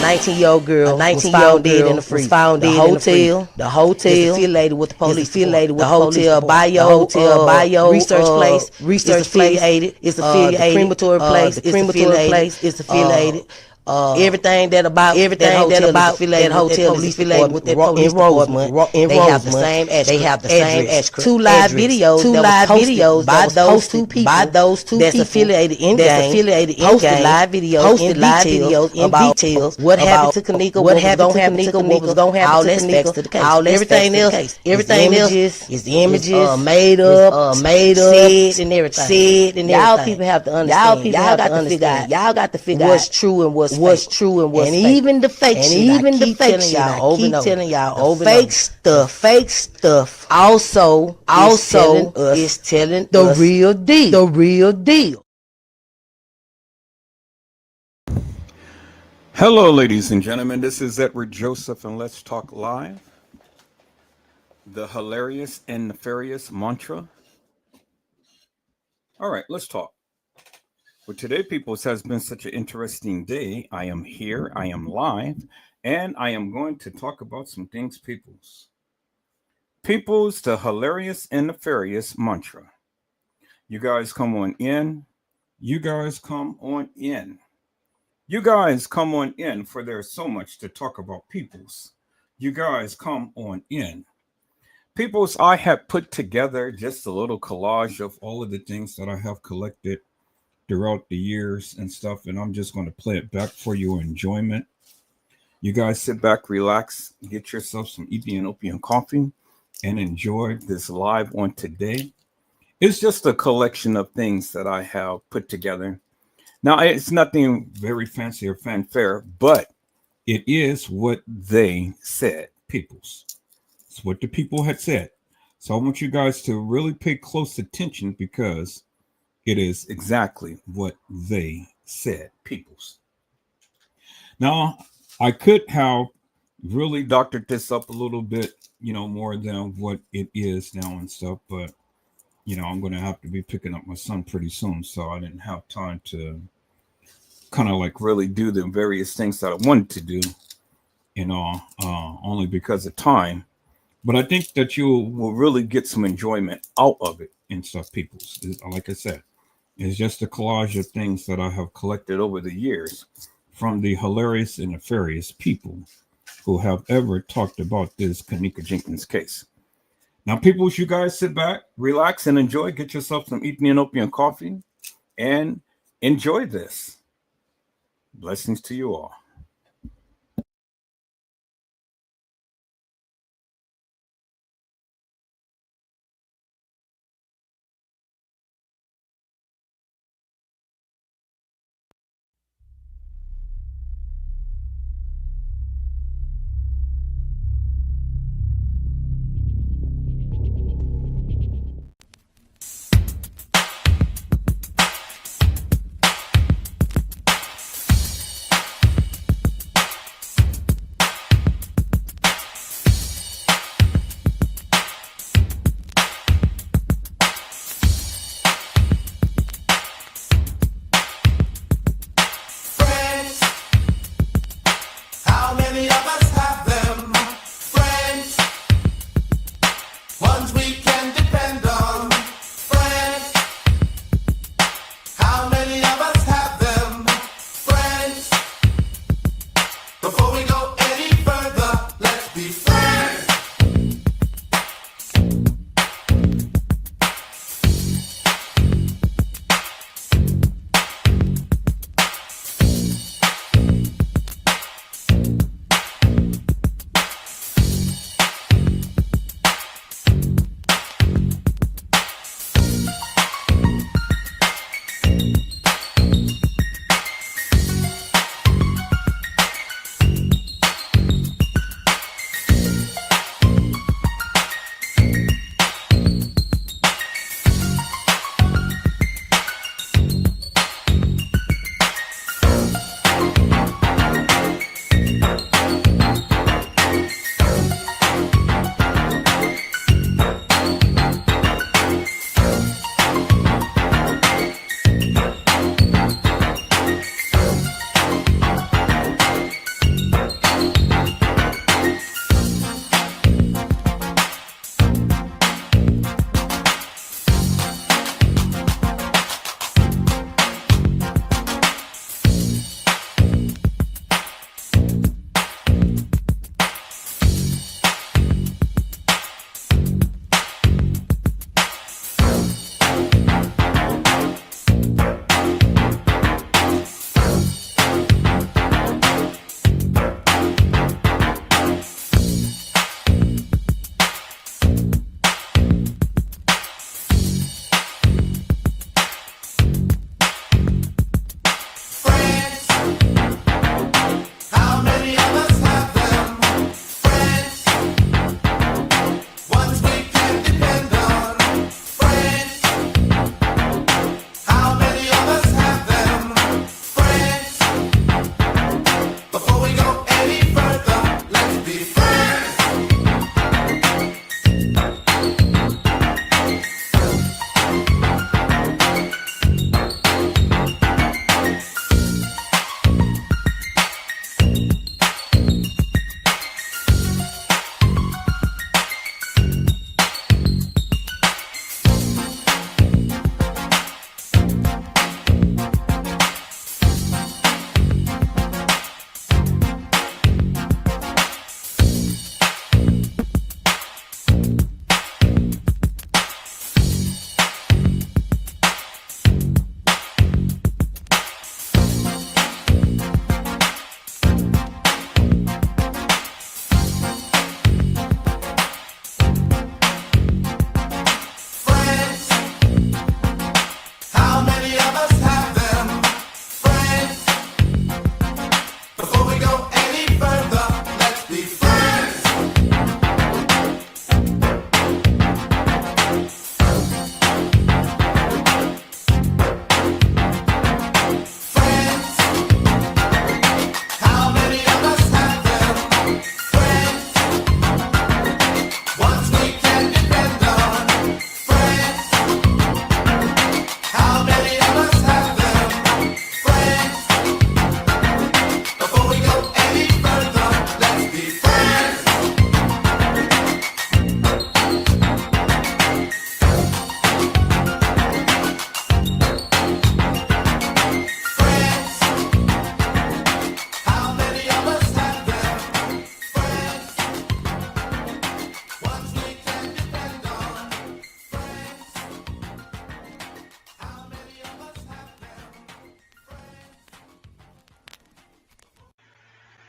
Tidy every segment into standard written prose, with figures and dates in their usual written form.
19-year-old girl, a 19-year-old girl in the freezer. The hotel is affiliated with the police. The hotel bio research place. It's affiliated. The crematory place. The crematory place is affiliated. Everything that about that hotel is affiliated with that police department. They have the same address. Two live videos by those two people that's affiliated in Posted live videos in details what happened to Kanika, what was going to happen all to aspects Kanika, of the case. Everything else is the images made up, said and everything. Y'all people have to understand. Y'all got to figure out what's true and what's fake. And even the fake shit. I keep telling y'all over fake stuff also is telling the us real deal. The real deal. Hello, ladies and gentlemen. This is Edward Joseph, and let's talk live. The hilarious and nefarious mantra. All right, let's talk. Well, today, peoples, has been such an interesting day. I am here, I am live, and I am going to talk about some things, peoples. Peoples, the hilarious and nefarious mantra. You guys come on in. You guys come on in. You guys come on in, for there's so much to talk about, peoples. You guys come on in. Peoples, I have put together just a little collage of all of the things that I have collected throughout the years and stuff, and I'm just going to play it back for your enjoyment. You guys sit back, relax, get yourself some Ethiopian coffee, and enjoy this live on today. It's just a collection of things that I have put together. Now, it's nothing very fancy or fanfare, but it is what they said, peoples. It's what the people had said. So I want you guys to really pay close attention, because it is exactly what they said, peoples. Now, I could have really doctored this up a little bit, more than what it is now and stuff, but, I'm going to have to be picking up my son pretty soon, so I didn't have time to kind of like really do the various things that I wanted to do, only because of time. But I think that you will really get some enjoyment out of it and stuff, peoples. Like I said, it's just a collage of things that I have collected over the years from the hilarious and nefarious people who have ever talked about this Kanika Jenkins case. Now, peoples, you guys sit back, relax, and enjoy. Get yourself some Ethiopian coffee and enjoy this. Blessings to you all.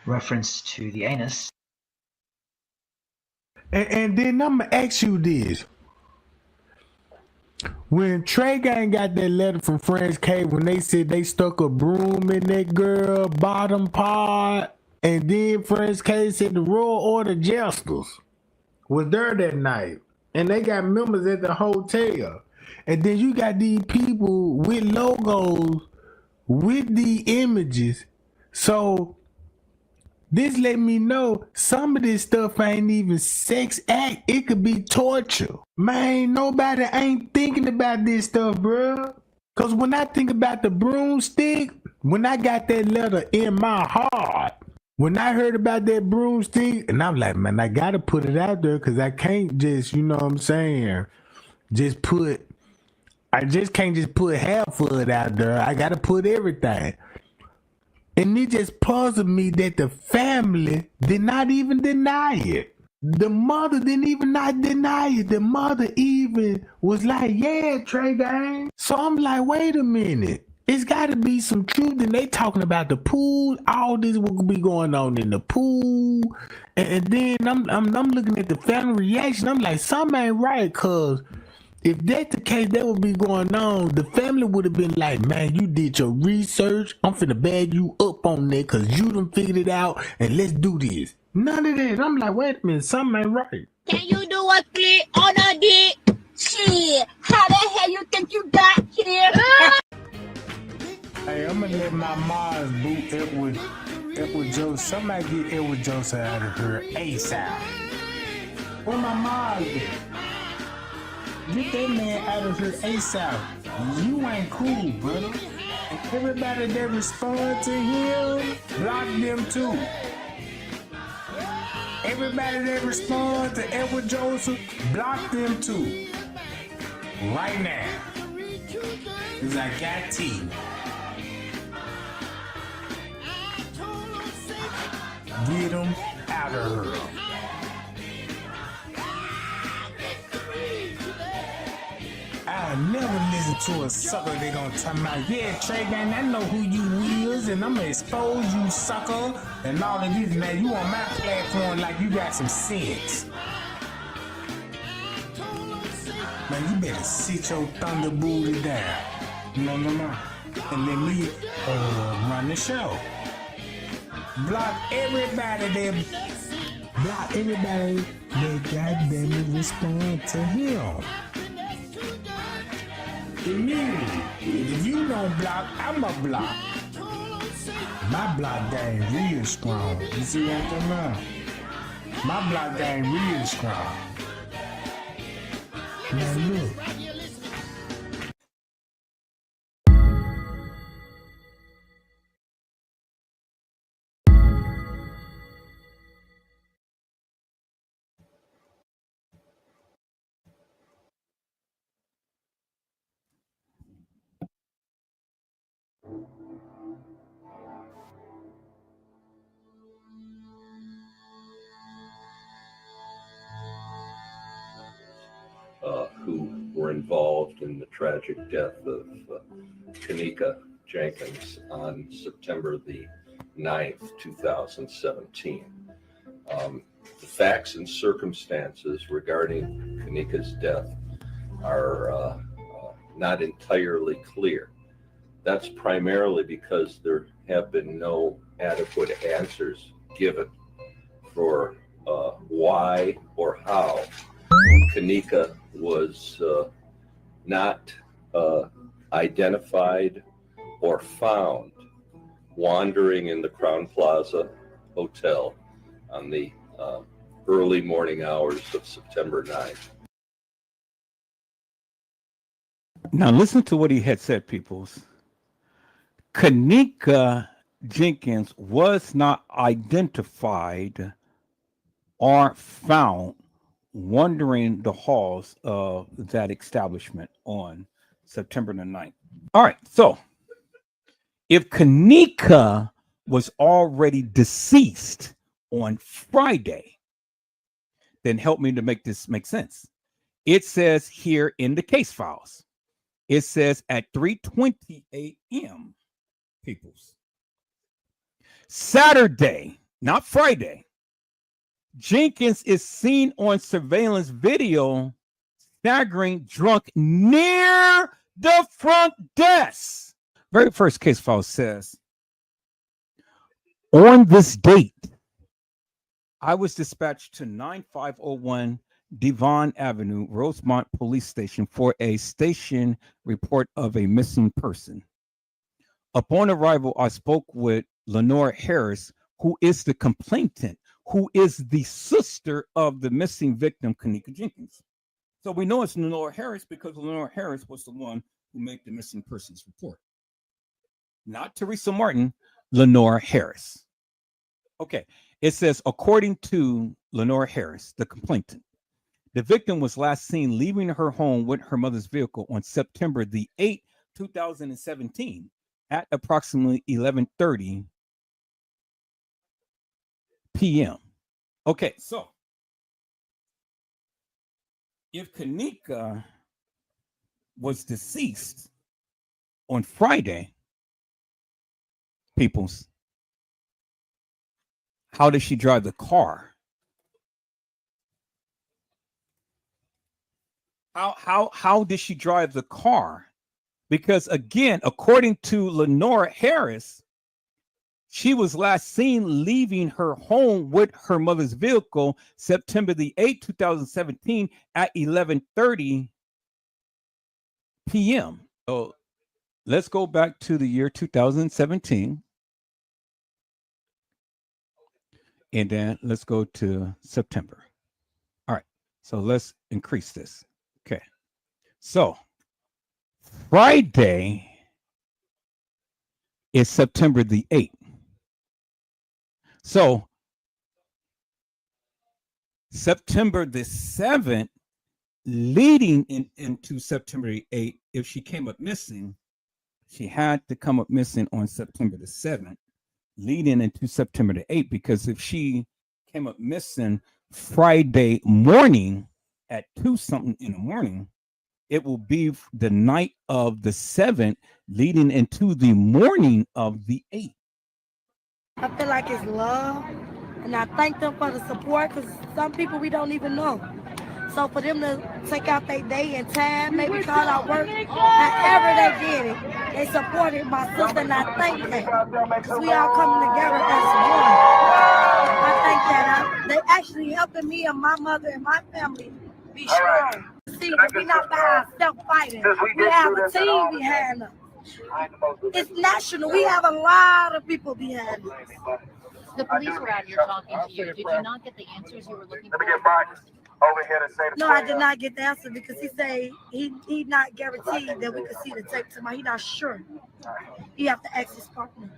reference to the anus. And then I'm gonna ask you this. When Trey Gang got that letter from French K when they said they stuck a broom in that girl bottom part, and then French K said the Royal Order Jesters was there that night, and they got members at the hotel, and then you got these people with logos with the images. So this let me know some of this stuff ain't even sex act. It could be torture. Man, nobody ain't thinking about this stuff, bro. Cause when I think about the broomstick, when I got that letter in my heart, when I heard about that broomstick, and I'm like, man, I gotta put it out there because I can't just, you know what I'm saying, I just can't just put half of it out there. I gotta put everything. And it just puzzled me that the family did not even deny it. The mother didn't even not deny it. The mother even was like, yeah, Trey Gang. So I'm like, wait a minute. It's got to be some truth. And they talking about the pool. All this will be going on in the pool. And then I'm looking at the family reaction. I'm like, something ain't right, cause if that's the case, that would be going on. The family would have been like, man, you did your research. I'm finna bag you up on that because you done figured it out, and let's do this. None of that. I'm like, wait a minute, something ain't right. Can you do a click on a dick? Shit, how the hell you think you got here? Hey, I'm gonna let my Mars boot Edward Joseph. Somebody get Edward Joseph out of her ASAP. Where my Mars at? Get that man out of here ASAP. You ain't cool, brother. And everybody that respond to him, block them too. Everybody that respond to Edward Joseph, block them too. Right now. Cause I got tea. Get them out of her. I'll never listen to a sucker they gonna tell me, yeah, Trey Gang, I know who you is, and I'm gonna expose you, sucker, and all of this. Now you on my platform like you got some sense. Man, you better sit your thunder booty down. No, and let me run the show. Block everybody that goddamn respond to him. Immediately. If you don't block, I'ma block. My block game real strong. You see what I'm talking about? My block game real strong. Now look. Who were involved in the tragic death of Kanika Jenkins on September the 9th, 2017. The facts and circumstances regarding Kanika's death are not entirely clear. That's primarily because there have been no adequate answers given for why or how Kanika was not identified or found wandering in the Crown Plaza Hotel on the early morning hours of September 9th. Now listen to what he had said, peoples. Kanika Jenkins was not identified or found wandering the halls of that establishment on September the 9th. All right, so if Kanika was already deceased on Friday, then help me to make this make sense. It says here in the case files, it says at 3:20 a.m. peoples, Saturday, not Friday. Jenkins is seen on surveillance video staggering drunk near the front desk. Very first case file says, on this date, I was dispatched to 9501 Devon Avenue, Rosemont Police Station for a station report of a missing person. Upon arrival, I spoke with Lenore Harris, who is the complainant, who is the sister of the missing victim, Kanika Jenkins. So we know it's Lenore Harris because Lenore Harris was the one who made the missing persons report. Not Teresa Martin, Lenore Harris. Okay, it says, according to Lenore Harris, the complainant, the victim was last seen leaving her home with her mother's vehicle on September the 8th, 2017 at approximately 11:30 p.m. Okay, so if Kanika was deceased on Friday, peoples, how did she drive the car? How did she drive the car? Because again, according to Lenore Harris, she was last seen leaving her home with her mother's vehicle September the 8th, 2017 at 11:30 p.m. So let's go back to the year 2017. And then let's go to September. All right. So let's increase this. Okay. So Friday is September the 8th. So September the 7th, leading into September the 8th, if she came up missing, she had to come up missing on September the 7th, leading into September the 8th, because if she came up missing Friday morning at 2-something in the morning, it will be the night of the 7th, leading into the morning of the 8th. I feel like it's love, and I thank them for the support, because some people we don't even know. So for them to take out their day and time, maybe call out work, however they did it, they supported my sister, and I thank them, because we all coming together as one. I think that they actually helping me and my mother and my family be strong. See, we're not by ourselves fighting. We have a team behind us. It's national. We have a lot of people behind us. The police were out here talking to you. Did you not get the answers you were looking for? No, I did not get the answer, because he said he not guaranteed that we could see the tape tomorrow. He not sure. You have to ask his partner.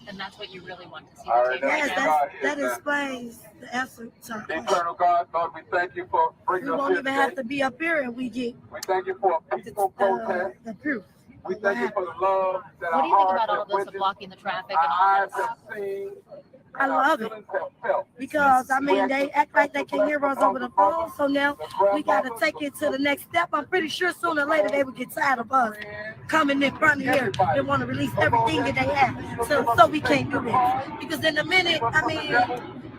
And that's what you really want to see the tape right now? Yes, that explains the answer to our question. Eternal God, Lord, we thank you for bringing us here. We won't even have to be up here, and we get. We thank you for a peaceful protest. The proof. We thank you for the love that What do you think about all this, of blocking the traffic and all this? I love it, because I mean they act like they can hear us over the phone, so now we got to take it to the next step. I'm pretty sure sooner or later they would get tired of us coming in front of here. They want to release everything that they have, so we can't do this, because in a minute, I mean,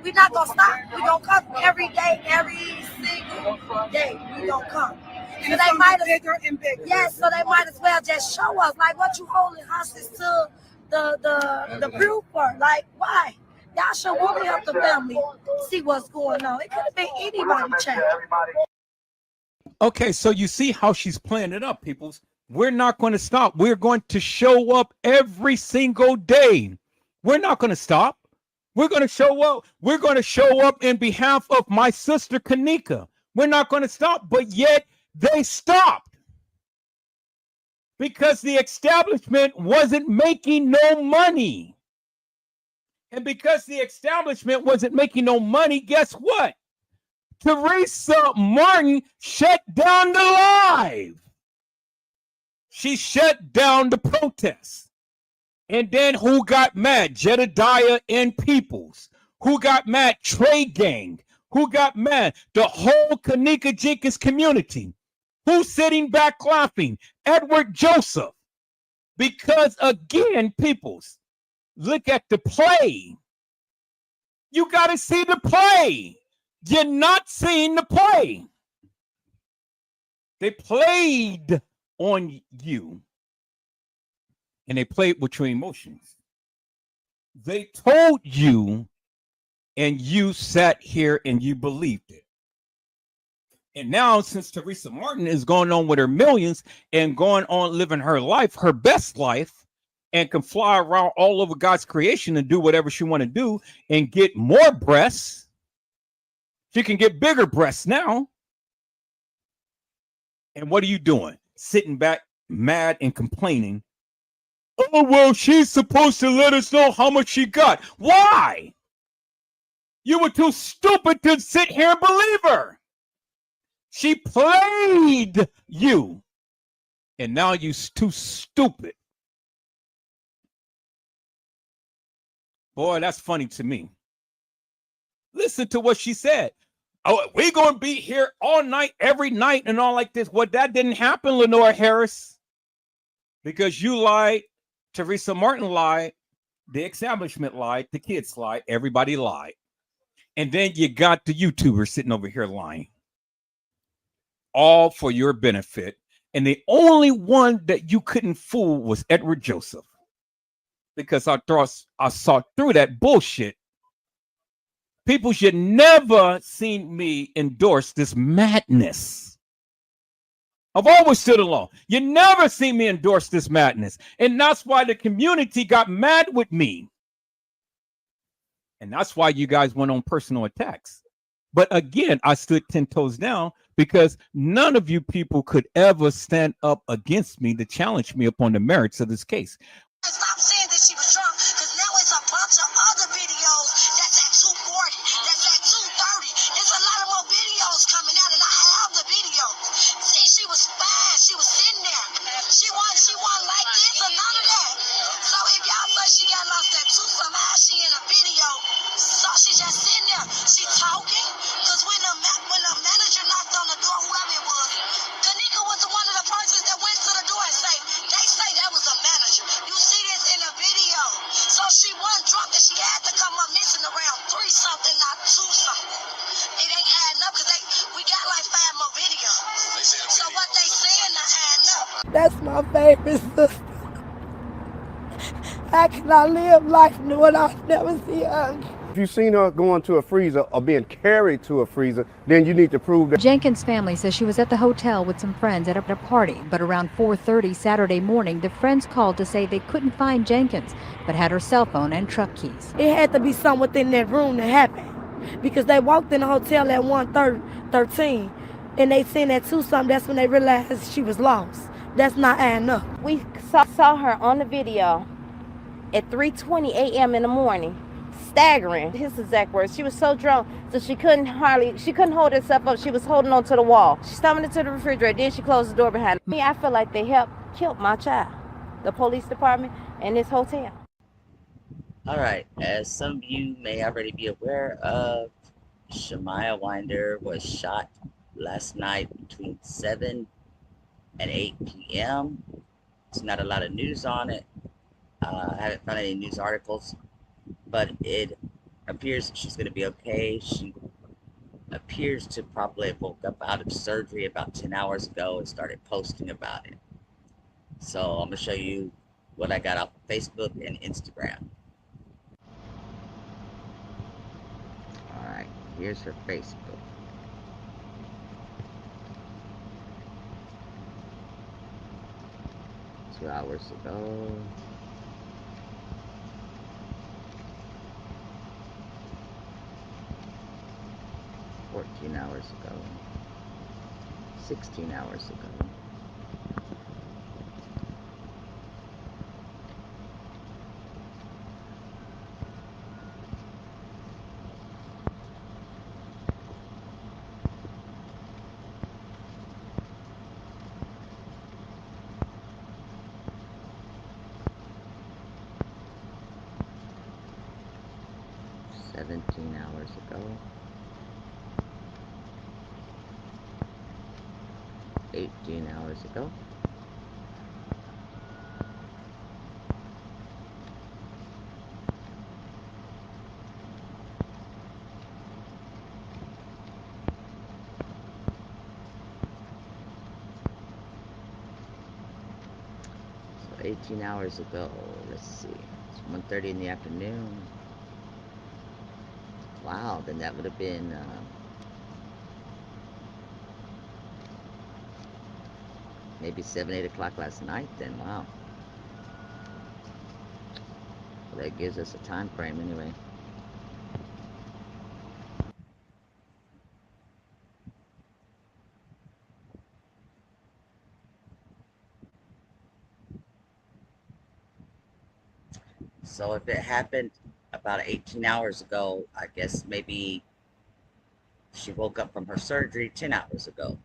we're not gonna stop. We're gonna come every day, every single day. We're gonna come. So they might bigger and bigger. Yes, so they might as well just show us, like, what you holding hostage to the proof for? Like, why? Y'all should really help the family see what's going on. It could have been anybody, child. Okay, so you see how she's playing it up, peoples. We're not going to stop. We're going to show up every single day. We're not going to stop. We're going to show up. We're going to show up in behalf of my sister, Kanika. We're not going to stop, but yet they stopped because the establishment wasn't making no money. And because the establishment wasn't making no money, guess what? Teresa Martin shut down the live. She shut down the protests. And then who got mad? Jedediah and Peoples. Who got mad? Trey Gang. Who got mad? The whole Kanika Jenkins community. Who's sitting back laughing? Edward Joseph. Because again, Peoples, look at the play. You got to see the play. You're not seeing the play. They played on you. And they played with your emotions. They told you, and you sat here and you believed it. And now, since Teresa Martin is going on with her millions and going on living her life, her best life, and can fly around all over God's creation and do whatever she want to do and get more breasts, she can get bigger breasts now. And what are you doing? Sitting back, mad and complaining. Oh, well, she's supposed to let us know how much she got. Why? You were too stupid to sit here and believe her. She played you. And now you're too stupid. Boy, that's funny to me. Listen to what she said. Oh, we're going to be here all night, every night, and all like this. Well, that didn't happen, Lenore Harris. Because you lied. Teresa Martin lied. The establishment lied. The kids lied. Everybody lied. And then you got the YouTuber sitting over here lying. All for your benefit. And the only one that you couldn't fool was Edward Joseph. Because I saw through that bullshit. People should never see me endorse this madness. I've always stood alone. You never see me endorse this madness. And that's why the community got mad with me. And that's why you guys went on personal attacks. But again, I stood 10 toes down because none of you people could ever stand up against me to challenge me upon the merits of this case. Stop saying that she was drunk, because now it's a bunch of other videos that's at 240, that's at 230. There's a lot of more videos coming out, and I have the videos. See, she was fine. She was sitting there. She wasn't like this or none of that. So if y'all say she got lost at 2 somehow, she in a video. So she just sitting there. She talking, because when the manager knocked on the door, whoever it was, Kanika was one of the persons that went to the door and they say that was a manager. You see this in a video. So she wasn't drunk and she had to come up missing around 3 something, not 2 something. It ain't adding up because we got like 5 more videos. So what they saying not adding up. That's my favorite sister. How can I live life knowing I'll never see her? If you've seen her going to a freezer or being carried to a freezer, then you need to prove that. Jenkins' family says she was at the hotel with some friends at a party, but around 4:30 Saturday morning, the friends called to say they couldn't find Jenkins, but had her cell phone and truck keys. It had to be something within that room that happened, because they walked in the hotel at 1:13, and they seen at 2 something. That's when they realized she was lost. That's not adding up. We saw her on the video at 3:20 a.m. in the morning. Staggering, his exact words. She was so drunk, so she couldn't hold herself up. She was holding on to the wall. She stumbled into the refrigerator, then she closed the door behind me. I feel like they killed my child, the police department and this hotel. All right, as some of you may already be aware of, Shamaya Winder was shot last night between 7 and 8 p.m. There's not a lot of news on it. I haven't found any news articles, but it appears she's going to be okay. She appears to probably have woke up out of surgery about 10 hours ago and started posting about it. So I'm going to show you what I got off of Facebook and Instagram. Alright, here's her Facebook. Two hours ago. 14 hours ago, 16 hours ago, hours ago, 18 hours ago, 19 18 hours ago. Let's see. It's 1:30 in the afternoon. Wow, then that would have been maybe 7, 8 o'clock last night then. Wow. Well, that gives us a time frame anyway. So if it happened about 18 hours ago, I guess maybe she woke up from her surgery 10 hours ago.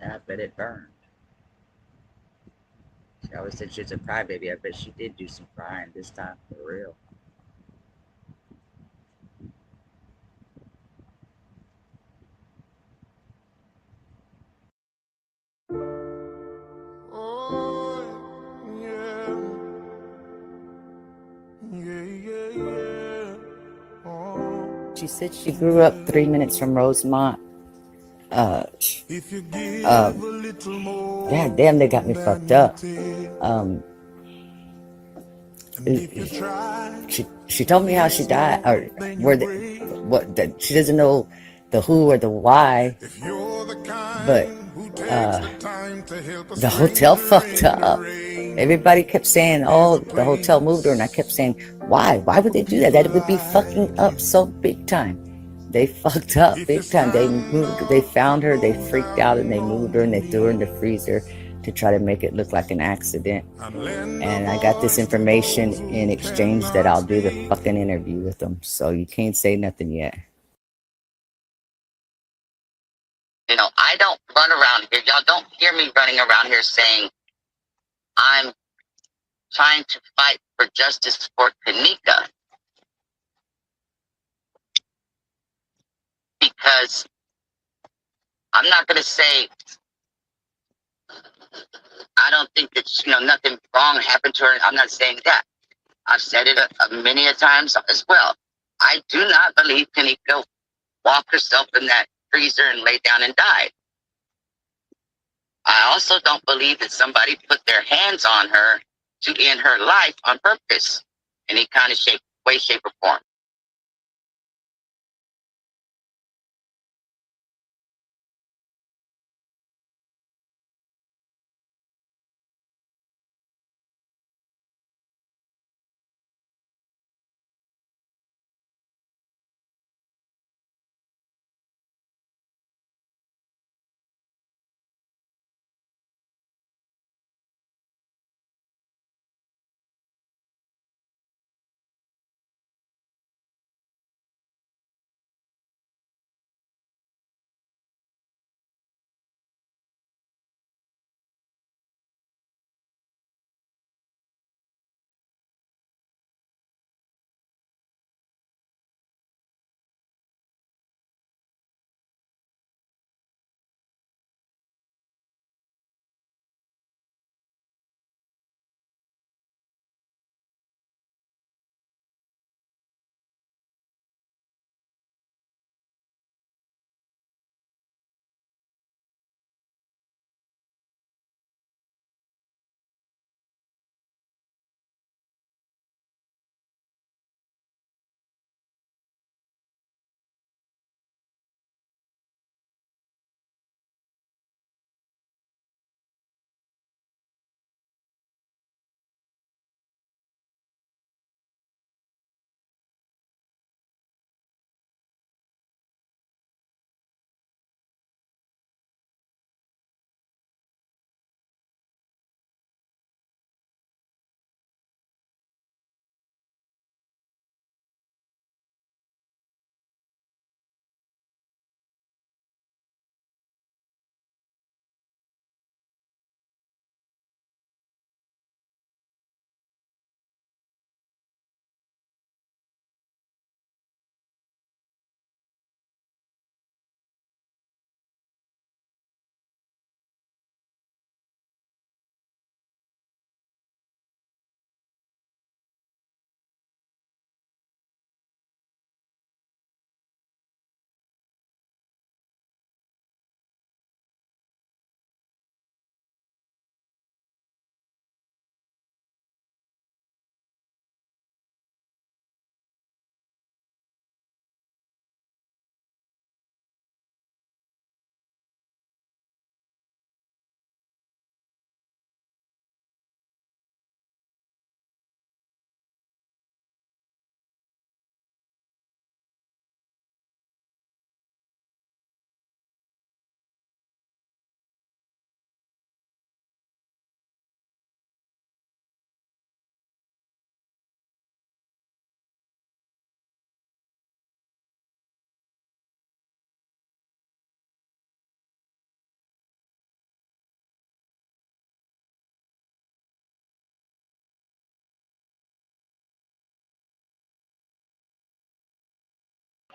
And I bet it burned. She always said she was a crybaby. I bet she did do some crying this time, for real. She said she grew up 3 minutes from Rosemont. God damn, they got me fucked up. She told me how she died, or she doesn't know the who or the why, but the hotel fucked up. Everybody kept saying, "Oh, the hotel moved her," and I kept saying, "Why? Why would they do that? That would be fucking up so big time." They fucked up big time. They found her, they freaked out, and they moved her, and they threw her in the freezer to try to make it look like an accident. And I got this information in exchange that I'll do the fucking interview with them. So you can't say nothing yet. You know, I don't run around here. Y'all don't hear me running around here saying I'm trying to fight for justice for Kanika, because I'm not going to say I don't think that, nothing wrong happened to her. I'm not saying that. I've said it many a times as well. I do not believe Kanika walked herself in that freezer and laid down and died. I also don't believe that somebody put their hands on her to end her life on purpose, in any kind of way, shape, or form.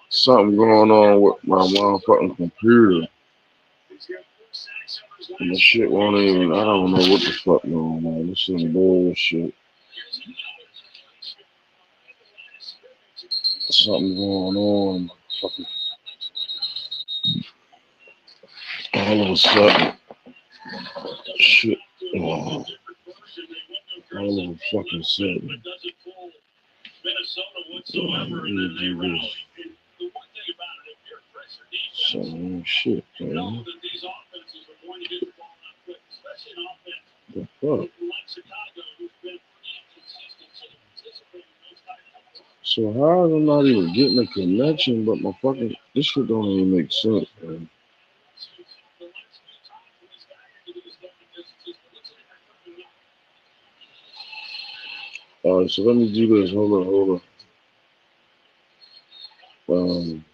something going on with my motherfucking computer. And the shit won't even, I don't know what the fuck going on. This is bullshit. Something going on. Fucking, all of a sudden, shit. All of a fucking sudden. Some shit, man. The fuck? So how am I not even getting a connection, but my fucking, this shit don't even make sense, man. Alright, so let me do this. Hold on.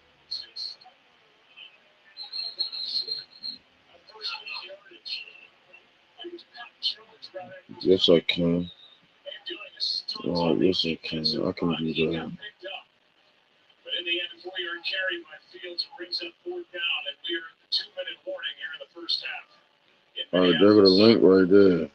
Yes, I can. Yes, I can. I can do that. All right, there go the link right there.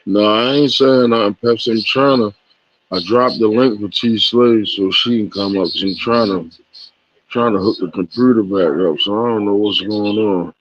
No, I ain't saying nothing, Pepsi. I dropped the link for T Slave so she can come up. She's trying to hook the computer back up, so I don't know what's going on.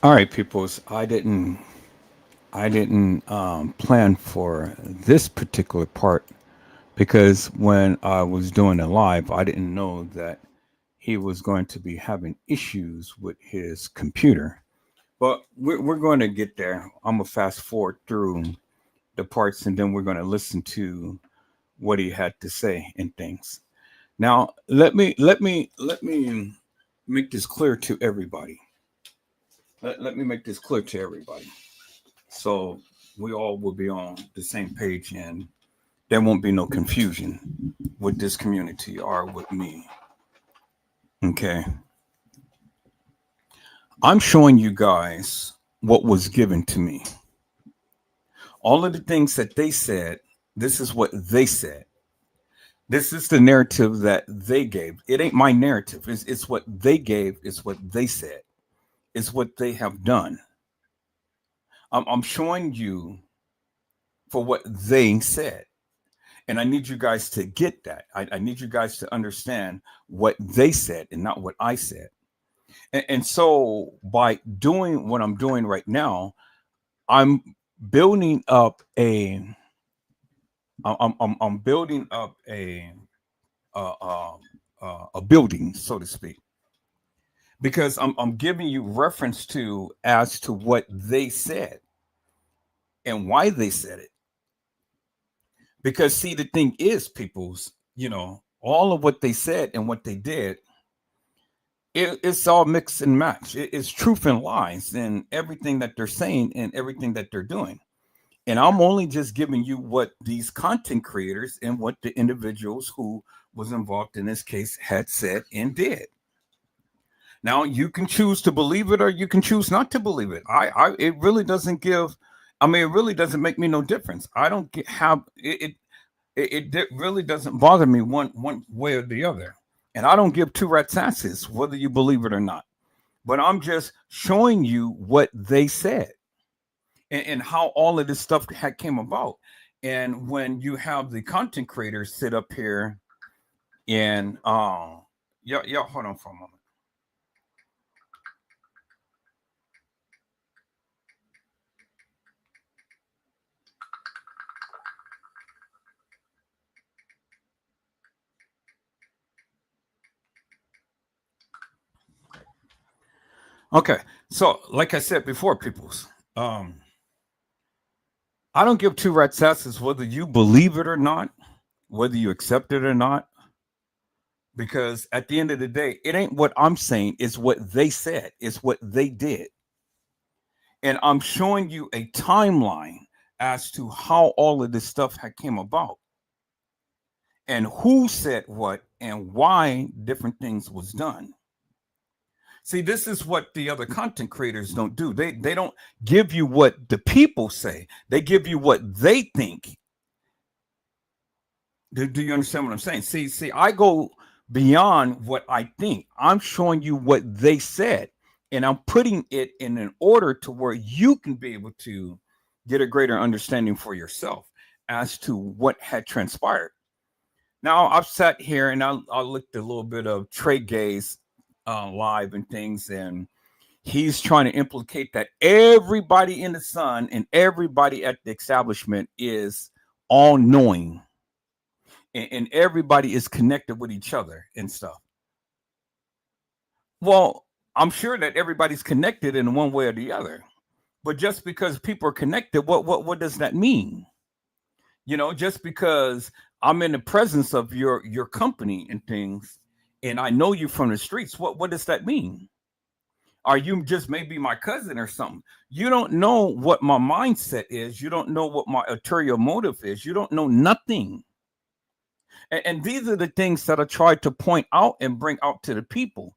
All right, peoples. I didn't plan for this particular part because when I was doing the live, I didn't know that he was going to be having issues with his computer. But we're going to get there. I'm gonna fast forward through the parts, and then we're going to listen to what he had to say and things. Now, let me make this clear to everybody. Let me make this clear to everybody. So we all will be on the same page, and there won't be no confusion with this community or with me. Okay. I'm showing you guys what was given to me. All of the things that they said, this is what they said. This is the narrative that they gave. It ain't my narrative. It's what they gave. It's what they said. It's what they have done. I'm showing you for what they said. And I need you guys to get that. I need you guys to understand what they said and not what I said. And so by doing what I'm doing right now, I'm building up I'm building up a building, so to speak, because I'm giving you reference to as to what they said and why they said it. Because see, the thing is, people's, all of what they said and what they did, it's all mix and match. It's truth and lies and everything that they're saying and everything that they're doing. And I'm only just giving you what these content creators and what the individuals who was involved in this case had said and did. Now you can choose to believe it or you can choose not to believe it. It really doesn't give. I mean, it really doesn't make me no difference. I don't have it. It really doesn't bother me one way or the other. And I don't give two rat's asses whether you believe it or not. But I'm just showing you what they said. And how all of this stuff came about. And when you have the content creators sit up here and yeah, hold on for a moment. Okay, so like I said before, peoples, I don't give two rat's asses whether you believe it or not, whether you accept it or not. Because at the end of the day, it ain't what I'm saying, it's what they said, it's what they did. And I'm showing you a timeline as to how all of this stuff had came about. And who said what and why different things was done. See, this is what the other content creators don't do. They don't give you what the people say. They give you what they think. Do you understand what I'm saying? See, I go beyond what I think. I'm showing you what they said, and I'm putting it in an order to where you can be able to get a greater understanding for yourself as to what had transpired. Now, I've sat here and I looked a little bit of Trey Gay's live and things, and he's trying to implicate that everybody in the sun and everybody at the establishment is all knowing. And everybody is connected with each other and stuff. Well, I'm sure that everybody's connected in one way or the other. But just because people are connected, what does that mean? Just because I'm in the presence of your company and things, and I know you from the streets, what does that mean? Are you just maybe my cousin or something? You don't know what my mindset is. You don't know what my ulterior motive is. You don't know nothing. And these are the things that I try to point out and bring out to the people.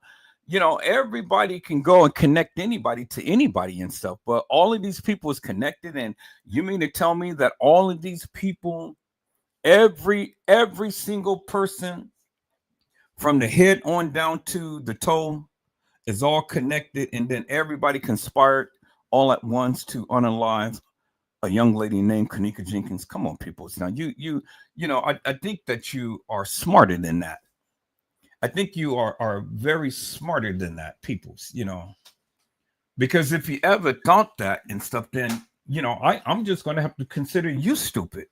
Everybody can go and connect anybody to anybody and stuff, but all of these people is connected. And you mean to tell me that all of these people, every single person from the head on down to the toe is all connected, and then everybody conspired all at once to unalive a young lady named Kanika Jenkins? Come on, people. Now I think that you are smarter than that. I think you are very smarter than that, peoples, because if you ever thought that and stuff, then I'm just going to have to consider you stupid,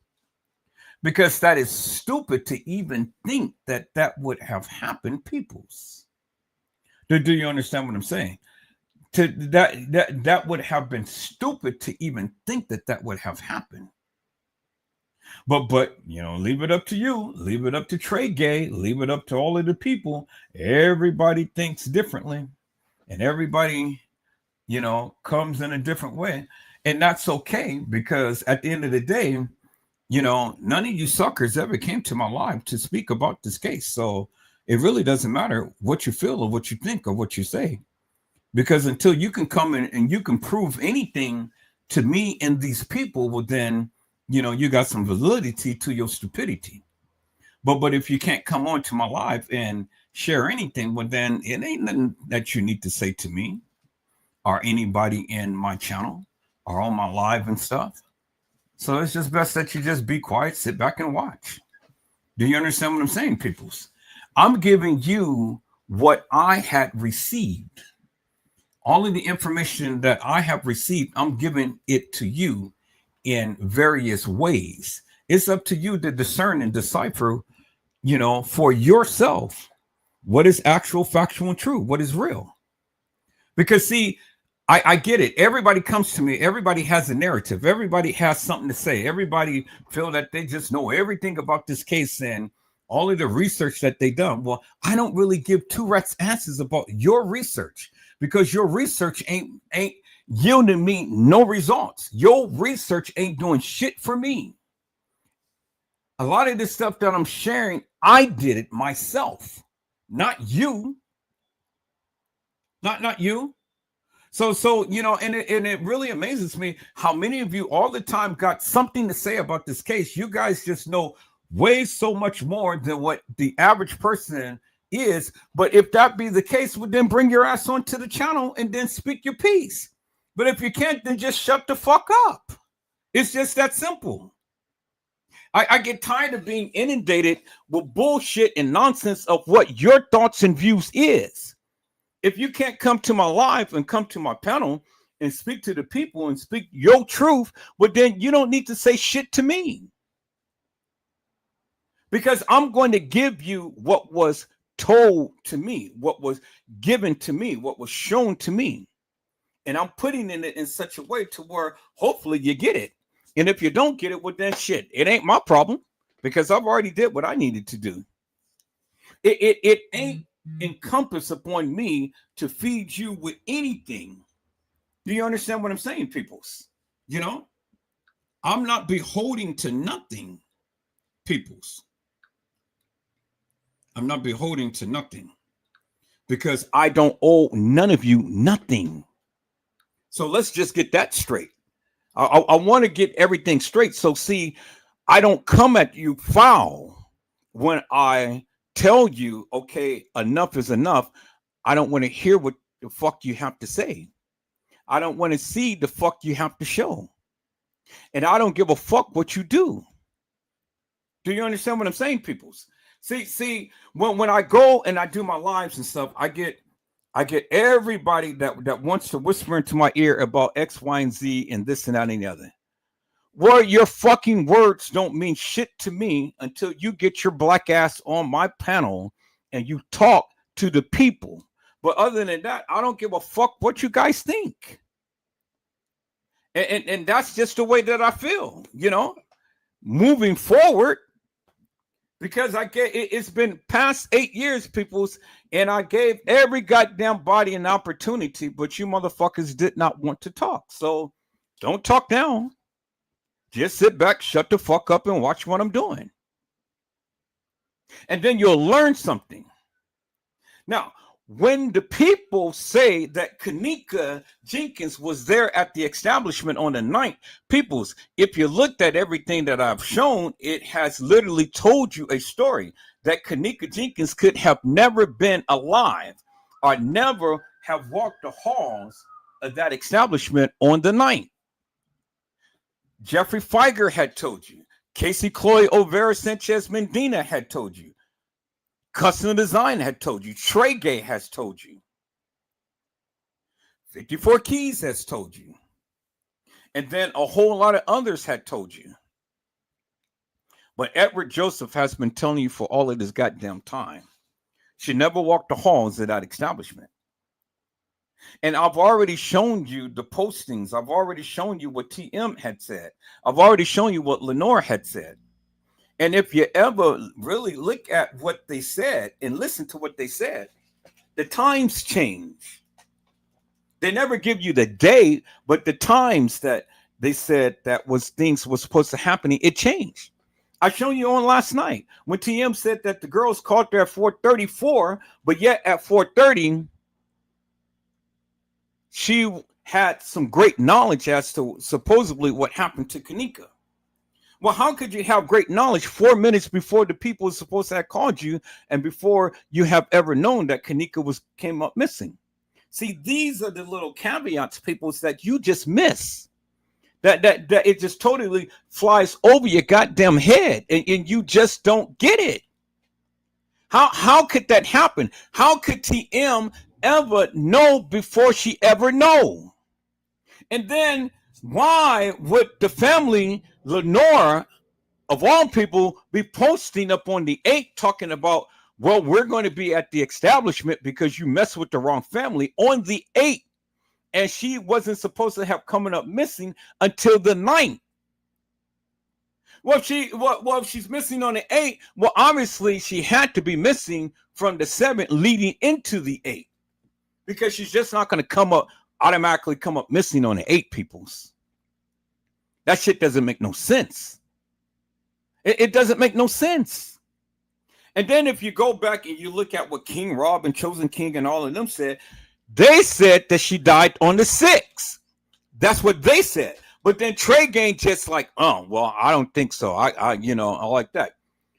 because that is stupid to even think that would have happened, peoples. Do you understand what I'm saying? That would have been stupid to even think that would have happened. But leave it up to you, leave it up to Trey Gay, leave it up to all of the people. Everybody thinks differently, and everybody comes in a different way. And that's okay, because at the end of the day, you know, none of you suckers ever came to my live to speak about this case. So it really doesn't matter what you feel or what you think or what you say, because until you can come in and you can prove anything to me and these people, well, then, you know, you got some validity to your stupidity. But if you can't come on to my live and share anything, well, then it ain't nothing that you need to say to me or anybody in my channel or on my live and stuff. So it's just best that you just be quiet, sit back and watch. Do you understand what I'm saying, peoples? I'm giving you what I had received. All of the information that I have received, I'm giving it to you in various ways. It's up to you to discern and decipher, you know, for yourself, what is actual, factual, and true, what is real. Because see, I get it. Everybody comes to me. Everybody has a narrative. Everybody has something to say. Everybody feel that they just know everything about this case and all of the research that they done. Well, I don't really give two rats answers about your research, because your research ain't yielding me no results. Your research ain't doing shit for me. A lot of this stuff that I'm sharing, I did it myself, not you. Not you. So you know, and it really amazes me how many of you all the time got something to say about this case. You guys just know way so much more than what the average person is. But if that be the case, well, then bring your ass onto the channel and then speak your piece. But if you can't, then just shut the fuck up. It's just that simple. I get tired of being inundated with bullshit and nonsense of what your thoughts and views is. If you can't come to my live and come to my panel and speak to the people and speak your truth, well, then you don't need to say shit to me. Because I'm going to give you what was told to me, what was given to me, what was shown to me. And I'm putting it in such a way to where hopefully you get it. And if you don't get it, well, then shit, it ain't my problem, because I've already did what I needed to do. It ain't encompassed upon me to feed you with anything. Do you understand what I'm saying, peoples? You know, I'm not beholden to nothing, peoples. I'm not beholden to nothing, because I don't owe none of you nothing. So let's just get that straight. I want to get everything straight. So see, I don't come at you foul when I tell you, okay, enough is enough. I don't want to hear what the fuck you have to say. I don't want to see the fuck you have to show. And I don't give a fuck what you do. Do you understand what I'm saying, peoples? See, when I go and I do my lives and stuff, I get everybody that wants to whisper into my ear about X, Y, and Z and this and that and the other. Well, your fucking words don't mean shit to me until you get your black ass on my panel and you talk to the people. But other than that, I don't give a fuck what you guys think. And that's just the way that I feel, you know, moving forward, because it's been past 8 years, peoples, and I gave every goddamn body an opportunity, but you motherfuckers did not want to talk. So don't talk now. Just sit back, shut the fuck up, and watch what I'm doing. And then you'll learn something. Now, when the people say that Kanika Jenkins was there at the establishment on the 9th, peoples, if you looked at everything that I've shown, it has literally told you a story that Kanika Jenkins could have never been alive or never have walked the halls of that establishment on the 9th. Jeffrey Feiger had told you. Casey Chloe O'Vera Sanchez Medina had told you. Custom Design had told you. Trey Gay has told you. 54 Keys has told you. And then a whole lot of others had told you. But Edward Joseph has been telling you for all of this goddamn time. She never walked the halls of that establishment. And I've already shown you the postings. I've already shown you what TM had said. I've already shown you what Lenore had said. And if you ever really look at what they said and listen to what they said, the times change. They never give you the date, but the times that they said that was things was supposed to happen, it changed. I showed you on last night when TM said that the girls called there at 4:34, but yet at 4:30, she had some great knowledge as to supposedly what happened to Kanika. Well, how could you have great knowledge 4 minutes before the people was supposed to have called you and before you have ever known that Kanika came up missing? See, these are the little caveats, people, that you just miss. That it just totally flies over your goddamn head and you just don't get it. How could that happen? How could TM ever know before she ever know? And then why would the family, Lenora, of all people, be posting up on the 8th talking about, well, we're going to be at the establishment because you messed with the wrong family on the 8th. And she wasn't supposed to have coming up missing until the 9th. Well, if she's missing on the 8th, well, obviously she had to be missing from the 7th leading into the 8th. Because she's just not going to automatically come up missing on the 8th, peoples. That shit doesn't make no sense. It doesn't make no sense. And then if you go back and you look at what King Rob and Chosen King and all of them said, they said that she died on the 6th. That's what they said. But then Trey Gang just like, oh, well, I don't think so. I like that.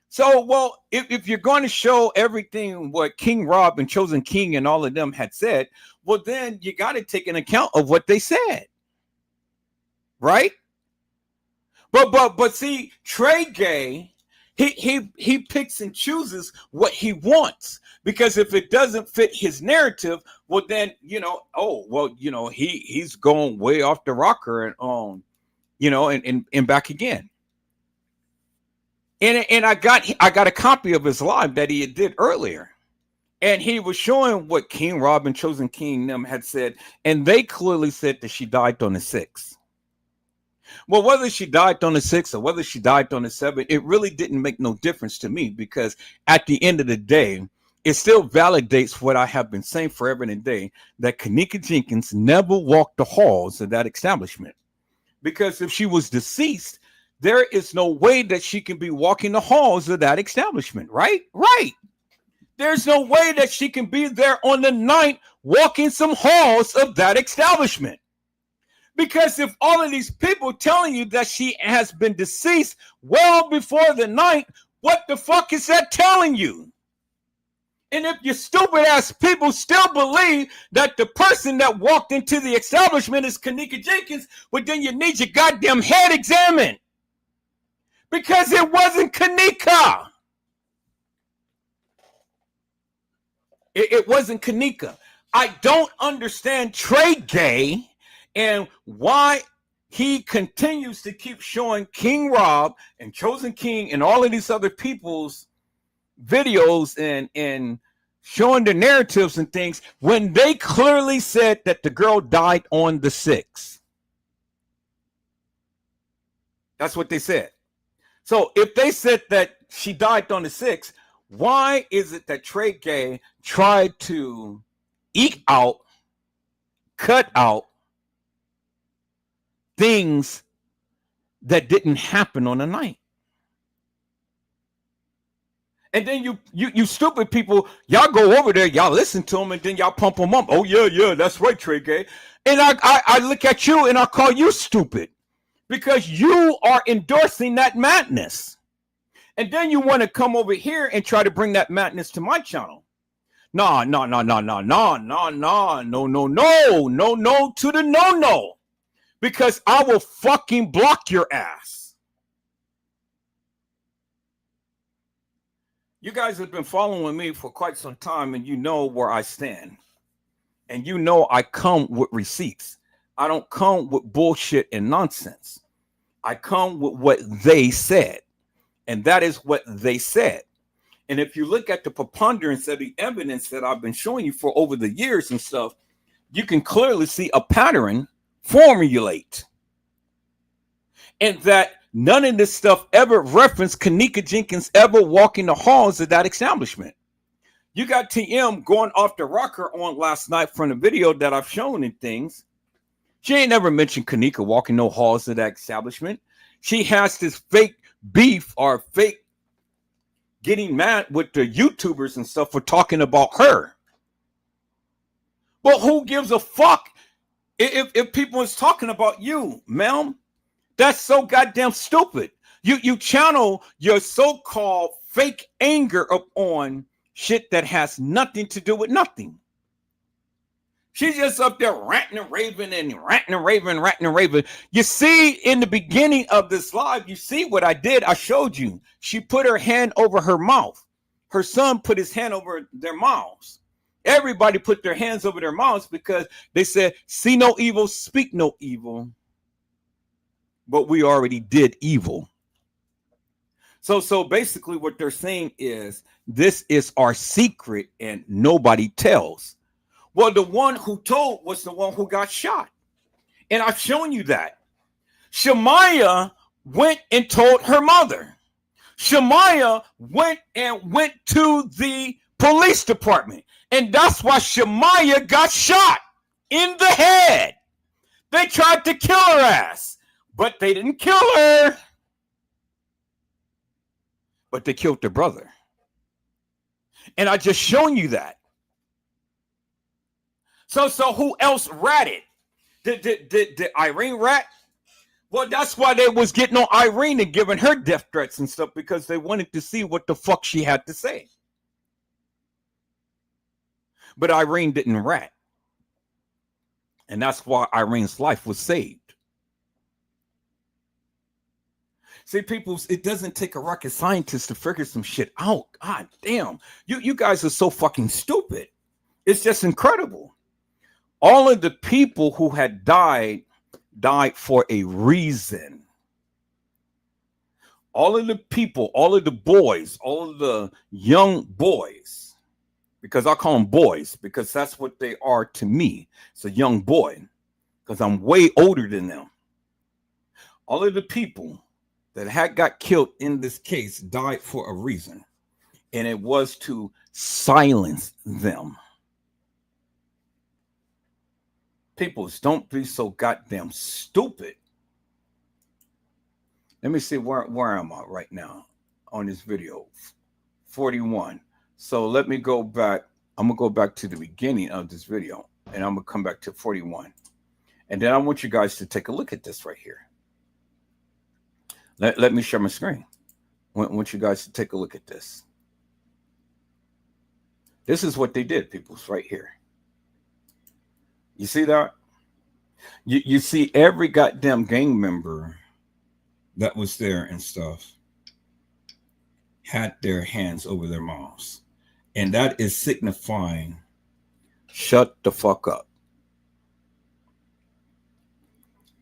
So, well, if you're going to show everything what King Rob and Chosen King and all of them had said, well, then you got to take an account of what they said. Right? But see, Trey Gay, he picks and chooses what he wants, because if it doesn't fit his narrative, well then he's going way off the rocker and back again. And I got a copy of his live that he did earlier, and he was showing what King Rob and Chosen King them had said, and they clearly said that she died on the 6th. Well, whether she died on the 6th or whether she died on the 7th, it really didn't make no difference to me, because at the end of the day, it still validates what I have been saying forever and a day, that Kanika Jenkins never walked the halls of that establishment. Because if she was deceased, there is no way that she can be walking the halls of that establishment, right? Right. There's no way that she can be there on the 9th walking some halls of that establishment. Because if all of these people telling you that she has been deceased well before the 9th, what the fuck is that telling you? And if you stupid ass people still believe that the person that walked into the establishment is Kanika Jenkins, well, then you need your goddamn head examined. Because it wasn't Kanika. It wasn't Kanika. I don't understand Trey Gay and why he continues to keep showing King Rob and Chosen King and all of these other people's videos and showing the narratives and things when they clearly said that the girl died on the 6th. That's what they said. So if they said that she died on the 6th, why is it that Trey Gay tried to cut out things that didn't happen on the 9th? And then you stupid people, y'all go over there, y'all listen to them, and then y'all pump them up. Oh, yeah, that's right, Trey Gay. And I look at you and I call you stupid because you are endorsing that madness. And then you want to come over here and try to bring that madness to my channel. No to the no. Because I will fucking block your ass. You guys have been following me for quite some time, and you know where I stand. And you know I come with receipts. I don't come with bullshit and nonsense. I come with what they said. And that is what they said. And if you look at the preponderance of the evidence that I've been showing you for over the years and stuff, you can clearly see a pattern formulate. And that none of this stuff ever referenced Kanika Jenkins ever walking the halls of that establishment. You got TM going off the rocker on last night from the video that I've shown and things. She ain't never mentioned Kanika walking no halls of that establishment. She has this fake beef or fake getting mad with the YouTubers and stuff for talking about her. Well, who gives a fuck if people is talking about you, ma'am? That's so goddamn stupid. You channel your so-called fake anger up on shit that has nothing to do with nothing. She's just up there ranting and raving and ranting and raving. You see, in the beginning of this live, you see what I did. I showed you. She put her hand over her mouth. Her son put his hand over their mouths. Everybody put their hands over their mouths because they said, see no evil, speak no evil. But we already did evil. So basically what they're saying is, this is our secret and nobody tells. Well, the one who told was the one who got shot. And I've shown you that. Shemaiah went and told her mother. Shemaiah went to the police department. And that's why Shemaiah got shot in the head. They tried to kill her ass, but they didn't kill her. But they killed their brother. And I just shown you that. So who else ratted? Did Irene rat? Well, that's why they was getting on Irene and giving her death threats and stuff, because they wanted to see what the fuck she had to say. But Irene didn't rat. And that's why Irene's life was saved. See, people, it doesn't take a rocket scientist to figure some shit out. God damn. You guys are so fucking stupid. It's just incredible. All of the people who had died for a reason. All of the people, all of the boys, all of the young boys, because I call them boys, because that's what they are to me. It's a young boy, because I'm way older than them. All of the people that had got killed in this case died for a reason, and it was to silence them. People, don't be so goddamn stupid. Let me see where am I right now on this video. 41. So let me go back. I'm gonna go back to the beginning of this video, and I'm gonna come back to 41. And then I want you guys to take a look at this right here. Let me share my screen. I want you guys to take a look at this. This is what they did, people, right here. You see that? You see every goddamn gang member that was there and stuff had their hands over their mouths. And that is signifying, shut the fuck up.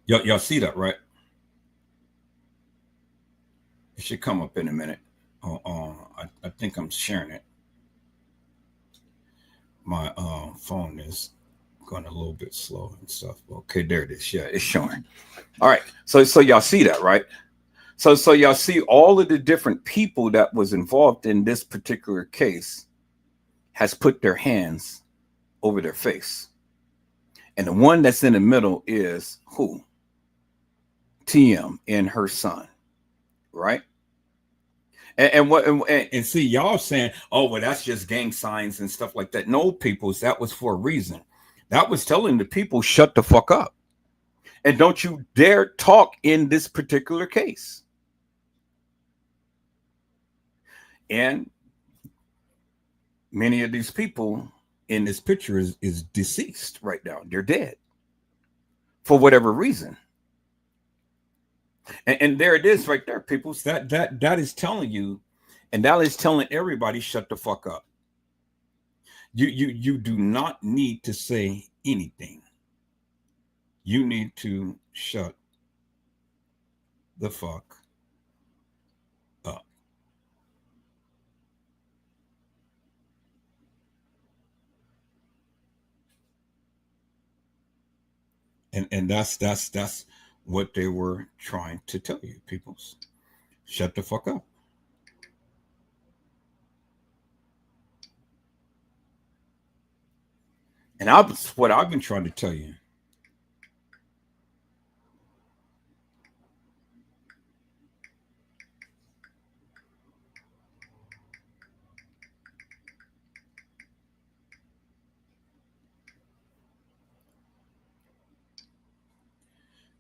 Y'all see that, right? It should come up in a minute. I think I'm sharing it. My phone is going a little bit slow and stuff. Okay, there it is. Yeah, it's showing. All right. So y'all see that, right? So y'all see all of the different people that was involved in this particular case has put their hands over their face. And the one that's in the middle is who? TM and her son, right? And see, y'all saying, oh, well, that's just gang signs and stuff like that. No, peoples, that was for a reason. That was telling the people, shut the fuck up. And don't you dare talk in this particular case. And many of these people in this picture is deceased right now. They're dead for whatever reason. And there it is right there, people. That is telling you, and that is telling everybody, shut the fuck up. You do not need to say anything. You need to shut the fuck up. And that's what they were trying to tell you, peoples. Shut the fuck up. And that's what I've been trying to tell you.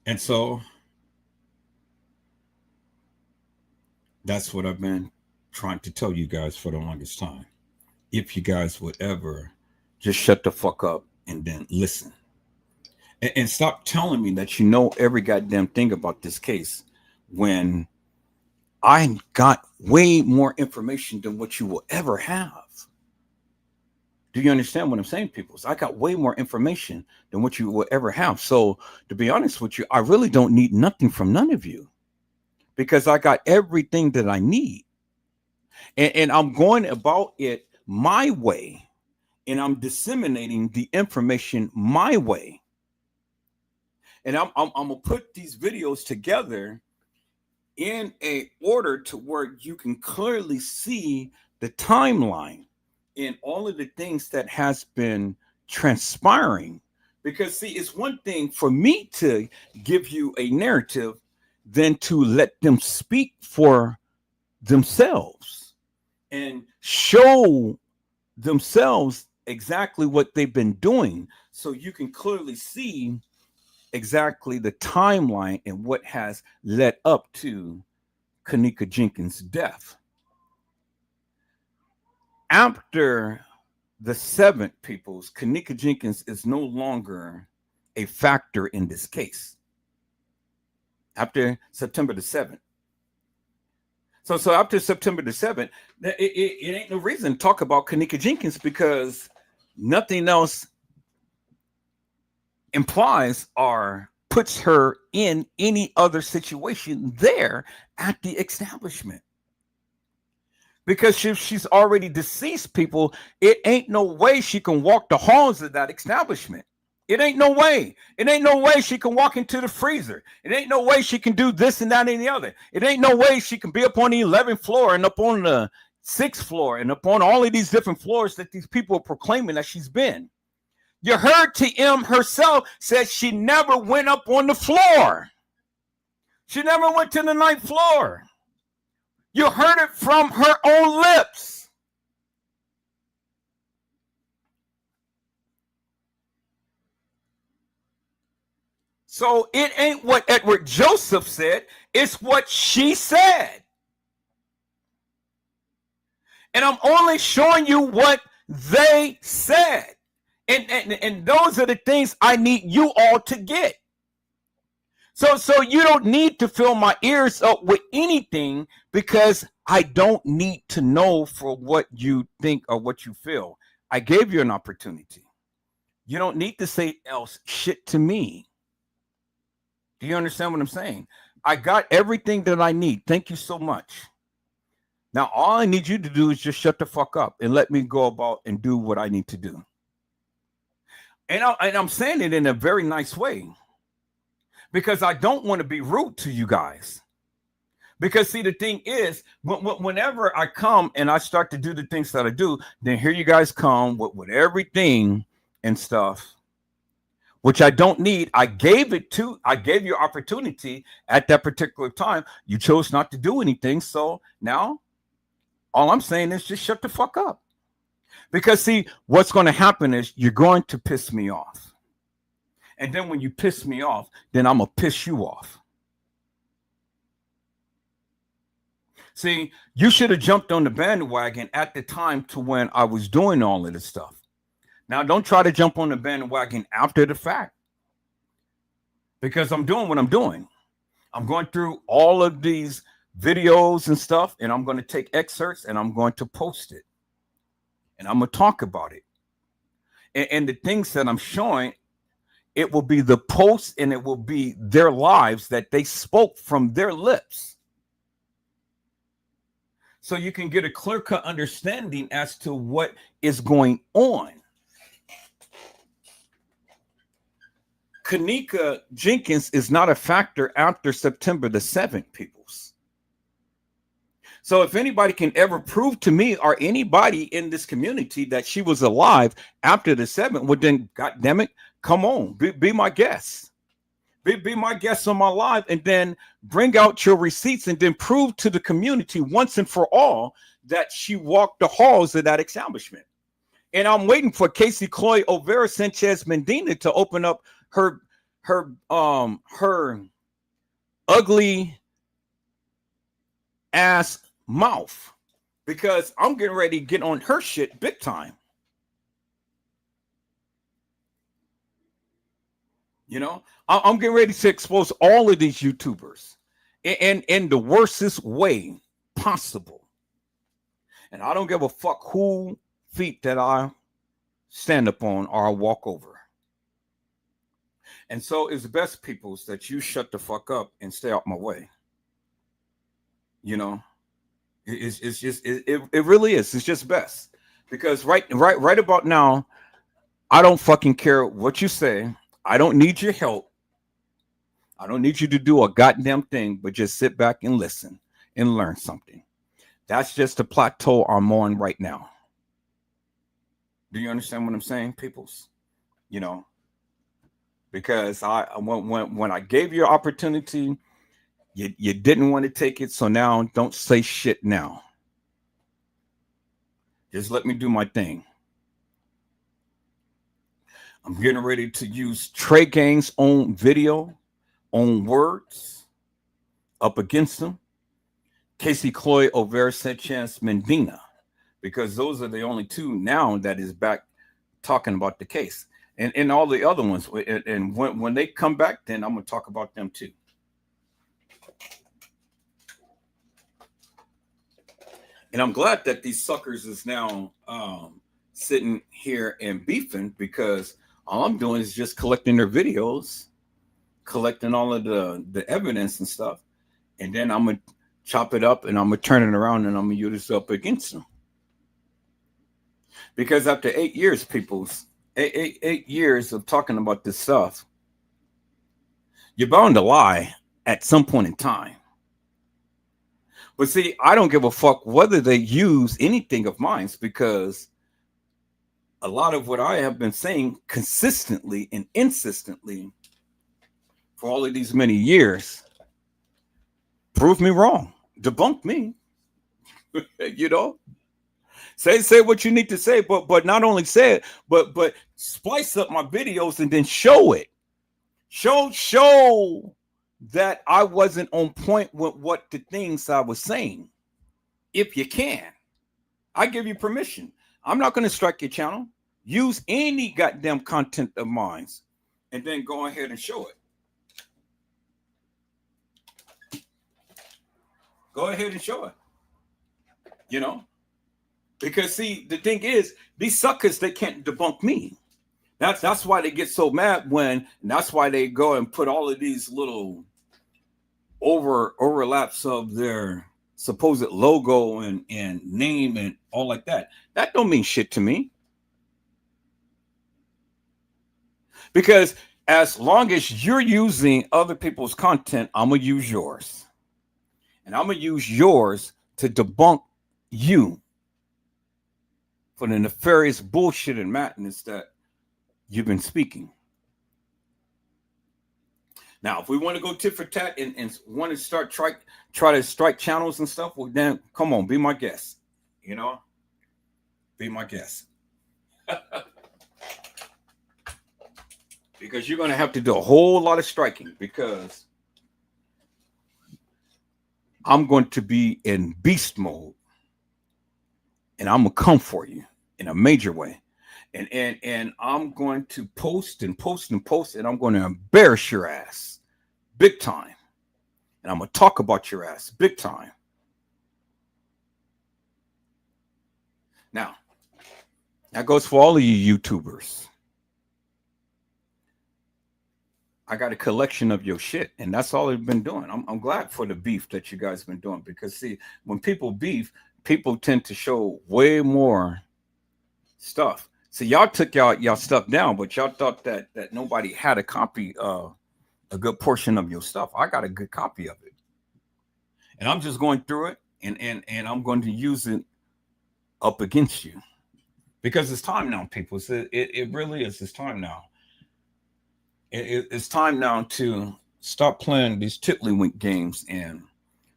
And so that's what I've been trying to tell you guys for the longest time. If you guys would ever just shut the fuck up and then listen. And stop telling me that you know every goddamn thing about this case when I got way more information than what you will ever have. Do you understand what I'm saying, people? I got way more information than what you will ever have. So to be honest with you, I really don't need nothing from none of you because I got everything that I need. And I'm going about it my way, and I'm disseminating the information my way. And I'm gonna put these videos together in a order to where you can clearly see the timeline in all of the things that has been transpiring. Because see, it's one thing for me to give you a narrative than to let them speak for themselves and show themselves exactly what they've been doing, so you can clearly see exactly the timeline and what has led up to Kenneka Jenkins' death. After the 7th, peoples, Kenneka Jenkins is no longer a factor in this case. After September the 7th. So after September the 7th, it ain't no reason to talk about Kenneka Jenkins because nothing else implies or puts her in any other situation there at the establishment. Because if she's already deceased, people, it ain't no way she can walk the halls of that establishment. It ain't no way. It ain't no way she can walk into the freezer. It ain't no way she can do this and that and the other. It ain't no way she can be up on the 11th floor and up on the 6th floor and up on all of these different floors that these people are proclaiming that she's been. You heard TM herself said she never went up on the floor. She never went to the 9th floor. You heard it from her own lips. So it ain't what Edward Joseph said, it's what she said. And I'm only showing you what they said. And those are the things I need you all to get. So you don't need to fill my ears up with anything because I don't need to know for what you think or what you feel. I gave you an opportunity. You don't need to say else shit to me. Do you understand what I'm saying? I got everything that I need. Thank you so much. Now, all I need you to do is just shut the fuck up and let me go about and do what I need to do. And I'm saying it in a very nice way because I don't want to be rude to you guys. Because, see, the thing is, whenever I come and I start to do the things that I do, then here you guys come with everything and stuff, which I don't need. I gave you opportunity at that particular time. You chose not to do anything. So now all I'm saying is just shut the fuck up. Because, see, what's going to happen is you're going to piss me off. And then when you piss me off, then I'm going to piss you off. See, you should have jumped on the bandwagon at the time to when I was doing all of this stuff. Now, don't try to jump on the bandwagon after the fact. Because I'm doing what I'm doing. I'm going through all of these videos and stuff, and I'm going to take excerpts and I'm going to post it. And I'm going to talk about it. And the things that I'm showing, it will be the posts and it will be their lives that they spoke from their lips. So you can get a clear-cut understanding as to what is going on. Kenneka Jenkins is not a factor after September the 7th, peoples. So if anybody can ever prove to me or anybody in this community that she was alive after the 7th, well then, God damn it, come on, be my guest. Be my guest on my live, and then bring out your receipts and then prove to the community once and for all that she walked the halls of that establishment. And I'm waiting for Casey Chloe Overa Sanchez Medina to open up her ugly ass mouth, because I'm getting ready to get on her shit big time. You know, I'm getting ready to expose all of these YouTubers in the worstest way possible. And I don't give a fuck who feet that I stand up on or I walk over. And so it's best, peoples, that you shut the fuck up and stay out my way. You know, it's just it really is. It's just best, because right about now, I don't fucking care what you say. I don't need your help. I don't need you to do a goddamn thing, but just sit back and listen and learn something. That's just the plateau I'm on right now. Do you understand what I'm saying, peoples? You know, because when I gave you an opportunity, you didn't want to take it. So now don't say shit now. Just let me do my thing. I'm getting ready to use Trey Gang's own video, own words up against them. Casey Chloe Overa Sanchez Medina, because those are the only two now that is back talking about the case. And all the other ones. And when they come back, then I'm going to talk about them too. And I'm glad that these suckers is now sitting here and beefing, because all I'm doing is just collecting their videos, collecting all of the evidence and stuff. And then I'm going to chop it up and I'm going to turn it around and I'm going to use it up against them. Because after 8 years, people's, 8 years of talking about this stuff, you're bound to lie at some point in time. But see, I don't give a fuck whether they use anything of mine, because a lot of what I have been saying consistently and insistently for all of these many years, prove me wrong, debunk me. You know, say what you need to say, but not only say it, but splice up my videos and then show it. Show that I wasn't on point with what the things I was saying. If you can, I give you permission. I'm not going to strike your channel. Use any goddamn content of mine and then go ahead and show it. Go ahead and show it. You know, because see, the thing is, these suckers, they can't debunk me. That's why they get so mad and that's why they go and put all of these little overlaps of their supposed logo and name and all like that. That don't mean shit to me. Because as long as you're using other people's content, I'm going to use yours. And I'm going to use yours to debunk you for the nefarious bullshit and madness that you've been speaking. Now, if we want to go tit for tat and want to start try to strike channels and stuff, well, then come on, be my guest. You know, be my guest. Because you're going to have to do a whole lot of striking, because I'm going to be in beast mode, and I'm going to come for you in a major way. And I'm going to post and post and post, and I'm going to embarrass your ass big time. And I'm going to talk about your ass big time. Now, that goes for all of you YouTubers. I got a collection of your shit, and that's all I've been doing. I'm glad for the beef that you guys have been doing, because see, when people beef, people tend to show way more stuff. See, y'all took y'all stuff down, but y'all thought that nobody had a copy of a good portion of your stuff. I got a good copy of it, and I'm just going through it and I'm going to use it up against you, because it's time now, people. It really is. It's time now. It's time now to stop playing these tiddlywink games and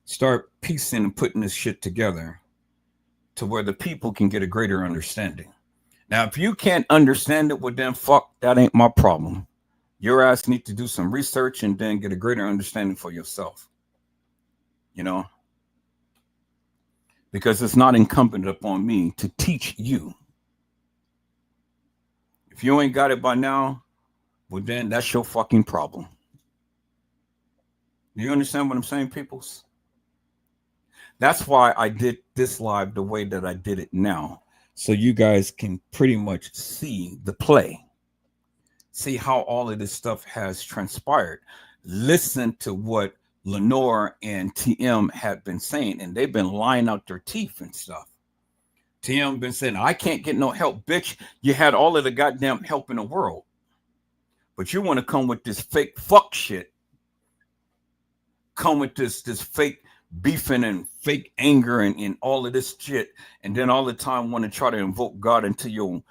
start piecing and putting this shit together to where the people can get a greater understanding. Now, if you can't understand it, well, then fuck, that ain't my problem. Your ass need to do some research and then get a greater understanding for yourself. You know? Because it's not incumbent upon me to teach you. If you ain't got it by now, well, then that's your fucking problem. Do you understand what I'm saying, peoples? That's why I did this live the way that I did it now. So you guys can pretty much see the play. See how all of this stuff has transpired. Listen to what Lenore and TM had been saying, and they've been lying out their teeth and stuff. TM been saying, I can't get no help, bitch. You had all of the goddamn help in the world. But you want to come with this fake fuck shit. Come with this fake beefing and fake anger and all of this shit, and then all the time want to try to invoke God into your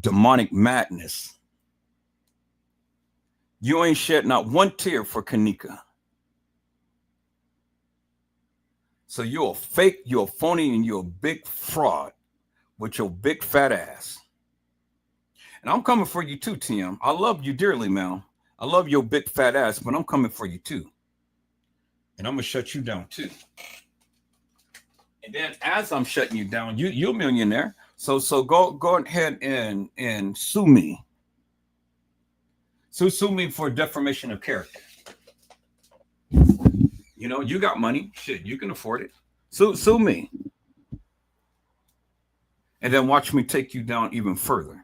demonic madness. You ain't shed not one tear for Kanika. So you're a fake, you're a phony, and you're a big fraud with your big fat ass. And I'm coming for you too, Tim. I love you dearly, man. I love your big fat ass, but I'm coming for you too. And I'm gonna shut you down too. And then as I'm shutting you down, you're a millionaire. So go ahead and sue me. Sue me for defamation of character. You know, you got money. Shit, you can afford it. Sue me. And then watch me take you down even further.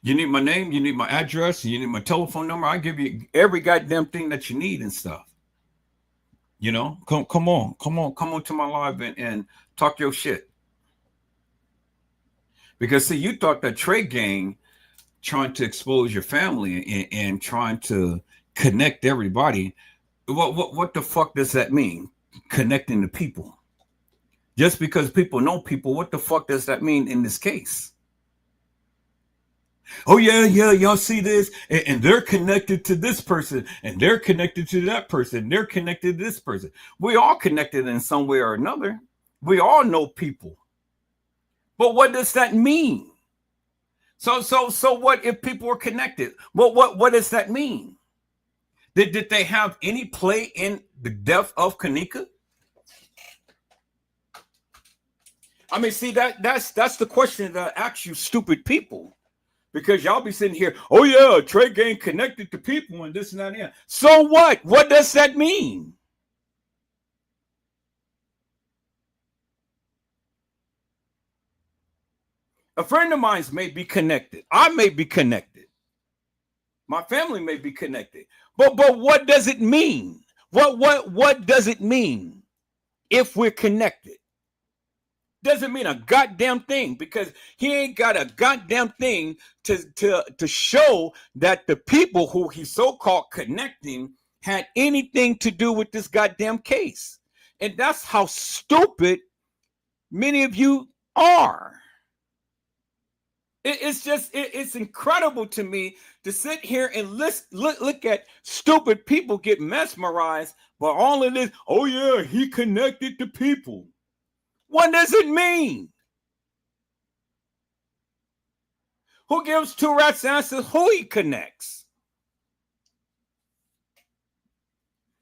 You need my name, you need my address, you need my telephone number. I give you every goddamn thing that you need and stuff. You know, come on to my live and talk your shit. Because see, you thought that Trey gang trying to expose your family and trying to connect everybody. What the fuck does that mean? Connecting the people. Just because people know people, what the fuck does that mean in this case? Oh, yeah, y'all see this? And they're connected to this person, and they're connected to that person, they're connected to this person. We all connected in some way or another. We all know people. But what does that mean? So what if people are connected? What does that mean? Did they have any play in the death of Kanika? I mean, see, that's the question that I ask you, stupid people. Because y'all be sitting here, oh yeah, Trey gang connected to people and this and that. Yeah. So what? What does that mean? A friend of mine may be connected. I may be connected. My family may be connected. But what does it mean? What does it mean if we're connected? Doesn't mean a goddamn thing, because he ain't got a goddamn thing to show that the people who he's so-called connecting had anything to do with this goddamn case. And that's how stupid many of you are. It's incredible to me to sit here and look at stupid people get mesmerized by all of this. Oh yeah, he connected to people. What does it mean? Who gives two rats answers who he connects?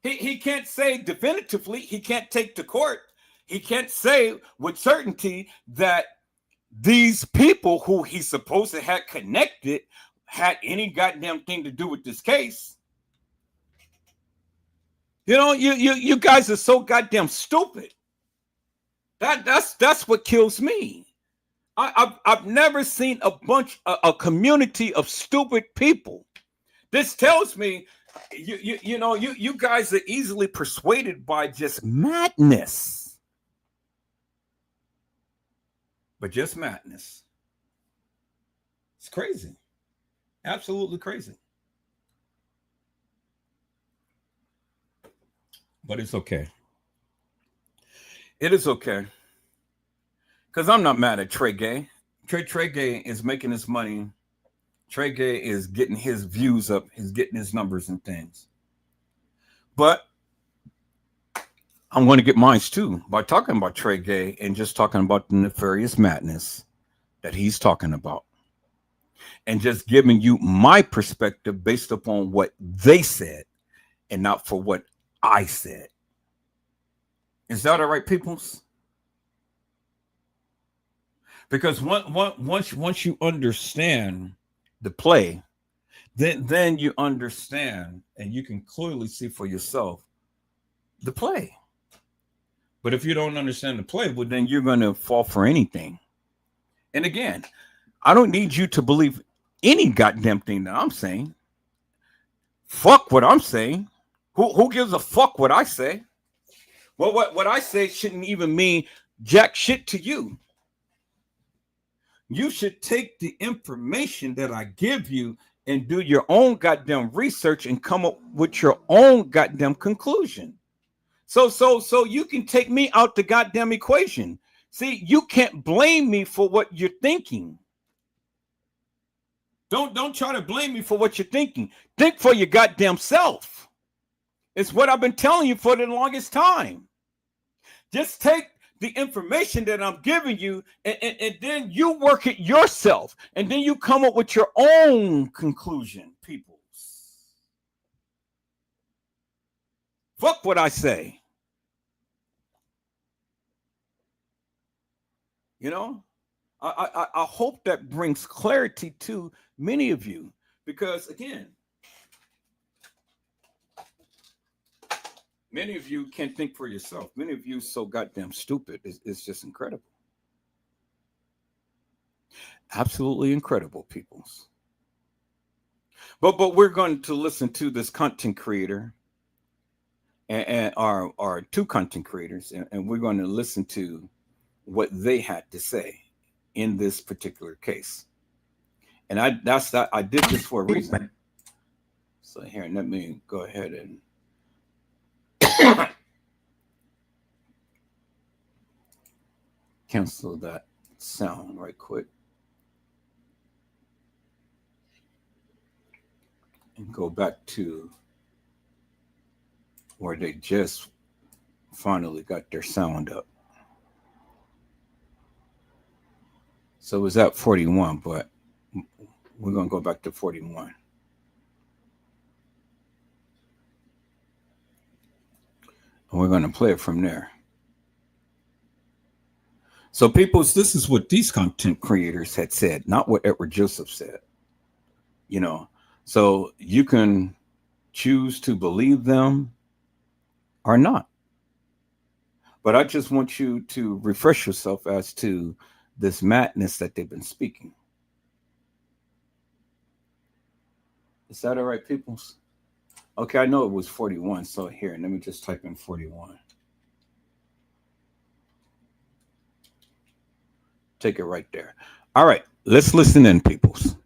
He can't say definitively. He can't take to court. He can't say with certainty that these people who he supposed to have connected had any goddamn thing to do with this case. You know, you guys are so goddamn stupid. That's what kills me. I've never seen a community of stupid people. This tells me you guys are easily persuaded by just madness. But just madness. It's crazy. Absolutely crazy. But it's okay. It is okay. Because I'm not mad at Trey Gay. Trey Gay is making his money. Trey Gay is getting his views up. He's getting his numbers and things. But I'm going to get mine too by talking about Trey Gay and just talking about the nefarious madness that he's talking about. And just giving you my perspective based upon what they said and not for what I said. Is that all right, peoples? Because once you understand the play, then you understand and you can clearly see for yourself the play. But if you don't understand the play, well, then you're going to fall for anything. And again, I don't need you to believe any goddamn thing that I'm saying. Fuck what I'm saying. Who gives a fuck what I say? Well, what I say shouldn't even mean jack shit to you. You should take the information that I give you and do your own goddamn research and come up with your own goddamn conclusion. So you can take me out the goddamn equation. See, you can't blame me for what you're thinking. Don't try to blame me for what you're thinking. Think for your goddamn self. It's what I've been telling you for the longest time. Just take the information that I'm giving you and then you work it yourself. And then you come up with your own conclusion, people. Fuck what I say. You know, I hope that brings clarity to many of you because, again, many of you can't think for yourself. Many of you so goddamn stupid. It's just incredible. Absolutely incredible, peoples. But we're going to listen to this content creator and our two content creators, and we're going to listen to what they had to say in this particular case. And I did this for a reason. So here, let me go ahead and cancel that sound right quick and go back to where they just finally got their sound up. So it was at 41, but we're going to go back to 41. And we're going to play it from there. So, peoples, this is what these content creators had said, not what Edward Joseph said. You know, so you can choose to believe them or not. But I just want you to refresh yourself as to this madness that they've been speaking. Is that all right, peoples? Okay, I know it was 41. So here, let me just type in 41. Take it right there. All right, let's listen in, peoples.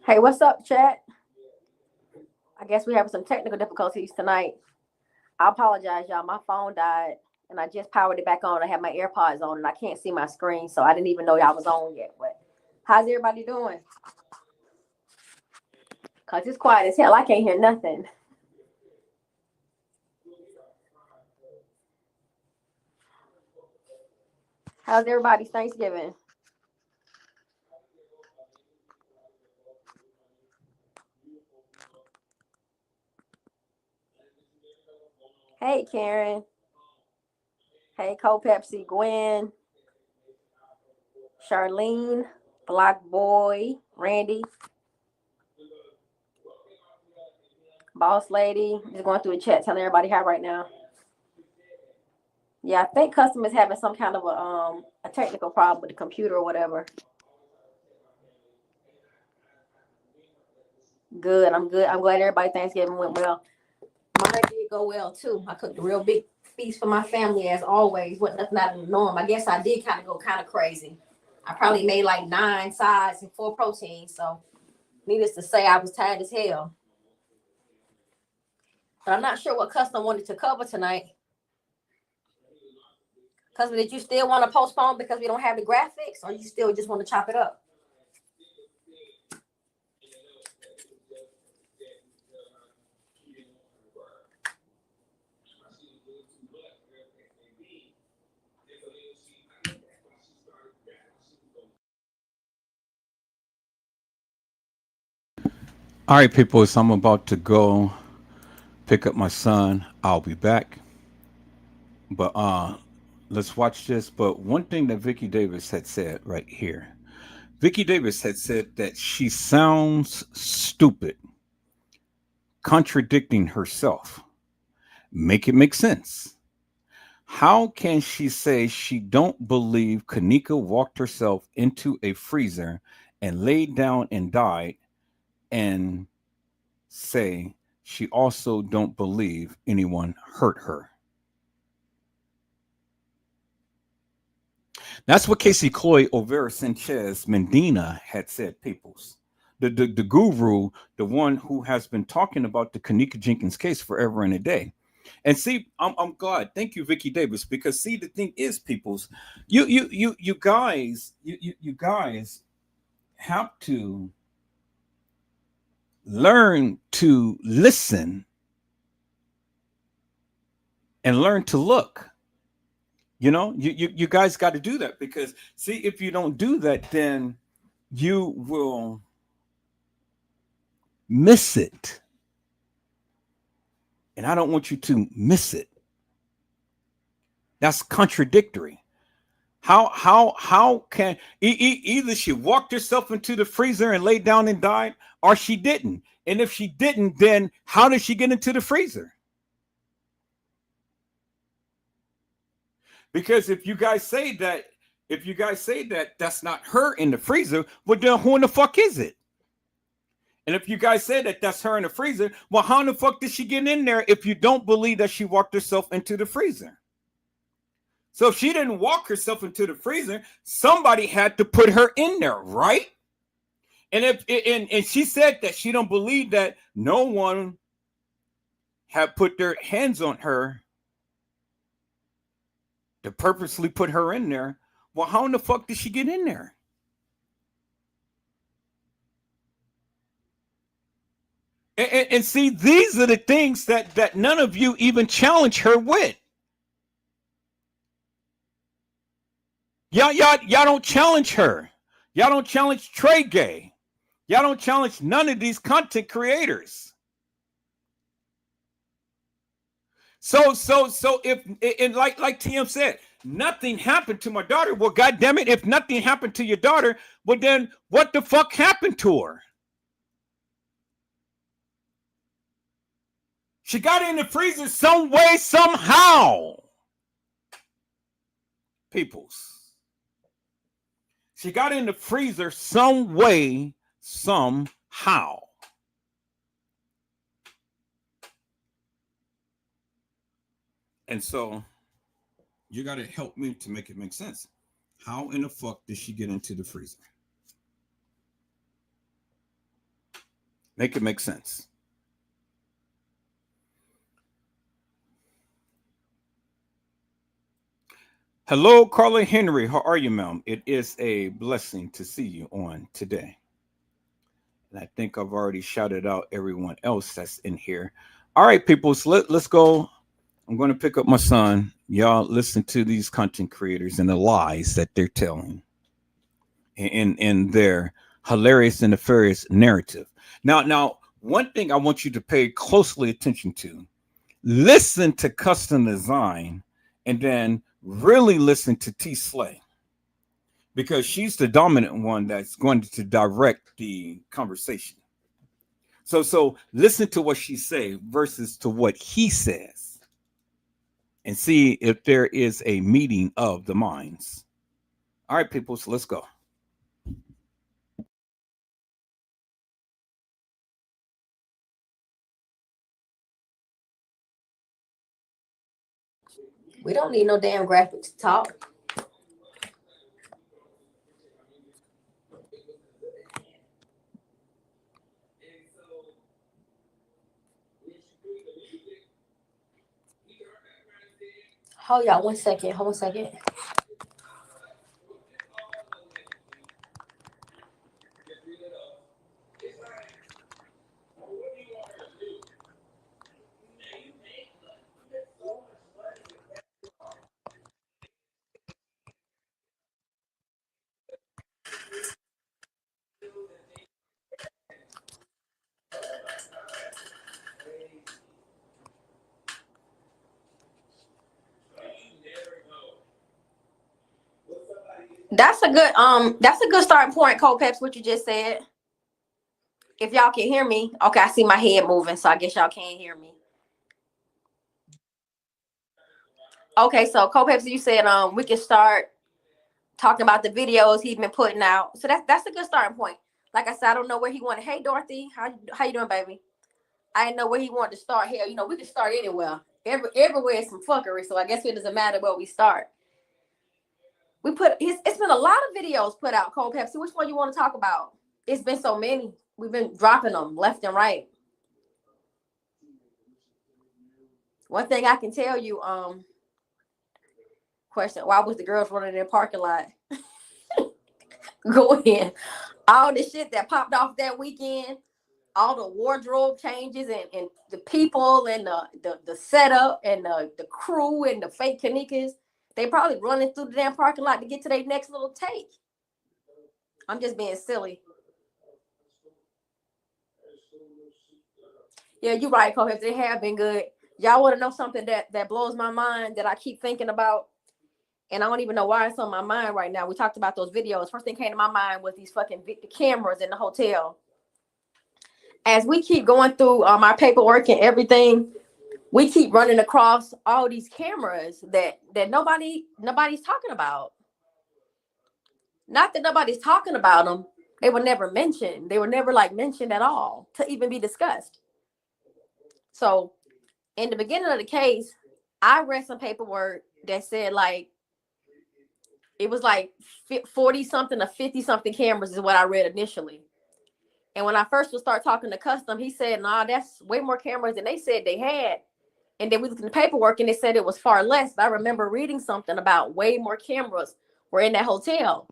Hey, what's up, chat? I guess we have some technical difficulties tonight. I apologize, y'all. My phone died. and I just powered it back on. I have my AirPods on, and I can't see my screen, so I didn't even know y'all was on yet. But how's everybody doing? Cause it's quiet as hell. I can't hear nothing. How's everybody's Thanksgiving? Hey, Karen. Hey, Cold Pepsi, Gwen, Charlene, Black Boy, Randy, Boss Lady. Just going through a chat, telling everybody hi right now. Yeah, I think customers having some kind of a technical problem with the computer or whatever. Good. I'm good. I'm glad everybody Thanksgiving went well. Mine did go well too. I cooked a real big feast for my family as always. Wasn't nothing out of the norm. I guess I did kind of go crazy. I probably made like 9 sides and 4 proteins. So needless to say, I was tired as hell. But I'm not sure what custom wanted to cover tonight. Custom, did you still want to postpone because we don't have the graphics, or you still just want to chop it up? All right, people. So I'm about to go pick up my son. I'll be back. But let's watch this. But one thing that Vicky Davis had said right here. Vicky Davis had said that she sounds stupid, contradicting herself. Make it make sense. How can she say she don't believe Kanika walked herself into a freezer and laid down and died, and say she also don't believe anyone hurt her? That's what Casey Cloy Overa Sanchez Mendina had said, peoples. The guru, the one who has been talking about the Kanika Jenkins case forever and a day. And see, I'm glad. Thank you, Vicky Davis, because see, the thing is, peoples, you guys have to learn to listen and learn to look. You guys got to do that, because see, if you don't do that, then you will miss it. And I don't want you to miss it. That's contradictory. How can either she walked herself into the freezer and laid down and died, or she didn't? And if she didn't, then how did she get into the freezer? Because if you guys say that that's not her in the freezer, well, then who in the fuck is it? And if you guys say that that's her in the freezer, well, how in the fuck did she get in there if you don't believe that she walked herself into the freezer? So if she didn't walk herself into the freezer, somebody had to put her in there, right? And and she said that she don't believe that no one had put their hands on her to purposely put her in there. Well, how in the fuck did she get in there? And see, these are the things that none of you even challenge her with. Y'all don't challenge her. Y'all don't challenge Trey Gay. Y'all don't challenge none of these content creators. So if, and like TM said, nothing happened to my daughter. Well, God damn it, if nothing happened to your daughter, well then what the fuck happened to her? She got in the freezer some way, somehow. Peoples. She got in the freezer some way, somehow. And so you got to help me to make it make sense. How in the fuck did she get into the freezer? Make it make sense. Hello, Carla Henry. How are you, ma'am? It is a blessing to see you on today. And I think I've already shouted out everyone else that's in here. All right, people, so let's go. I'm going to pick up my son. Y'all listen to these content creators and the lies that they're telling in their hilarious and nefarious narrative. Now, one thing I want you to pay closely attention to: listen to custom design, and then really listen to T Slay, because she's the dominant one that's going to direct the conversation. So listen to what she say versus to what he says, and see if there is a meeting of the minds. All right, people, so let's go. We don't need no damn graphics to talk. Hold y'all 1 second. Hold 1 second. That's a good starting point, Cole Peps, what you just said. If y'all can hear me, okay, I see my head moving, so I guess y'all can't hear me. Okay, so Cole Peps, you said we can start talking about the videos he's been putting out. So that's a good starting point. Like I said, I don't know where he wanted. Hey Dorothy, how you doing, baby? I didn't know where he wanted to start. Hell, you know, we can start anywhere. Everywhere is some fuckery, so I guess it doesn't matter where we start. It's been a lot of videos put out, Cole Pepsi. Which one you want to talk about? It's been so many. We've been dropping them left and right. One thing I can tell you, question, why was the girls running in the parking lot? Go in. All the shit that popped off that weekend, all the wardrobe changes and the people and the setup and the crew and the fake Kanikas, they probably running through the damn parking lot to get to their next little take. I'm just being silly. Yeah, you're right, Cole. If they have been good. Y'all want to know something that blows my mind that I keep thinking about? And I don't even know why it's on my mind right now. We talked about those videos. First thing came to my mind was these fucking cameras in the hotel. As we keep going through our paperwork and everything, we keep running across all these cameras that nobody's talking about. Not that nobody's talking about them. They were never mentioned. They were never mentioned at all to even be discussed. So in the beginning of the case, I read some paperwork that said it was 40 something or 50 something cameras is what I read initially. And when I first would start talking to Custom, he said, nah, that's way more cameras than they said they had. And then we looked at the paperwork and it said it was far less. But I remember reading something about way more cameras were in that hotel.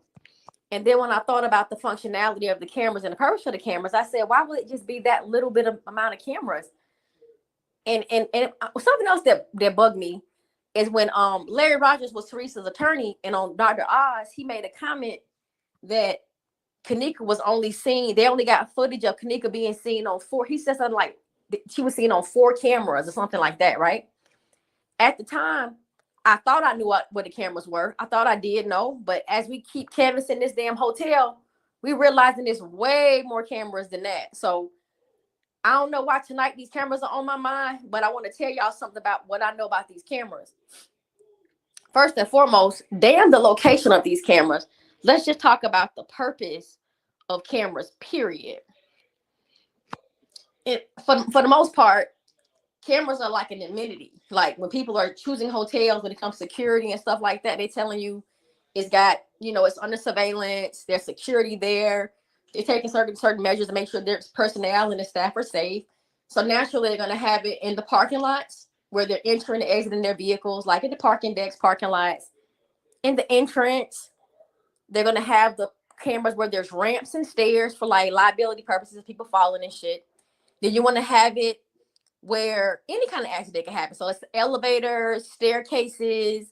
And then when I thought about the functionality of the cameras and the purpose of the cameras, I said, why would it just be that little bit of amount of cameras? And something else that bugged me is when Larry Rogers was Teresa's attorney, and on Dr. Oz, he made a comment that Kanika was only seen, they only got footage of Kanika being seen on 4. He said something like she was seen on 4 cameras or something like that, right? At the time, I thought I knew what the cameras were. I thought I did know, but as we keep canvassing this damn hotel, we realizing there's way more cameras than that. So I don't know why tonight these cameras are on my mind, but I want to tell y'all something about what I know about these cameras. First and foremost, damn the location of these cameras. Let's just talk about the purpose of cameras, period. For the most part, cameras are like an amenity. Like when people are choosing hotels, when it comes to security and stuff like that, they're telling you it's got, it's under surveillance, there's security there. They're taking certain measures to make sure there's personnel and the staff are safe. So naturally, they're going to have it in the parking lots where they're entering and exiting their vehicles, like in the parking decks, parking lots. in the entrance. They're gonna have the cameras where there's ramps and stairs for like liability purposes, people falling and shit. Then you want to have it where any kind of accident can happen. So it's elevators, staircases.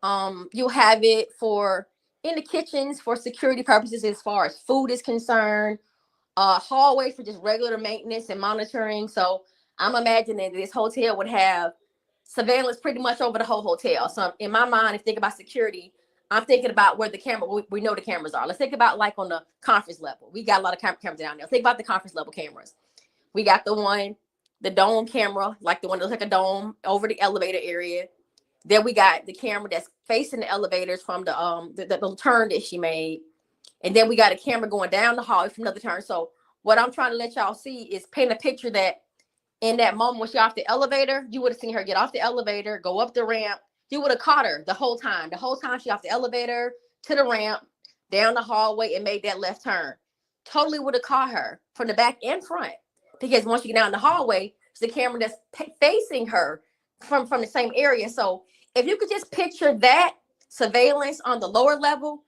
You'll have it for in the kitchens for security purposes as far as food is concerned. Hallways for just regular maintenance and monitoring. So I'm imagining that this hotel would have surveillance pretty much over the whole hotel. So in my mind, if you think about security, I'm thinking about where the camera, we know the cameras are. Let's think about like on the conference level. We got a lot of cameras down there. Think about the conference level cameras. We got the dome camera, like the one that looks like a dome over the elevator area. Then we got the camera that's facing the elevators from the turn that she made. And then we got a camera going down the hall from another turn. So what I'm trying to let y'all see is paint a picture that in that moment when she's off the elevator, you would have seen her get off the elevator, go up the ramp. You would have caught her the whole time. The whole time she off the elevator to the ramp, down the hallway, and made that left turn. Totally would have caught her from the back and front. Because once you get down the hallway, it's the camera that's facing her from the same area. So if you could just picture that surveillance on the lower level,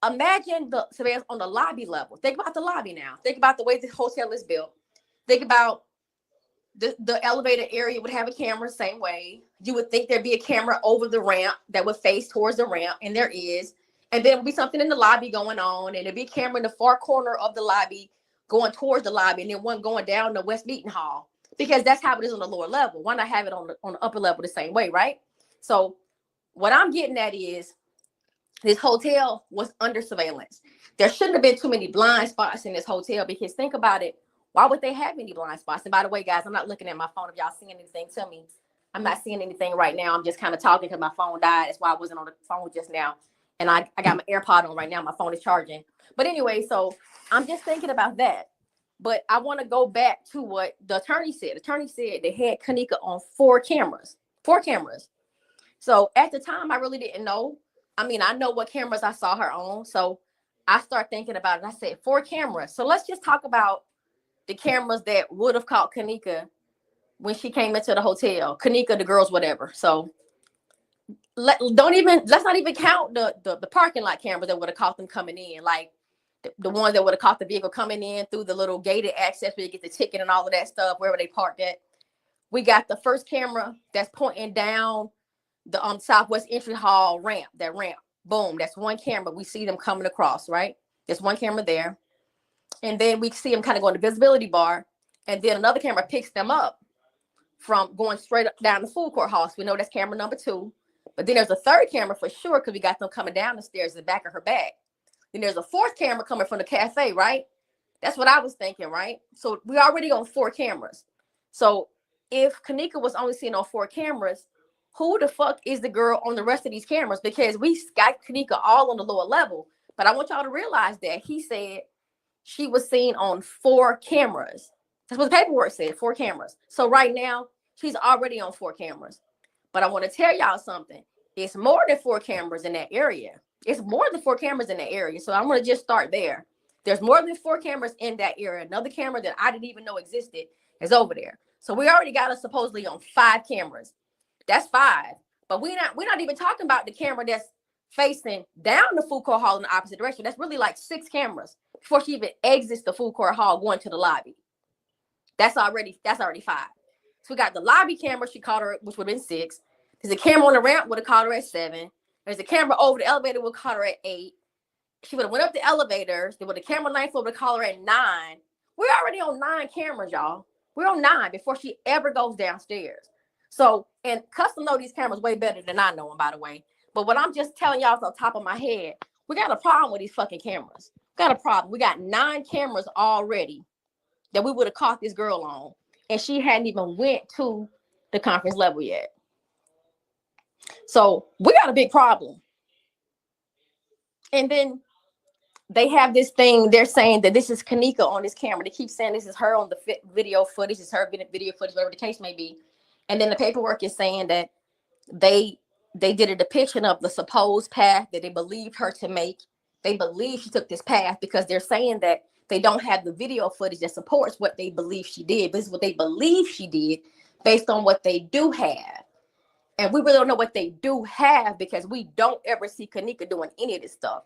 imagine the surveillance on the lobby level. Think about the lobby now. Think about the way the hotel is built. Think about the elevator area would have a camera same way. You would think there'd be a camera over the ramp that would face towards the ramp, and there is. And there would be something in the lobby going on, and there'd be a camera in the far corner of the lobby going towards the lobby, and then one going down the West Meeting Hall, because that's how it is on the lower level. Why not have it on the upper level the same way, right? So what I'm getting at is this hotel was under surveillance. There shouldn't have been too many blind spots in this hotel, because think about it. Why would they have any blind spots? And by the way, guys, I'm not looking at my phone. If y'all seeing anything, tell me. I'm not seeing anything right now. I'm just kind of talking because my phone died. That's why I wasn't on the phone just now. And I got my AirPod on right now. My phone is charging. But anyway, so I'm just thinking about that. But I want to go back to what the attorney said. The attorney said they had Kanika on 4 cameras. 4 cameras. So at the time, I really didn't know. I mean, I know what cameras I saw her on. So I started thinking about it. I said 4 cameras. So let's just talk about the cameras that would have caught Kanika when she came into the hotel. Kanika, the girls, whatever. So let's not even count the parking lot cameras that would have caught them coming in, like the ones that would have caught the vehicle coming in through the little gated access where you get the ticket and all of that stuff, wherever they parked at. We got the first camera that's pointing down the southwest entry hall ramp, that ramp. Boom, that's one camera. We see them coming across, right? There's one camera there. And then we see them kind of going to the visibility bar. And then another camera picks them up from going straight up down the food court hall. So we know that's camera number 2. But then there's a third camera for sure, because we got them coming down the stairs in the back of her bag. Then there's a 4th camera coming from the cafe, right? That's what I was thinking, right? So we already on 4 cameras. So if Kanika was only seen on 4 cameras, who the fuck is the girl on the rest of these cameras? Because we got Kanika all on the lower level. But I want y'all to realize that he said she was seen on 4 cameras. That's what the paperwork said, 4 cameras. So right now, she's already on 4 cameras. But I want to tell y'all something. It's more than 4 cameras in that area. It's more than 4 cameras in that area. So I'm going to just start there. There's more than 4 cameras in that area. Another camera that I didn't even know existed is over there. So we already got us supposedly on 5 cameras. That's 5. But we're not even talking about the camera that's facing down the food court hall in the opposite direction. That's really like 6 cameras before she even exits the food court hall going to the lobby. That's already 5. So we got the lobby camera she caught her, which would have been 6. There's a camera on the ramp, would have caught her at 7. There's a camera over the elevator, would have caught her at 8. She would have went up the elevators. There would have camera 9 would have caught her at 9. We're already on 9 cameras, y'all. We're on 9 before she ever goes downstairs. So, and Custom know these cameras way better than I know them, by the way. But what I'm just telling y'all is on top of my head, we got a problem with these fucking cameras. We got a problem. We got 9 cameras already that we would have caught this girl on, and she hadn't even went to the conference level yet. So we got a big problem. And then they have this thing, they're saying that this is Kanika on this camera. They keep saying this is her on the video footage, it's her video footage, whatever the case may be. And then the paperwork is saying that they did a depiction of the supposed path that they believed her to make. They believe she took this path because they're saying that they don't have the video footage that supports what they believe she did. This is what they believe she did based on what they do have. And we really don't know what they do have because we don't ever see Kanika doing any of this stuff.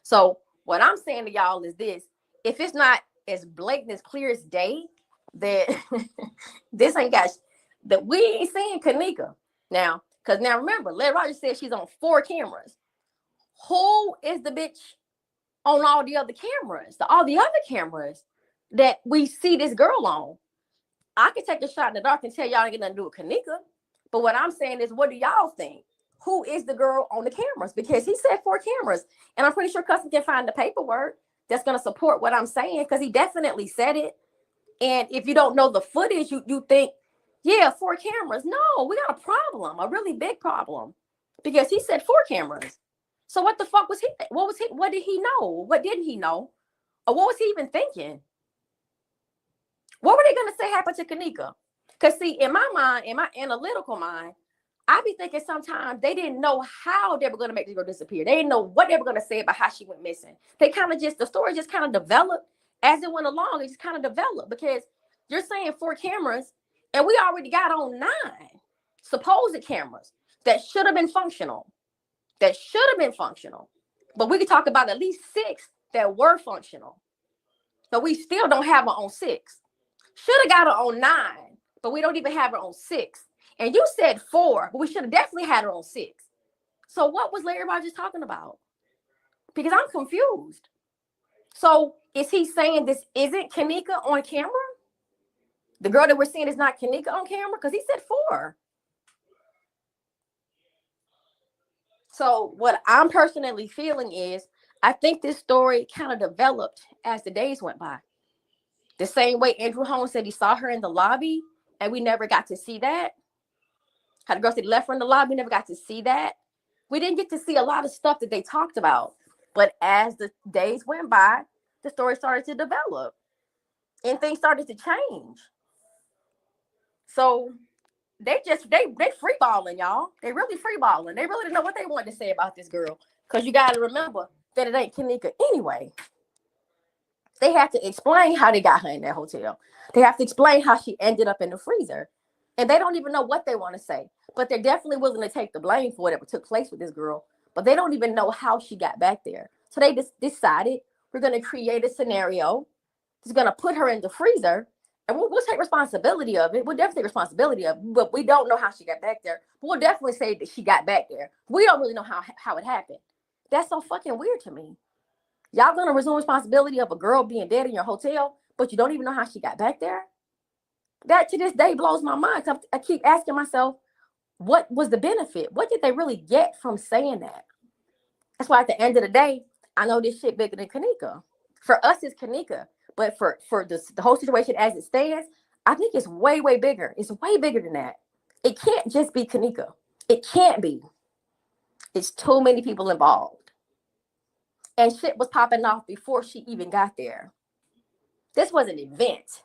So what I'm saying to y'all is this: if it's not as blatant as clear as day, that this ain't got that we ain't seeing Kanika now. Because now remember, Larry Rogers said she's on 4 cameras. Who is the bitch on all the other cameras? All the other cameras that we see this girl on. I can take a shot in the dark and tell y'all ain't got nothing to do with Kanika. But what I'm saying is, what do y'all think? Who is the girl on the cameras? Because he said 4 cameras. And I'm pretty sure Custom can find the paperwork that's going to support what I'm saying, because he definitely said it. And if you don't know the footage, you think, yeah, 4 cameras. No, we got a problem, a really big problem. Because he said 4 cameras. So what the fuck was he? What did he know? What didn't he know? Or what was he even thinking? What were they going to say happened to Kanika? Because see, in my mind, in my analytical mind, I be thinking sometimes they didn't know how they were going to make this girl disappear. They didn't know what they were going to say about how she went missing. They kind of just, the story just kind of developed as it went along. It just kind of developed because you're saying 4 cameras and we already got on 9 supposed cameras that should have been functional. But we could talk about at least 6 that were functional. But we still don't have her on 6. Should have got her on 9, but we don't even have her on 6. And you said 4, but we should have definitely had her on 6. So what was Larry Rogers talking about? Because I'm confused. So is he saying this isn't Kanika on camera? The girl that we're seeing is not Kanika on camera? Because he said 4. So what I'm personally feeling is, I think this story kind of developed as the days went by. The same way Andrew Holmes said he saw her in the lobby, and we never got to see that. How the girl said he left her in the lobby, we never got to see that. We didn't get to see a lot of stuff that they talked about. But as the days went by, the story started to develop. And things started to change. So they free balling, y'all. They really free balling. They really didn't know what they wanted to say about this girl. Because you got to remember that it ain't Kanika anyway. They have to explain how they got her in that hotel. They have to explain how she ended up in the freezer. And they don't even know what they want to say. But they're definitely willing to take the blame for whatever took place with this girl. But they don't even know how she got back there. So they just decided, we're going to create a scenario that's going to put her in the freezer. And we'll take responsibility of it. We'll definitely take responsibility of it. But we don't know how she got back there. But we'll definitely say that she got back there. We don't really know how it happened. That's so fucking weird to me. Y'all gonna resume responsibility of a girl being dead in your hotel, but you don't even know how she got back there? That to this day blows my mind. I keep asking myself, what was the benefit? What did they really get from saying that? That's why at the end of the day, I know this shit bigger than Kanika. For us, it's Kanika. But for the whole situation as it stands, I think it's way, way bigger. It's way bigger than that. It can't just be Kanika. It can't be. It's too many people involved. And shit was popping off before she even got there. This was an event.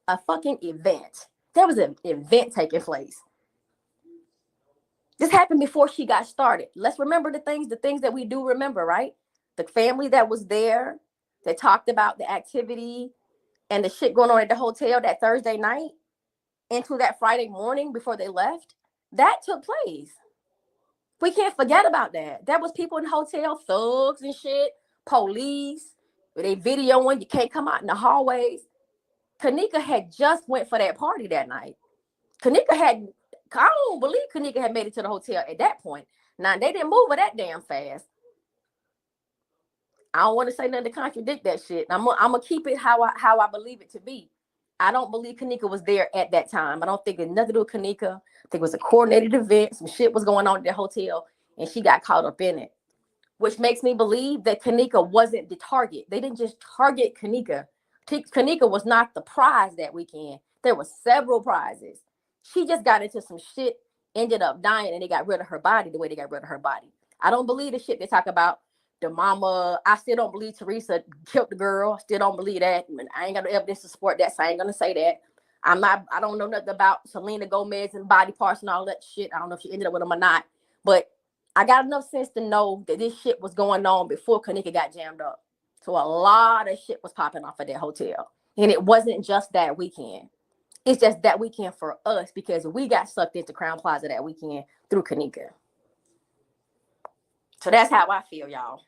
A fucking event. There was an event taking place. This happened before she got started. Let's remember the things that we do remember, right? The family that was there, that talked about the activity and the shit going on at the hotel that Thursday night into that Friday morning before they left. That took place. We can't forget about that. There was people in the hotel, thugs and shit, police, they videoing, you can't come out in the hallways. Kanika had just went for that party that night. I don't believe Kanika had made it to the hotel at that point. Now, they didn't move her that damn fast. I don't want to say nothing to contradict that shit. I'm gonna keep it how I believe it to be. I don't believe Kanika was there at that time. I don't think it had nothing to do with Kanika. I think it was a coordinated event. Some shit was going on at the hotel, and she got caught up in it, which makes me believe that Kanika wasn't the target. They didn't just target Kanika. Kanika was not the prize that weekend. There were several prizes. She just got into some shit, ended up dying, and they got rid of her body the way they got rid of her body. I don't believe the shit they talk about. The mama, I still don't believe Teresa killed the girl. I still don't believe that. I ain't got no evidence to support that, so I ain't gonna say that. I don't know nothing about Selena Gomez and body parts and all that shit. I don't know if she ended up with them or not. But I got enough sense to know that this shit was going on before Kanika got jammed up. So a lot of shit was popping off at that hotel. And it wasn't just that weekend. It's just that weekend for us because we got sucked into Crown Plaza that weekend through Kanika. So that's how I feel, y'all.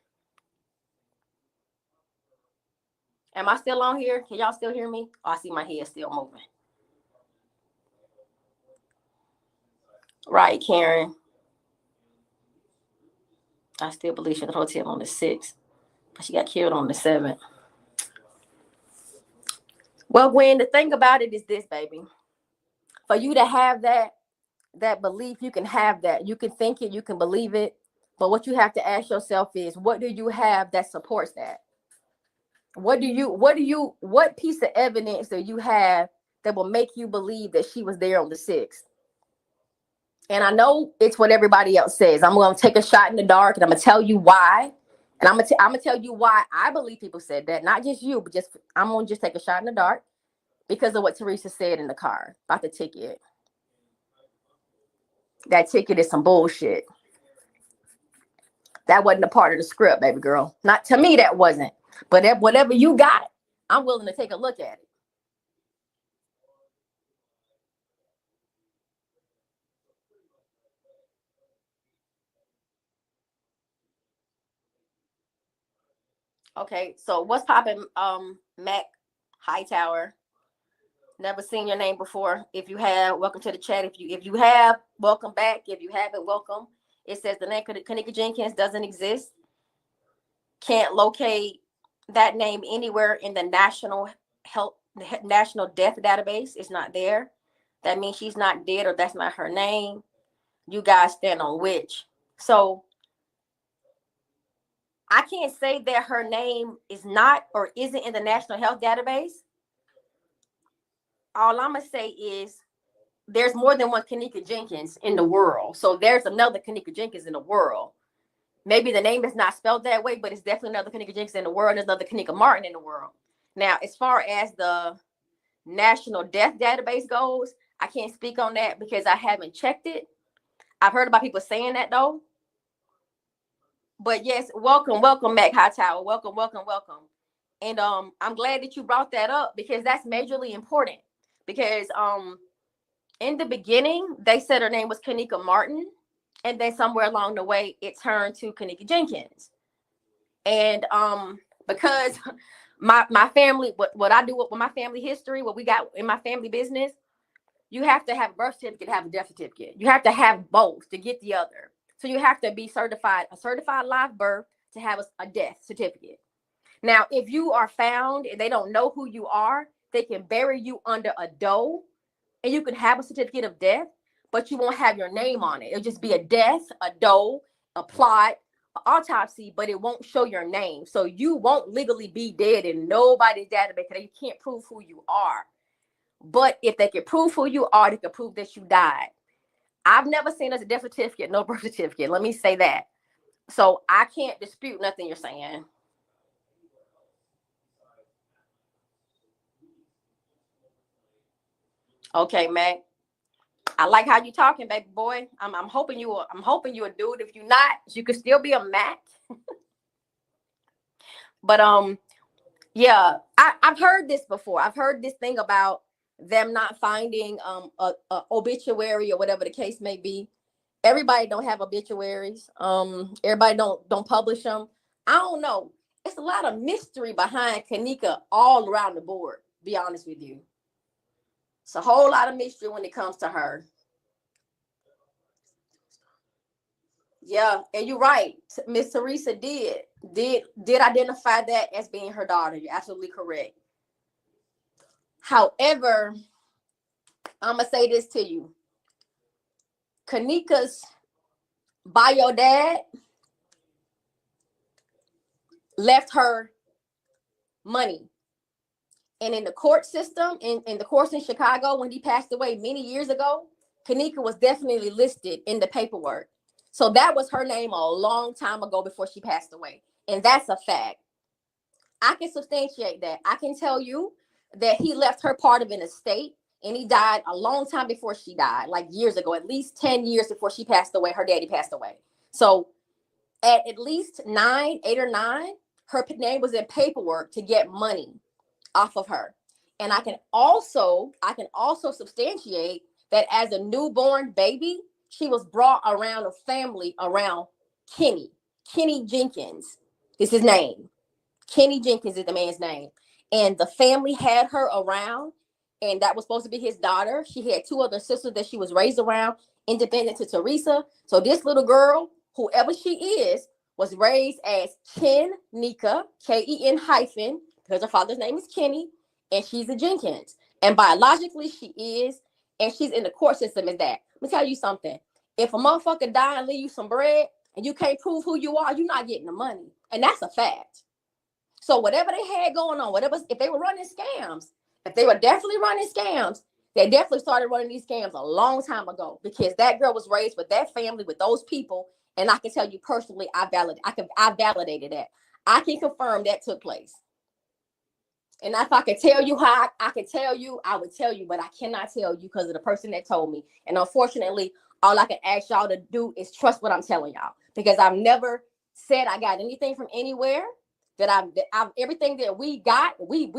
Am I still on here? Can y'all still hear me? Oh, I see my head still moving. Right, Karen. I still believe she's in the hotel on the 6th, but she got killed on the 7th. Well, Gwen, the thing about it is this, baby. For you to have that belief, you can have that. You can think it, you can believe it. But what you have to ask yourself is, what do you have that supports that? What piece of evidence do you have that will make you believe that she was there on the 6th? And I know it's what everybody else says. I'm going to take a shot in the dark, and I'm going to tell you why. And I'm going to tell you why I believe people said that. Not just you, but I'm going to just take a shot in the dark because of what Teresa said in the car about the ticket. That ticket is some bullshit. That wasn't a part of the script, baby girl. Not to me, that wasn't. But whatever you got, I'm willing to take a look at it. Okay, so what's popping, Mac Hightower? Never seen your name before. If you have, welcome to the chat. If you have, welcome back. If you haven't, welcome. It says the name Kanika Jenkins doesn't exist. Can't locate that name anywhere in the national death database. It's not there. That means she's not dead, or that's not her name. You guys stand on which? So I can't say that her name is not or isn't in the national health database. All I'm gonna say is there's more than one Kanika Jenkins in the world. So there's another Kanika Jenkins in the world. Maybe the name is not spelled that way, but it's definitely another Kanika Jenkins in the world. And there's another Kanika Martin in the world. Now, as far as the national death database goes, I can't speak on that because I haven't checked it. I've heard about people saying that though. But yes, welcome, Mac Hightower. Welcome. And I'm glad that you brought that up because that's majorly important. Because in the beginning, they said her name was Kanika Martin. And then somewhere along the way, it turned to Kanika Jenkins. And because my family, what I do with my family history, what we got in my family business, you have to have a birth certificate, have a death certificate. You have to have both to get the other. So you have to be a certified live birth to have a death certificate. Now, if you are found and they don't know who you are, they can bury you under a doe and you can have a certificate of death, but you won't have your name on it. It'll just be a death, a doe, a plot, an autopsy, but it won't show your name. So you won't legally be dead in nobody's database because you can't prove who you are. But if they can prove who you are, they can prove that you died. I've never seen as a death certificate, no birth certificate. Let me say that. So I can't dispute nothing you're saying. Okay, Mac. I like how you talking, baby boy. I'm hoping you a dude. If you're not, you could still be a Mac. But yeah, I've heard this before. I've heard this thing about them not finding a obituary or whatever the case may be. Everybody don't have obituaries. Everybody don't publish them. I don't know. It's a lot of mystery behind Kanika all around the board. Be honest with you. It's a whole lot of mystery when it comes to her. Yeah, and you're right. Miss Teresa did identify that as being her daughter. You're absolutely correct. However, I'm gonna say this to you. Kanika's bio dad left her money. And in the court system, in the courts in Chicago, when he passed away many years ago, Kanika was definitely listed in the paperwork. So that was her name a long time ago before she passed away. And that's a fact. I can substantiate that. I can tell you that he left her part of an estate and he died a long time before she died, like years ago, at least 10 years before she passed away. Her daddy passed away. So at least 8 or 9, her name was in paperwork to get money off of her. And I can also substantiate that as a newborn baby, she was brought around a family around Kenny Jenkins is his name. Kenny Jenkins is the man's name. And the family had her around, and that was supposed to be his daughter. She had 2 other sisters that she was raised around, independent to Teresa. So this little girl, whoever she is, was raised as Kenika, Ken hyphen, because her father's name is Kenny, and she's a Jenkins. And biologically, she is, and she's in the court system as that. Let me tell you something. If a motherfucker die and leave you some bread, and you can't prove who you are, you're not getting the money. And that's a fact. So whatever they had going on, if they were running scams, if they were definitely running scams, they definitely started running these scams a long time ago, because that girl was raised with that family, with those people. And I can tell you personally, I validated that. I can confirm that took place. And if I could tell you how I could tell you, I would tell you, but I cannot tell you because of the person that told me. And unfortunately, all I can ask y'all to do is trust what I'm telling y'all, because I've never said I got anything from anywhere. That I've everything that we got, we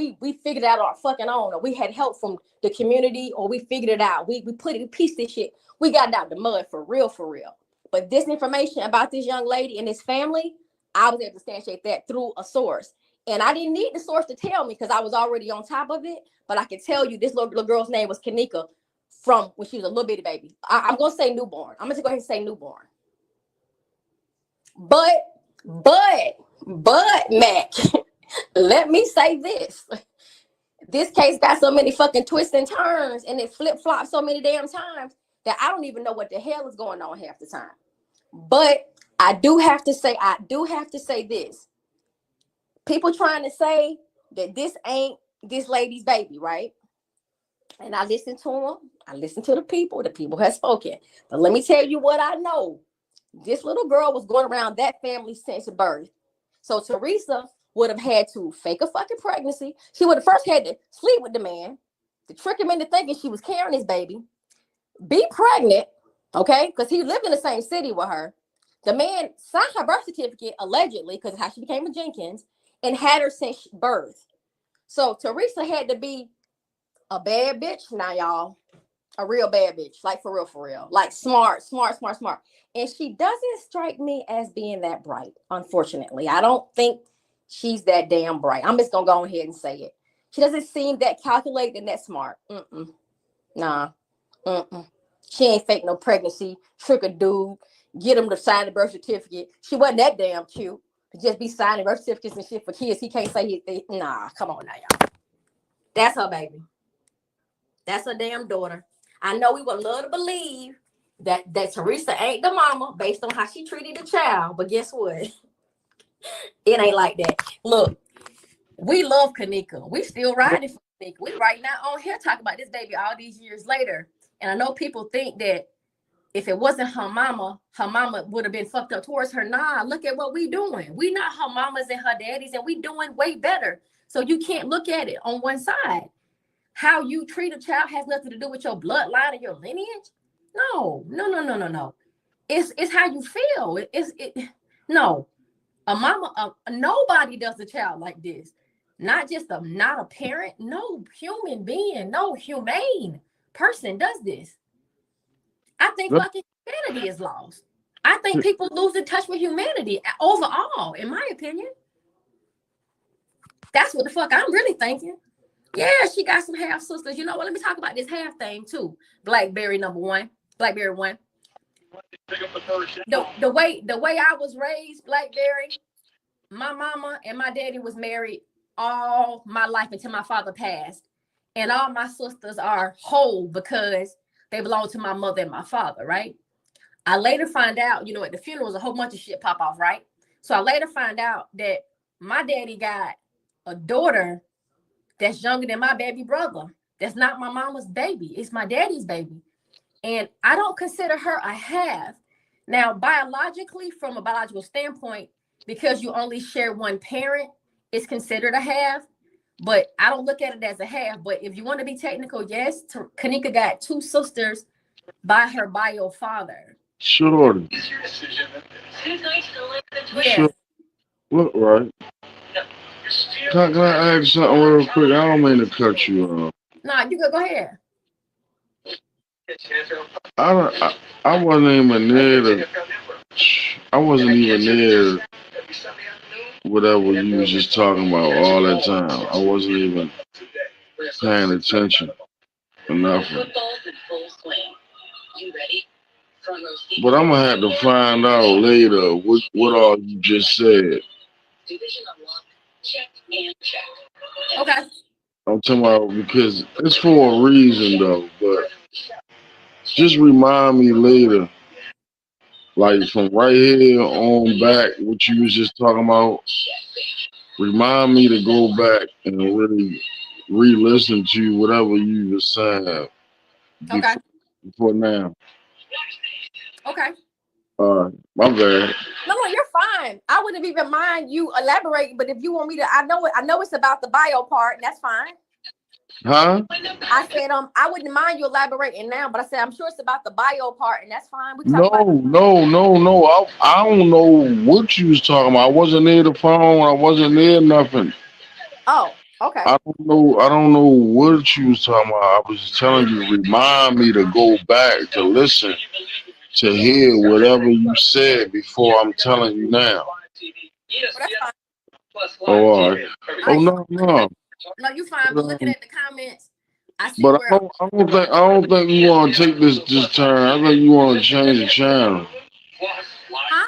figured out our fucking own, or we had help from the community, or we figured it out. We pieced this shit. We got it out the mud for real. But this information about this young lady and this family, I was able to substantiate that through a source. And I didn't need the source to tell me because I was already on top of it. But I can tell you this little girl's name was Kenika from when she was a little bitty baby. I'm going to say newborn. I'm going to go ahead and say newborn. But Mac, let me say this. This case got so many fucking twists and turns, and it flip-flops so many damn times that I don't even know what the hell is going on half the time. But I do have to say this. People trying to say that this ain't this lady's baby, right? And I listen to them. I listen to the people. The people have spoken. But let me tell you what I know. This little girl was going around that family since birth. So Teresa would have had to fake a fucking pregnancy. She would have first had to sleep with the man to trick him into thinking she was carrying his baby, be pregnant, okay? Because he lived in the same city with her. The man signed her birth certificate, allegedly, because of how she became a Jenkins, and had her since birth. So Teresa had to be a bad bitch now, y'all. A real bad bitch, like for real. Like smart. And she doesn't strike me as being that bright, unfortunately. I don't think she's that damn bright. I'm just going to go ahead and say it. She doesn't seem that calculated and that smart. Nah. She ain't fake no pregnancy, trick a dude, get him to sign the birth certificate. She wasn't that damn cute to just be signing birth certificates and shit for kids. He can't say nah, come on now, y'all. That's her baby. That's her damn daughter. I know we would love to believe that Teresa ain't the mama based on how she treated the child, but guess what? It ain't like that. Look, we love Kenika. We still riding for Kenika. We right now on here talking about this baby all these years later. And I know people think that if it wasn't her mama would have been fucked up towards her. Nah, look at what we doing. We not her mamas and her daddies, and we doing way better. So you can't look at it on one side. How you treat a child has nothing to do with your bloodline and your lineage. No. It's how you feel. No. A mama, nobody does a child like this. Not a parent. No human being, no humane person does this. I think fucking humanity is lost. I think people lose in touch with humanity overall, in my opinion. That's what the fuck I'm really thinking. Yeah, she got some half sisters. You know what? Let me talk about this half thing too. Blackberry number one. Blackberry one. The way I was raised, Blackberry, my mama and my daddy was married all my life until my father passed. And all my sisters are whole because they belong to my mother and my father, right? I later find out, at the funerals, a whole bunch of shit pop off, right? So I later find out that my daddy got a daughter that's younger than my baby brother. That's not my mama's baby. It's my daddy's baby. And I don't consider her a half. Now, biologically, from a biological standpoint, because you only share one parent, it's considered a half. But I don't look at it as a half. But if you want to be technical, yes, Kenika got 2 sisters by her bio father. Sure. Yes. Sure. Look right. Can I ask something real quick? I don't mean to cut you off. Nah, you go ahead. I wasn't even near I wasn't even near whatever you was just talking about all that time. I wasn't even paying attention enough. But I'm gonna have to find out later what all you just said. Okay. I'm talking about because it's for a reason though, but just remind me later, like from right here on back, what you was just talking about. Remind me to go back and really re-listen to whatever you were saying before now. Okay. My bad. No, you're fine. I wouldn't even mind you elaborating, but if you want me to, I know it's about the bio part, and that's fine. Huh? I said, I wouldn't mind you elaborating now, but I said I'm sure it's about the bio part, and that's fine. We No. I don't know what you was talking about. I wasn't near the phone. I wasn't near nothing. Oh, okay. I don't know what you was talking about. I was just telling you, remind me to go back to listen to hear whatever you said before I'm telling you now. Oh, all right. Oh no. No, you fine. But looking at the comments, I see But where I don't think you want to take this turn. I think you want to change the channel. Huh?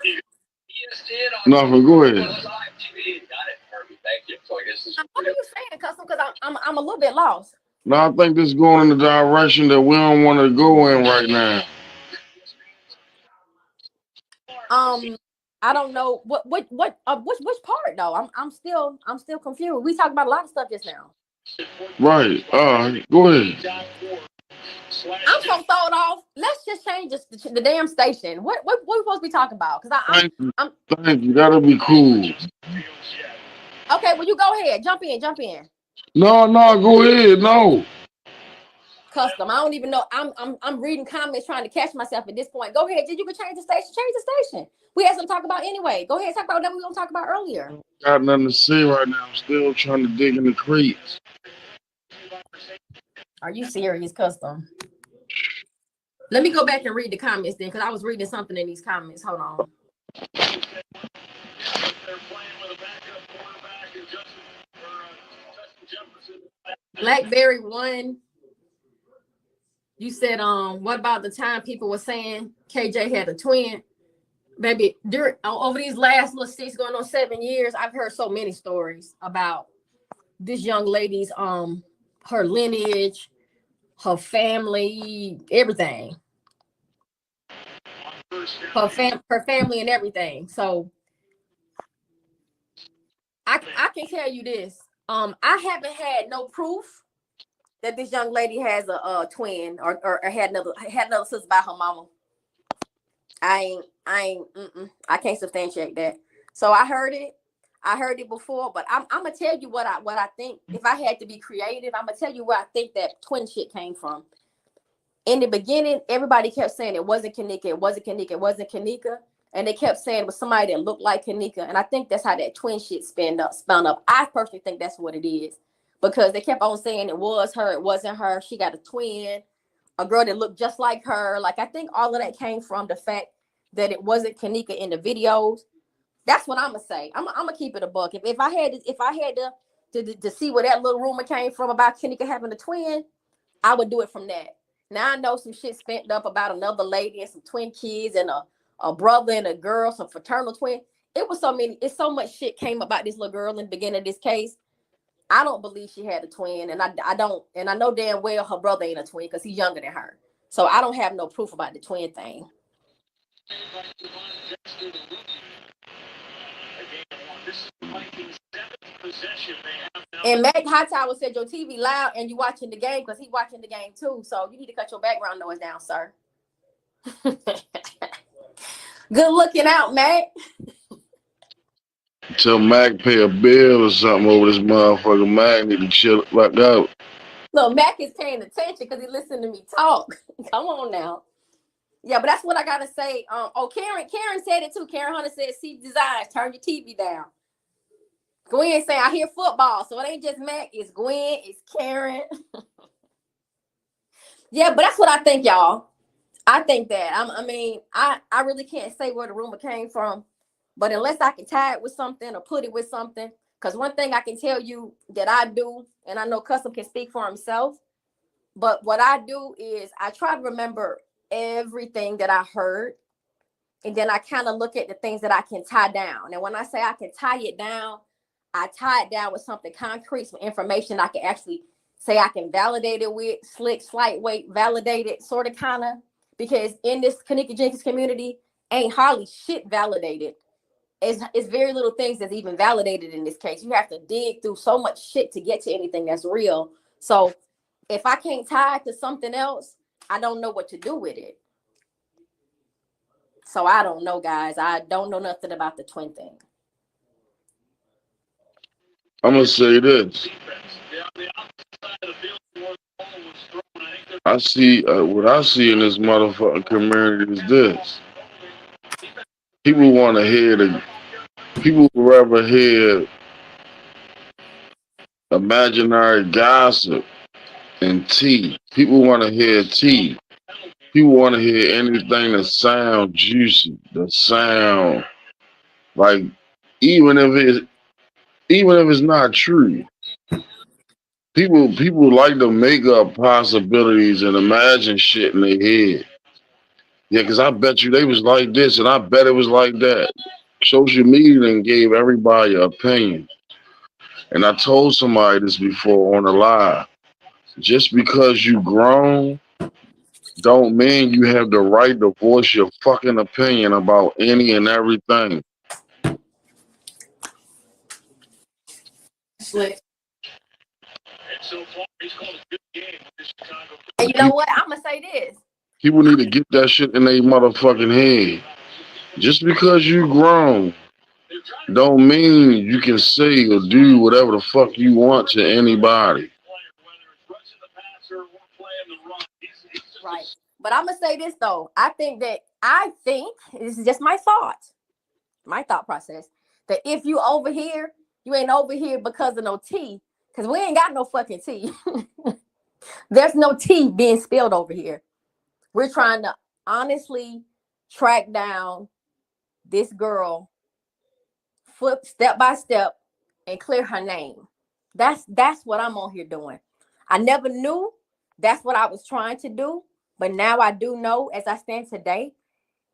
Nothing. Go ahead. What are you saying, Custom? Because I'm a little bit lost. No, I think this is going in the direction that we don't want to go in right now. I don't know which part though. I'm still confused. We talked about a lot of stuff just now. Right. Go ahead. I'm so thrown off. Let's just change the damn station. What we supposed to be talking about? Because I'm Thank you. That'll be cool. Okay, well you go ahead. Jump in. No, go ahead. No. Custom. I don't even know. I'm reading comments trying to catch myself at this point. Go ahead. You can change the station. Change the station. We had something to talk about anyway. Go ahead. Talk about what we were going to talk about earlier. Got nothing to say right now. I'm still trying to dig in the crates. Are you serious, Custom? Let me go back and read the comments then, because I was reading something in these comments. Hold on. Blackberry 1. You said, what about the time people were saying KJ had a twin? Baby, over these last 6 going on 7 years, I've heard so many stories about this young lady's her lineage, her family, everything. Her family and everything. So I can tell you this. I haven't had no proof that this young lady has a twin or had another sister by her mama. I can't substantiate that. So I heard it before, but I'm gonna tell you what I think. If I had to be creative, I'm gonna tell you where I think that twin shit came from. In the beginning, everybody kept saying it wasn't Kanika, and they kept saying it was somebody that looked like Kanika, and I think that's how that twin shit spun up. I personally think that's what it is, because they kept on saying it was her, it wasn't her. She got a twin, a girl that looked just like her. Like, I think all of that came from the fact that it wasn't Kanika in the videos. That's what I'm gonna say. I'm gonna keep it a buck. If I had to see where that little rumor came from about Kanika having a twin, I would do it from that. Now I know some shit spent up about another lady and some twin kids and a brother and a girl, some fraternal twin. It's so much shit came about this little girl in the beginning of this case. I don't believe she had a twin, and I know damn well her brother ain't a twin because he's younger than her. So I don't have no proof about the twin thing. And Mac Hightower said your TV loud and you watching the game, because he watching the game too. So you need to cut your background noise down, sir. Good looking out, Mac. Tell Mac pay a bill or something over this motherfucker. Mac need to chill back out. Look, Mac is paying attention because he listened to me talk. Come on now. Yeah, but that's what I gotta say. Karen said it too. Karen Hunter said, "See designs, turn your TV down." Gwen saying, I hear football. So it ain't just Mac, it's Gwen, it's Karen. Yeah, but that's what I think, y'all. I think that. I really can't say where the rumor came from. But unless I can tie it with something or put it with something, because one thing I can tell you that I do, and I know Custom can speak for himself, but what I do is I try to remember everything that I heard, and then I kind of look at the things that I can tie down. And when I say I can tie it down, I tie it down with something concrete, some information I can actually say I can validate it with, slight weight, validate it, sort of kind of, because in this Kanika Jenkins community, ain't hardly shit validated. It's very little things that's even validated in this case. You have to dig through so much shit to get to anything that's real. So if I can't tie it to something else, I don't know what to do with it. So I don't know, guys. I don't know nothing about the twin thing. I'm gonna say this. I see what I see in this motherfucking community is this. People want to hear people would rather hear imaginary gossip and tea. People want to hear tea. People want to hear anything that sounds juicy, that sound like, even if it's not true. People like to make up possibilities and imagine shit in their head. Yeah, because I bet you they was like this, and I bet it was like that. Social media then gave everybody an opinion. And I told somebody this before on the live. Just because you grown don't mean you have the right to voice your fucking opinion about any and everything. And you know what? I'm gonna say this. People need to get that shit in their motherfucking head. Just because you grown don't mean you can say or do whatever the fuck you want to anybody. Right. But I'm gonna say this though. I think this is just my thought process, that if you over here, you ain't over here because of no tea, because we ain't got no fucking tea. There's no tea being spilled over here. We're trying to honestly track down this girl step by step and clear her name. That's what I'm on here doing. I never knew that's what I was trying to do, but now I do know, as I stand today,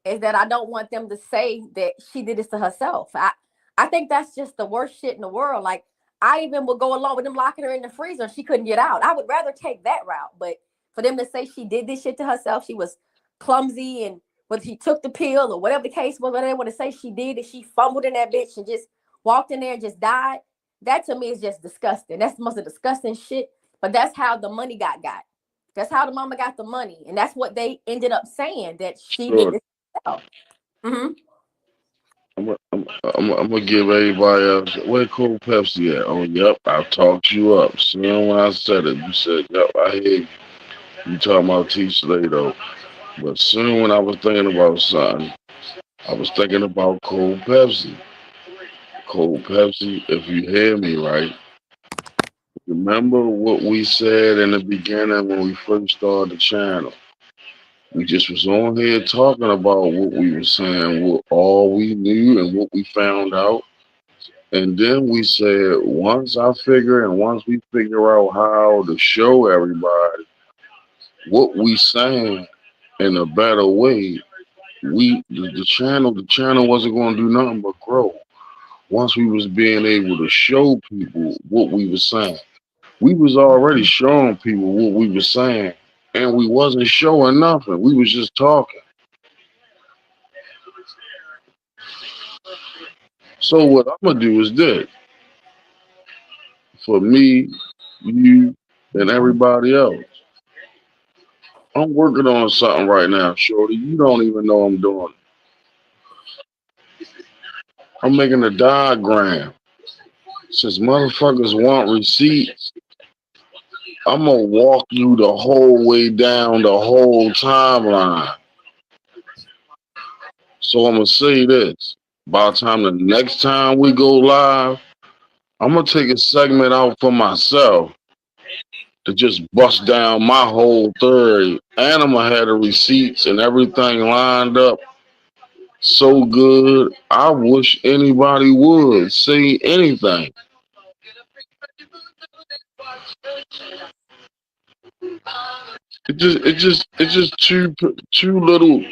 is that I don't want them to say that she did this to herself. I think that's just the worst shit in the world. Like, I even would go along with them locking her in the freezer and she couldn't get out. I would rather take that route. But for them to say she did this shit to herself, she was clumsy, and whether she took the pill or whatever the case was, whether they want to say she did it, she fumbled in that bitch and just walked in there and just died. That to me is just disgusting. That's the most disgusting shit. But that's how the money got. That's how the mama got the money. And that's what they ended up saying, that she did this herself. Mm-hmm. I'm gonna give everybody else. Where Cold Pepsi at? Oh, yep, I talked you up. Soon when I said it, you said, yep, I hear you. You talking about T-Slay though. But soon when I was thinking about something, I was thinking about Cold Pepsi. Cold Pepsi, if you hear me right, remember what we said in the beginning when we first started the channel. We just was on here talking about what we were saying, what all we knew and what we found out. And then we said, once we figure out how to show everybody what we saying in a better way, the channel wasn't going to do nothing but grow. Once we was being able to show people what we were saying, we was already showing people what we were saying, and we wasn't showing nothing. We was just talking. So what I'm gonna do is this. For me, you, and everybody else. I'm working on something right now, Shorty. You don't even know I'm doing it. I'm making a diagram. Since motherfuckers want receipts, I'm gonna walk you the whole way down the whole timeline. So I'm gonna say this. By the time the next time we go live, I'm gonna take a segment out for myself to just bust down my whole theory, and I'm gonna have the receipts and everything lined up so good. I wish anybody would say anything. It's just two little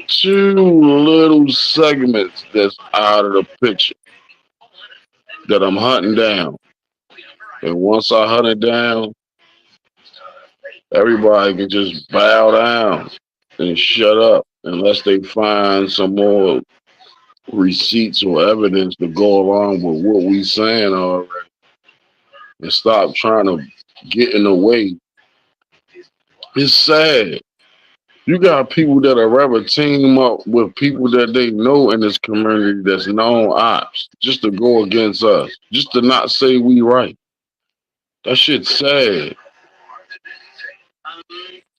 segments that's out of the picture that I'm hunting down. And once I hunt it down, everybody can just bow down and shut up unless they find some more receipts or evidence to go along with what we saying already, and stop trying to get in the way. It's sad. You got people that are rather team up with people that they know in this community that's known ops just to go against us, just to not say we right. That shit's sad.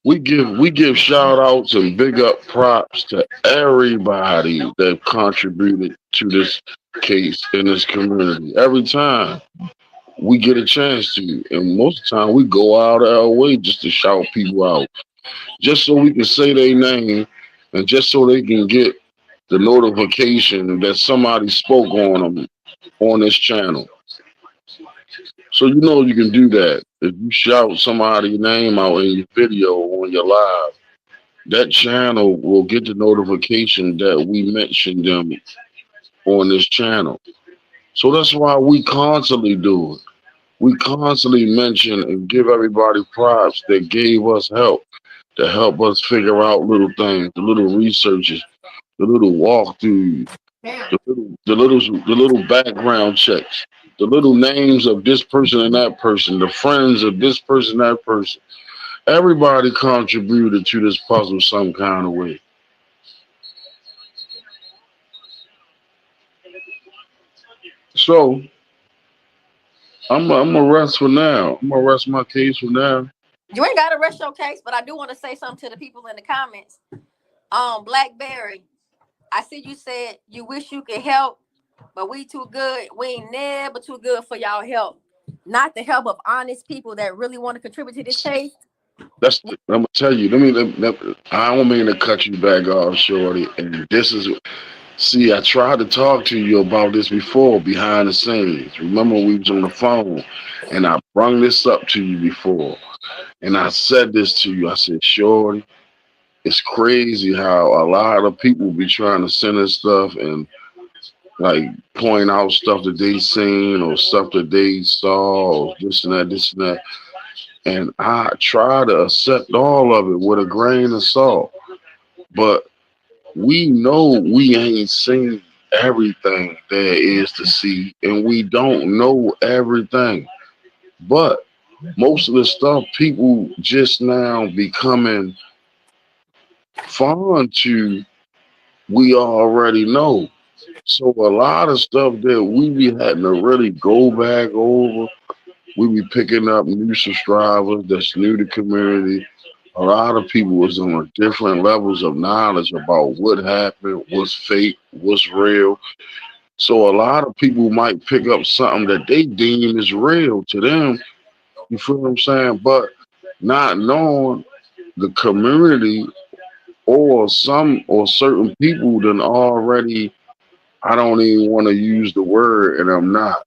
We give shout outs and big up props to everybody that contributed to this case in this community. Every time we get a chance to, and most of the time we go out of our way just to shout people out, just so we can say their name, and just so they can get the notification that somebody spoke on them on this channel. So you know you can do that. If you shout somebody's name out in your video on your live, that channel will get the notification that we mentioned them on this channel. So that's why we constantly do it. We constantly mention and give everybody props that gave us help, to help us figure out little things, the little researches, the little walkthroughs, the little background checks, the little names of this person and that person, the friends of this person, that person. Everybody contributed to this puzzle some kind of way. So I'm gonna rest for now. I'm gonna rest my case for now. You ain't got to rush your case, but I do want to say something to the people in the comments. Blackberry, I see you said you wish you could help, but we too good. We ain't never too good for y'all help. Not the help of honest people that really want to contribute to this case. I'm gonna tell you. I don't mean to cut you back off, Shorty. And this is, see, I tried to talk to you about this before behind the scenes. Remember, we was on the phone, and I brung this up to you before, and I said this to you. I said, Shorty, it's crazy how a lot of people be trying to send us stuff and like point out stuff that they seen or stuff that they saw or this and that, this and that. And I try to accept all of it with a grain of salt. But we know we ain't seen everything there is to see, and we don't know everything. But most of the stuff people just now becoming fond to, we already know. So a lot of stuff that we be having to really go back over, we be picking up new subscribers that's new to community. A lot of people is on different levels of knowledge about what happened, what's fake, what's real. So a lot of people might pick up something that they deem is real to them. You feel what I'm saying? But not knowing the community or certain people then already, I don't even want to use the word, and I'm not.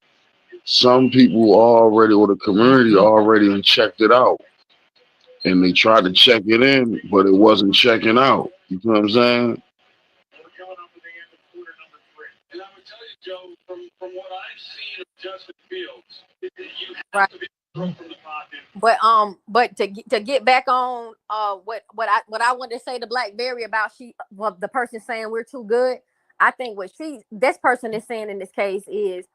Some people already, or the community already checked it out. And they tried to check it in, but it wasn't checking out. You know what I'm saying? Right. But to get back on what I wanted to say to Blackberry about the person saying we're too good. I think what this person is saying in this case is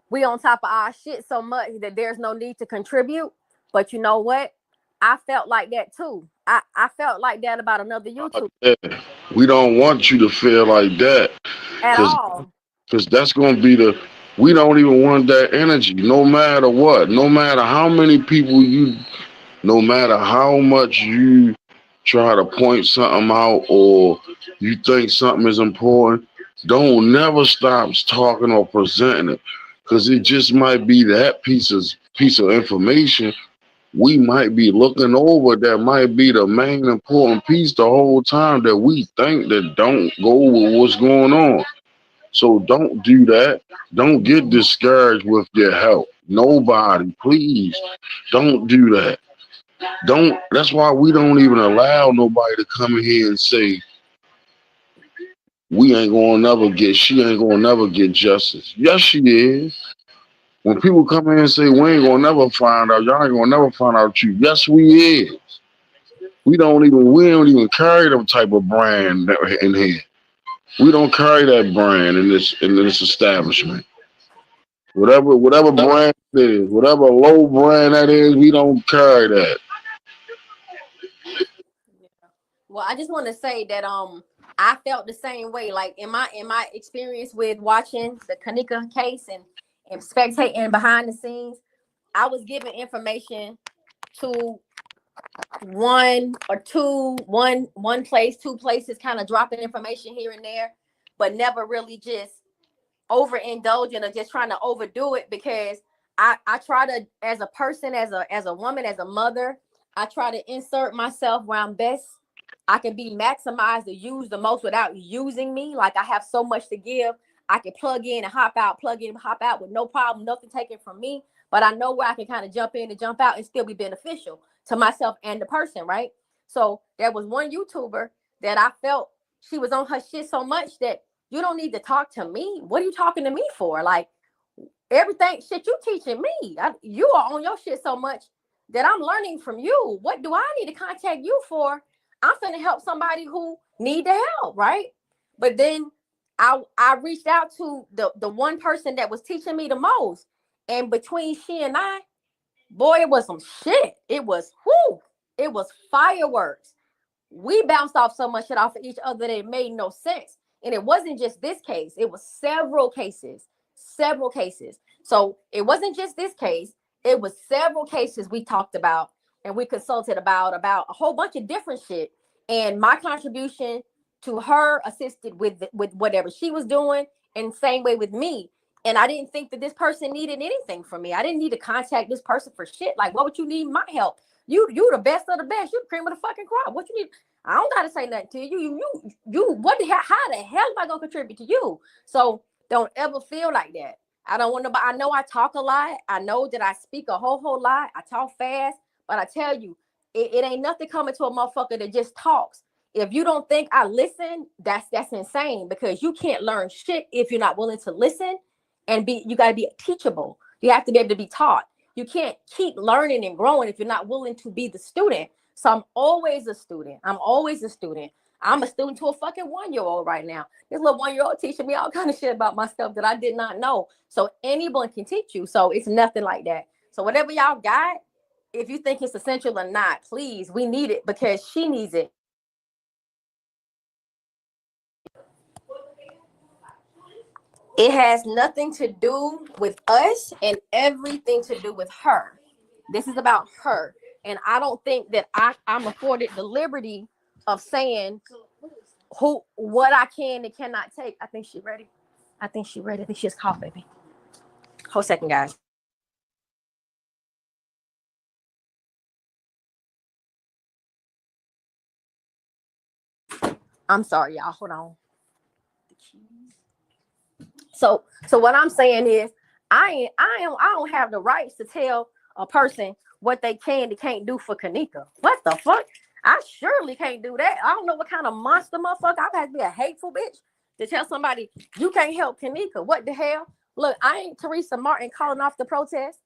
we on top of our shit so much that there's no need to contribute. But you know what? I felt like that too. I felt like that about another YouTuber. Yeah. We don't want you to feel like that. At all. Because that's going to be we don't even want that energy, no matter what. No matter how many people no matter how much you try to point something out or you think something is important, don't never stop talking or presenting it. because it just might be that piece of information we might be looking over that might be the main important piece the whole time that we think that don't go with what's going on. So don't do that. Don't get discouraged with your help. Nobody, please, don't do that. Don't. That's why we don't even allow nobody to come in here and say we ain't gonna never get. She ain't gonna never get justice. Yes, she is. When people come in and say we ain't gonna never find out, y'all ain't gonna never find out the truth. Yes, we is. We don't even carry them type of brand in here. We don't carry that brand in this establishment. Whatever brand it is, whatever low brand that is, we don't carry that. Well, I just want to say that I felt the same way. Like in my experience with watching the Kanika case and spectating behind the scenes, I was given information to one place, two places, kind of dropping information here and there, but never really just overindulging or just trying to overdo it, because I try to, as a person, as a woman, as a mother, I try to insert myself where I'm best. I can be maximized or used the most without using me. Like I have so much to give. I can plug in and hop out, plug in and hop out with no problem, nothing taken from me. But I know where I can kind of jump in and jump out and still be beneficial to myself and the person, right? So there was one YouTuber that I felt she was on her shit so much that you don't need to talk to me. What are you talking to me for? Like everything shit you teaching me. You are on your shit so much that I'm learning from you. What do I need to contact you for? I'm finna help somebody who need the help, right? But then I reached out to the one person that was teaching me the most. And between she and I, boy, it was some shit. It was fireworks. We bounced off so much shit off of each other that it made no sense. And it wasn't just this case, it was several cases. So it wasn't just this case, it was several cases we talked about and we consulted about a whole bunch of different shit. And my contribution to her assisted with whatever she was doing, and same way with me. And I didn't think that this person needed anything from me. I didn't need to contact this person for shit. Like, what would you need my help? You the best of the best. You the cream of the fucking crop. What you need? I don't gotta say nothing to you. You what the hell? How the hell am I gonna contribute to you? So don't ever feel like that. I don't want nobody. I know I talk a lot. I know that I speak a whole lot. I talk fast, but I tell you, it ain't nothing coming to a motherfucker that just talks. If you don't think I listen, that's insane, because you can't learn shit if you're not willing to listen and be. You gotta be teachable. You have to be able to be taught. You can't keep learning and growing if you're not willing to be the student. So I'm always a student. I'm a student to a fucking 1-year-old right now. This little 1-year-old teaching me all kind of shit about myself that I did not know. So anyone can teach you. So it's nothing like that. So whatever y'all got, if you think it's essential or not, please, we need it because she needs it. It has nothing to do with us and everything to do with her. This is about her. And I don't think that I'm afforded the liberty of saying what I can and cannot take. I think she's ready. I think she just coughed, baby. Hold second, guys. I'm sorry, y'all. Hold on. So what I'm saying is, I don't have the rights to tell a person what they can and can't do for Kanika. What the fuck? I surely can't do that. I don't know what kind of monster motherfucker. I have to be a hateful bitch to tell somebody you can't help Kanika. What the hell? Look, I ain't Teresa Martin calling off the protest.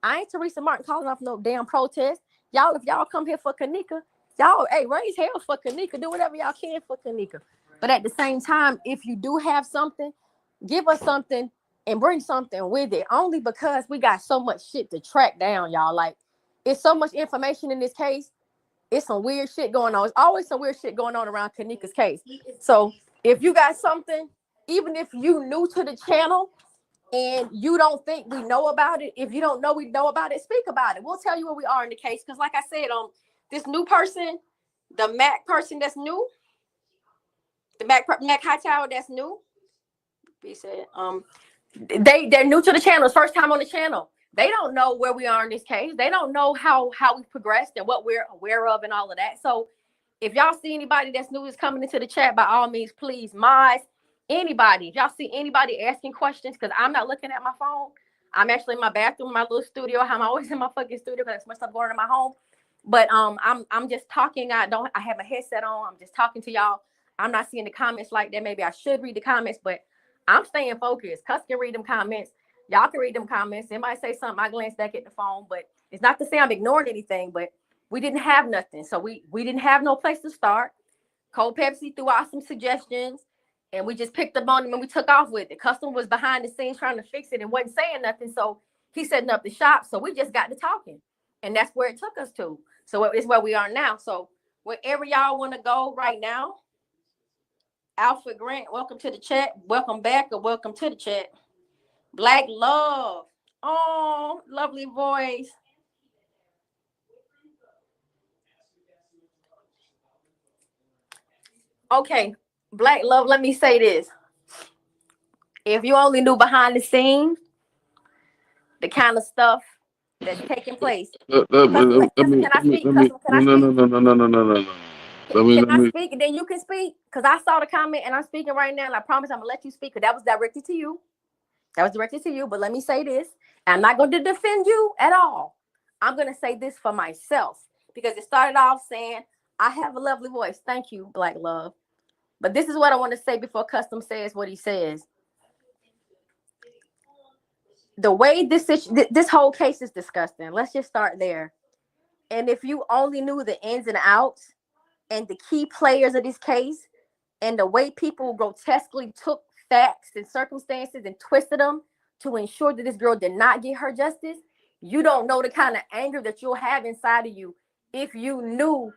I ain't Teresa Martin calling off no damn protest. Y'all, if y'all come here for Kanika, y'all, hey, raise hell for Kanika. Do whatever y'all can for Kanika. But at the same time, if you do have something, give us something and bring something with it. Only because we got so much shit to track down, y'all. Like, it's so much information in this case. It's some weird shit going on. It's always some weird shit going on around Kanika's case. So if you got something, even if you new to the channel and you don't think we know about it, if you don't know we know about it, speak about it. We'll tell you where we are in the case. Because like I said, this new person, the Mac person that's new, the Mac Hightower that's new, he said, they're new to the channel. It's first time on the channel. They don't know where we are in this case. They don't know how we've progressed and what we're aware of and all of that. So if y'all see anybody that's new is coming into the chat, by all means, please, anybody. If y'all see anybody asking questions, because I'm not looking at my phone. I'm actually in my bathroom, my little studio. I'm always in my fucking studio because there's much stuff going on in my home. But I'm just talking. I have a headset on. I'm just talking to y'all. I'm not seeing the comments like that. Maybe I should read the comments, but I'm staying focused. Cuz can read them comments. Y'all can read them comments. Somebody say something, I glance back at the phone. But it's not to say I'm ignoring anything, but we didn't have nothing. So we didn't have no place to start. Cold Pepsi threw out some suggestions, and we just picked up on them and we took off with it. Custom was behind the scenes trying to fix it and wasn't saying nothing. So he's setting up the shop. So we just got to talking. And that's where it took us to. So it's where we are now. So wherever y'all want to go right now, Alfred Grant, welcome to the chat. Welcome back or welcome to the chat. Black Love. Oh, lovely voice. Okay, Black Love, let me say this. If you only knew behind the scenes, the kind of stuff that's taking place. Can I speak? Can I speak and then you can speak? Because I saw the comment and I'm speaking right now, and I promise I'm going to let you speak because that was directed to you. That was directed to you, but let me say this. I'm not going to defend you at all. I'm going to say this for myself because it started off saying, I have a lovely voice. Thank you, Black Love. But this is what I want to say before Custom says what he says. The way this whole case is disgusting. Let's just start there. And if you only knew the ins and outs and the key players of this case and the way people grotesquely took facts and circumstances and twisted them to ensure that this girl did not get her justice, you don't know the kind of anger that you'll have inside of you if you knew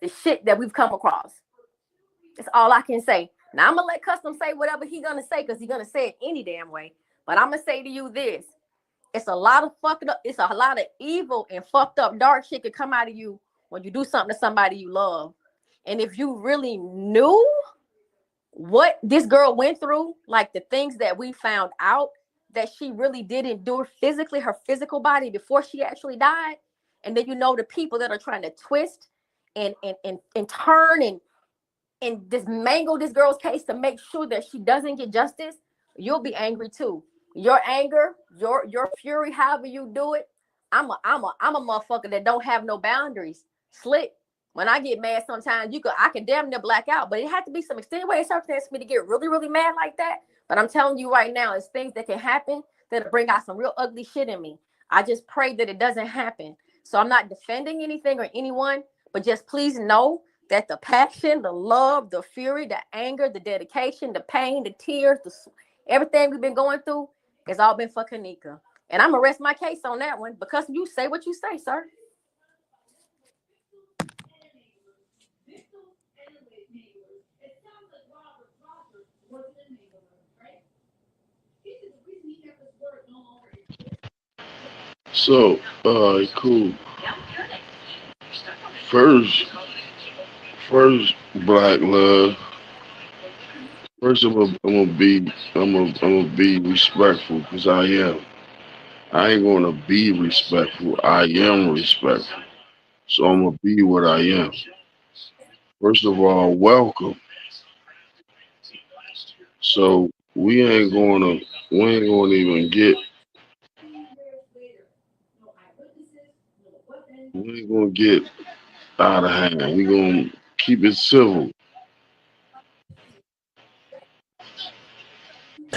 the shit that we've come across. That's all I can say. Now, I'm going to let Custom say whatever he's going to say because he's going to say it any damn way. But I'm going to say to you this. It's a lot of fucked up. It's a lot of evil and fucked up dark shit could come out of you when you do something to somebody you love. And if you really knew what this girl went through, like the things that we found out that she really did endure physically, her physical body before she actually died, and then you know the people that are trying to twist and turn and dismangle this girl's case to make sure that she doesn't get justice, you'll be angry too. Your anger, your fury, however you do it, I'm a motherfucker that don't have no boundaries. Slick. When I get mad, sometimes I can damn near black out, but it had to be some extenuating circumstances for me to get really, really mad like that. But I'm telling you right now, it's things that can happen that'll bring out some real ugly shit in me. I just pray that it doesn't happen. So I'm not defending anything or anyone, but just please know that the passion, the love, the fury, the anger, the dedication, the pain, the tears, everything we've been going through has all been for Kanika. And I'm going to rest my case on that one because you say what you say, sir. So, cool. First, Black Love. First, I'm gonna be respectful because I am. I ain't gonna be respectful. I am respectful. So I'm gonna be what I am. First of all, welcome. So we ain't gonna even get. We ain't gonna get out of hand. We gonna keep it civil.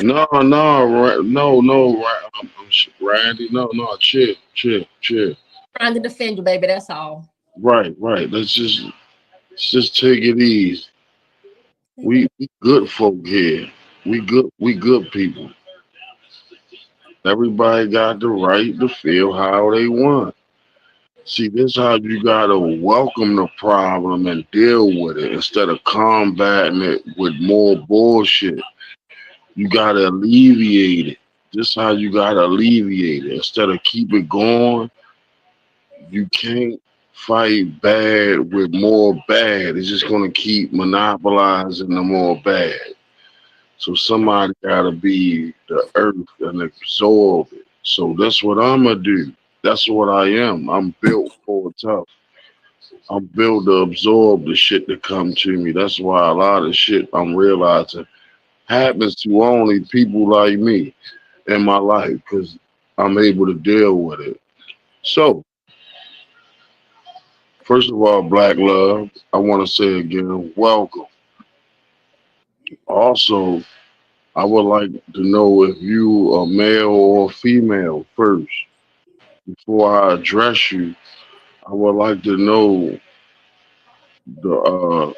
No, Randy. No, chill. Trying to defend you, baby. That's all. Right. Let's just take it easy. We good folk here. We good people. Everybody got the right to feel how they want. See, this is how you gotta welcome the problem and deal with it instead of combating it with more bullshit. You gotta alleviate it. This is how you gotta alleviate it. Instead of keep it going, you can't fight bad with more bad. It's just gonna keep monopolizing the more bad. So somebody gotta be the earth and absorb it. So that's what I'm gonna do. That's what I am. I'm built for tough. I'm built to absorb the shit that come to me. That's why a lot of shit I'm realizing happens to only people like me in my life because I'm able to deal with it. So, first of all, Black Love, I want to say again, welcome. Also, I would like to know if you are male or female first. Before I address you, I would like to know the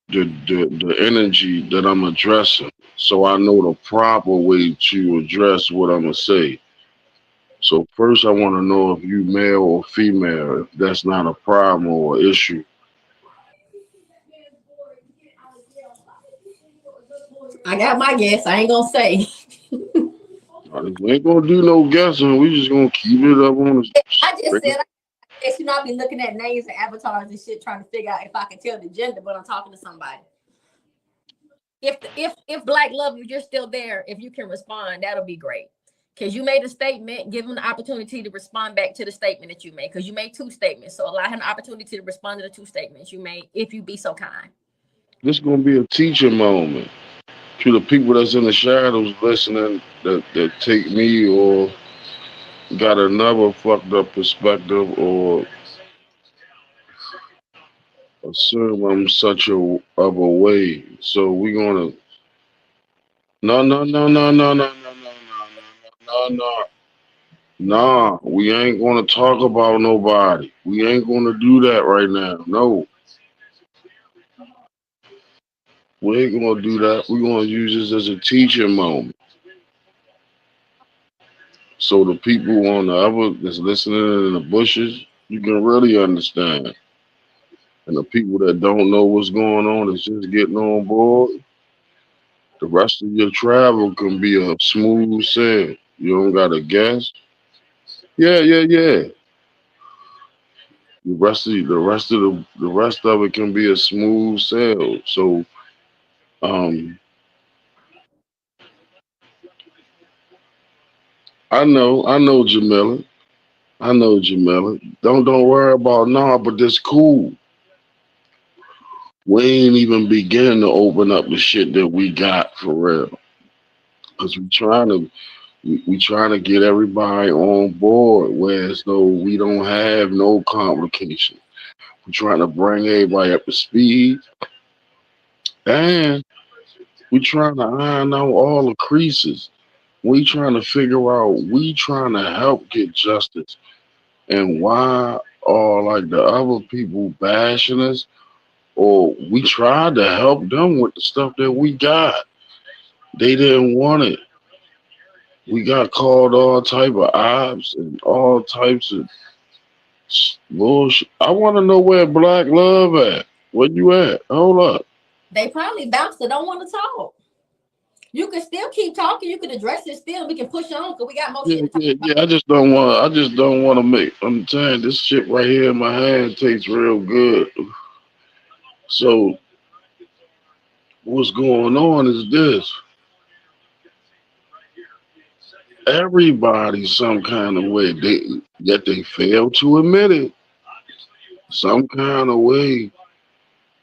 the, the energy that I'm addressing, so I know the proper way to address what I'm gonna say. So first, I want to know if you male or female. If that's not a problem or issue. I got my guess. I ain't gonna say. We ain't gonna do no guessing. We just gonna keep it up on the. I just said, I guess you know, I be looking at names and avatars and shit, trying to figure out if I can tell the gender, but I'm talking to somebody. If Black Love, if you're still there, if you can respond, that'll be great. Because you made a statement, give him the opportunity to respond back to the statement that you made. Because you made two statements. So allow him an opportunity to respond to the two statements you made, if you be so kind. This is gonna be a teaching moment to the people that's in the shadows listening that take me or got another fucked up perspective or assume I'm such a of a way. So we gonna no. Nah, we ain't gonna talk about nobody. We ain't gonna do that right now. No, we ain't gonna do that. We're gonna use this as a teaching moment. So the people on the other that's listening in the bushes, you can really understand. And the people that don't know what's going on, that's just getting on board, the rest of your travel can be a smooth sail. You don't gotta guess. Yeah. The rest of it can be a smooth sail. So um I know Jamila. I know Jamila. Don't worry about nah, but that's cool. We ain't even beginning to open up the shit that we got for real. Cause we trying to get everybody on board, whereas though we don't have no complications. We're trying to bring everybody up to speed, and we trying to iron out all the creases. We trying to figure out. We trying to help get justice, and why are like the other people bashing us, or we tried to help them with the stuff that we got. They didn't want it. We got called all type of ops and all types of bullshit. I want to know where Black Love at. Where you at? Hold up. They probably bounced it, don't want to talk. You can still keep talking. You can address it still. We can push on because we got more shit to talk about. Yeah. I just don't want to make. I'm telling you, this shit right here in my hand tastes real good. So what's going on is this. Everybody some kind of way, yet they fail to admit it. Some kind of way,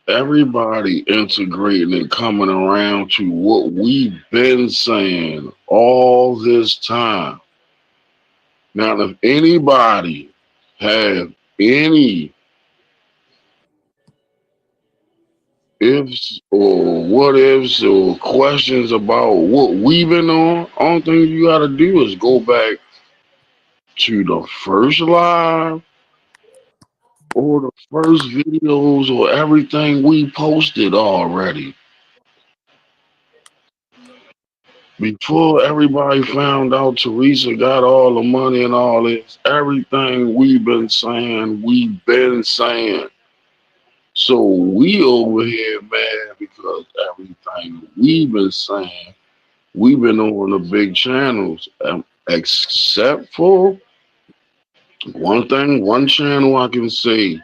everybody integrating and coming around to what we've been saying all this time. Now, if anybody have any ifs or what ifs or questions about what we've been on, only thing you got to do is go back to the first live or the first videos or everything we posted already. Before everybody found out Teresa got all the money and all this, everything we've been saying. So we over here mad because everything we've been saying, we've been on the big channels, except for one channel I can say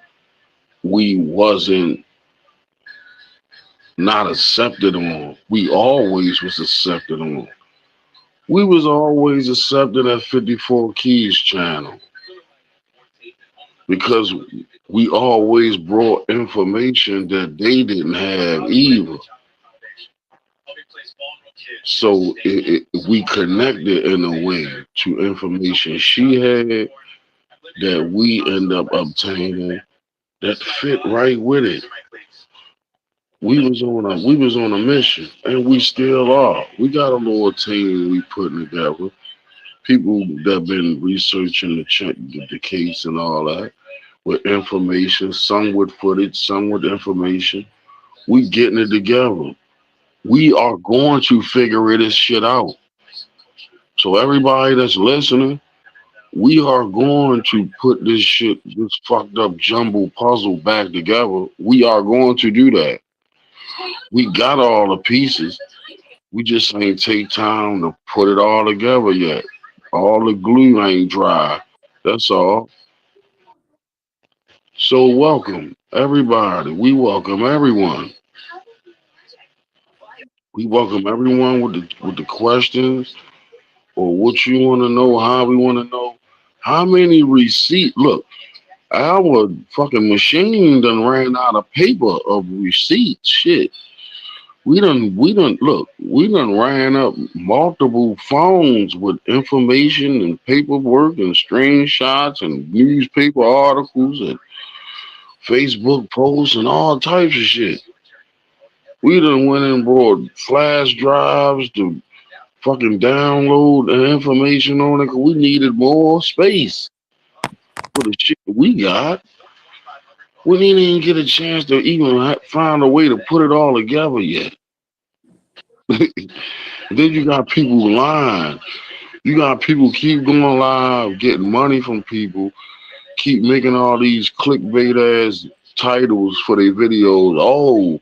we wasn't not accepted on. We always was accepted on. We was always accepted at 54 Keys channel because we always brought information that they didn't have either. So we connected in a way to information she had that we end up obtaining that fit right with it. We was on a mission, and we still are. We got a little team we putting together. People that been researching the case and all that with information, some with footage, some with information. We getting it together. We are going to figure this shit out. So everybody that's listening, we are going to put this shit, this fucked up jumble puzzle back together. We are going to do that. We got all the pieces. We just ain't take time to put it all together yet. All the glue ain't dry. That's all. So welcome everybody. We welcome everyone. We welcome everyone with the questions or what you want to know, how we want to know. How many receipts? Look, our fucking machine done ran out of paper of receipts. Shit. We done ran up multiple phones with information and paperwork and screenshots and newspaper articles and Facebook posts and all types of shit. We done went and brought flash drives to fucking download the information on it because we needed more space for the shit we got. We didn't even get a chance to even find a way to put it all together yet. Then you got people lying. You got people keep going live, getting money from people, keep making all these clickbait ass titles for their videos. Oh,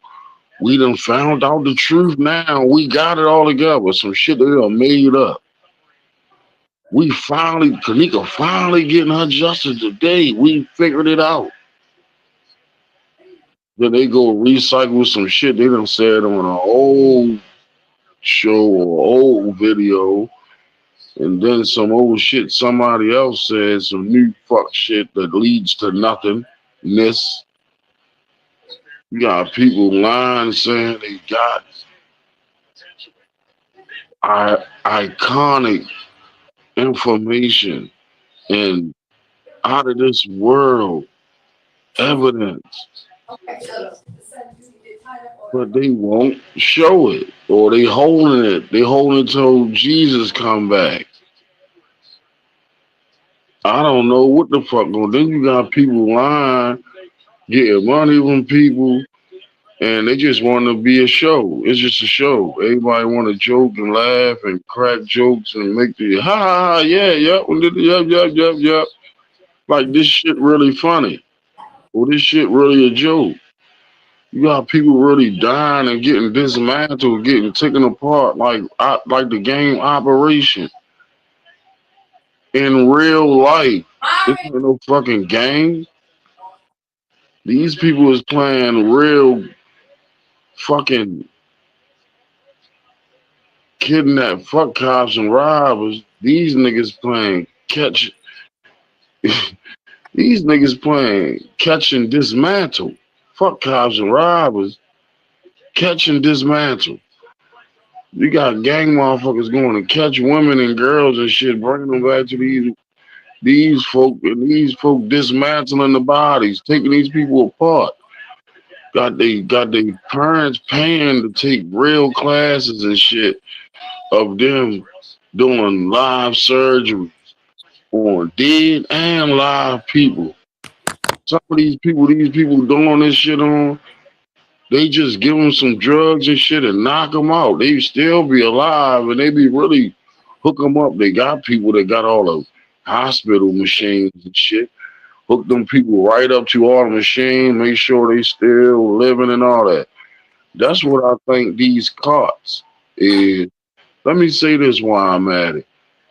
we done found out the truth now. We got it all together. Some shit they done made up. We finally, Kanika finally getting her justice today. We figured it out. Then they go recycle some shit they done said on an old show or old video. And then some old shit somebody else said, some new fuck shit that leads to nothingness. You got people lying saying they got iconic information and out of this world evidence, but they won't show it, or they holding it. They holding it till Jesus come back. I don't know what the fuck going. Then you got people lying, getting money from people, and they just want to be a show. It's just a show. Everybody want to joke and laugh and crack jokes and make the ha ha ha yeah yep. Like this shit really funny, or this shit really a joke. You got people really dying and getting dismantled, getting taken apart, like the game Operation in real life. This ain't no fucking game. These people is playing real fucking kidnap, fuck cops and robbers. These niggas playing catch. These niggas playing catch and dismantle. Fuck cops and robbers. Catch and dismantle. You got gang motherfuckers going to catch women and girls and shit, bringing them back to these folk, and these folk dismantling the bodies, taking these people apart. Got they parents paying to take real classes and shit of them doing live surgery on dead and live people. Some of these people doing this shit on, they just give them some drugs and shit and knock them out. They still be alive and they be really hook them up. They got people that got all the hospital machines and shit. Hook them people right up to all the machine, make sure they still living and all that. That's what I think these cops is. Let me say this while I'm at it.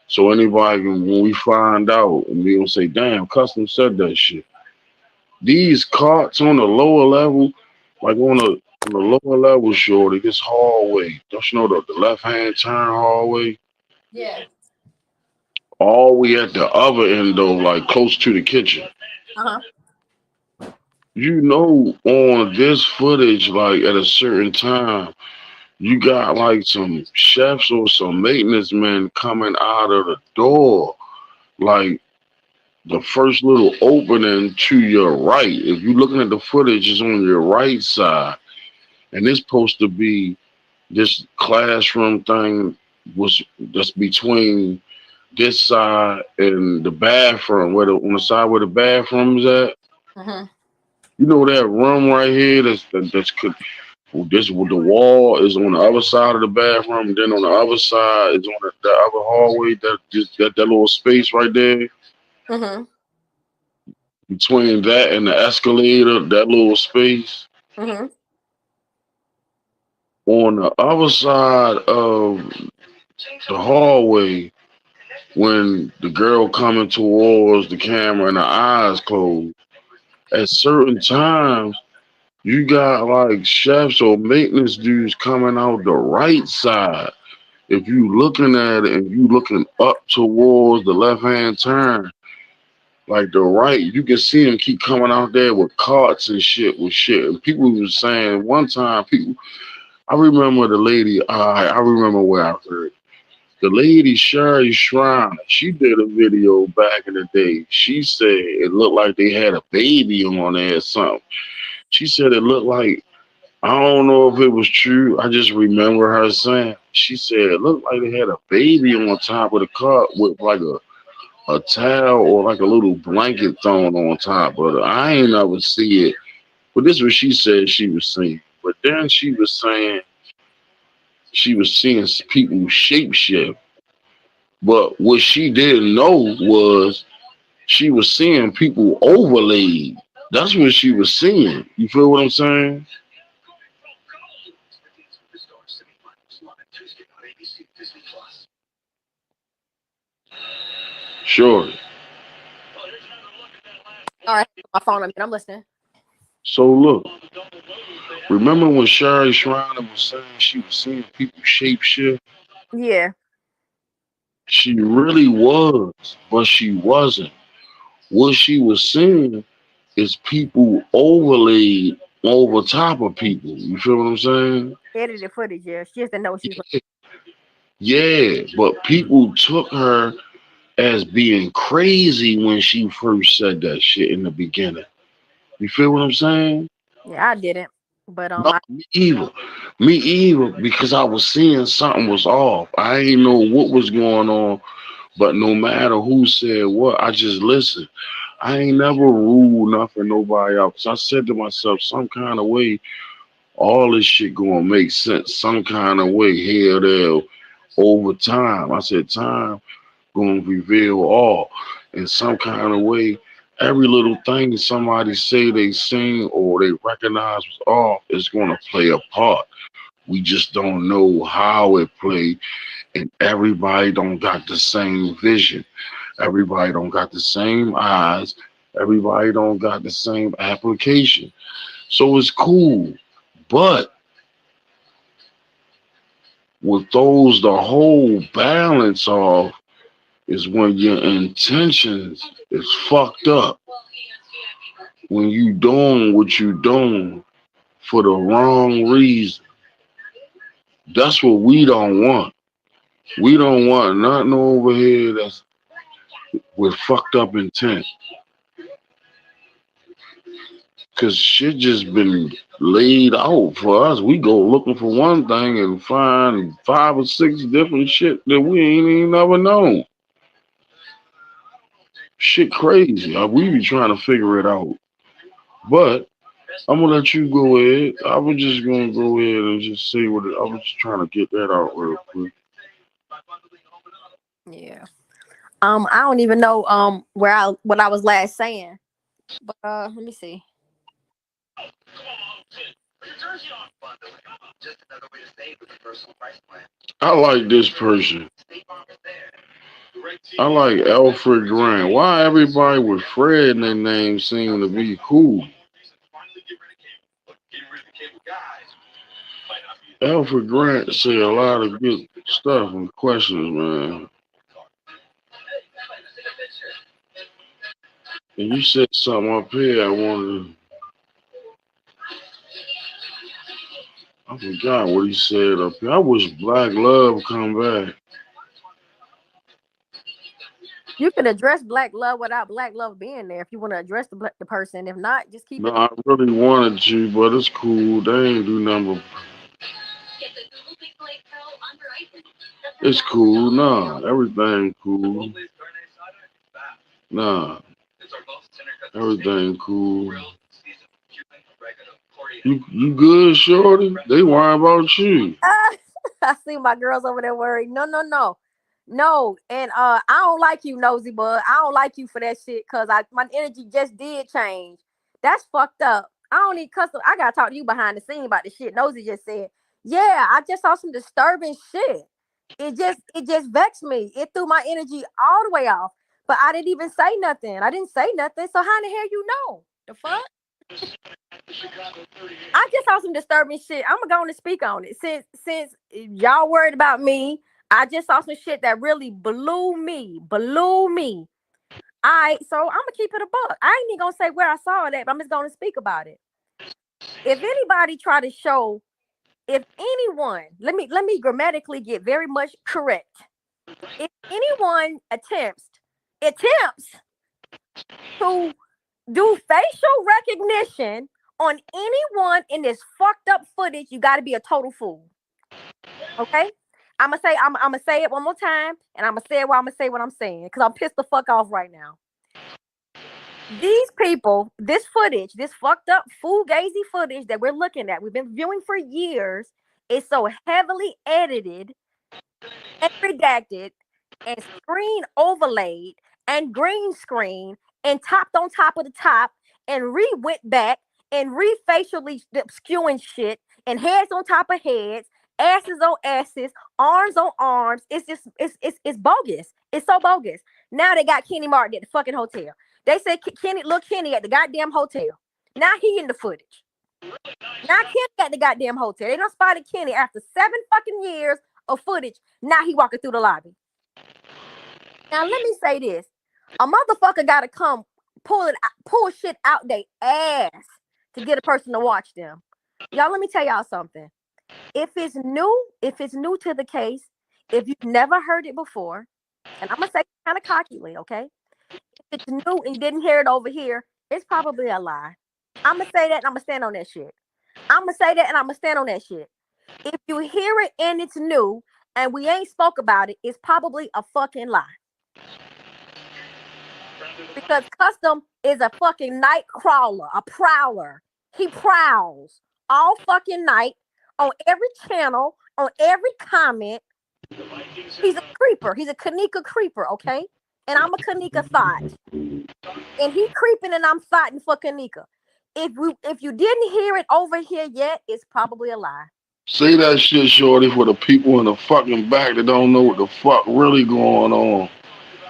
So anybody can, when we find out, and we gonna say, damn, Custom said that shit. These carts on the lower level, like on On the lower level, shorty, this hallway. Don't you know the left-hand turn hallway? Yeah. All the way at the other end, though, like close to the kitchen. Uh-huh. You know, on this footage, like at a certain time, you got like some chefs or some maintenance men coming out of the door. Like the first little opening to your right. If you're looking at the footage, it's on your right side. And it's supposed to be this classroom thing was that's between this side and the bathroom, where on the side where the bathroom is at. Uh-huh. You know that room right here this with the wall is on the other side of the bathroom, then on the other side is on the other hallway, that little space right there. Uh-huh. Between that and the escalator, that little space. Uh-huh. On the other side of the hallway, when the girl coming towards the camera and her eyes closed, at certain times you got like chefs or maintenance dudes coming out the right side. If you looking at it and you looking up towards the left hand turn, like the right, you can see them keep coming out there with carts and shit with shit. And people was saying one time, I remember the lady, I remember where I heard. The lady Sherry Shrine, she did a video back in the day. She said it looked like they had a baby on there or something. She said it looked like, I don't know if it was true. I just remember her saying, she said it looked like they had a baby on top of the cart with like a towel or like a little blanket thrown on top of it. I ain't never see it. But this is what she said she was seeing. But then she was saying she was seeing people shapeshift. But what she didn't know was she was seeing people overlaid. That's what she was seeing. You feel what I'm saying? Sure. All right, my phone. I'm listening. So look, remember when Sherry Shriner was saying she was seeing people shapeshift? Yeah. She really was, but she wasn't. What she was seeing is people overlaid over top of people. You feel what I'm saying? Edited footage, yeah. She just didn't know what she was Yeah, but people took her as being crazy when she first said that shit in the beginning. You feel what I'm saying? Yeah, I didn't. But No, me either. Me either, because I was seeing something was off. I ain't know what was going on, but no matter who said what, I just listened. I ain't never ruled nothing nobody else. I said to myself, some kind of way, all this shit gonna make sense. Some kind of way, here, there, over time. I said, time gonna reveal all. In some kind of way, every little thing somebody say they seen or they recognize was off is gonna play a part. We just don't know how it played, and everybody don't got the same vision. Everybody don't got the same eyes. Everybody don't got the same application. So it's cool. But with those, the whole balance off is when your intentions is fucked up. When you doing what you doing for the wrong reason. That's what we don't want. We don't want nothing over here that's with fucked up intent. Cause shit just been laid out for us. We go looking for one thing and find 5 or 6 different shit that we ain't even never known. Shit crazy. We be trying to figure it out. But I'm gonna let you go ahead. I was just gonna go ahead and just say what I was just trying to get that out real quick. Yeah. I don't even know what I was last saying. But let me see. I like this person. I like Alfred Grant. Why everybody with Fred in their name seem to be cool? Alfred Grant say a lot of good stuff and questions, man. And you said something up here I forgot what he said up here. I wish Black Love come back. You can address Black Love without Black Love being there if you want to address the person. If not, just keep No, it. I really wanted to, but it's cool. They ain't do nothing but... It's cool. Nah, everything cool. Nah, everything cool. You good, shorty? They worry about you. I see my girls over there worried. No. And I don't like you, nosy bud. I don't like you for that shit because my energy just did change. That's fucked up. I don't need custom. I gotta talk to you behind the scene about the shit Nosy just said. Yeah, I just saw some disturbing shit. It just vexed me. It threw my energy all the way off. But I didn't even say nothing. I didn't say nothing. So how in the hell you know? The fuck? I just saw some disturbing shit. I'm gonna go on and speak on it. Since y'all worried about me, I just saw some shit that really blew me. All right, so I'm gonna keep it a buck. I ain't even gonna say where I saw that, but I'm just gonna speak about it. If anybody try to show, if anyone, let me grammatically get very much correct. If anyone attempts to do facial recognition on anyone in this fucked up footage, you got to be a total fool. Okay? I'm gonna say it one more time, and I'm gonna say it while I'm gonna say what I'm saying, because I'm pissed the fuck off right now. These people, this footage, this fucked up fugazi footage that we're looking at, we've been viewing for years, is so heavily edited and redacted and screen overlaid and green screen and topped on top of the top and went back and facially skewing shit and heads on top of heads, asses on asses, arms on arms. It's just it's bogus. It's so bogus. Now they got Kenny Martin at the fucking hotel. They said Kenny at the goddamn hotel. Now he in the footage. Now Kenny at the goddamn hotel. They done spotted Kenny after 7 fucking years of footage. Now he walking through the lobby. Now let me say this: a motherfucker gotta come pull shit out they ass to get a person to watch them. Y'all, let me tell y'all something. If it's new to the case, if you've never heard it before, and I'm gonna say kind of cockily, okay? If it's new and didn't hear it over here, it's probably a lie. I'm gonna say that and I'm gonna stand on that shit. I'm gonna say that and I'm gonna stand on that shit. If you hear it and it's new and we ain't spoke about it, it's probably a fucking lie. Because Custom is a fucking night crawler, a prowler. He prowls all fucking night on every channel, on every comment. He's a creeper. He's a Kanika creeper, okay? And I'm a Kanika thought. And he creeping and I'm thoughting for Kanika. If you didn't hear it over here yet, it's probably a lie. Say that shit, shorty, for the people in the fucking back that don't know what the fuck really going on.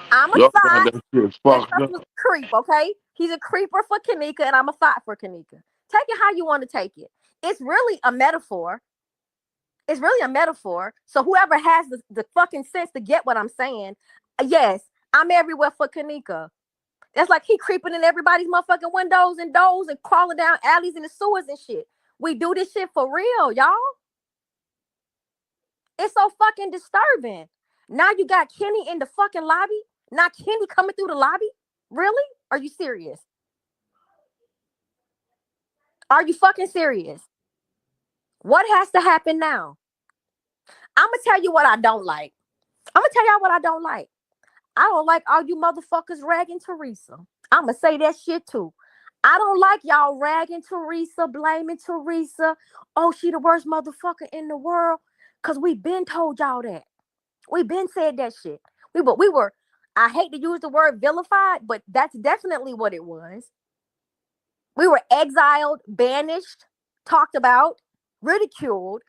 I'm a Y'all thought. got that shit fucked up. A creep, okay? He's a creeper for Kanika, and I'm a thought for Kanika. Take it how you want to take it. It's really a metaphor. It's really a metaphor. So whoever has the fucking sense to get what I'm saying, yes, I'm everywhere for Kanika. That's like he creeping in everybody's motherfucking windows and doors and crawling down alleys and the sewers and shit. We do this shit for real, y'all. It's so fucking disturbing. Now you got Kenny in the fucking lobby. Not Kenny coming through the lobby. Really? Are you serious? Are you fucking serious? What has to happen now? I'm gonna tell you what I don't like. I'm gonna tell y'all what I don't like. I don't like all you motherfuckers ragging Teresa. I'm gonna say that shit too. I don't like y'all ragging Teresa, blaming Teresa. Oh, she the worst motherfucker in the world. Cause we been told y'all that. We been said that shit. We were, I hate to use the word vilified, but that's definitely what it was. We were exiled, banished, talked about, ridiculed.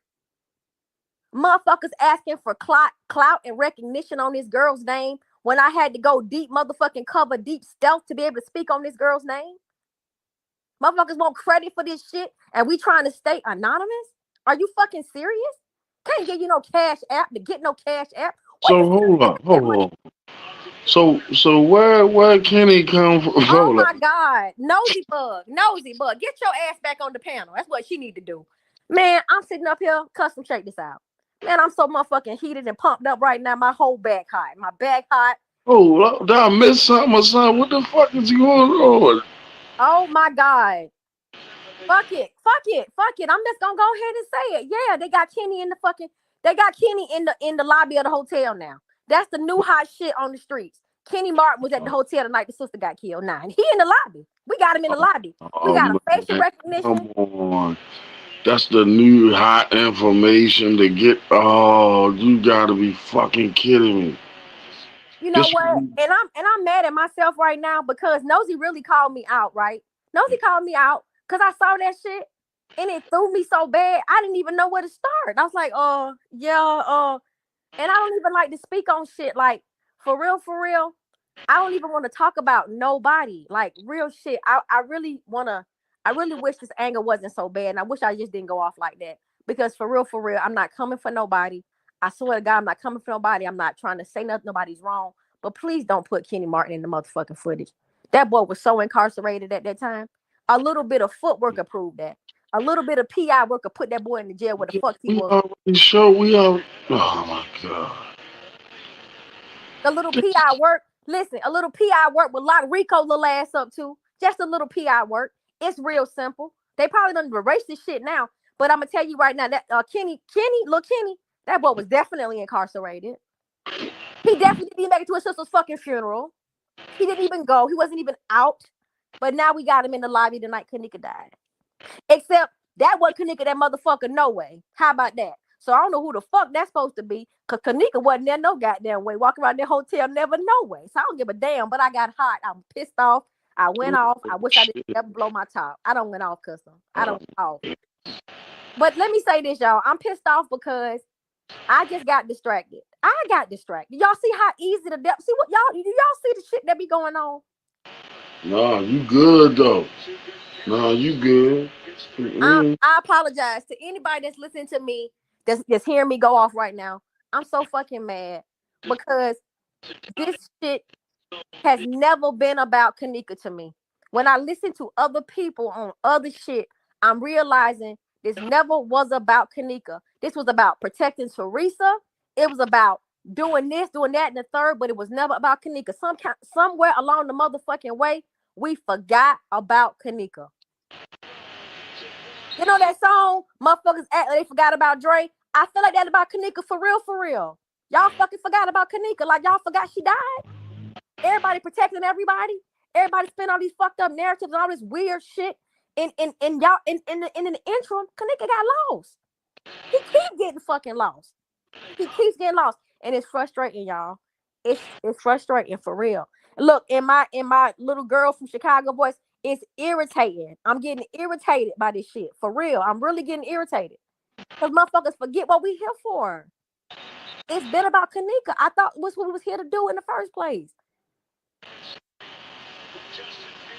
Motherfuckers asking for clout and recognition on this girl's name when I had to go deep motherfucking cover, deep stealth to be able to speak on this girl's name. Motherfuckers want credit for this shit and we trying to stay anonymous? Are you fucking serious? Can't give you no cash app to get no cash app. So hold on. So where Kenny come from? Oh my God. Nosy bug. Get your ass back on the panel. That's what she need to do. Man, I'm sitting up here. Custom, check this out. Man, I'm so motherfucking heated and pumped up right now. My whole back hot. My back hot. Oh, did I miss something or something? What the fuck is going on? Oh my God. Fuck it. I'm just gonna go ahead and say it. Yeah, they got Kenny in the lobby of the hotel now. That's the new hot shit on the streets. Kenny Martin was at the hotel the night the sister got killed. Nah, he in the lobby. We got him in the lobby. We got a facial recognition. Come on. That's the new hot information to get. Oh, you gotta be fucking kidding me. You know what? And I'm mad at myself right now because Nosy really called me out, right? Nosy called me out because I saw that shit and it threw me so bad. I didn't even know where to start. I was like, and I don't even like to speak on shit. Like, for real. I don't even want to talk about nobody. Like, real shit. I really wish this anger wasn't so bad. And I wish I just didn't go off like that. Because for real, I'm not coming for nobody. I swear to God, I'm not coming for nobody. I'm not trying to say nothing. Nobody's wrong. But please don't put Kenny Martin in the motherfucking footage. That boy was so incarcerated at that time. A little bit of footwork could prove that. A little bit of PI work could put that boy in the jail where the fuck he was. Oh my God. A little PI work. Listen, a little PI work would lock Rico little ass up too. Just a little PI work. It's real simple. They probably don't erase this shit now. But I'm gonna tell you right now that Kenny, that boy was definitely incarcerated. He definitely didn't make it to his sister's fucking funeral. He didn't even go. He wasn't even out. But now we got him in the lobby the night Kanika died. Except that wasn't Kanika, that motherfucker, no way. How about that? So I don't know who the fuck that's supposed to be, because Kanika wasn't there no goddamn way. Walking around that hotel, never no way. So I don't give a damn, but I got hot. I'm pissed off. I went off. I wish I didn't ever blow my top. I don't went off, custom. I don't off. But let me say this, y'all. I'm pissed off because I just got distracted. Y'all see how easy see what y'all, do y'all see the shit that be going on? Nah, you good though. Nah, you good. I apologize to anybody that's listening to me, that's hearing me go off right now. I'm so fucking mad because this shit has never been about Kanika to me. When I listen to other people on other shit, I'm realizing this never was about Kanika. This was about protecting Teresa. It was about doing this, doing that, and the third, but it was never about Kanika. Somewhere along the motherfucking way, we forgot about Kanika. You know that song, motherfuckers act like they forgot about Dre? I feel like that's about Kanika for real. Y'all fucking forgot about Kanika. Like y'all forgot she died. Everybody protecting everybody. Everybody spend all these fucked up narratives and all this weird shit. And y'all in the interim, Kanika got lost. He keeps getting fucking lost. He keeps getting lost. And it's frustrating, y'all. It's frustrating for real. Look, in my little girl from Chicago voice, it's irritating. I'm getting irritated by this shit. For real. I'm really getting irritated. Because motherfuckers forget what we here for. It's been about Kanika. I thought was what we was here to do in the first place.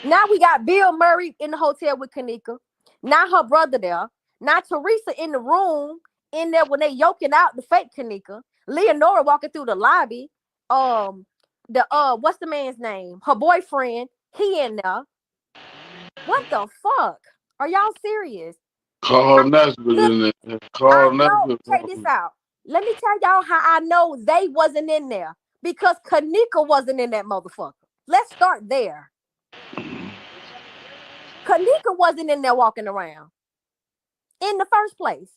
Now we got Bill Murray in the hotel with Kanika. Now her brother there. Now Teresa in the room, in there when they yoking out the fake Kanika. Leonora walking through the lobby. What's the man's name? Her boyfriend. He in there. What the fuck? Are y'all serious? Carl Nesbitt in there. Carl Nesbitt. Check this out. Let me tell y'all how I know they wasn't in there. Because Kanika wasn't in that motherfucker. Let's start there. Kanika wasn't in there walking around in the first place.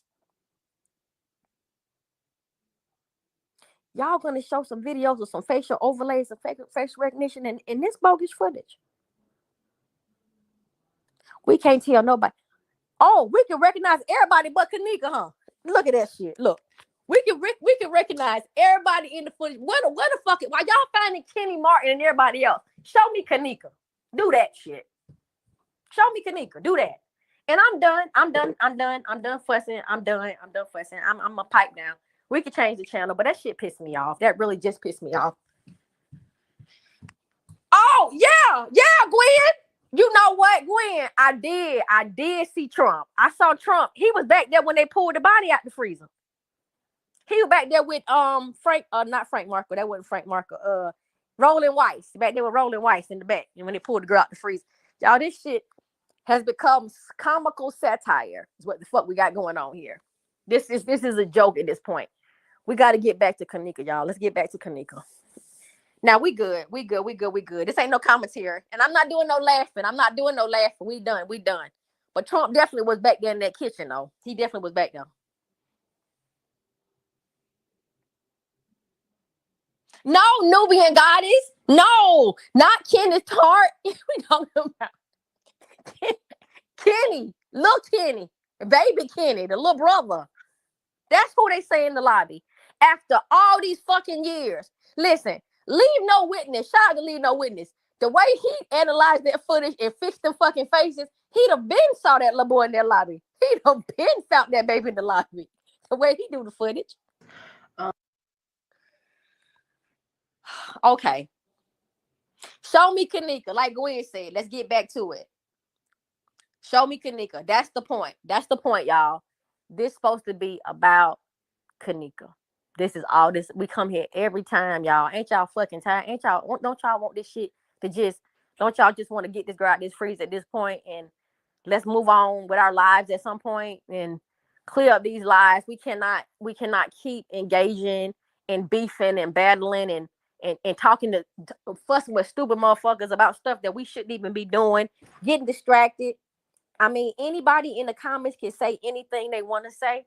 Y'all gonna show some videos of some facial overlays and facial recognition in this bogus footage. We can't tell nobody. Oh, we can recognize everybody but Kanika, huh? Look at that shit. Look, we can recognize everybody in the footage. Where the fuck it? Why y'all finding Kenny Martin and everybody else? Show me Kanika. Do that shit. Show me Kanika. Do that. And I'm done fussing. I'm done fussing. I'm a pipe down. We could change the channel, but that shit pissed me off. That really just pissed me off. Oh, yeah, Gwen. You know what, Gwen? I did see Trump. I saw Trump. He was back there when they pulled the body out the freezer. He was back there with Frank, not Frank Marco. That wasn't Frank Marco. Roland Weiss. Back there with Roland Weiss in the back. And when they pulled the girl out the freezer. Y'all, this shit has become comical satire. Is what the fuck we got going on here. This is a joke at this point. We got to get back to Kanika, y'all. Let's get back to Kanika. Now we good. This ain't no commentary. And I'm not doing no laughing. We done. But Trump definitely was back there in that kitchen, though. He definitely was back there. No, Nubian goddess. No, not Kenneth Tart. We talking about Kenny, little Kenny, baby Kenny, the little brother. That's who they say in the lobby. After all these fucking years. Listen, Leave No Witness. Shout out to Leave No Witness. The way he analyzed that footage and fixed them fucking faces, he'd have been saw that little boy in that lobby. He'd have been found that baby in the lobby. The way he do the footage. Okay. Show me Kanika. Like Gwen said, let's get back to it. Show me Kanika. That's the point. That's the point, y'all. This supposed to be about Kanika. This is all this. We come here every time, y'all. Ain't y'all fucking tired? Don't y'all want this shit to just, don't y'all just want to get this girl out this freeze at this point and let's move on with our lives at some point and clear up these lies. We cannot keep engaging and beefing and battling and talking to fussing with stupid motherfuckers about stuff that we shouldn't even be doing, getting distracted. I mean, anybody in the comments can say anything they want to say.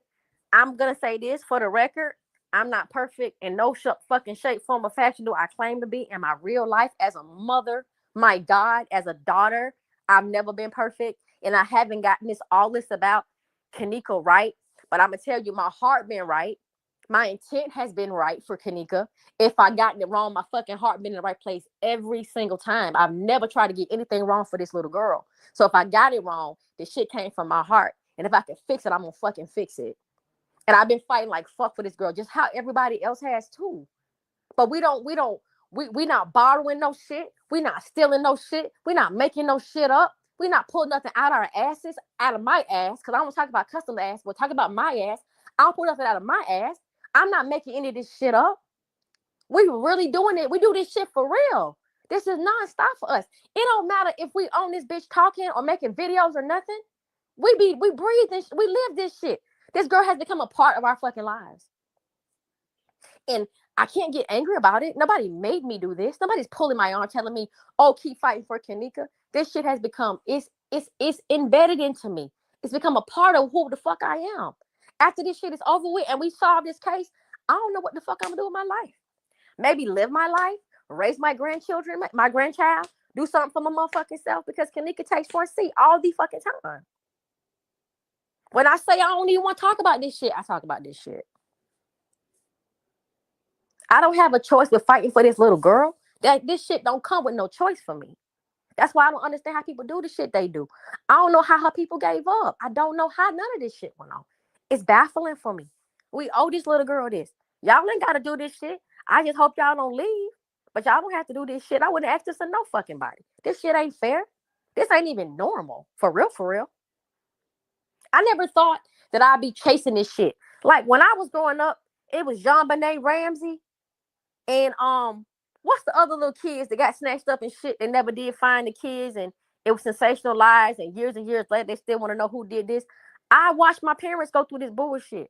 I'm going to say this for the record. I'm not perfect in no fucking shape, form, or fashion do I claim to be in my real life as a mother, my God, as a daughter. I've never been perfect, and I haven't gotten all this about Kanika right. But I'm going to tell you, my heart been right. My intent has been right for Kanika. If I gotten it wrong, my fucking heart been in the right place every single time. I've never tried to get anything wrong for this little girl. So if I got it wrong, this shit came from my heart. And if I can fix it, I'm going to fucking fix it. And I've been fighting like fuck for this girl, just how everybody else has too. But we not borrowing no shit. We not stealing no shit. We not making no shit up. We not pulling nothing out of our asses, out of my ass. Cause I don't talk about custom ass, but talk about my ass. I don't pull nothing out of my ass. I'm not making any of this shit up. We really doing it. We do this shit for real. This is nonstop for us. It don't matter if we own this bitch talking or making videos or nothing. We breathe this, we live this shit. This girl has become a part of our fucking lives. And I can't get angry about it. Nobody made me do this. Nobody's pulling my arm telling me, oh, keep fighting for Kanika. This shit has become, it's embedded into me. It's become a part of who the fuck I am. After this shit is over with and we solve this case, I don't know what the fuck I'm gonna do with my life. Maybe live my life, raise my grandchildren, my grandchild, do something for my motherfucking self because Kanika takes front seat all the fucking time. When I say I don't even want to talk about this shit, I talk about this shit. I don't have a choice with fighting for this little girl. This shit don't come with no choice for me. That's why I don't understand how people do the shit they do. I don't know how her people gave up. I don't know how none of this shit went on. It's baffling for me. We owe this little girl this. Y'all ain't got to do this shit. I just hope y'all don't leave. But y'all don't have to do this shit. I wouldn't ask this of no fucking body. This shit ain't fair. This ain't even normal. For real, for real. I never thought that I'd be chasing this shit. Like when I was growing up, it was JonBenet Ramsey and what's the other little kids that got snatched up and shit? They never did find the kids and it was sensationalized and years later they still want to know who did this. I watched my parents go through this bullshit.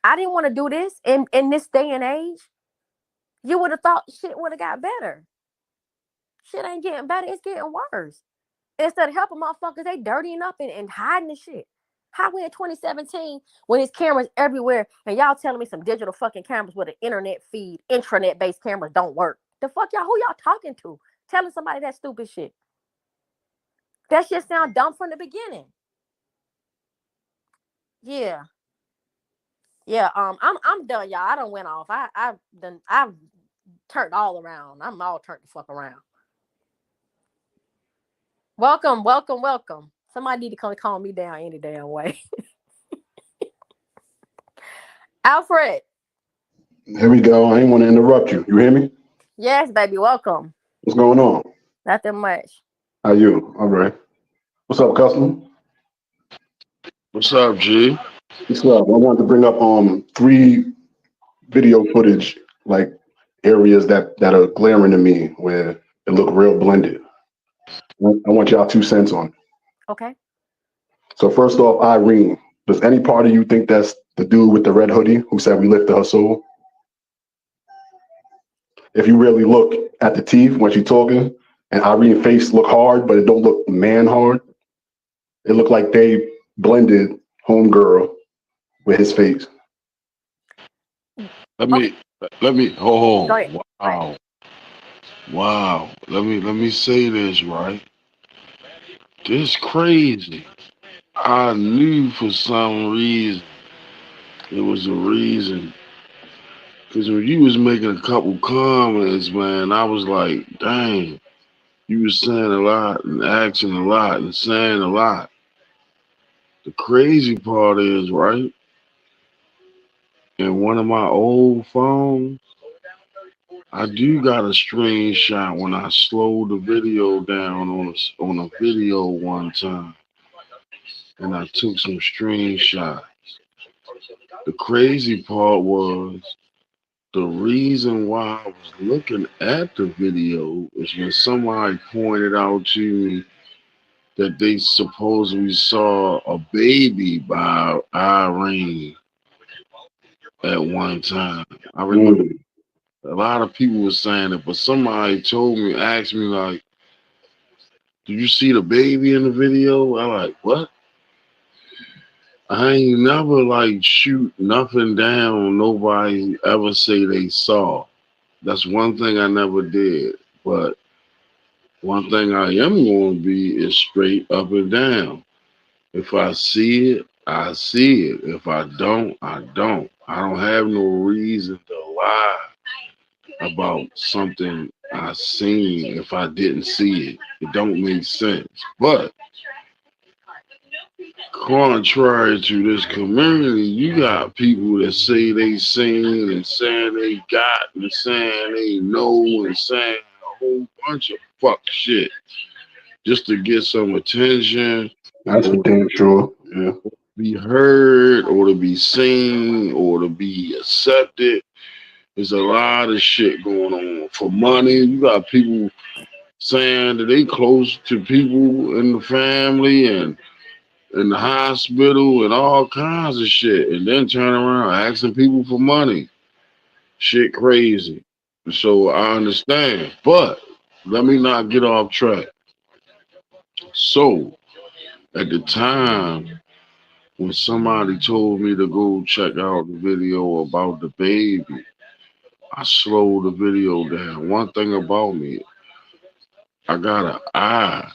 I didn't want to do this in this day and age. You would have thought shit would have got better. Shit ain't getting better, it's getting worse. Instead of helping motherfuckers, they dirtying up and hiding the shit. How we in 2017 when there's cameras everywhere and y'all telling me some digital fucking cameras with an internet feed, intranet-based cameras don't work? The fuck y'all, who y'all talking to? Telling somebody that stupid shit. That shit sound dumb from the beginning. Yeah. Yeah, I'm done, y'all. I done went off. I've turned all around. I'm all turned the fuck around. Welcome. Somebody need to come calm me down any damn way. Alfred. Here we go. I ain't want to interrupt you. You hear me? Yes, baby. Welcome. What's going on? Nothing much. How you? All right. What's up, custom? What's up, G? What's up? I wanted to bring up 3 video footage like areas that are glaring to me where it look real blended. I want y'all 2 cents on it. Okay. So first off, Irene, does any part of you think that's the dude with the red hoodie who said we lifted her soul? If you really look at the teeth when she's talking, and Irene's face look hard, but it don't look man hard. It looked like they blended homegirl with his face. Let me hold Go on. ahead. Wow. Wow. Let me say this, right? This crazy. I knew for some reason it was a reason. Cause when you was making a couple comments, man, I was like, dang, you was saying a lot and asking a lot and saying a lot. The crazy part is, right? In one of my old phones, I do got a screenshot when I slowed the video down on a video one time, and I took some screenshots. The crazy part was the reason why I was looking at the video is when somebody pointed out to me that they supposedly saw a baby by Irene at one time. I remember a lot of people were saying it, but somebody asked me like, "Did you see the baby in the video?" I'm like, "What?" I ain't never like shoot nothing down. Nobody ever say they saw. That's one thing I never did. But one thing I am going to be is straight up and down. If I see it, I see it. If I don't, I don't. I don't have no reason to lie about something I seen if I didn't see it. It don't make sense. But contrary to this community, you got people that say they seen and saying they got and saying they know and saying a whole bunch of fuck shit just to get some attention. That's for damn sure. Yeah. Be heard or to be seen or to be accepted. There's a lot of shit going on. For money, you got people saying that they close to people in the family and in the hospital and all kinds of shit, and then turn around asking people for money. Shit crazy. So I understand, but let me not get off track. So at the time when somebody told me to go check out the video about the baby, I slowed the video down. One thing about me, I got an eye,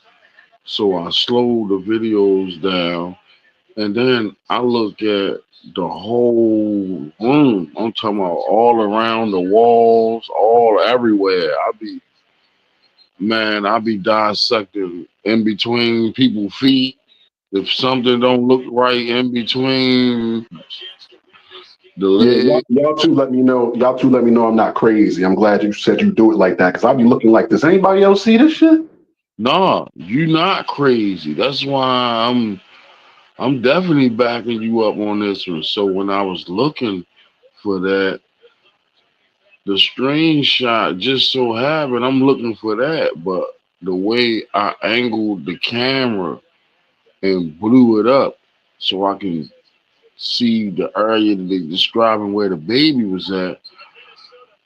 so I slowed the videos down. And then I look at the whole room. I'm talking about all around the walls, all everywhere. I be dissecting in between people's feet. If something don't look right in between the Yeah, leg. y'all two let me know. Y'all two let me know I'm not crazy. I'm glad you said you do it like that because I'll be looking like this. Anybody else see this shit? Nah, you not crazy. That's why I'm definitely backing you up on this one. So when I was looking for that, the screenshot just so happened I'm looking for that, but the way I angled the camera and blew it up so I can see the area that they describing where the baby was at,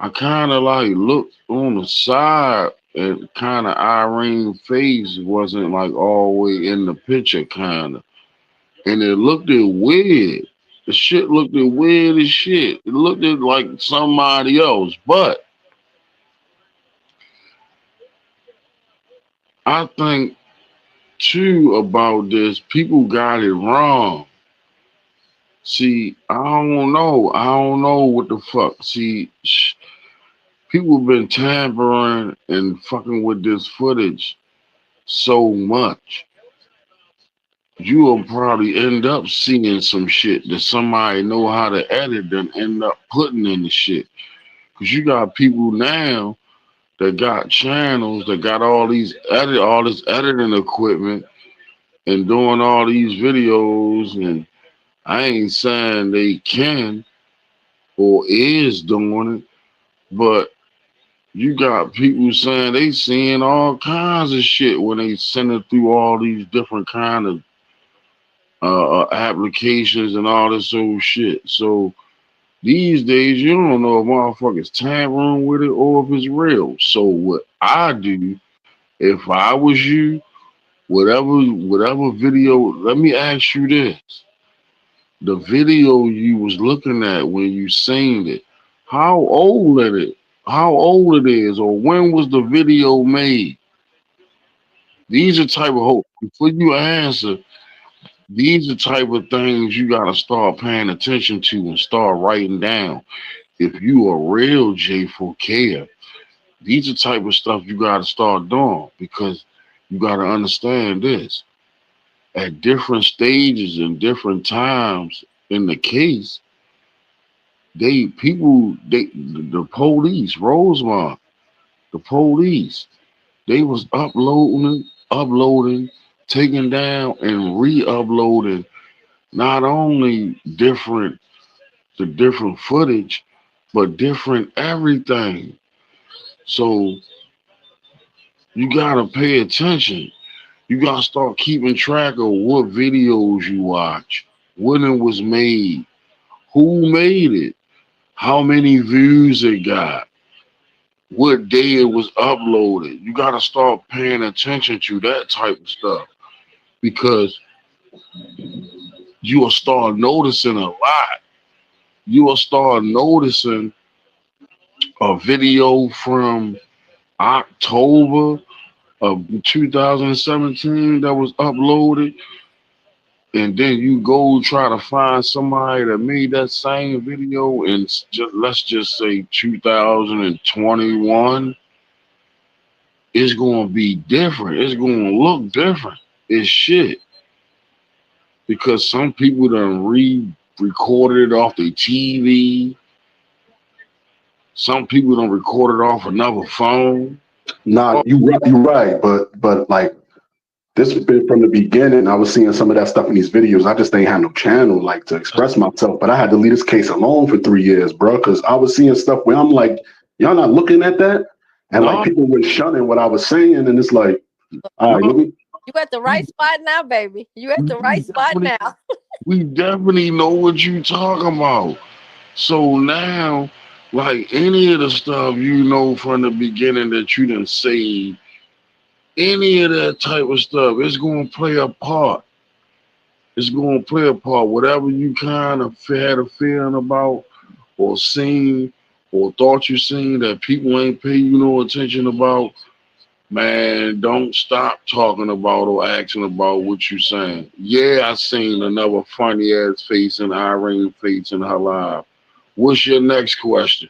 I kind of like looked on the side and kind of Irene's face wasn't like all the way in the picture kind of. And it looked weird. The shit looked weird as shit. It looked like somebody else. But I think too about this, people got it wrong. See, I don't know. I don't know what the fuck. See, people been tampering and fucking with this footage so much. You will probably end up seeing some shit that somebody know how to edit and end up putting in the shit. Because you got people now that got channels, that got all this editing equipment and doing all these videos, and I ain't saying they can or is doing it, but you got people saying they seeing all kinds of shit when they send it through all these different kind of applications and all this old shit. So these days, you don't know if motherfuckers tampering with it or if it's real. So what I do, if I was you, whatever video, let me ask you this. The video you was looking at when you seen it, how old it is, or when was the video made? These are type of hope. Before you answer, these are type of things you gotta start paying attention to and start writing down. If you a real J4K, these are type of stuff you gotta start doing, because you gotta understand this. At different stages and different times in the case, the police, Rosemont, the police, they was uploading, taking down and re-uploading not only the different footage, but different everything. So you gotta pay attention. You gotta start keeping track of what videos you watch, when it was made, who made it, how many views it got, what day it was uploaded. You gotta start paying attention to that type of stuff, because you will start noticing a lot. You will start noticing a video from October of 2017 that was uploaded, and then you go try to find somebody that made that same video in let's just say 2021. It's gonna be different. It's gonna look different. It's shit. Because some people done re-recorded it off their TV. Some people done recorded off another phone. Nah, you're right, but like this has been from the beginning. I was seeing some of that stuff in these videos. I just ain't had no channel like to express myself. But I had to leave this case alone for 3 years, bro, because I was seeing stuff where I'm like, y'all not looking at that, and like people were shunning what I was saying, and it's like, all right, let me. You at the right spot now, baby. You at the right spot now. We definitely know what you talking about. So now, like any of the stuff you know from the beginning that you done say, any of that type of stuff, it's going to play a part. It's going to play a part. Whatever you kind of had a feeling about or seen or thought you seen that people ain't pay you no attention about, man, don't stop talking about or asking about what you saying. Yeah, I seen another funny ass face and Irene face in her live. What's your next question?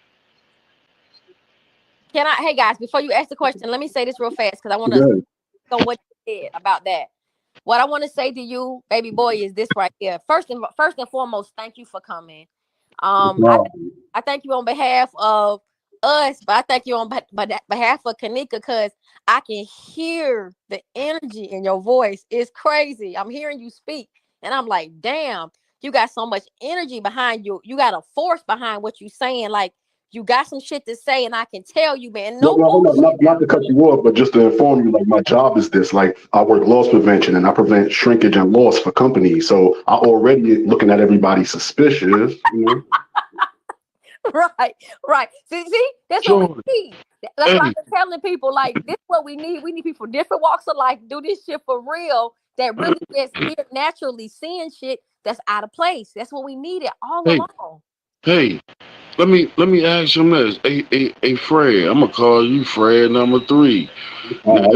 Hey guys, before you ask the question, let me say this real fast because I want to know what you said about that. What I want to say to you, baby boy, is this right here. First and foremost, thank you for coming. I thank you on behalf of us, but I thank you on behalf of Kanika, because I can hear the energy in your voice. It's crazy. I'm hearing you speak, and I'm like, damn, you got so much energy behind you. You got a force behind what you're saying. Like, you got some shit to say, and I can tell you, man. No, not to cut you off, but just to inform you, like my job is this. Like I work loss prevention and I prevent shrinkage and loss for companies. So I already looking at everybody suspicious. You know? Right. See, that's what we need. That's what I've been telling people. Like, this is what we need. We need people different walks of life do this shit for real. That really just here naturally seeing shit that's out of place. That's what we needed all along. Hey, let me ask him this. Hey, Fred, I'm gonna call you Fred number 3. Now,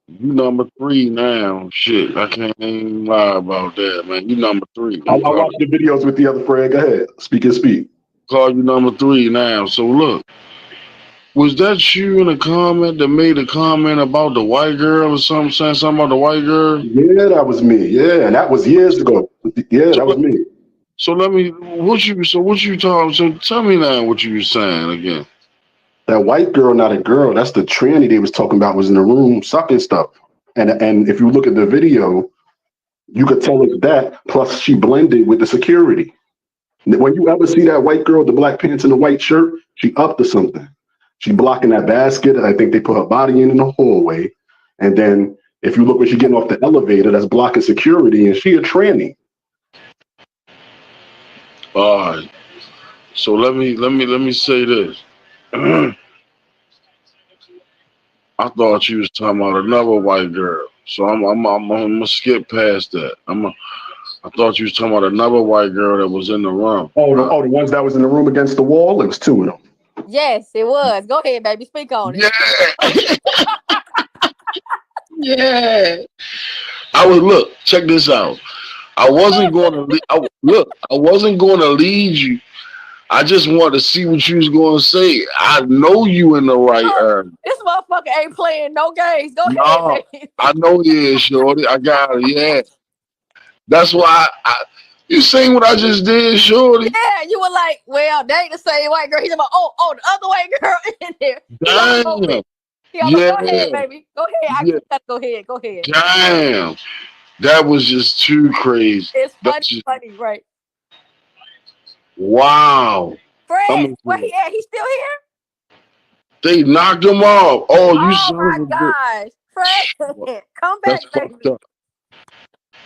you number 3 now. Shit, I can't even lie about that, man. You number 3. I watch the videos with the other Fred. Go ahead, speak. Call you number 3 now. So look, was that you in a comment that made a comment about the white girl or something, saying something about the white girl? Yeah, that was me. Yeah, and that was years ago. Yeah, that was me. So what you talking? So tell me now what you were saying again. That white girl, not a girl. That's the tranny they was talking about. Was in the room sucking stuff. And if you look at the video, you could tell it's that. Plus, she blended with the security. When you ever see that white girl with the black pants and the white shirt, she up to something. She blocking that basket. I think they put her body in the hallway. And then if you look when she getting off the elevator, that's blocking security, and she a tranny. All right. So let me say this. I thought you was talking about another white girl. So I'm gonna skip past that. I thought you was talking about another white girl that was in the room. Oh, the ones that was in the room against the wall. It was two of them. Yes, it was. Go ahead, baby. Speak on it. Yeah. Look. Check this out. I wasn't going to I wasn't going to lead you. I just wanted to see what you was going to say. I know you in the right area. This motherfucker ain't playing no games. Go No, ahead, baby. I know he is, shorty. I got it. Yeah. That's why you seen what I just did, shorty. Yeah, you were like, well, they ain't the same white girl. He's about, the other white girl in there. Damn. Go ahead, baby. Go ahead. Go ahead. Go ahead. Damn. That was just too crazy. It's funny, right? Wow. Fred, where he at? He's still here? They knocked him off. Oh, you Oh son my of a gosh. Fred, come back, That's baby. fucked up.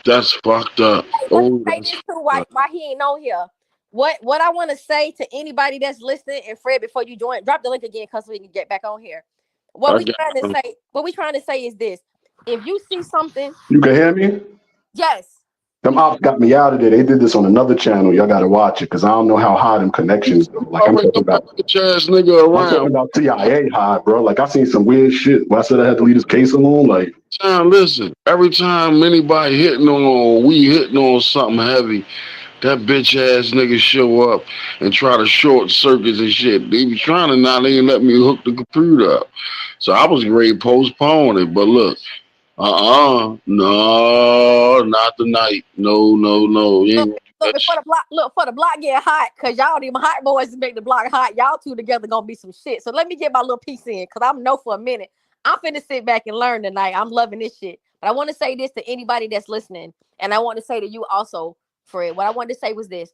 That's fucked up. Hey, Oh, say this too, why he ain't on here. What I want to say to anybody that's listening, and Fred, before you join, drop the link again because we can get back on here. What we trying to say is this: if you see something, You can hear me? yes. Them ops got me out of there. They did this on another channel. Y'all got to watch it because I don't know how high them connections go. Like I'm talking about CIA high, bro. Like I seen some weird shit. Why I said I had to leave this case alone. Like, listen. Every time anybody we hitting on something heavy, that bitch ass nigga show up and try to short circuits and shit. They be trying to now. They ain't let me hook the computer up. So I was ready to postpone it. But look. No, not tonight. No. Look, for the block get hot, cause y'all them hot boys make the block hot. Y'all two together gonna be some shit. So let me get my little piece in, cause I'm know for a minute. I'm finna sit back and learn tonight. I'm loving this shit. But I want to say this to anybody that's listening, and I want to say to you also, Fred. What I wanted to say was this: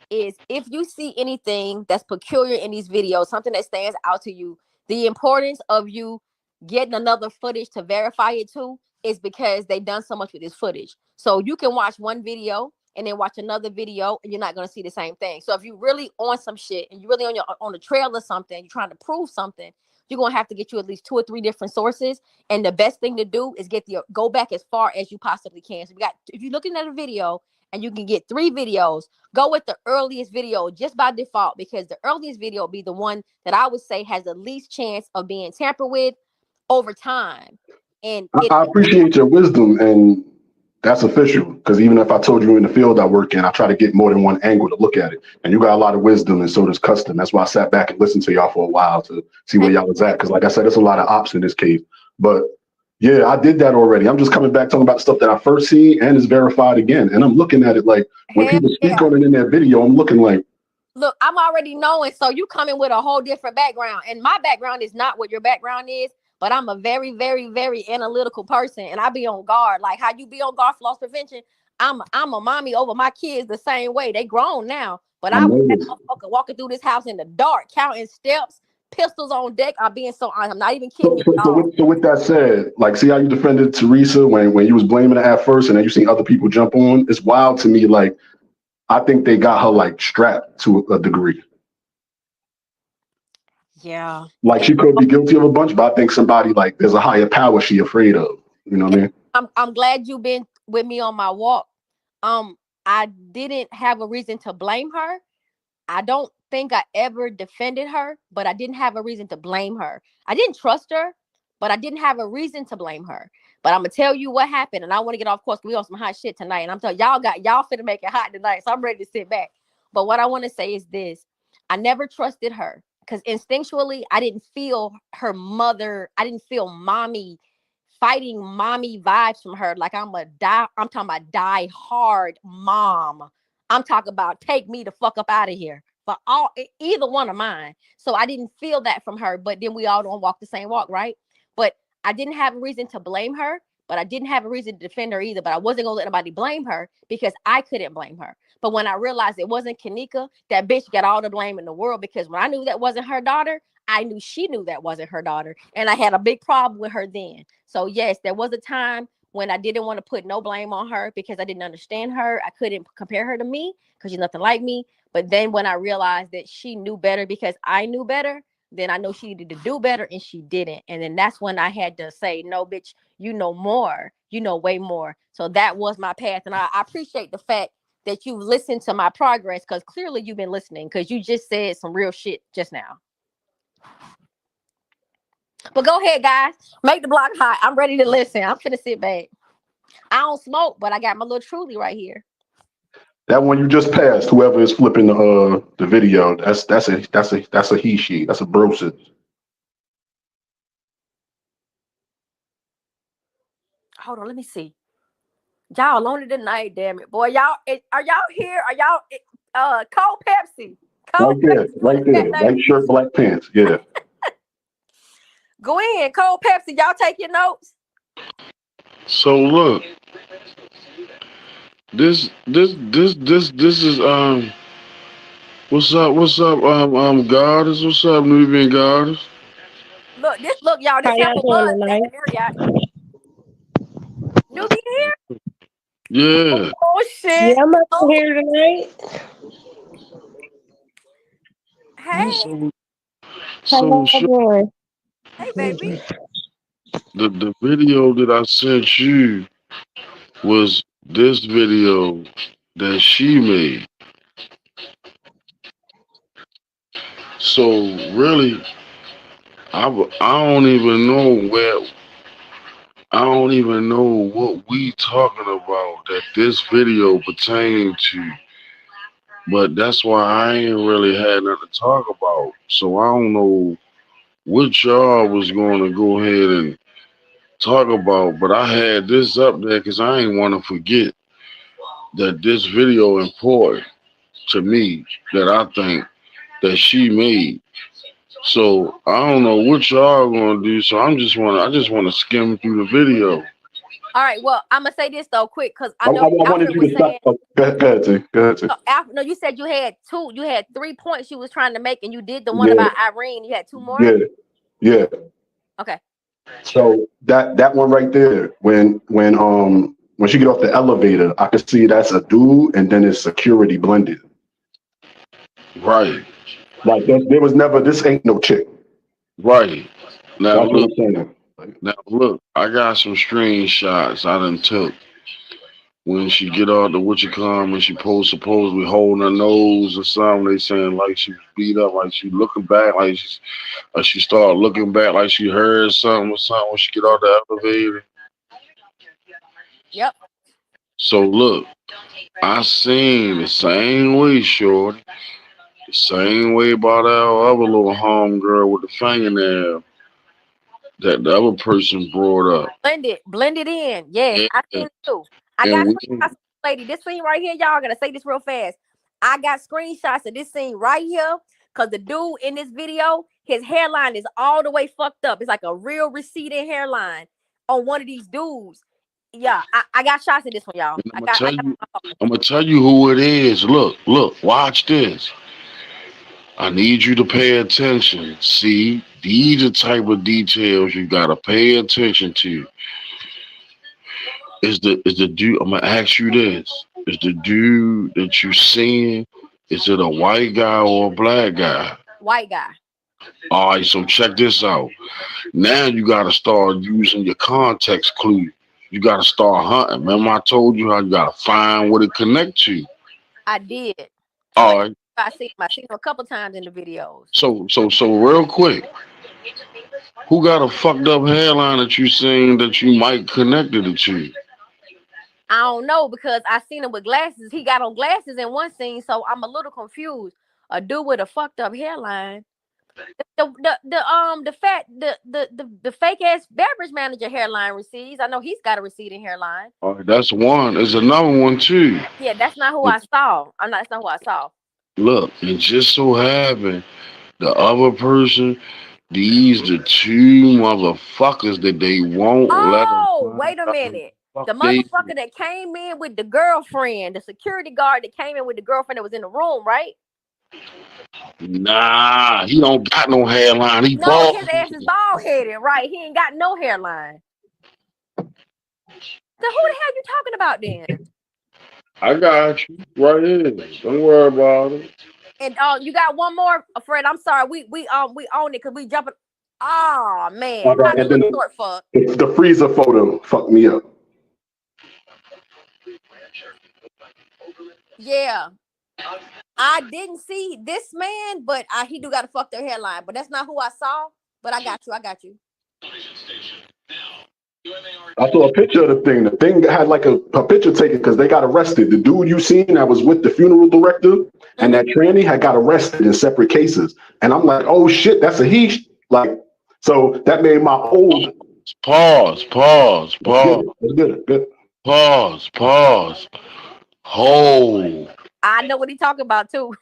is if you see anything that's peculiar in these videos, something that stands out to you, the importance of you getting another footage to verify it too is because they done so much with this footage. So you can watch one video and then watch another video and you're not going to see the same thing. So if you really on some shit and you really on the trail of something, you're trying to prove something, you're going to have to get you at least 2 or 3 different sources. And the best thing to do is go back as far as you possibly can. So if you're looking at a video and you can get 3 videos, go with the earliest video just by default, because the earliest video will be the one that I would say has the least chance of being tampered with over time. And I appreciate your wisdom, and that's official. Because even if I told you in the field I work in, I try to get more than one angle to look at it. And you got a lot of wisdom, and so does Custom. That's why I sat back and listened to y'all for a while to see where y'all was at. Because like I said, there's a lot of ops in this case. But yeah, I did that already. I'm just coming back talking about stuff that I first seen and is verified again. And I'm looking at it like when people speak on it in that video, I'm looking like, look, I'm already knowing. So you coming with a whole different background. And my background is not what your background is. But I'm a very, very, very analytical person, and I be on guard. Like how you be on guard for loss prevention. I'm a mommy over my kids the same way. They grown now, but I was that motherfucker walking through this house in the dark, counting steps, pistols on deck. I'm being so honest. I'm not even kidding you. So with that said, like, see how you defended Teresa when you was blaming her at first, and then you seen other people jump on. It's wild to me. Like, I think they got her like strapped to a degree. Yeah. Like she could be guilty of a bunch, but I think somebody like there's a higher power she afraid of. You know what I mean? I'm glad you've been with me on my walk. I didn't have a reason to blame her. I don't think I ever defended her, but I didn't have a reason to blame her. I didn't trust her, but I didn't have a reason to blame her. But I'm gonna tell you what happened, and I want to get off course. We on some hot shit tonight, and I'm telling y'all finna make it hot tonight, so I'm ready to sit back. But what I want to say is this: I never trusted her because instinctually I didn't feel her mother. I didn't feel mommy fighting mommy vibes from her. Like I'm talking about die hard mom. I'm talking about take me the fuck up out of here. for either one of mine. So I didn't feel that from her. But then we all don't walk the same walk, right? But I didn't have a reason to blame her, but I didn't have a reason to defend her either. But I wasn't gonna let anybody blame her because I couldn't blame her. But when I realized it wasn't Kanika, that bitch got all the blame in the world, because when I knew that wasn't her daughter, I knew she knew that wasn't her daughter. And I had a big problem with her then. So yes, there was a time when I didn't want to put no blame on her because I didn't understand her. I couldn't compare her to me because she's nothing like me. But then when I realized that she knew better because I knew better, then I know she needed to do better, and she didn't. And then that's when I had to say, no, bitch, you know more. You know way more. So that was my path. And I appreciate the fact that you listened to my progress, because clearly you've been listening, because you just said some real shit just now. But go ahead, guys. Make the block hot. I'm ready to listen. I'm finna sit back. I don't smoke, but I got my little Truly right here. That one you just passed, whoever is flipping the video, that's a he she. That's a brosis. Hold on, let me see. Y'all on it tonight, damn it. Boy, y'all are y'all here? Are y'all cold Pepsi? Cold Right there. White shirt, black pants. Yeah. Go in, cold Pepsi. Y'all take your notes. So look, this is what's up goddess, what's up Nubian goddess? Look, y'all, this Apple Buzz at the Marriott. Newbie here? Yeah. Oh shit. Yeah, I'm up here tonight. Hey. So Hey, baby. The video that I sent you was this video that she made. So really, I don't even know what we talking about that this video pertained to. But that's why I ain't really had nothing to talk about. So I don't know what y'all was going to go ahead and talk about. But I had this up there because I ain't want to forget that this video important to me, that I think that she made. So I don't know what y'all gonna do. So I just want to skim through the video. All right, well, I'm gonna say this though, quick, because I I know wanted you to stop. Go ahead, T. So no, you said you had 3 points you was trying to make, and you did the one about Irene. You had 2 more. Yeah. Okay. So that one right there, when she get off the elevator, I could see that's a dude, and then it's security blended. Right. Like there was never. This ain't no chick. Right. Now that's look. What I'm saying. Now look. I got some screenshots I done took when she get out the when she supposedly holding her nose or something. They saying like she beat up, like she looking back, like she started looking back, like she heard something or something when she get out the elevator. Yep. So look, I seen the same way, shorty. The same way about our other little homegirl with the fingernail that the other person brought up. Blend it in. Yes, I seen it too. I got screenshots, lady. This scene right here, y'all. Gotta say this real fast. I got screenshots of this scene right here, because the dude in this video, his hairline is all the way fucked up. It's like a real receding hairline on one of these dudes. Yeah, I got shots of this one, y'all. I'm gonna tell you who it is. Look, watch this. I need you to pay attention. See, these are the type of details you gotta pay attention to. Is the dude? I'm gonna ask you this: is the dude that you seeing? Is it a white guy or a black guy? White guy. All right, so check this out. Now you gotta start using your context clue. You gotta start hunting. Remember, I told you how you gotta find what it connect to. I did. All right. I seen him a couple times in the videos. So real quick, who got a fucked up hairline that you seen that you might connected it to? I don't know, because I seen him with glasses. He got on glasses in one scene, so I'm a little confused. A dude with a fucked up hairline. The fake ass beverage manager hairline recedes. I know he's got a receding hairline. All right, that's one. There's another one too. Yeah, that's not who I saw. That's not who I saw. Look, it just so happened the other person, these the two motherfuckers that they won't let them Oh, find wait a out who the minute. fuck The they. motherfucker that came in with the girlfriend, the security guard that came in with the girlfriend that was in the room, right? Nah, he don't got no hairline. He No, bald. his ass is bald headed, right? He ain't got no hairline. So who the hell you talking about then? I got you right here. Don't worry about it. And you got one more, Fred. I'm sorry, we own it because we jumping. Oh man, All how right, the and little then short fuck? the freezer photo fucked me up. Yeah, I didn't see this man, but he do got a fuck their hairline. But that's not who I saw. But I got you. I got you. I saw a picture of the thing. The thing had like a picture taken because they got arrested. The dude you seen that was with the funeral director and that tranny had got arrested in separate cases. And I'm like, oh shit, that's a he. Like, so that made my old Pause. Good. Pause. Hold. I know what he talking about too.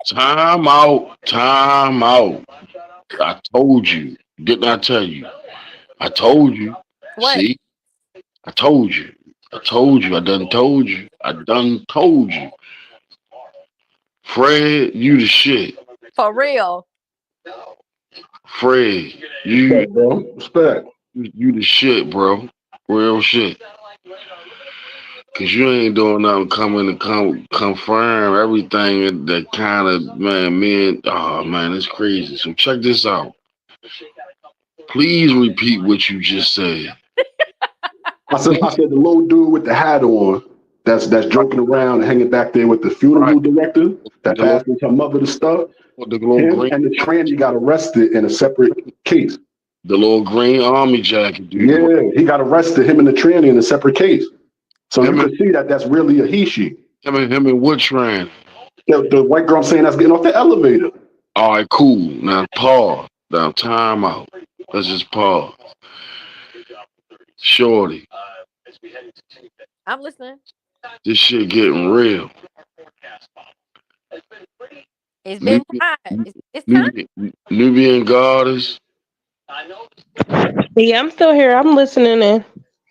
Time out. I told you. Didn't I tell you? I told you. What? See? I told you. I done told you. Fred, you the shit. For real. Fred, you bro. Respect. You the shit, bro. Real shit. Cause you ain't doing nothing coming to confirm everything that kind of oh man, it's crazy. So check this out. Please repeat what you just said. I said the little dude with the hat on that's joking around and hanging back there with the funeral director that passes her mother the stuff. Him and the tranny got arrested in a separate case. The little green army jacket dude. Yeah, he got arrested, him and the tranny in a separate case. So you can see that that's really a he she. Him and what tranny? The white girl I'm saying that's getting off the elevator. All right, cool. Now pause. Now time out. Let's just pause. Shorty, I'm listening. this shit getting real. It's been time. It's time. Nubian goddess. Yeah, I'm still here. I'm listening in.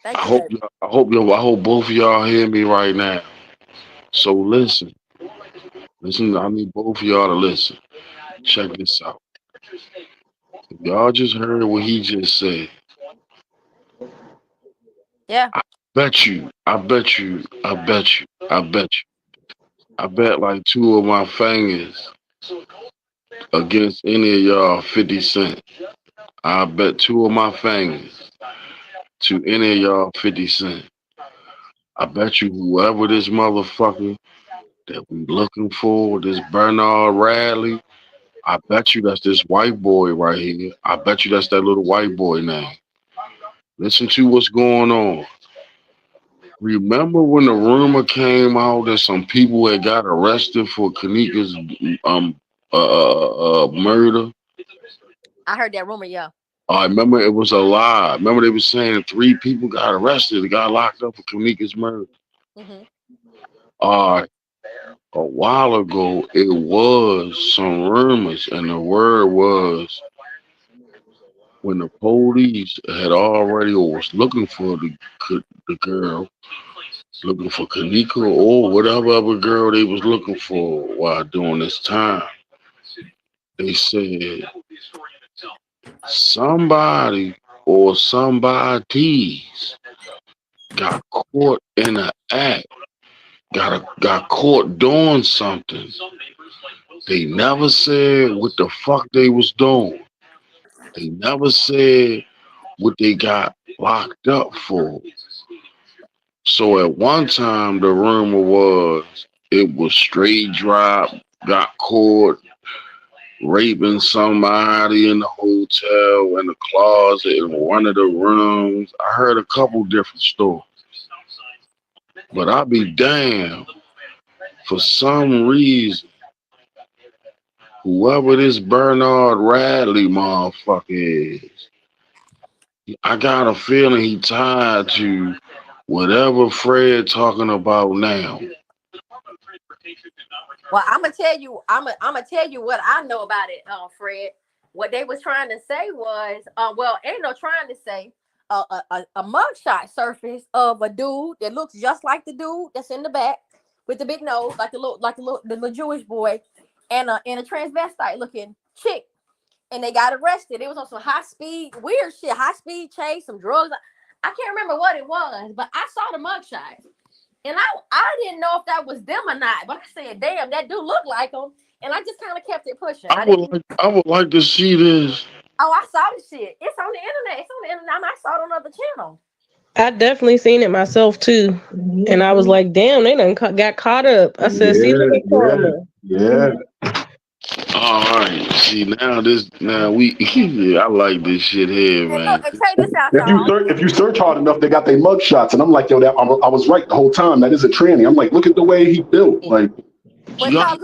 Thank I you, hope both of y'all hear me right now. So listen. I need both of y'all to listen. Check this out. Y'all just heard what he just said. Yeah. I bet like two of my fingers against any of y'all 50 Cent. I bet two of my fingers to any of y'all 50 Cent. I bet you whoever this motherfucker that we looking for, this Bernard Radley, I bet you that's this white boy right here. I bet you that's that little white boy name. Listen to what's going on. Remember when the rumor came out that some people had got arrested for Kanika's murder? I heard that rumor, yeah. I remember it was a lie. Remember they were saying 3 people got arrested, got locked up for Kanika's murder. A while ago, it was some rumors, and the word was when the police had already or was looking for the girl, looking for Kanika or whatever other girl they was looking for while doing this time. They said somebody or somebody's got caught in an act, got caught doing something. They never said what the fuck they was doing. They never said what they got locked up for. So at one time, the rumor was it was straight drop, got caught raping somebody in the hotel, in the closet, in one of the rooms. I heard a couple different stories. But I'll be damned, for some reason, whoever this Bernard Radley motherfucker is, I got a feeling he tied to whatever Fred talking about now. Well, I'm gonna tell you. I'm gonna tell you what I know about it, Fred. What they was trying to say was, well, ain't no trying to say. A mugshot surface of a dude that looks just like the dude that's in the back with the big nose, like the little Jewish boy, and a transvestite looking chick, and they got arrested. It was on some high speed, weird shit, high speed chase, some drugs. I can't remember what it was, but I saw the mugshot, and I didn't know if that was them or not. But I said, damn, that dude looked like him, and I just kind of kept it pushing. I would like to see this. Oh, I saw the shit. It's on the internet. It's on the internet. I saw it on another channel. I definitely seen it myself too, and I was like, "Damn, they done got caught up." I said, "See, look at karma." Yeah. All right. See now we I like this shit here, And man. look, and check this out, y'all. If you search hard enough, they got their mug shots, and I'm like, yo, I was right the whole time. That is a tranny. I'm like, look at the way he built. Like, But check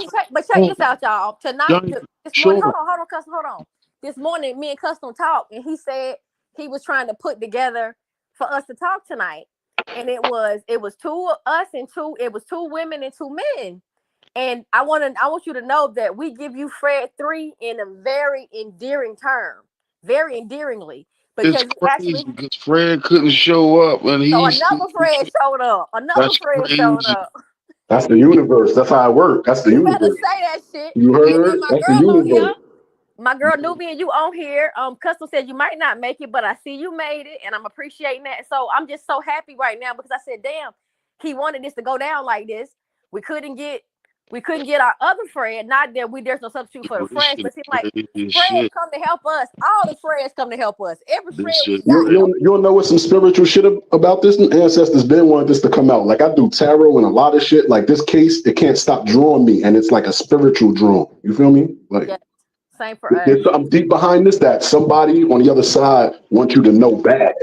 this out, y'all. Tonight, this morning, hold on, Custom, hold on. This morning, me and Custom talked, and he said he was trying to put together for us to talk tonight, and it was two of us and it was two women and two men. And I want you to know that we give you Fred 3 in a very endearing term, very endearingly, because it's crazy because Fred couldn't show up, and another Fred showed up. Another Fred showed up. that's the universe. That's how it works. That's the You universe. better say that shit. You heard? My That's the girl on here. universe. My girl Nubian, you on here. Custom said you might not make it, but I see you made it, and I'm appreciating that. So I'm just so happy right now because I said, damn, he wanted this to go down like this. We couldn't get our other Fred. Not that there's no substitute for the Freds, but seems like Fred come to help us. All the Freds come to help us. Every Fred we got. You'll know what some spiritual shit about this. Ancestors been wanted this to come out. Like I do tarot and a lot of shit. Like this case, it can't stop drawing me, and it's like a spiritual draw. You feel me? Like same for us. There's something deep behind this that somebody on the other side wants you to know bad.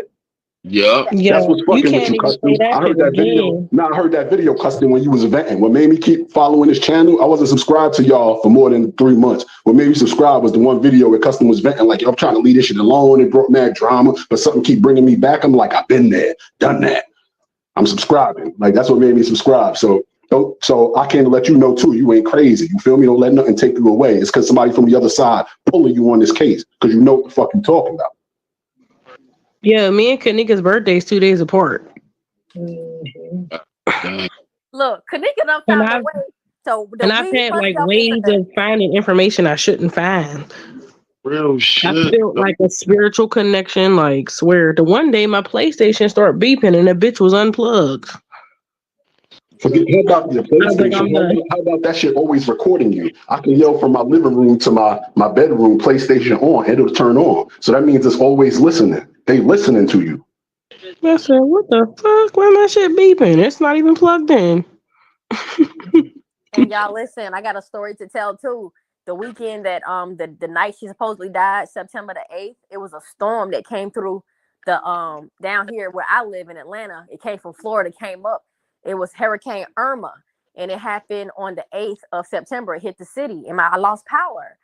Yeah, that's what's fucking with you, Custom. I heard that video. I heard that video, Custom, when you was venting. What made me keep following this channel, I wasn't subscribed to y'all for more than 3 months. What made me subscribe was the one video where Custom was venting, like, yo, I'm trying to leave this shit alone. It brought mad drama, but something keep bringing me back. I'm like, I've been there, done that. I'm subscribing. Like, that's what made me subscribe. So I can't let you know too, you ain't crazy. You feel me? Don't let nothing take you away. It's because somebody from the other side pulling you on this case because you know what the fuck you talking about. Yeah, me and Kanika's birthday's 2 days apart. Look, Kanika done found a way. So I've had like ways of finding information I shouldn't find. Real shit. I felt like a spiritual connection. Like, swear, the one day my PlayStation started beeping and the bitch was unplugged. Forget about your PlayStation. How about that shit always recording you? I can yell from my living room to my bedroom, PlayStation on, and it'll turn on. So that means it's always listening. They listening to you. I said, what the fuck? Why my shit beeping? It's not even plugged in. And y'all listen, I got a story to tell too. The weekend that the night she supposedly died, September the 8th, it was a storm that came through the down here where I live in Atlanta. It came from Florida, came up. It was Hurricane Irma, and it happened on the 8th of September. It hit the city, and I lost power.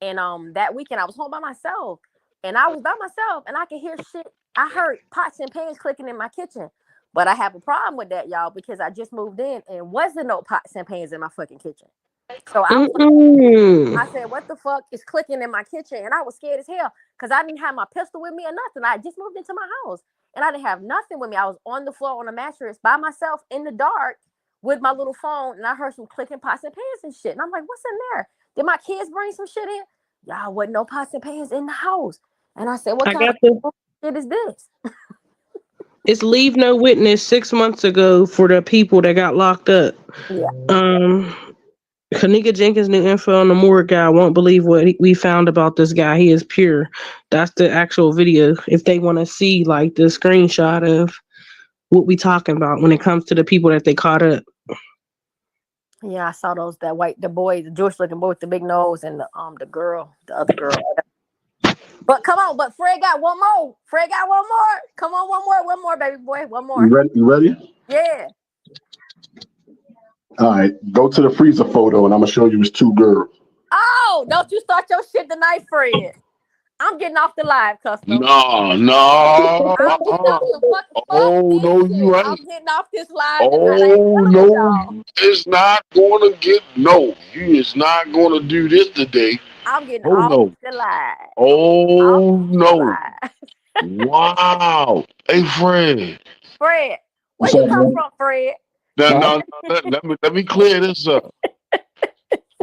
And that weekend I was home by myself, and I was by myself, and I could hear shit. I heard pots and pans clicking in my kitchen, but I have a problem with that, y'all, because I just moved in and wasn't no pots and pans in my fucking kitchen. So I said, what the fuck is clicking in my kitchen? And I was scared as hell because I didn't have my pistol with me or nothing. I just moved into my house. And I didn't have nothing with me. I was on the floor on a mattress by myself in the dark with my little phone. And I heard some clicking pots and pans and shit. And I'm like, what's in there? Did my kids bring some shit in? Y'all, wasn't no pots and pans in the house. And I said, what kind of shit is this? It's leave no witness 6 months ago for the people that got locked up. Yeah. Kanika Jenkins' new info on the morgue guy. Won't believe what we found about this guy. He is pure. That's the actual video. If they want to see like the screenshot of what we talking about when it comes to the people that they caught up. Yeah, I saw the boy, the Jewish looking boy with the big nose, and the other girl. But come on, but Fred got one more. Come on, one more, baby boy, one more. You ready? Yeah. All right, go to the freezer photo, and I'm gonna show you his two girls. Oh, don't you start your shit tonight, Fred. I'm getting off the live, Custom. No. I'm getting off the fucking Oh, no, you I'm ain't. getting off this live tonight. I ain't Oh, dealing with no, y'all. you is not going to get, no, you is not going to do this today. I'm getting Oh, off no. the live. Oh, no. Live. Wow. Hey, Fred. Fred, where What's you up, come man? from, Fred? Now, let me clear this up.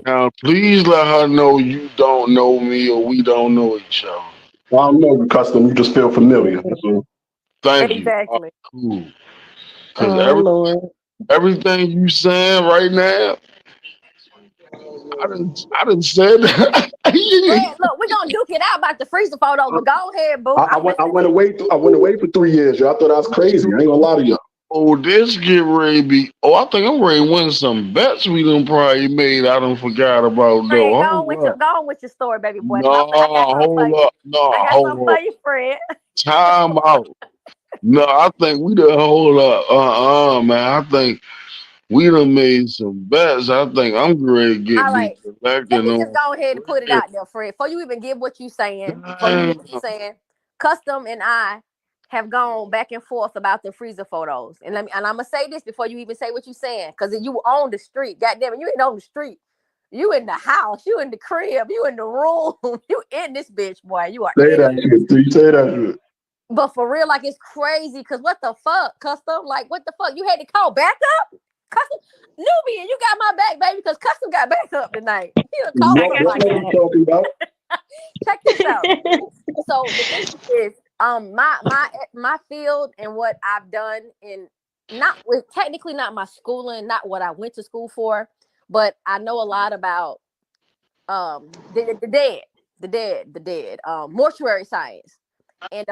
Now, please let her know you don't know me or we don't know each other. I don't know you, Custom. You just feel familiar. That's all. Thank you. Exactly. Cool. Because Oh Lord. everything you saying right now, I didn't say that. Fred, look, we're gonna duke it out about the freezer photos, but go ahead, boo. I went away. I went away for 3 years. Y'all thought I was crazy. I ain't gonna lie to y'all. Oh, this get ready to be. Oh, I think I'm ready to win some bets we done probably made. I done forgot about Fred, though. go on with your story, baby boy. No, hold up. No, I got hold something for up. you, Fred. Time out. No, I think we done hold up. Man. I think we done made some bets. I think I'm ready to get All me right. collected Let me just on. go ahead and put it out there, Fred. Before you even give what you saying, Custom and I have gone back and forth about the freezer photos. And I'm gonna say this before you even say what you saying, because you on the street. Goddamn it, you ain't on the street. You in the house, you in the crib, you in the room, you in this bitch, boy. You are Say in that it. shit. You say that shit. But for real, like it's crazy. Cause what the fuck, Custom? Like, what the fuck? You had to call backup? Custom Nubian, you got my back, baby, because Custom got backup tonight. He done called What you talking about? Check this out. So the thing is, my field and what I've done in technically not my schooling, not what I went to school for, but I know a lot about the dead, mortuary science. And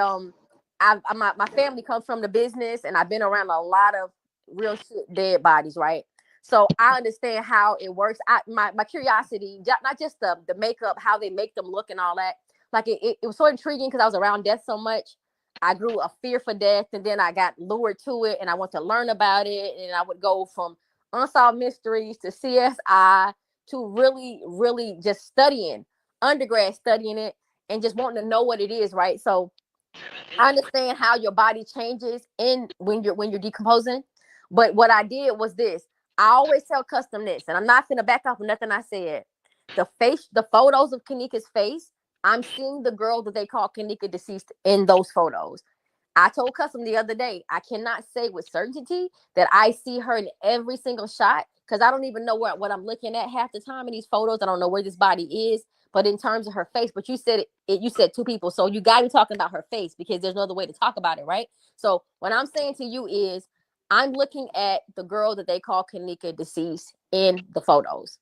my family comes from the business, and I've been around a lot of real shit dead bodies, right? So I understand how it works. My curiosity, not just the makeup, how they make them look and all that. Like it was so intriguing because I was around death so much. I grew a fear for death, and then I got lured to it, and I want to learn about it. And I would go from unsolved mysteries to CSI to really, really just undergrad studying it, and just wanting to know what it is, right? So I understand how your body changes when you're decomposing. But what I did was this. I always tell Custom this, and I'm not gonna back off of nothing I said. The photos of Kanika's face, I'm seeing the girl that they call Kanika deceased in those photos. I told Custom the other day, I cannot say with certainty that I see her in every single shot, because I don't even know what I'm looking at half the time in these photos. I don't know where this body is. But in terms of her face, but you said you said two people, so you got to be talking about her face, because there's no other way to talk about it, right? So what I'm saying to you is, I'm looking at the girl that they call Kanika deceased in the photos.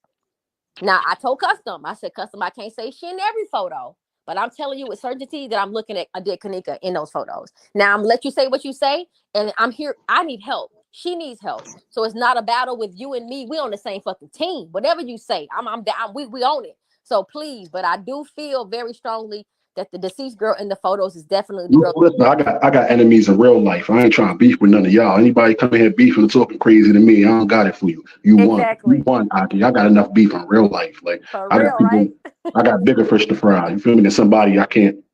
Now I told Custom, I said, Custom, I can't say she in every photo, but I'm telling you with certainty that I'm looking at a dead Kanika in those photos. Now I'm gonna let you say what you say, and I'm here. I need help. She needs help. So it's not a battle with you and me. We on the same fucking team. Whatever you say, I'm down. We own it. So please, but I do feel very strongly that the deceased girl in the photos is definitely the girl. Listen, I got enemies in real life. I ain't trying to beef with none of y'all. Anybody come in here beefing and talking crazy to me, I don't got it for you. You won, Aki. I got enough beef in real life. Like For I real, got people, right? I got bigger fish to fry. You feel me? Than somebody I can't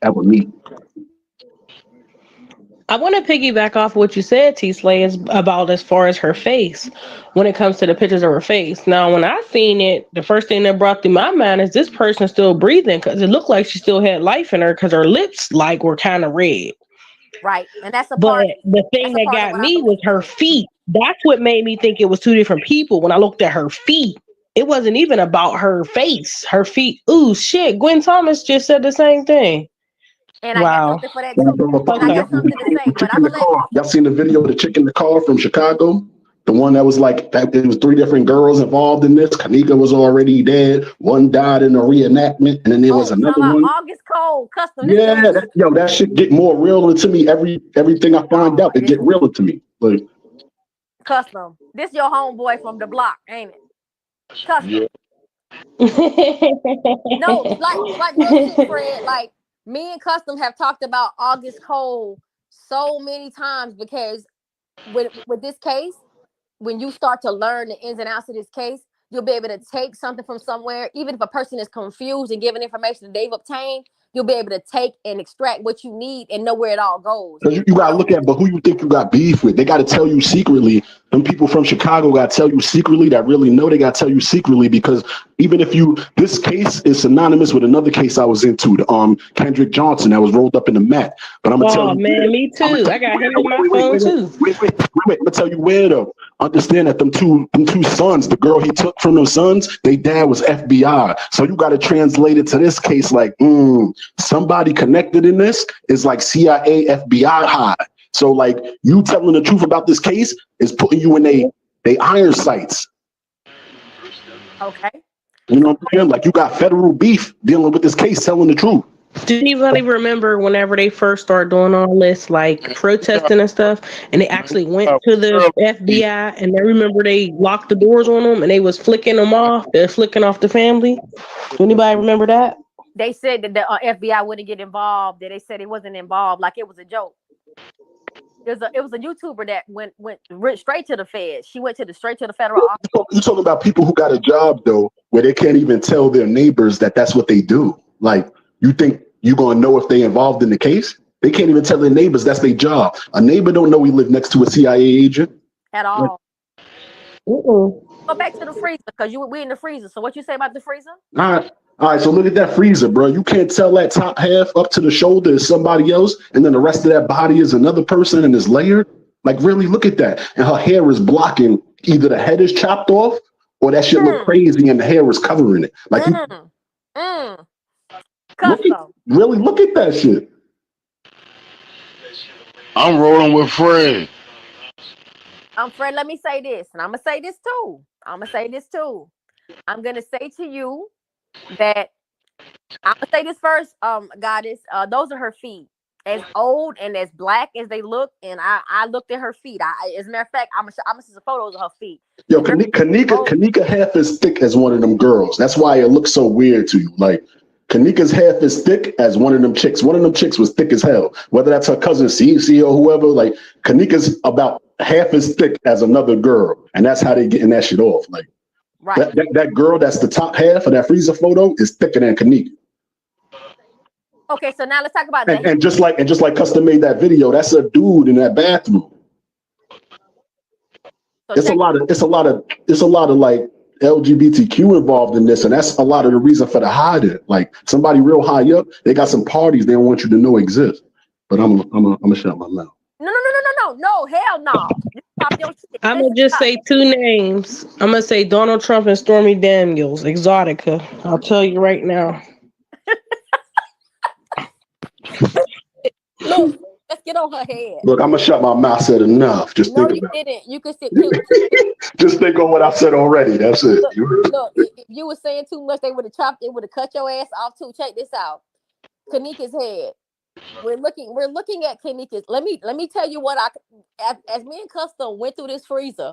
ever meet. I want to piggyback off what you said, T Slay, is about as far as her face when it comes to the pictures of her face. Now, when I seen it, the first thing that brought through my mind is this person still breathing, because it looked like she still had life in her, because her lips were kind of red. Right. And that's a But part. the thing that Part of got what I me was believe her feet. That's what made me think it was two different people. When I looked at her feet, it wasn't even about her face. Her feet. Ooh, shit. Gwen Thomas just said the same thing. And Wow. I got something for that too. And I got something to say, but I'm gonna let Y'all seen the video of the chick in the car from Chicago? The one that was like that. There was 3 different girls involved in this. Kanika was already dead. One died in a reenactment, and then there was another one. August Cole Custom. Yeah, that shit get more realer to me. Everything I find out, it get realer to me. Like Custom. This your homeboy from the block, ain't it? Custom. Yeah. No, like real shit, Fred. Like me and Custom have talked about August Cole so many times, because with this case, when you start to learn the ins and outs of this case, you'll be able to take something from somewhere, even if a person is confused and giving information that they've obtained, you'll be able to take and extract what you need and know where it all goes. Because you got to look at, but who you think you got beef with? They got to tell you secretly. Them people from Chicago got to tell you secretly that really know they got to tell you secretly, because even if this case is synonymous with another case I was into, the Kendrick Johnson that was rolled up in the mat. But I'm going to tell you. Man, me too. I got him on my phone too. Wait. I'm going to tell you where though. Understand that them two sons, the girl he took from them sons, they dad was FBI. So you got to translate it to this case like, somebody connected in this is like CIA, FBI high. So like you telling the truth about this case is putting you in they iron sights. Okay. You know what I'm saying? Like you got federal beef dealing with this case, telling the truth. Do anybody remember whenever they first started doing all this, like protesting and stuff, and they actually went to the FBI, and they remember they locked the doors on them and they was flicking them off, they're flicking off the family? Do anybody remember that? They said that the FBI wouldn't get involved. That they said it wasn't involved, like it was a joke. It was a YouTuber that went straight to the feds. She went straight to the federal office. You talking about people who got a job though, where they can't even tell their neighbors that that's what they do. Like you think you're gonna know if they involved in the case? They can't even tell their neighbors that's their job. A neighbor don't know he live next to a CIA agent at all. Go back to the freezer because we in the freezer. So what you say about the freezer? All right, so look at that freezer, bro. You can't tell that top half up to the shoulder is somebody else, and then the rest of that body is another person and is layered. Like, really, look at that. And her hair is blocking, either the head is chopped off or that shit look crazy and the hair is covering it. Like, look at that shit. I'm rolling with Fred. Fred, let me say this, and I'm going to say this too. I'm going to say to you that I'm gonna say this first, goddess. Those are her feet, as old and as black as they look. And I looked at her feet. As a matter of fact, I'm gonna see some photos of her feet. Yo, Kanika half as thick as one of them girls. That's why it looks so weird to you. Like Kanika's half as thick as one of them chicks. One of them chicks was thick as hell. Whether that's her cousin CC or whoever, like Kanika's about half as thick as another girl, and that's how they getting that shit off. Like. Right. That girl that's the top half of that freezer photo is thicker than Kanika. Okay, so now let's talk about that. And just like Custom made that video, that's a dude in that bathroom. So it's a lot of like LGBTQ involved in this, and that's a lot of the reason for the hiding. Like somebody real high up, they got some parties they don't want you to know exist. But I'm gonna shut my mouth. No, hell no. I'm gonna just say two names. I'm gonna say Donald Trump and Stormy Daniels, Exotica. I'll tell you right now. Look, let's get on her head. Look, I'm gonna shut my mouth. Said enough. Just think about it. Didn't. You could sit. Just think on what I've said already. That's it. Look, if you were saying too much, they would have chopped. They would have cut your ass off too. Check this out. Kanika's head. We're looking at Kanika's. Let me tell you what as me and Custom went through this freezer,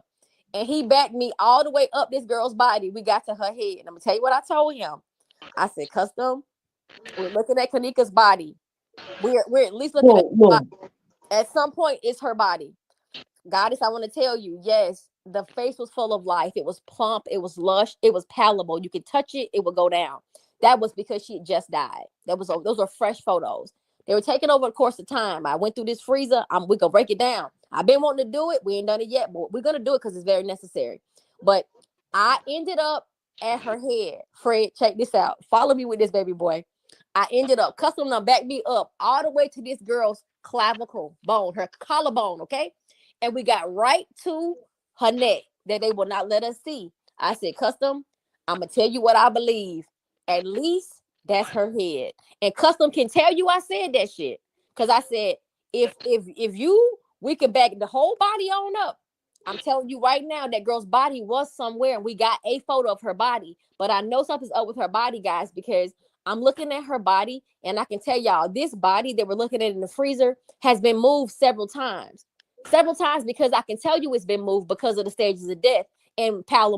and he backed me all the way up this girl's body. We got to her head. And I'm gonna tell you what I told him. I said, Custom, we're looking at Kanika's body. We're at least looking at her body. At some point, it's her body. Goddess, I want to tell you, yes, the face was full of life. It was plump. It was lush. It was palatable. You could touch it. It would go down. That was because she had just died. Those are fresh photos. They were taken over the course of time. I went through this freezer. We're going to break it down. I've been wanting to do it. We ain't done it yet, but we're going to do it because it's very necessary. But I ended up at her head. Fred, check this out. Follow me with this, baby boy. I ended up, Custom done back me up all the way to this girl's clavicle bone, her collarbone, okay? And we got right to her neck that they will not let us see. I said, Custom, I'm going to tell you what I believe. At least that's her head. And Custom can tell you I said that shit. Because I said, if we could back the whole body on up. I'm telling you right now, that girl's body was somewhere and we got a photo of her body. But I know something's up with her body, guys, because I'm looking at her body and I can tell y'all this body that we're looking at in the freezer has been moved several times. Several times because I can tell you it's been moved because of the stages of death and pallor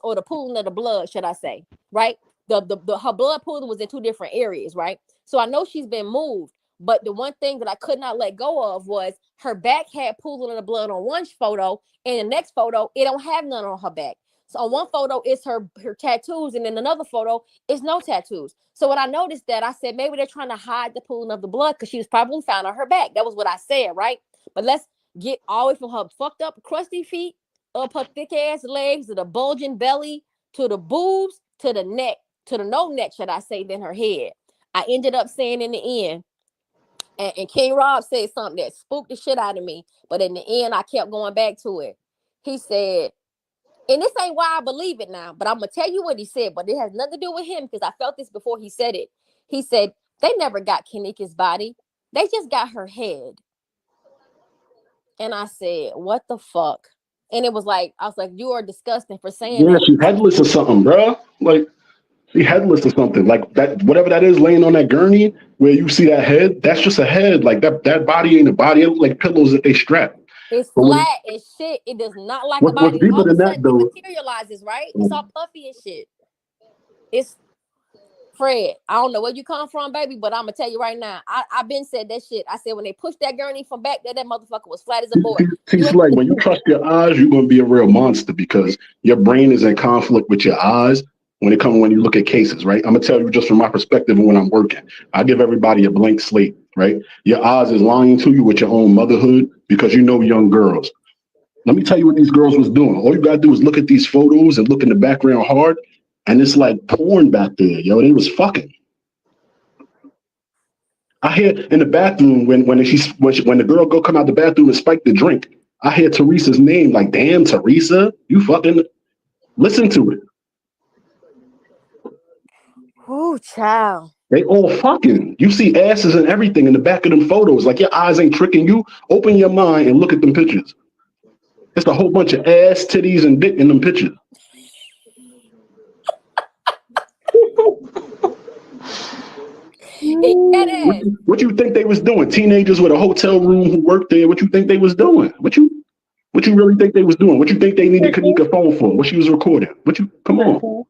or the pooling of the blood, should I say, right? Her blood pooling was in two different areas, right? So I know she's been moved, but the one thing that I could not let go of was her back had pooling of the blood on one photo, and the next photo, it don't have none on her back. So on one photo, it's her tattoos, and then another photo, it's no tattoos. So when I noticed that, I said maybe they're trying to hide the pooling of the blood because she was probably found on her back. That was what I said, right? But let's get all the way from her fucked up, crusty feet, up her thick ass legs, to the bulging belly, to the boobs, to the neck, to the no neck, should I say, then her head. I ended up saying in the end, and King Rob said something that spooked the shit out of me. But in the end, I kept going back to it. He said, and this ain't why I believe it now, but I'm going to tell you what he said, but it has nothing to do with him because I felt this before he said it. He said, they never got Kanika's body. They just got her head. And I said, what the fuck? And it was like, I was like, you are disgusting for saying Yeah, that. she's headless or something, bro. Like, she headless or something. Like that, whatever that is laying on that gurney where you see that head, that's just a head. Like that body ain't a body. It look like pillows that they strap. It's But flat as shit. It does not like a what's body. deeper All of than a that sudden, though? it materializes, right? It's all puffy and shit. It's Fred. I don't know where you come from, baby, but I'm gonna tell you right now. I've been said that shit. I said when they pushed that gurney from back there, that motherfucker was flat as a board. Like when you trust your eyes, you're gonna be a real monster because your brain is in conflict with your eyes when you look at cases, right? I'm gonna tell you just from my perspective when I'm working. I give everybody a blank slate, right? Your eyes is lying to you with your own motherhood because you know young girls. Let me tell you what these girls was doing. All you gotta do is look at these photos and look in the background hard, and it's like porn back there, yo. They was fucking. I hear in the bathroom when the girl go come out the bathroom and spike the drink. I hear Teresa's name like, damn, Teresa, you fucking listen to it. Ooh, child. They all fucking. You see asses and everything in the back of them photos. Like your eyes ain't tricking you. Open your mind and look at them pictures. It's a whole bunch of ass, titties, and dick in them pictures. What you think they was doing? Teenagers with a hotel room who worked there. What you think they was doing? What you really think they was doing? What you think they needed Kanika phone for? What she was recording? Come on.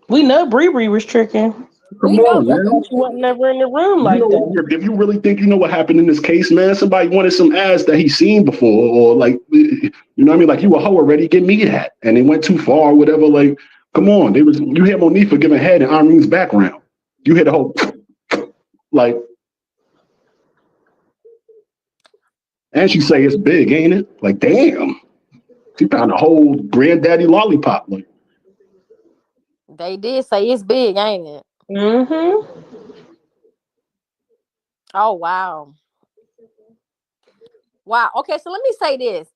We know Bree was tricking. Come on, man. She wasn't never in the room like that. If you really think you know what happened in this case, man, somebody wanted some ass that he's seen before, or like, you know what I mean? Like, you a hoe already, give me that. And they went too far, or whatever. Like, come on. You hear Monifa giving head in Irene's background. You hear the whole, like, and she say it's big, ain't it? Like, damn. She found a whole granddaddy lollipop. Like, they did say it's big, ain't it? Mm-hmm. Oh, wow. Wow. Okay, so let me say this.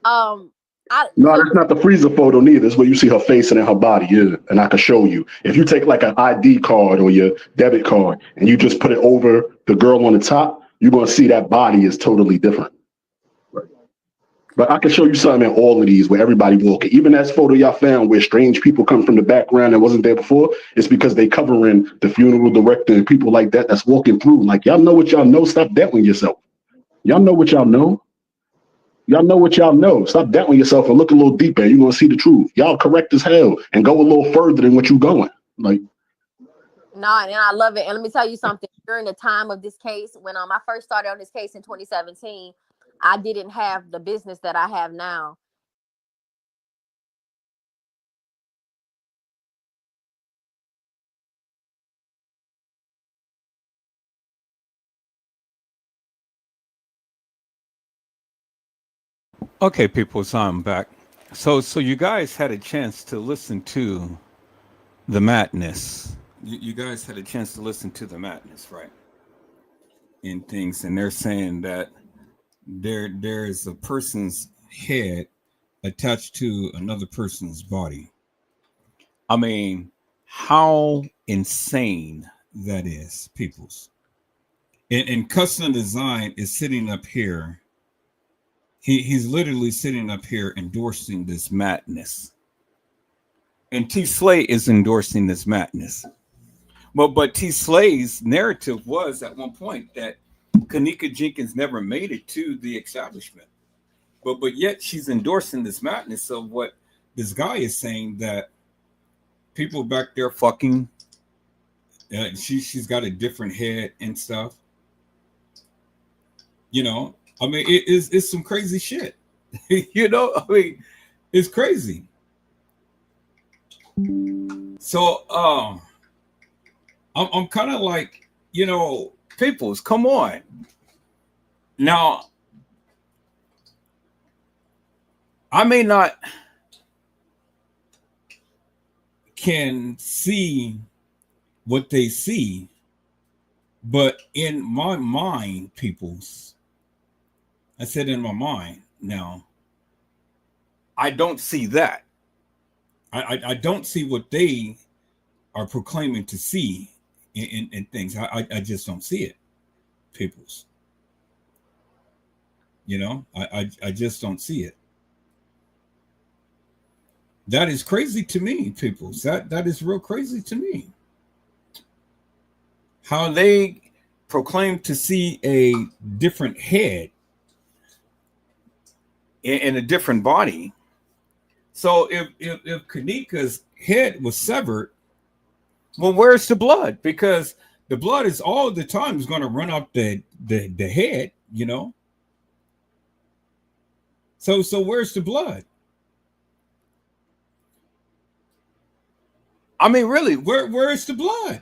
no, that's not the freezer photo neither. It's where you see her face and then her body, yeah. And I can show you. If you take like an ID card or your debit card and you just put it over the girl on the top, you're gonna see that body is totally different. But I can show you something in all of these where everybody walking. Even that photo y'all found where strange people come from the background that wasn't there before, it's because they covering the funeral director and people like that that's walking through. Like, y'all know what y'all know. Stop doubting yourself. Y'all know what y'all know. Y'all know what y'all know. Stop doubting yourself and look a little deeper. You're going to see the truth. Y'all correct as hell and go a little further than what you going. Like, no, and I love it. And let me tell you something. During the time of this case, when I first started on this case in 2017, I didn't have the business that I have now. Okay, people, so I'm back. So you guys had a chance to listen to the madness. You guys had a chance to listen to the madness, right? In things, and they're saying that there's a person's head attached to another person's body. I mean, how insane that is, peoples. And Custom Design is sitting up here. He's literally sitting up here endorsing this madness. And T. Slay is endorsing this madness. But T. Slay's narrative was at one point that Kanika Jenkins never made it to the establishment. But yet she's endorsing this madness of what this guy is saying, that people back there fucking, she's got a different head and stuff. You know, I mean, it's some crazy shit. You know, I mean, it's crazy. So I'm kind of like, peoples, come on. Now, I may not can see what they see, but in my mind, peoples, I said in my mind now, I don't see that. I don't see what they are proclaiming to see in things. I just don't see it, peoples. I just don't see it. That is crazy to me, peoples. That is real crazy to me. How they proclaim to see a different head in a different body. So if Kanika's head was severed, well, where's the blood? Because the blood is all the time is going to run up the head, So where's the blood? I mean, really, where's the blood?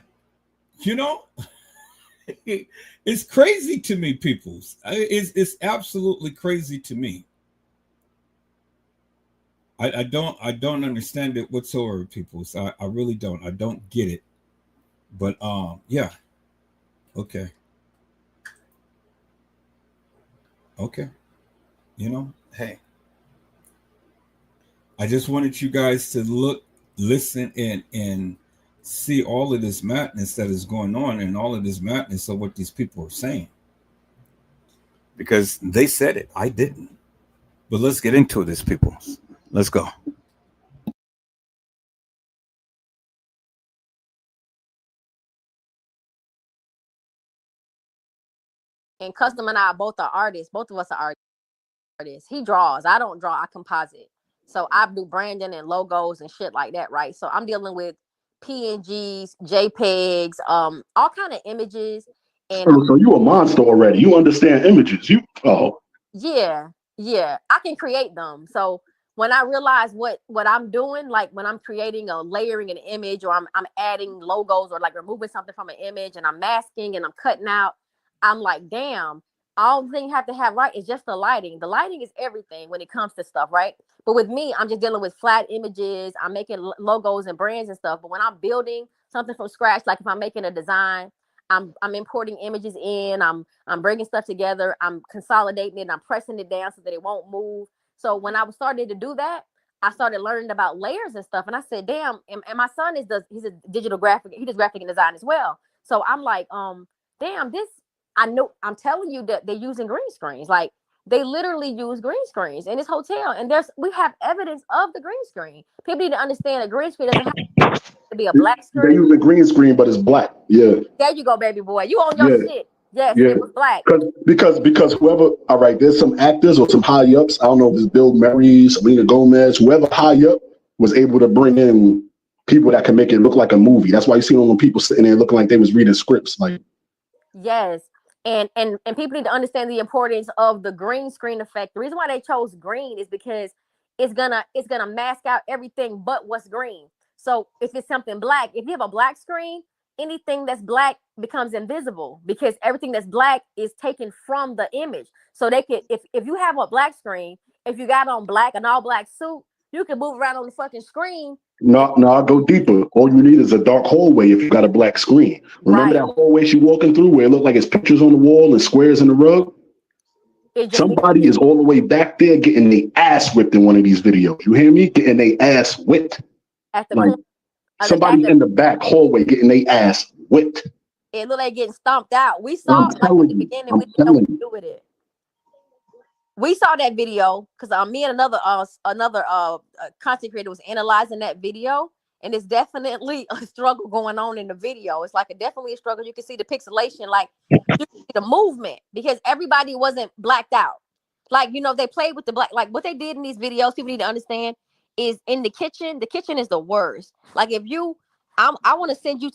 It's crazy to me, peoples. It's absolutely crazy to me. I don't understand it whatsoever, peoples. I really don't. I don't get it. But yeah. Okay. Okay. Hey. I just wanted you guys to look, listen, and see all of this madness that is going on and all of this madness of what these people are saying. Because they said it. I didn't. But let's get into this, people. Let's go. And Custom and I both are artists. Both of us are artists. He draws. I don't draw. I composite. So I do branding and logos and shit like that, right? So I'm dealing with PNGs, JPEGs, all kind of images. And So you a monster already. You understand images. yeah, I can create them. So when I realize what I'm doing, like when I'm creating a layering an image, or I'm adding logos, or like removing something from an image, and I'm masking and I'm cutting out, I'm like, damn, all the thing you have to have right is just the lighting. The lighting is everything when it comes to stuff, right? But with me, I'm just dealing with flat images. I'm making logos and brands and stuff. But when I'm building something from scratch, like if I'm making a design, I'm importing images in. I'm bringing stuff together. I'm consolidating it. I'm pressing it down so that it won't move. So when I was starting to do that, I started learning about layers and stuff. And I said, damn. And my son he's a digital graphic. He does graphic design as well. So I'm like, damn, this. I know. I'm telling you that they're using green screens. Like they literally use green screens in this hotel. And we have evidence of the green screen. People need to understand a green screen doesn't have to be a black screen. They use a green screen, but it's black. Yeah. There you go, baby boy. You on your shit. Yes, Yeah. it was black. Because whoever, all right, there's some actors or some high ups. I don't know if it's Bill Murray, Selena Gomez, whoever high up was able to bring in people that can make it look like a movie. That's why you see all the people sitting there looking like they was reading scripts. Like, yes. And people need to understand the importance of the green screen effect. The reason why they chose green is because it's gonna mask out everything but what's green. So if it's something black, if you have a black screen, anything that's black becomes invisible because everything that's black is taken from the image. So they could, if you have a black screen, if you got on black, an all black suit, you can move around on the fucking screen. no, I'll go deeper. All you need is a dark hallway if you got a black screen. Remember that hallway she walking through where it looked like it's pictures on the wall and squares in the rug? Somebody is all the way back there getting their ass whipped in one of these videos. You hear me? Getting their ass whipped. At the like somebody's in the back hallway getting their ass whipped. It looked like getting stomped out. We saw like in the beginning, we didn't know what to do with it. We saw that video because me and another content creator was analyzing that video, and it's definitely a struggle going on in the video. It's like definitely a struggle. You can see the pixelation, like you can see the movement because everybody wasn't blacked out. Like they played with the black. Like what they did in these videos, people need to understand is in the kitchen. The kitchen is the worst. Like if I want to send you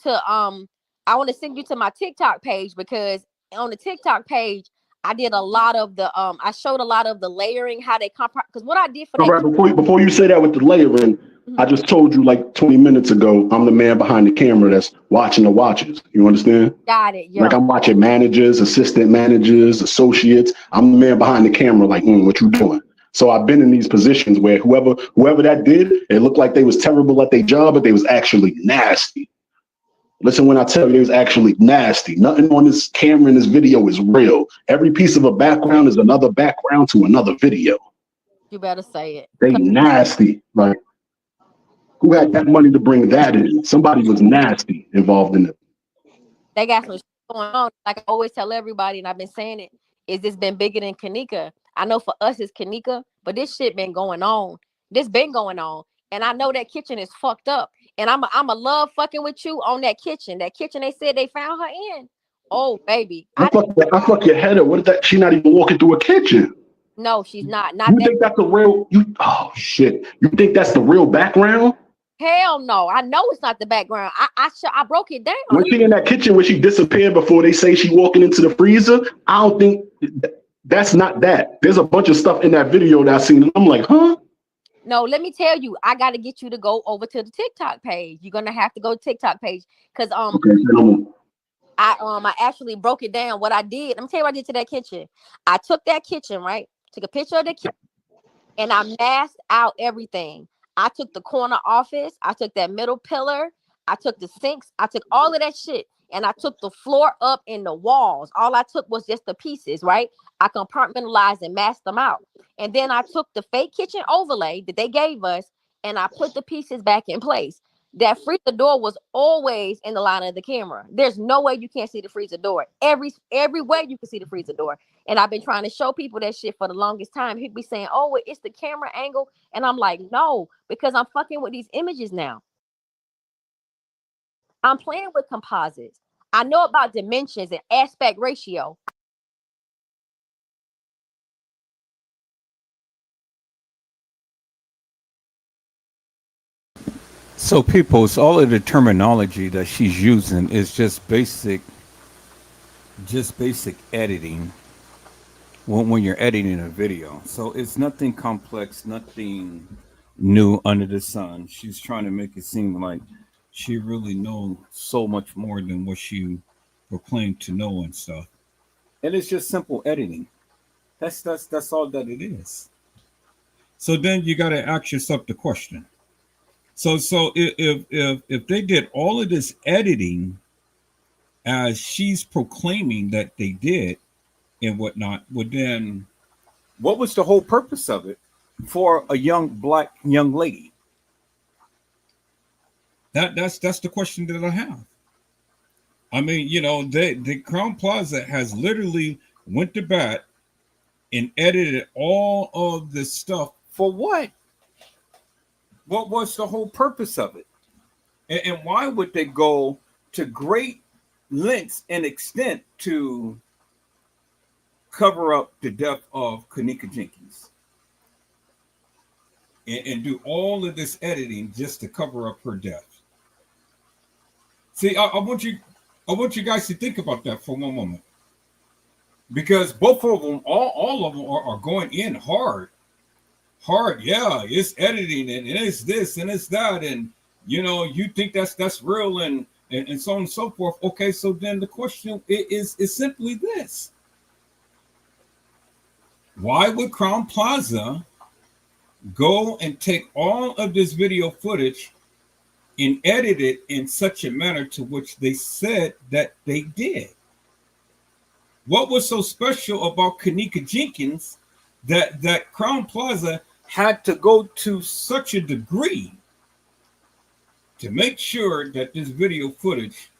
to my TikTok page because on the TikTok page. I did a lot of I showed a lot of the layering, how they because what I did for all right, before you say that with the layering, I just told you like 20 minutes ago, I'm the man behind the camera that's watching the watches. You understand? Got it. Yeah. Like I'm watching managers, assistant managers, associates. I'm the man behind the camera, like, what you doing? So I've been in these positions where whoever that did, it looked like they was terrible at their job, but they was actually nasty. Listen, when I tell you, they was actually nasty. Nothing on this camera in this video is real. Every piece of a background is another background to another video. You better say it. They nasty. Like, who had that money to bring that in? Somebody was nasty involved in it. They got some shit going on. Like I always tell everybody, and I've been saying it, is this been bigger than Kanika? I know for us it's Kanika, but this shit been going on. This been going on. And I know that kitchen is fucked up. And I'm a love fucking with you on that kitchen. That kitchen they said they found her in. Oh, baby. I fuck your head up. What is that? She not even walking through a kitchen. No, she's not. You think that's the real? Oh shit! You think that's the real background? Hell no! I know it's not the background. I broke it down. When she in that kitchen, when she disappeared before they say she walking into the freezer, I don't think that's not that. There's a bunch of stuff in that video that I seen, and I'm like, huh? No, let me tell you, I got to get you to go over to the TikTok page. You're gonna have to go to TikTok page because I actually broke it down. What I did, let me tell you what I did to that kitchen. I took that kitchen, right? Took a picture of the kitchen, and I masked out everything. I took the corner office. I took that middle pillar. I took the sinks. I took all of that shit. And I took the floor up in the walls. All I took was just the pieces, right? I compartmentalized and masked them out. And then I took the fake kitchen overlay that they gave us and I put the pieces back in place. That freezer door was always in the line of the camera. There's no way you can't see the freezer door. Every way you can see the freezer door. And I've been trying to show people that shit for the longest time. He'd be saying, oh, it's the camera angle. And I'm like, no, because I'm fucking with these images now. I'm playing with composites. I know about dimensions and aspect ratio. So peoples, all of the terminology that she's using is just basic editing when you're editing a video. So it's nothing complex, nothing new under the sun. She's trying to make it seem like she really knows so much more than what she proclaimed to know and stuff. And it's just simple editing. That's all that it is. So then you got to ask yourself the question. So if they did all of this editing as she's proclaiming that they did and whatnot, well then what was the whole purpose of it for a black young lady? That's the question that I have. I mean, the Crown Plaza has literally went to bat and edited all of this stuff for what? What was the whole purpose of it? And why would they go to great lengths and extent to cover up the death of Kanika Jenkins? And do all of this editing just to cover up her death? See, I want you guys to think about that for one moment. Because both of them, all of them are going in hard. Yeah, it's editing and it's this and it's that, and you think that's real and so on and so forth. Okay, so then the question is simply this: why would Crown Plaza go and take all of this video footage and edit it in such a manner to which they said that they did? What was so special about Kanika Jenkins that Crown Plaza had to go to such a degree to make sure that this video footage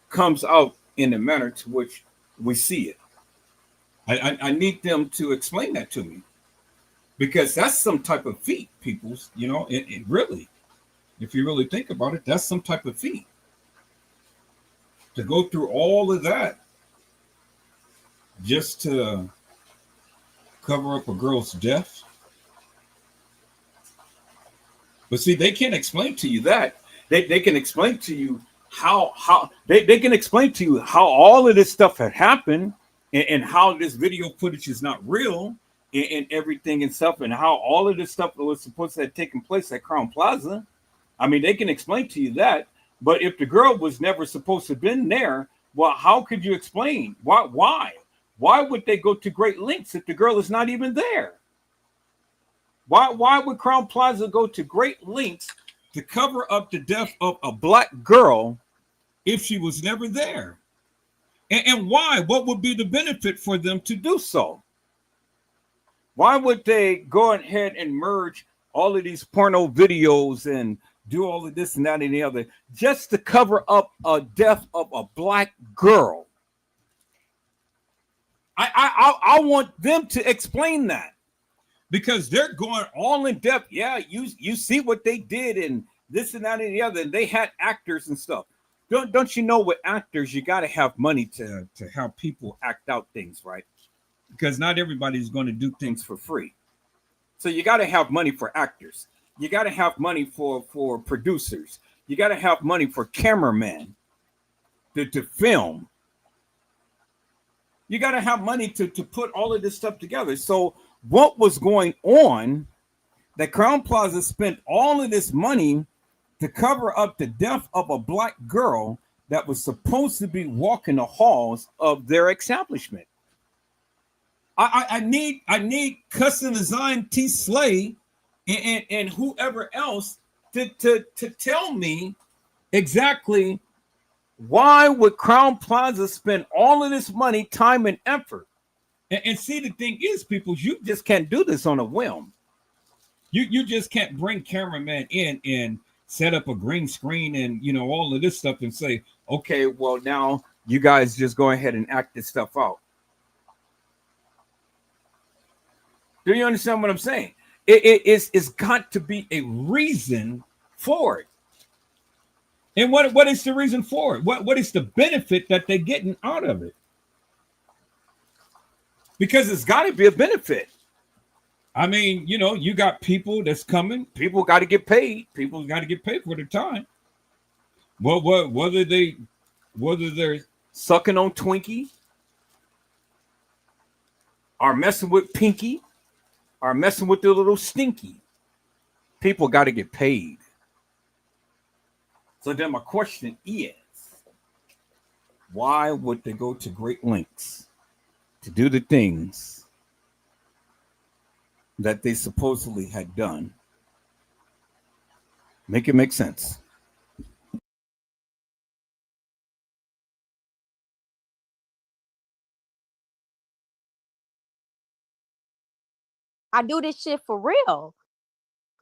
comes out in a manner to which we see it? I need them to explain that to me, because that's some type of feat, peoples. It really, if you really think about it, that's some type of feat to go through all of that just to cover up a girl's death. But see, they can't explain to you that. They can explain to you how they can explain to you how all of this stuff had happened and how this video footage is not real and everything and stuff, and how all of this stuff that was supposed to have taken place at Crown Plaza. I mean, they can explain to you that, but if the girl was never supposed to have been there, well, how could you explain? Why would they go to great lengths if the girl is not even there? Why would Crown Plaza go to great lengths to cover up the death of a black girl if she was never there? And why? What would be the benefit for them to do so? Why would they go ahead and merge all of these porno videos and do all of this and that and the other just to cover up a death of a black girl? I want them to explain that, because they're going all in depth. Yeah, you see what they did and this and that and the other, and they had actors and stuff. Don't you know, with actors, you got to have money to have people act out things, right? Because not everybody's going to do things for free. So you got to have money for actors. You got to have money for producers. You got to have money for cameramen to film. You got to have money to put all of this stuff together. So what was going on, that Crown Plaza spent all of this money to cover up the death of a black girl that was supposed to be walking the halls of their establishment. I need Custom Design T Slay and whoever else to tell me exactly why would Crown Plaza spend all of this money, time, and effort. And see, the thing is, people, you just can't do this on a whim. You just can't bring cameramen in and set up a green screen and, you know, all of this stuff and say, okay, well, now you guys just go ahead and act this stuff out. Do you understand what I'm saying? It's got to be a reason for it. And what is the reason for it? What is the benefit that they're getting out of it? Because it's got to be a benefit. I mean, you know, you got people that's coming. People got to get paid. People got to get paid for their time. Well, whether they're sucking on Twinkie, or messing with Pinky, or messing with the little Stinky, people got to get paid. So then my question is, why would they go to great lengths to do the things that they supposedly had done? Make it make sense. I do this shit for real.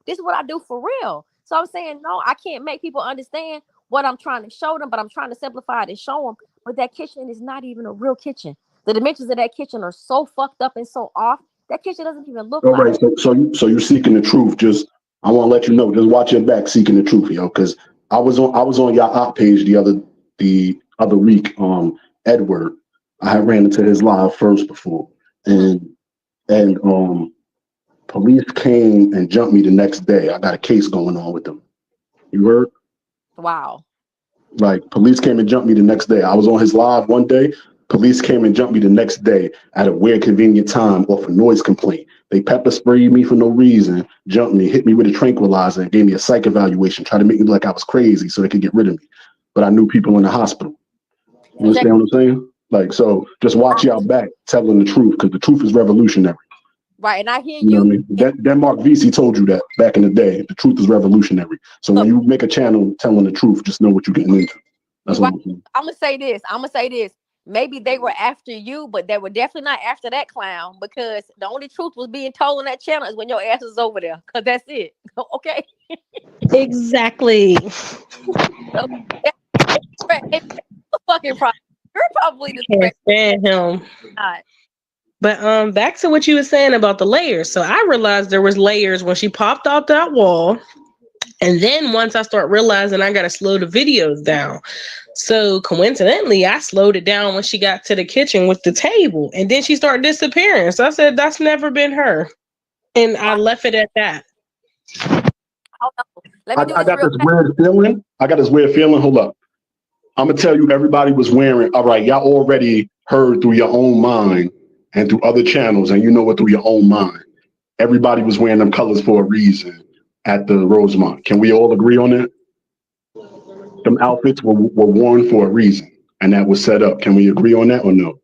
This is what I do for real. So I'm saying, no, I can't make people understand what I'm trying to show them, but I'm trying to simplify it and show them. But that kitchen is not even a real kitchen. The dimensions of that kitchen are so fucked up and so off. That kitchen doesn't even look All like right, so you're seeking the truth. Just, I want to let you know, just watch your back, seeking the truth, yo. Because I was on your op page the other week. Edward, I had ran into his live first before, and police came and jumped me the next day. I got a case going on with them. You heard? wow. Like, police came and jumped me the next day. I was on his live one day. Police came and jumped me the next day at a weird, convenient time off a noise complaint. They pepper sprayed me for no reason, jumped me, hit me with a tranquilizer, and gave me a psych evaluation, tried to make me look like I was crazy so they could get rid of me. But I knew people in the hospital. You understand what I'm saying? Like, so just watch y'all back telling the truth, because the truth is revolutionary. Right, and I hear You know what I mean? Denmark VC told you that back in the day. The truth is revolutionary. So when you make a channel telling the truth, just know what you're getting into. That's what I'm saying. I'm gonna say this. Maybe they were after you, but they were definitely not after that clown, because the only truth was being told on that channel is when your ass is over there. Because that's it. Okay. Exactly. Fucking problem. You're probably the Can't stand him. But back to what you were saying about the layers. So I realized there was layers when she popped out that wall. And then once I start realizing I got to slow the videos down. So coincidentally, I slowed it down when she got to the kitchen with the table. And then she started disappearing. So I said, that's never been her. And I left it at that. I got this weird feeling. Hold up. I'm going to tell you, everybody was wearing, all right, y'all already heard through your own mind and through other channels, and you know what, through your own mind. Everybody was wearing them colors for a reason. at the Rosemont. Can we all agree on that? Them outfits were worn for a reason, and that was set up. Can we agree on that or no?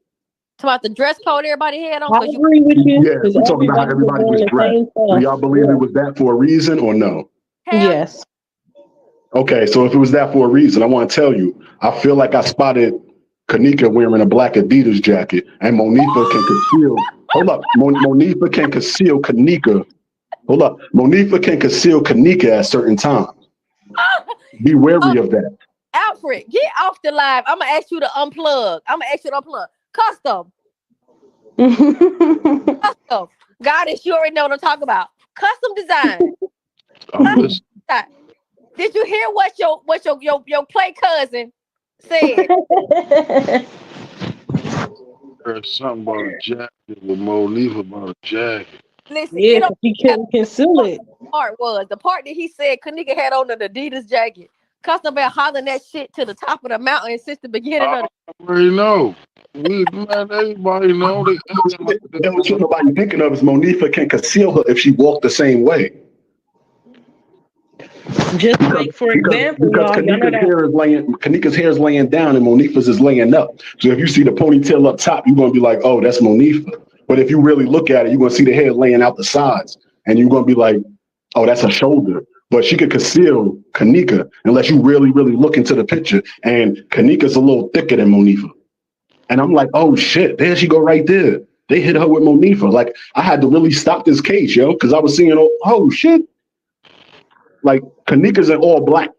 It's about the dress code everybody had on. I agree with you. Yeah, we're talking about how everybody was dressed. Do y'all believe it was that for a reason or no? Yes. Okay, so if it was that for a reason, I want to tell you, I feel like I spotted Kanika wearing a black Adidas jacket, and Monifa can conceal. Hold up, Monifa can conceal Kanika. Hold up, Monifa can conceal Kanika at certain times. Be wary of that. Alfred, get off the live. I'm gonna ask you to unplug. Custom. Custom. Goddess, you already know what I'm talking about. Custom design. Did you hear what your play cousin said? There's something about a jacket with Monifa about a jacket. Listen, yeah, he couldn't conceal it. The part that he said Kanika had on an Adidas jacket. Custom been hollering that shit to the top of the mountain since the beginning of the. I already know. Everybody know. What nobody thinking of is Monifa can conceal her if she walked the same way. Just like, for example, because Kanika's hair is laying down and Monifa's is laying up. So if you see the ponytail up top, you're gonna be like, oh, that's Monifa. But if you really look at it, you're gonna see the hair laying out the sides, and you're gonna be like, oh, that's her shoulder. But she could conceal Kanika unless you really, really look into the picture. And Kanika's a little thicker than Monifa. And I'm like, oh shit, there she go right there. They hit her with Monifa. Like, I had to really stop this case, yo, because I was seeing, oh shit. Like, Kanika's in all black,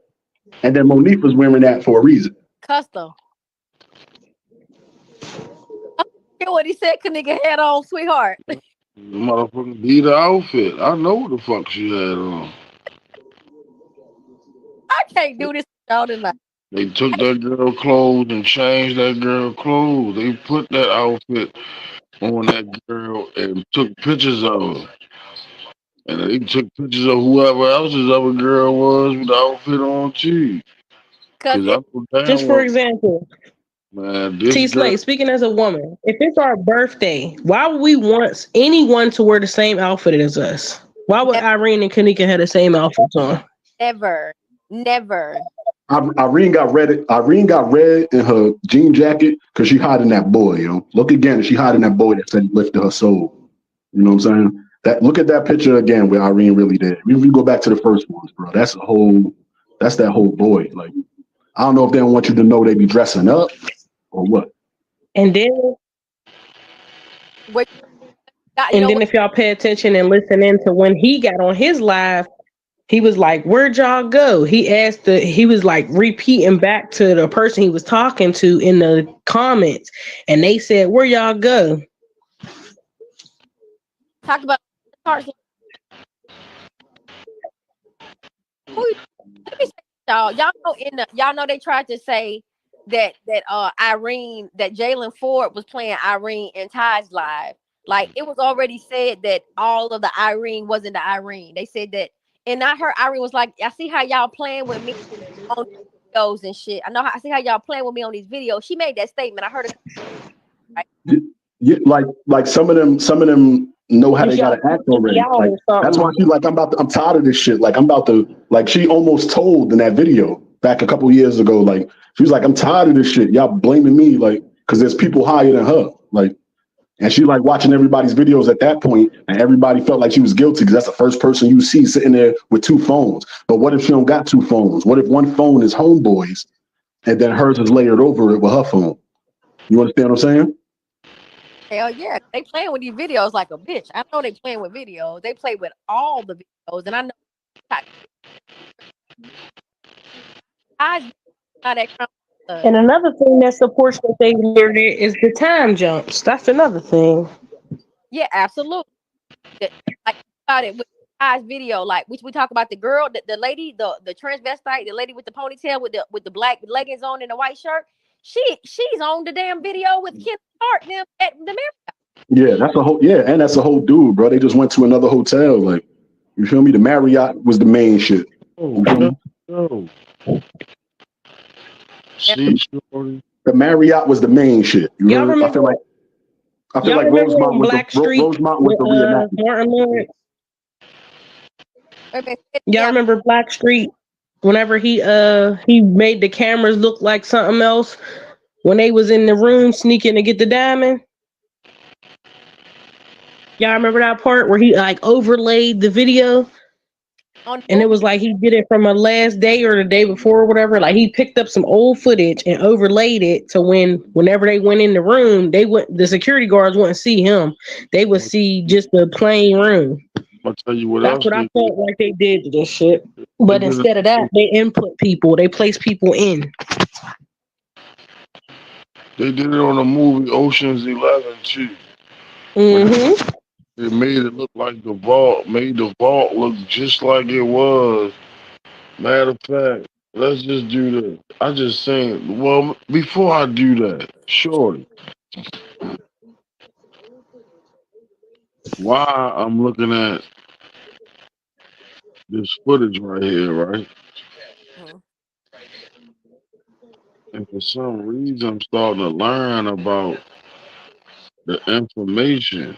and then Monifa's wearing that for a reason. Custom. Hear what he said Kanika had on, sweetheart. Motherfucking be the outfit. I know what the fuck she had on. I can't do this all tonight. They took that girl clothes and changed that girl clothes. They put that outfit on that girl and took pictures of her. And they took pictures of whoever else's other girl was with the outfit on too. Just for example, man, T-Slate, speaking as a woman, if it's our birthday, why would we want anyone to wear the same outfit as us? Why would Irene and Kanika have the same outfits on? Never. Irene got red in her jean jacket because she hiding that boy, yo. Look again, she hiding that boy that said he lifted her soul. You know what I'm saying? Look at that picture again where Irene really did. If we go back to the first ones, bro, that's that whole boy. Like, I don't know if they don't want you to know they be dressing up or what. And then if y'all pay attention and listen in to when he got on his live, he was like, where'd y'all go? He was like repeating back to the person he was talking to in the comments, and they said, where y'all go? Talk about y'all know they tried to say that Irene, that Jalen Ford was playing Irene in Ty's live. Like, it was already said that all of the Irene wasn't the Irene. They said that, and I heard Irene was like, I see how y'all playing with me on videos and shit. I see how y'all playing with me on these videos. She made that statement. I heard it. Right? Yeah, like some of them know how they gotta act already. Like, that's why she's like, I'm tired of this shit. Like, I'm about to, like, she almost told in that video back a couple years ago, like, she was like, I'm tired of this shit. Y'all blaming me, like, because there's people higher than her. Like, and she like watching everybody's videos at that point, and everybody felt like she was guilty because that's the first person you see sitting there with two phones. But what if she don't got two phones? What if one phone is homeboys and then hers is layered over it with her phone? You understand what I'm saying? Hell yeah, they playing with these videos like a bitch. I know they playing with videos. They play with all the videos, and I know and another thing that supports what they hear is the time jumps. That's another thing. Yeah, absolutely. Like about it with Ty's video, like which we talk about the girl, the lady, the transvestite, the lady with the ponytail with the black leggings on and the white shirt. She's on the damn video with Ken Hart them at the Marriott. Yeah, that's a whole dude, bro. They just went to another hotel. Like, you feel me? The Marriott was the main shit. The Marriott was the main shit. You remember? I feel like Rosemont was the reenactment. Y'all Yeah. remember Blackstreet? Whenever he made the cameras look like something else when they was in the room sneaking to get the diamond. Y'all remember that part where he like overlaid the video? And it was like he did it from a last day or the day before or whatever. Like he picked up some old footage and overlaid it to whenever they went in the room, the security guards wouldn't see him. They would see just the plain room. I'll tell you what That's else what I they did. felt like they did to this shit. They But did instead of that, they input people. They place people in. They did it on the movie Ocean's 11 too. Mm-hmm. It made it look like the vault, made the vault look just like it was. Matter of fact, let's just do this. I just saying, well, before I do that, shorty, why I'm looking at this footage right here, right? And for some reason, I'm starting to learn about the information.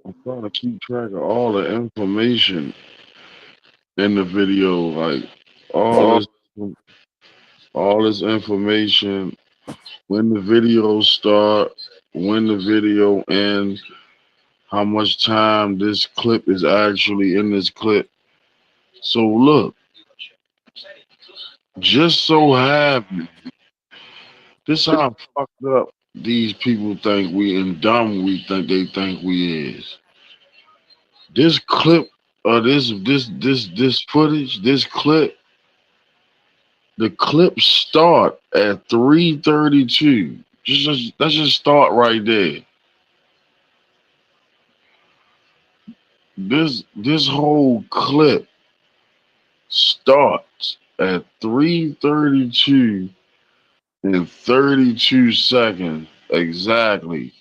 I'm trying to keep track of all the information in the video, like all this information, when the video start, when the video ends, how much time this clip is actually in this clip. So look, just so happen, this how fucked up these people think we and dumb we think they think we is. This clip this footage, this clip, the clip start at 3:32. Let's just start right there. This whole clip starts at 3:32 and 32 seconds exactly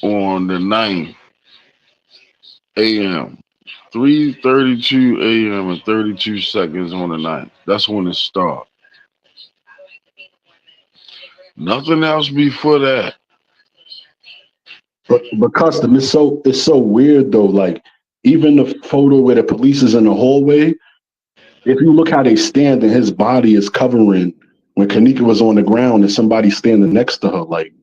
on the 9th a.m. 3:32 a.m. and 32 seconds on the 9th. That's when it starts. Nothing else before that. But custom, it's so weird though. Like even the photo where the police is in the hallway, if you look how they stand and his body is covering when Kanika was on the ground and somebody standing next to her, like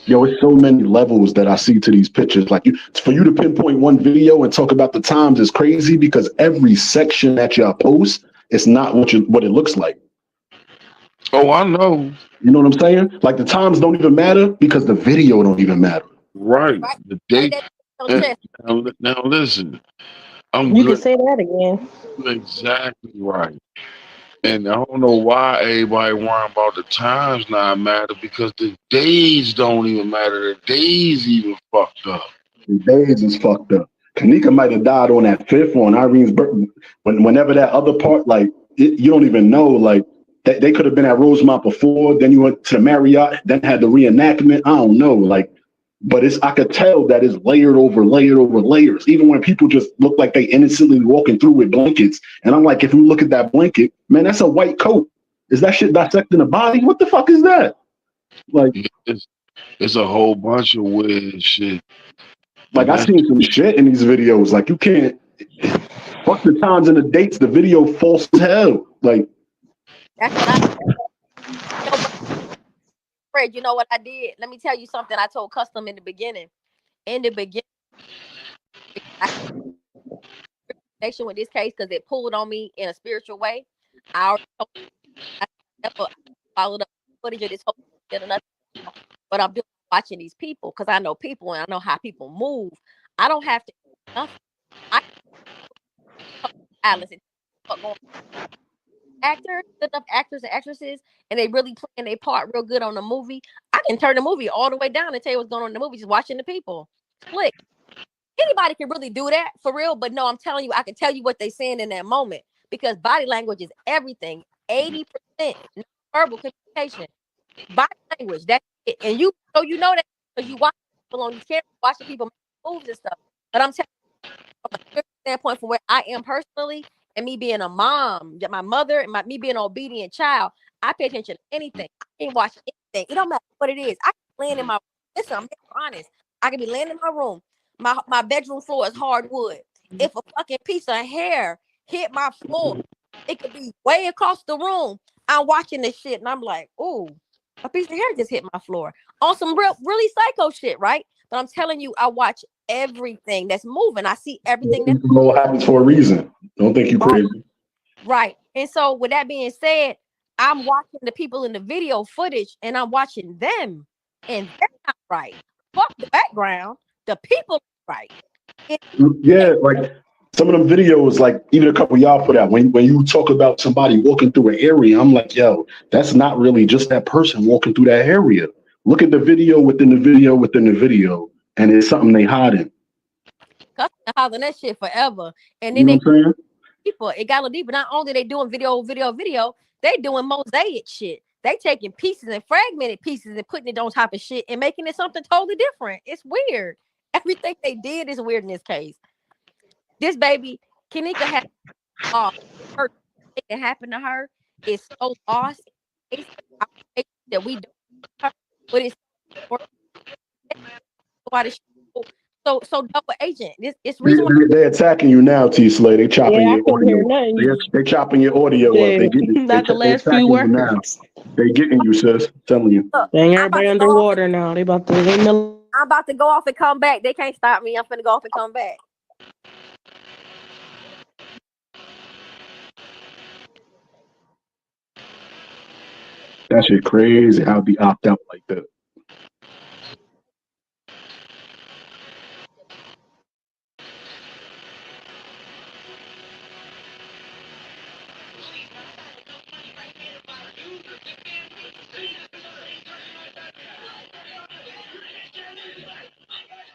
yo, it's so many levels that I see to these pictures. Like for you to pinpoint one video and talk about the times is crazy because every section that y'all post is not what it looks like. Oh, I know. You know what I'm saying? Like the times don't even matter because the video don't even matter. Right. The date. Now listen. I'm You good. can say that again. Exactly right. And I don't know why everybody worrying about the times not matter because the days don't even matter. The days even fucked up. The days is fucked up. Kanika might have died on that fifth on Irene's birthday. Whenever that other part, like you don't even know, like they could have been at Rosemont before. Then you went to the Marriott, then had the reenactment. I don't know, like, but I could tell that it's layered over layered over layers. Even when people just look like they innocently walking through with blankets, and I'm like, if you look at that blanket, man, that's a white coat. Is that shit dissecting the body? What the fuck is that? Like, it's a whole bunch of weird shit. Like I seen some shit in these videos. Like you can't fuck the times and the dates. The video false as hell. Like That's what Fred, you know what I did? Let me tell you something I told Custom in the beginning. In the beginning, connection with this case because it pulled on me in a spiritual way. I never followed up footage of this whole shit or nothing. But I'm watching these people because I know people and I know how people move. I don't have to nothing. I Alice actors, good enough actors and actresses, and they really playing their part real good on the movie. I can turn the movie all the way down and tell you what's going on in the movie just watching the people. Split. Anybody can really do that for real, but no, I'm telling you, I can tell you what they're saying in that moment because body language is everything. 80% verbal communication, body language. That's it. And you know that because you watch people on these cameras, watching people make moves and stuff. But I'm telling you, from a standpoint, from where I am personally, and me being a mom, my mother, and me being an obedient child, I pay attention to anything. I can watch anything. It don't matter what it is. I can land in my listen. I'm being honest. I can be laying in my room. My bedroom floor is hardwood. If a fucking piece of hair hit my floor, it could be way across the room. I'm watching this shit and I'm like, ooh, a piece of hair just hit my floor. On some really psycho shit, right? But I'm telling you, I watch everything that's moving. I see everything that It happens for a reason. Don't think you crazy. right. And so with that being said, I'm watching the people in the video footage and I'm watching them and they're not right. Fuck the background. The people are right. Yeah, like some of them videos, like even a couple y'all put out, when you talk about somebody walking through an area, I'm like, yo, that's not really just that person walking through that area. Look at the video within the video within the video, and it's something they hiding. Cause I've been hollering that shit forever. And You then know what I'm saying? people, it got a little deeper. Not only they doing video, they doing mosaic shit. They taking pieces and fragmented pieces and putting it on top of shit and making it something totally different. It's weird. Everything they did is weird in this case. This baby, Kanika had her thing that happened to her is so lost. It's that we don't her, but it's so double agent. It's reason why They're attacking you now, T Slay. They chopping Yeah, I your couldn't hear audio. nothing. They chopping your audio up. They getting Not the they last few attacking you now. words. They getting you, sis. I'm telling you. Dang, everybody underwater now. They about to I'm about to go off and come back. They can't stop me. I'm finna go off and come back. That shit crazy. How be opt out like that.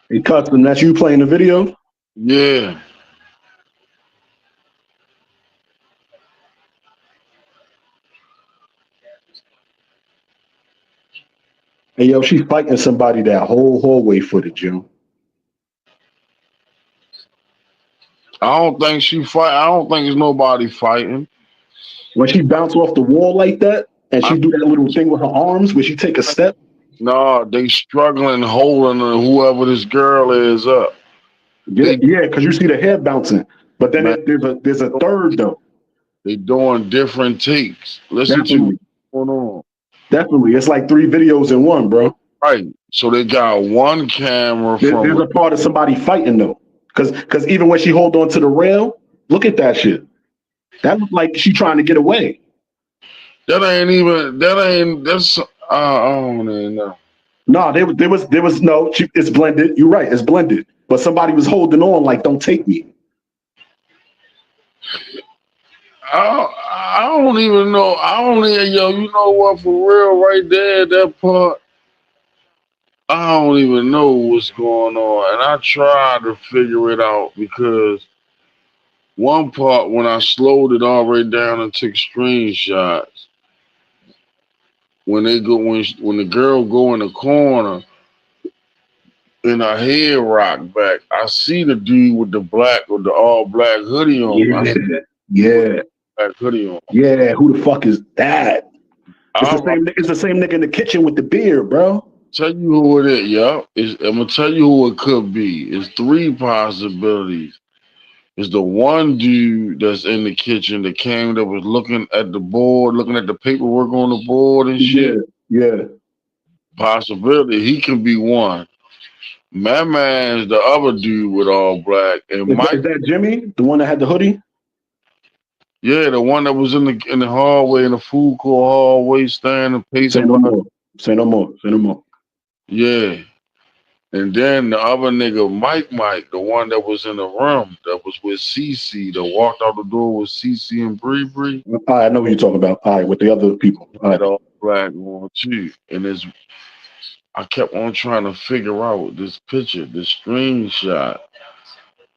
Hey, Custom, that's you playing the video? Yeah. Hey, yo, she's fighting somebody that whole hallway footage, yo. I don't think she fight. I don't think there's nobody fighting. When she bounce off the wall like that, and she do that little thing with her arms where she take a step. No, they struggling holding whoever this girl is up. Yeah, because you see the head bouncing. But then there's a third though. They doing different takes. Listen to what's going on. Definitely. It's like 3 videos in one, bro. Right. So they got one camera from. There's a part of somebody fighting though. Because even when she hold on to the rail, look at that shit. That looked like she trying to get away. That's I don't even know. No, there was no, it's blended. You're right, it's blended. But somebody was holding on like, don't take me. I don't even know. You know what, for real, right there, that part, I don't even know what's going on. And I tried to figure it out because one part, when I slowed it all the way down and took screenshots, when the girl go in the corner and her head rock back, I see the dude with the all black hoodie on. Yeah. Black hoodie on. Yeah, who the fuck is that? It's the same nigga in the kitchen with the beard, bro. Tell you who it is, yo. I'm gonna tell you who it could be. It's 3 possibilities. It's the one dude that's in the kitchen that came that was looking at the board, looking at the paperwork on the board and shit. Yeah. Possibility. He can be one. My man's the other dude with all black. And Is Mike, that Jimmy, the one that had the hoodie? Yeah, the one that was in the hallway, in the food court hallway, standing, pacing. Say no more. Yeah. And then the other nigga, Mike, the one that was in the room, that was with CC, that walked out the door with CC and Bree. I know what you're talking about. All right, with the other people. All right. All black one too. And I kept on trying to figure out this picture, this screenshot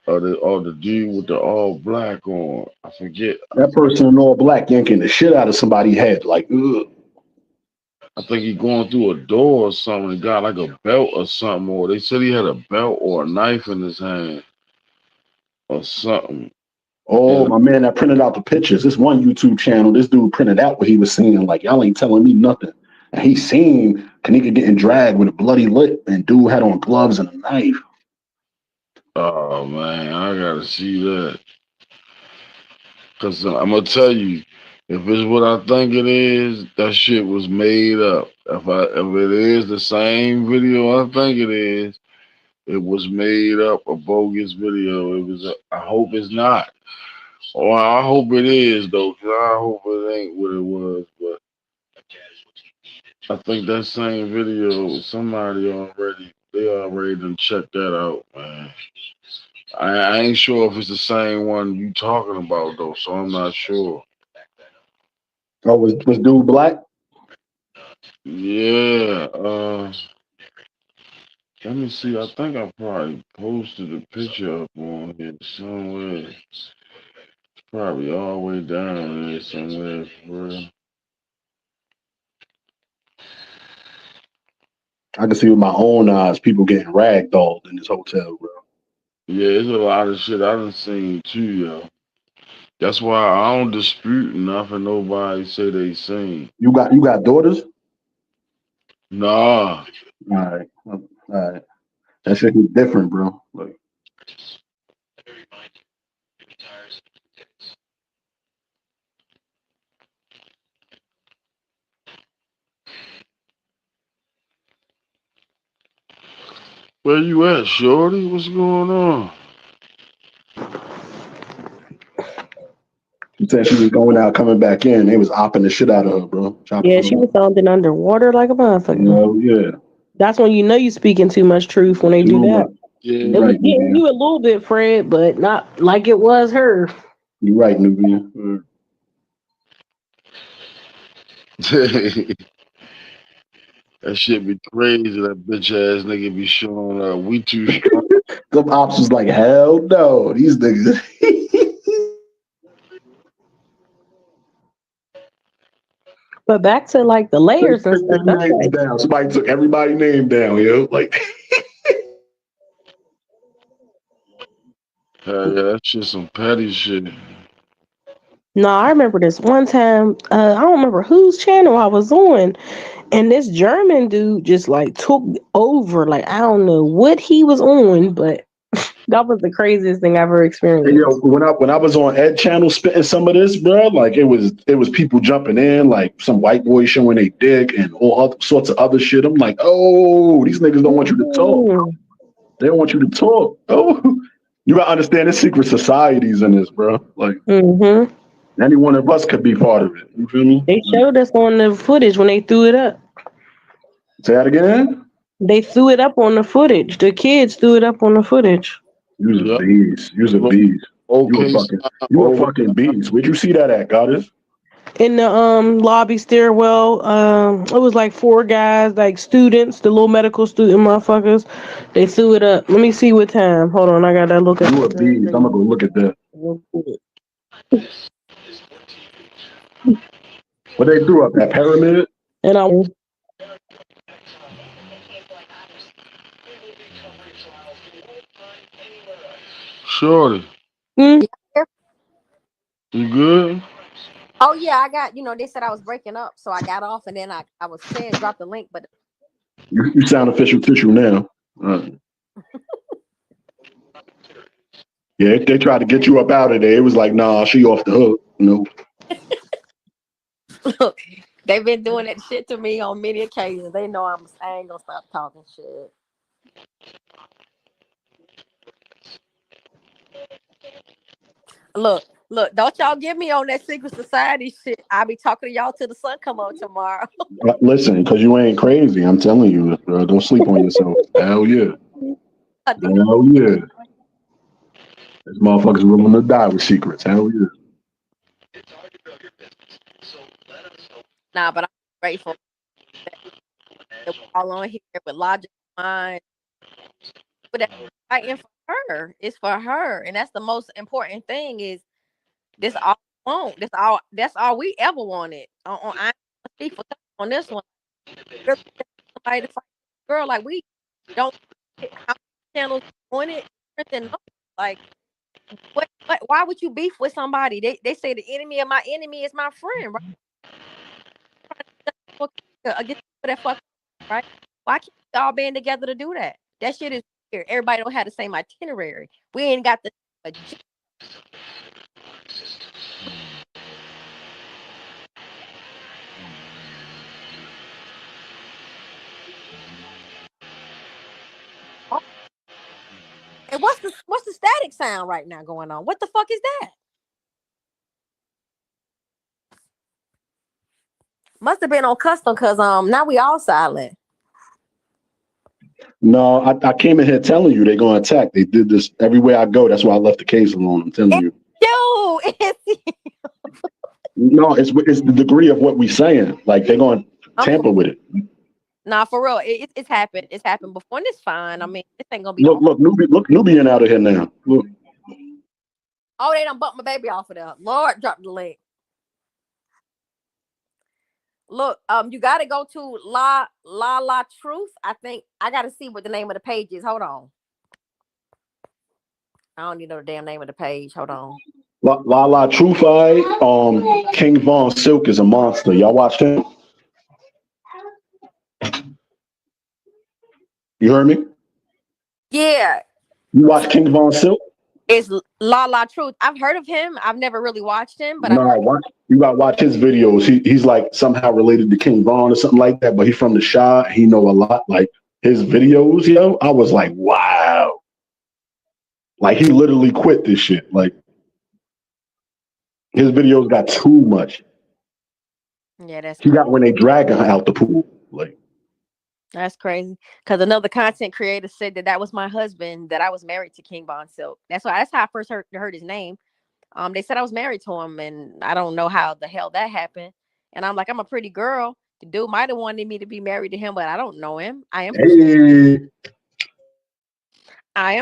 of the dude with the all black on. I forget. That person in all black yanking the shit out of somebody's head. Like, ugh. I think he going through a door or something. He got like a belt or something. Or they said he had a belt or a knife in his hand or something. Oh, my man that printed out the pictures. This one YouTube channel, this dude printed out what he was seeing. Like, y'all ain't telling me nothing. And he seen Kanika getting dragged with a bloody lip, and dude had on gloves and a knife. Oh man, I gotta see that. Cause I'm gonna tell you, if it's what I think it is, that shit was made up. If it is the same video I think it is, it was made up, a bogus video. I hope it's not. Or I hope it is though. 'Cause I hope it ain't what it was. But I think that same video, they already done checked that out, man. I ain't sure if it's the same one you talking about though, so I'm not sure. Oh, was dude black? Yeah. Let me see. I think I probably posted a picture up on here somewhere. It's probably all the way down there somewhere for real. I can see with my own eyes people getting ragdolled in this hotel, bro. Yeah, there's a lot of shit I done seen too, yo. That's why I don't dispute nothing nobody say they seen. You got daughters? Nah. All right. All right. That shit is different, bro. Like, Where you at, shorty? What's going on? she said she was going out, coming back in. They was opping the shit out of her, bro. Chopping Yeah, her she up. was something underwater like a motherfucker. Hell yeah. That's when you know you speaking too much truth when they do You're that. right. Yeah. You're It was right, getting Nubia. you a little bit, Fred, but not like it was her. You're right, Nubia. That shit be crazy. That bitch ass nigga be showing up. We too strong. Them ops was like, hell no. These niggas. But back to like the layers and Took stuff. their That's names like, down. Somebody took everybody's name down, yo. Like, Hell yeah, that shit some petty shit. no, I remember this one time. I don't remember whose channel I was on, and this German dude just like took over. Like I don't know what he was on, but that was the craziest thing I ever hey, yo, experienced. when I was on Ed Channel spitting some of this, bro, like it was people jumping in, like some white boy showing they dick and all other sorts of other shit. I'm like, oh, these niggas don't want you to talk. Bro. They don't want you to talk. Oh, you gotta understand there's secret societies in this, bro. Like any one of us could be part of it. You feel me? They showed us on the footage when they threw it up. Say that again. They threw it up on the footage. The kids threw it up on the footage. You's a beast. You's a beast. Okay, You a fucking beast. Where'd you see that at, Goddess? In the lobby stairwell, it was like four guys, like students, the little medical student motherfuckers. They threw it up. Let me see what time. Hold on, I gotta look at You a the beast. I'm gonna go look at that. What they threw up that pyramid? And I Shorty, Yeah. you good? Oh yeah, I got. They said I was breaking up, so I got off, and then I was saying drop the link, but You sound official tissue now. Yeah, they tried to get you up out of there. It was like, nah, she off the hook. No. look, they've been doing that shit to me on many occasions. They know I ain't gonna stop talking shit. Look, don't y'all get me on that secret society shit. I'll be talking to y'all till the sun come on tomorrow. Listen, because you ain't crazy. I'm telling you, bro, don't sleep on yourself. Hell yeah. Hell yeah. This motherfucker's willing to die with secrets. Hell yeah. Nah, but I'm grateful that we're all on here with logic mind. But that's fighting for her. It's for her. And that's the most important thing is this all we want. That's all we ever wanted. I speak for on this one. Really somebody to fight for a girl like we don't how many channels on it different than like what why would you beef with somebody? They say the enemy of my enemy is my friend, right? Against people that fuck, right? Why can't we all band together to do that? That shit is weird. Everybody don't have the same itinerary. We ain't got the and what's the static sound right now going on? What the fuck is that? Must have been on custom because now we all silent. No, I came in here telling you they're gonna attack. They did this everywhere I go. That's why I left the case alone. I'm telling you. Yo, No, it's the degree of what we saying. Like they're gonna tamper with it. Nah, for real, it's happened. It's happened before, and it's fine. I mean, this ain't gonna be. Look, Nubian out of here now. Look. Oh, they done bumped my baby off of there. Lord, drop the link. Look, you gotta go to La Truth. I think I gotta see what the name of the page is. Hold on. I don't even know the damn name of the page. Hold on. La Truth, King Von Silk is a monster. Y'all watch him? You heard me? Yeah. You watch King Von Silk? It's La Truth. I've heard of him. I've never really watched him, but you gotta watch his videos. He's like somehow related to King Von or something like that, but he's from the Shah. He know a lot. Like his videos, yo, I was like, wow. Like he literally quit this shit. Like his videos got too much. Yeah, he got when they dragging her out the pool. Like that's crazy. Because another content creator said that was my husband, that I was married to King Von Silk. That's how I first heard his name. They said I was married to him, and I don't know how the hell that happened. And I'm like, I'm a pretty girl. The dude might have wanted me to be married to him, but I don't know him. I am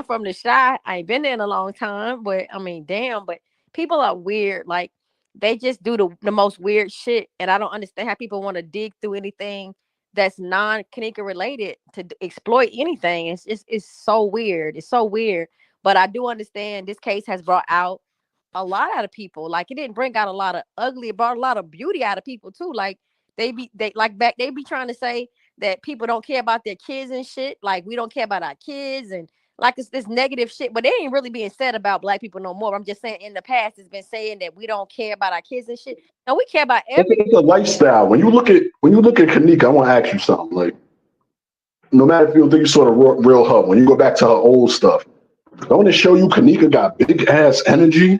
from the Shy. I ain't been there in a long time, but I mean, damn. But people are weird. Like they just do the most weird shit, and I don't understand how people want to dig through anything that's non-Kanika related to exploit anything. It's so weird. It's so weird. But I do understand this case has brought out a lot out of people. Like it didn't bring out a lot of ugly, it brought a lot of beauty out of people too. Like they be trying to say that people don't care about their kids and shit. Like we don't care about our kids and like it's this negative shit, but they ain't really being said about black people no more. I'm just saying in the past it's been saying that we don't care about our kids and shit. No, we care about everything. It's a lifestyle. When you look at Kanika, I want to ask you something. Like, no matter if you think you sort of real her, when you go back to her old stuff, don't it show you Kanika got big ass energy?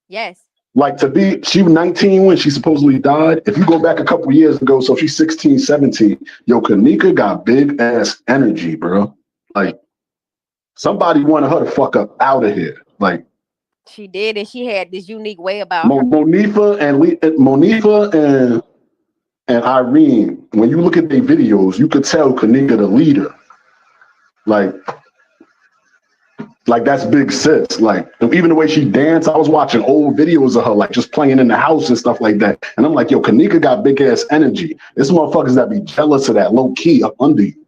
Yes. Like she was 19 when she supposedly died. If you go back a couple years ago, so she's 16, 17, yo, Kanika got big ass energy, bro. Like somebody wanted her to fuck up out of here. Like she did, and she had this unique way about her. Monifa and Irene, when you look at their videos, you could tell Kanika the leader. Like that's big sis. Like even the way she danced, I was watching old videos of her, like just playing in the house and stuff like that. And I'm like, yo, Kanika got big ass energy. There's motherfuckers that be jealous of that low key up under you.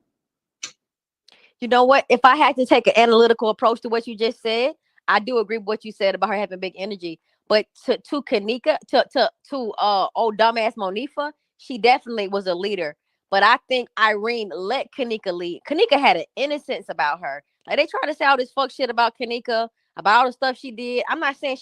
You know what? If I had to take an analytical approach to what you just said, I do agree with what you said about her having big energy. But to Kanika, to old dumbass Monifa, she definitely was a leader. But I think Irene let Kanika lead. Kanika had an innocence about her. Like they try to say all this fuck shit about Kanika, about all the stuff she did. I'm not saying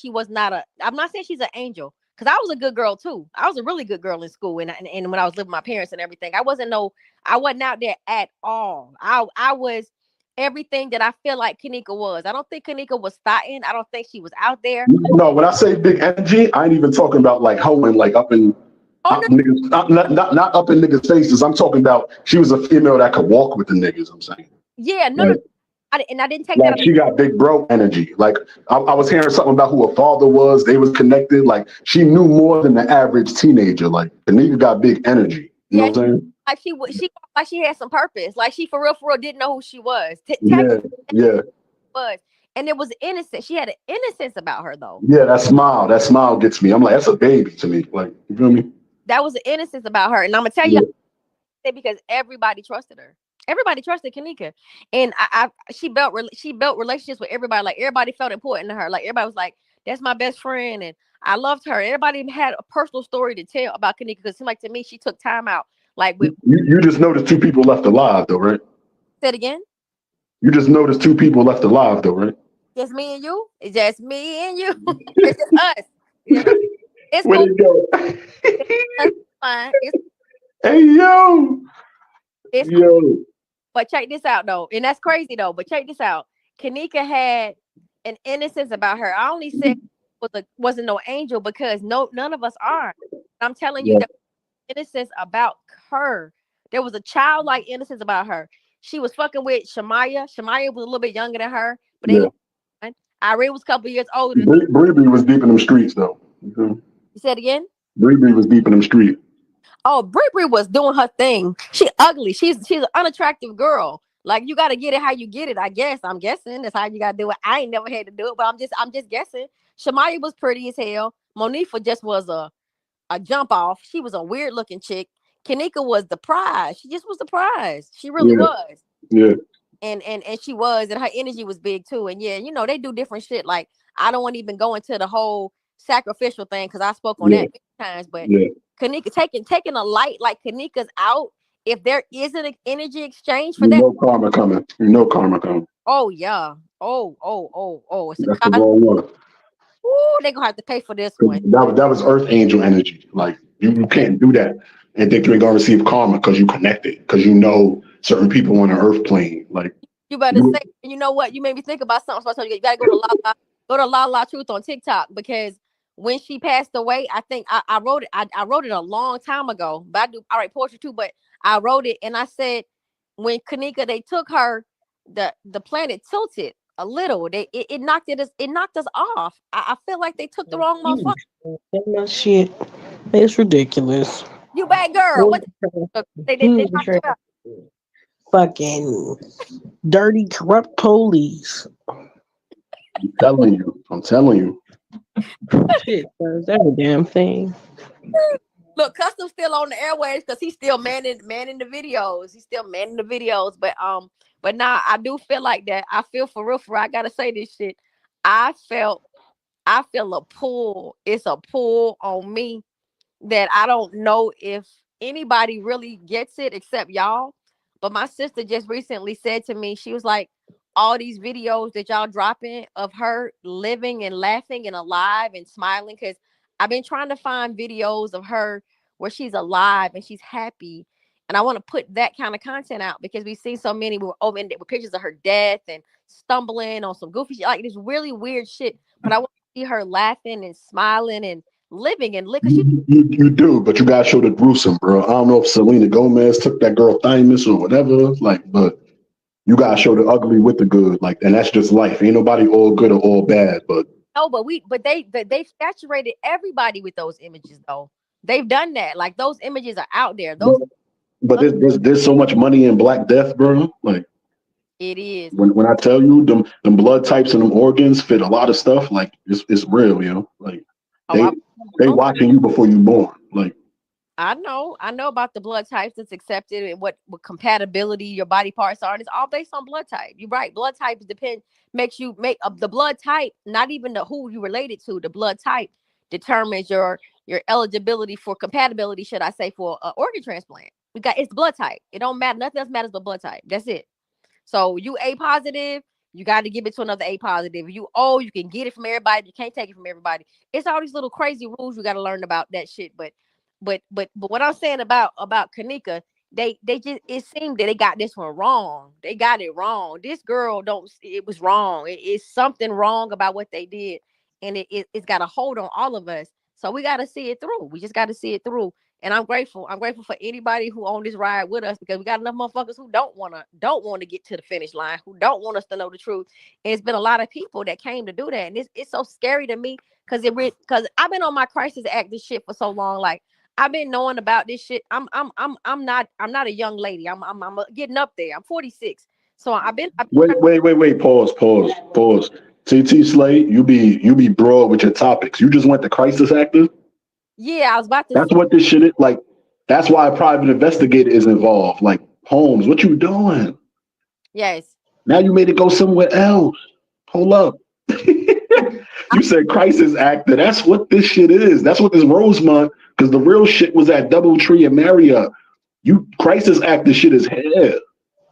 I'm not saying she's an angel. Because I was a good girl too. I was a really good girl in school and when I was living with my parents and everything. I wasn't out there at all. I was everything that I feel like Kanika was. I don't think Kanika was thotting. I don't think she was out there. No, when I say big energy, I ain't even talking about like hoeing like up in niggas, not up in niggas' faces. I'm talking about she was a female that could walk with the niggas, I'm saying. Yeah, no. I didn't take like that. She got big bro energy. Like I was hearing something about who her father was. They was connected. Like she knew more than the average teenager. Like the nigga got big energy. You know what I'm saying? Like she had some purpose. Like she for real didn't know who she was. Yeah. Was and it was innocent. She had an innocence about her though. Yeah, that smile gets me. I'm like, that's a baby to me. Like, you feel me? That was an innocence about her, and I'm gonna tell you because everybody trusted her. Everybody trusted Kanika, and she built relationships with everybody. Like everybody felt important to her. Like everybody was like, "That's my best friend," and I loved her. Everybody had a personal story to tell about Kanika because it seemed like to me she took time out. Like with you just noticed 2 people left alive though, right? Say it again. You just noticed 2 people left alive, though, right? Just me and you. It's just me and you. It's just us. You know, it's Where cool. they go? It's fine. Hey, yo. It's cool. Yo. But check this out though, and that's crazy though. But check this out. Kanika had an innocence about her. I only said wasn't no angel because none of us are. I'm telling you, Yeah. there was innocence about her. There was a childlike innocence about her. She was fucking with Shamaya. Shamaya was a little bit younger than her, but they. Irene was a couple years older. Bree was deep in them streets, though. You said again? Bree was deep in them streets. Oh, Brie was doing her thing. She ugly. She's an unattractive girl. Like you gotta get it how you get it. I guess. I'm guessing that's how you gotta do it. I ain't never had to do it, but I'm just guessing. Shamaya was pretty as hell. Monifa just was a jump off. She was a weird looking chick. Kanika was the prize. She just was the prize. She really was. Yeah. And she was, and her energy was big too. And yeah, you know, they do different shit. Like I don't want to even go into the whole sacrificial thing because I spoke on that many times, but Kanika taking a light like Kanika's out. If there isn't an energy exchange for that, No karma coming. You know karma coming. oh yeah. Oh. It's That's the wrong one. Ooh, they're gonna have to pay for this one. That was Earth Angel energy. Like you can't do that and think you ain't gonna receive karma because you connected, because you know certain people on the Earth plane. Like you better say, you know what? You made me think about something. So I told you gotta go to La Truth on TikTok because when she passed away, I think I wrote it. I wrote it a long time ago, but I write poetry too. But I wrote it and I said when Kanika they took her, the planet tilted a little. It knocked us off. I feel like they took the wrong motherfucker. Shit, it's ridiculous. You bad girl. What they knocked you out. Fucking dirty, corrupt police. I'm telling you. Shit, every damn thing. Look, Custom's still on the airwaves because he's still manning the videos. He's still manning the videos. But now I do feel like that. I feel for real. I gotta say this shit. I feel a pull. It's a pull on me that I don't know if anybody really gets it except y'all. But my sister just recently said to me, she was like, all these videos that y'all dropping of her living and laughing and alive and smiling, because I've been trying to find videos of her where she's alive and she's happy. And I want to put that kind of content out because we've seen so many with pictures of her death and stumbling on some goofy shit, like this really weird shit. But I want to see her laughing and smiling and living and living. You do, but you gotta show the gruesome, bro. I don't know if Selena Gomez took that girl thymus or whatever, like, but you gotta show the ugly with the good, like, and that's just life. Ain't nobody all good or all bad, but no, but they've saturated everybody with those images though. They've done that. Like those images are out there. But there's so much money in Black Death, bro. Like it is. When I tell you them blood types and them organs fit a lot of stuff, like it's real, you know. Like they watching you before you born. Like I know about the blood types that's accepted and what compatibility your body parts are. And it's all based on blood type. You're right. Blood types makes the blood type, not even who you related to. The blood type determines your eligibility for compatibility, should I say, for an organ transplant. It's blood type. It don't matter. Nothing else matters but blood type. That's it. So you A positive, you got to give it to another A positive. You you can get it from everybody. You can't take it from everybody. It's all these little crazy rules you got to learn about that shit. But what I'm saying about Kanika, they just, it seemed that they got this one wrong. They got it wrong. This girl it was wrong. It's something wrong about what they did, and it's got a hold on all of us. So we got to see it through. We just got to see it through. And I'm grateful. I'm grateful for anybody who on this ride with us because we got enough motherfuckers who don't want to get to the finish line, who don't want us to know the truth. And it's been a lot of people that came to do that, and it's so scary to me because I've been on my crisis act this shit for so long. Like I've been knowing about this shit. I'm not a young lady. I'm getting up there. I'm 46. So I've been wait. Pause. TT Slate, you be broad with your topics. You just went to crisis actor. Yeah, I was about to. That's what this shit is like. That's why a private investigator is involved. Like Holmes, what you doing? Yes. Now you made it go somewhere else. Hold up. You said crisis actor. That's what this shit is. That's what this Rosemont. Because the real shit was at DoubleTree and Marriott. You crisis actor shit is here.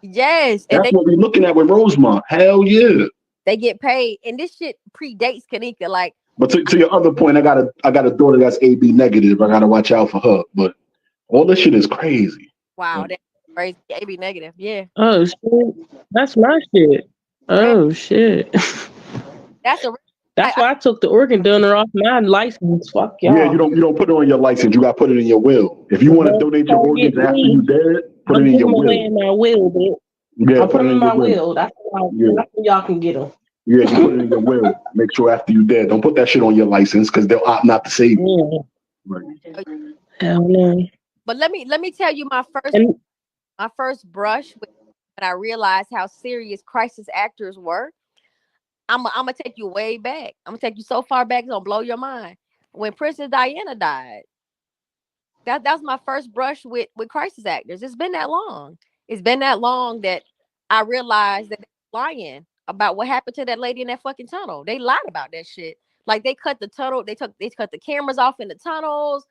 Yes, and That's what we're looking at with Rosemont. Hell yeah. they get paid, and this shit predates Kanika. Like, But to your other point, I got a daughter that's AB negative. I gotta watch out for her. But all this shit is crazy. wow, that's crazy. AB negative, yeah. Oh shit, that's my shit. Yeah, Oh shit. that's a. That's why I took the organ donor off my license. Fuck Yeah, y'all. you don't put it on your license. You got to put it in your will. If you want to donate your organs after you dead, put it in your will. In my will, bitch. Yeah, I'll put them in my will. That's how y'all can get them. Yeah, you put it in your will. Make sure after you dead, don't put that shit on your license because they'll opt not to save you. Right. Hell no. But let me tell you my first brush when I realized how serious crisis actors were. I'm gonna take you way back. I'm gonna take you so far back it's gonna blow your mind. When Princess Diana died, that was my first brush with crisis actors. It's been that long. It's been that long that I realized that they're lying about what happened to that lady in that fucking tunnel. They lied about that shit. Like they cut the tunnel, they cut the cameras off in the tunnels.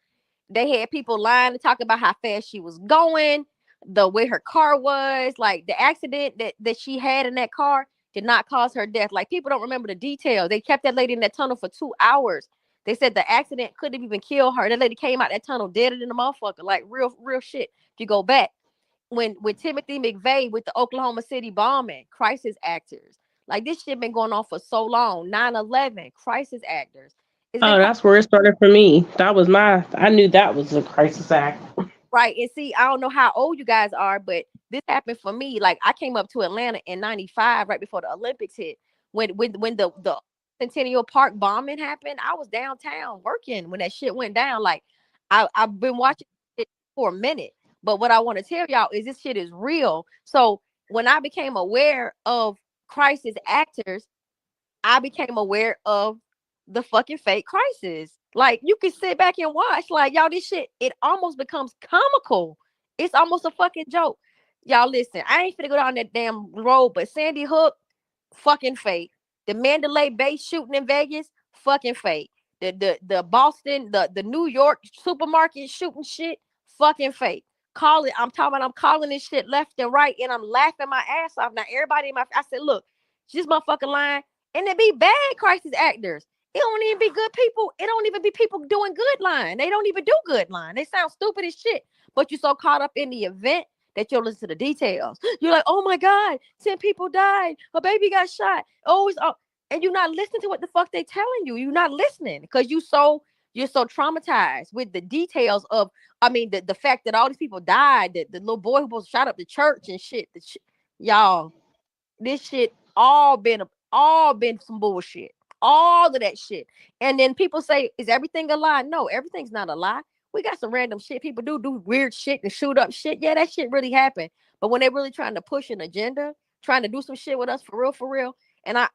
They had people lying to talk about how fast she was going, the way her car was, like the accident that she had in that car did not cause her death. Like people don't remember the details. They kept that lady in that tunnel for 2 hours. They said the accident couldn't even kill her. That lady came out that tunnel deader than a motherfucker. Like real shit. If you go back, when Timothy McVeigh with the Oklahoma City bombing, crisis actors. Like this shit been going on for so long. 9/11, crisis actors. That's where it started for me. I knew that was a crisis act. Right. And see, I don't know how old you guys are, but this happened for me. Like I came up to Atlanta in 95, right before the Olympics hit. When the Centennial Park bombing happened, I was downtown working when that shit went down. Like I've been watching it for a minute. But what I want to tell y'all is this shit is real. So when I became aware of crisis actors, I became aware of the fucking fake crisis. Like you can sit back and watch, like y'all, this shit, it almost becomes comical. It's almost a fucking joke. Y'all listen, I ain't finna go down that damn road, but Sandy Hook, fucking fake. The Mandalay Bay shooting in Vegas, fucking fake. The Boston, the New York supermarket shooting shit, fucking fake. I'm calling this shit left and right, and I'm laughing my ass off. Now everybody I said, look, this motherfucking line, and it be bad crisis actors. It don't even be good people. It don't even be people doing good line. They don't even do good line. They sound stupid as shit. But you're so caught up in the event that you'll listen to the details. You're like, oh my God, 10 people died. A baby got shot. And you're not listening to what the fuck they telling you. You're not listening because you're so traumatized with the details of, the fact that all these people died, that the little boy who was shot up the church and shit. Y'all, this shit all been some bullshit. All of that shit. And then people say, is everything a lie? No, everything's not a lie. We got some random shit. People do weird shit and shoot up shit. Yeah, that shit really happened. But when they're really trying to push an agenda, trying to do some shit with us for real. And I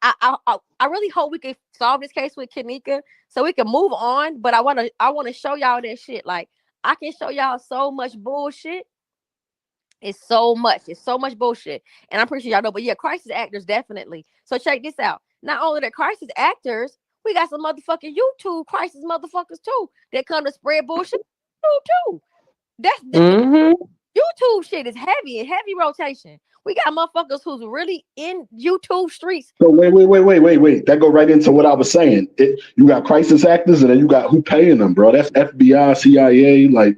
really hope we can solve this case with Kanika so we can move on. But I want to show y'all that shit. Like I can show y'all so much bullshit. It's so much bullshit. And I'm pretty sure y'all know, but yeah, crisis actors definitely. So check this out. Not only the crisis actors, we got some motherfucking YouTube crisis motherfuckers too that come to spread bullshit too. That's YouTube shit is heavy rotation. We got motherfuckers who's really in YouTube streets. So wait. That go right into what I was saying. You got crisis actors, and then you got who paying them, bro. That's FBI, CIA, like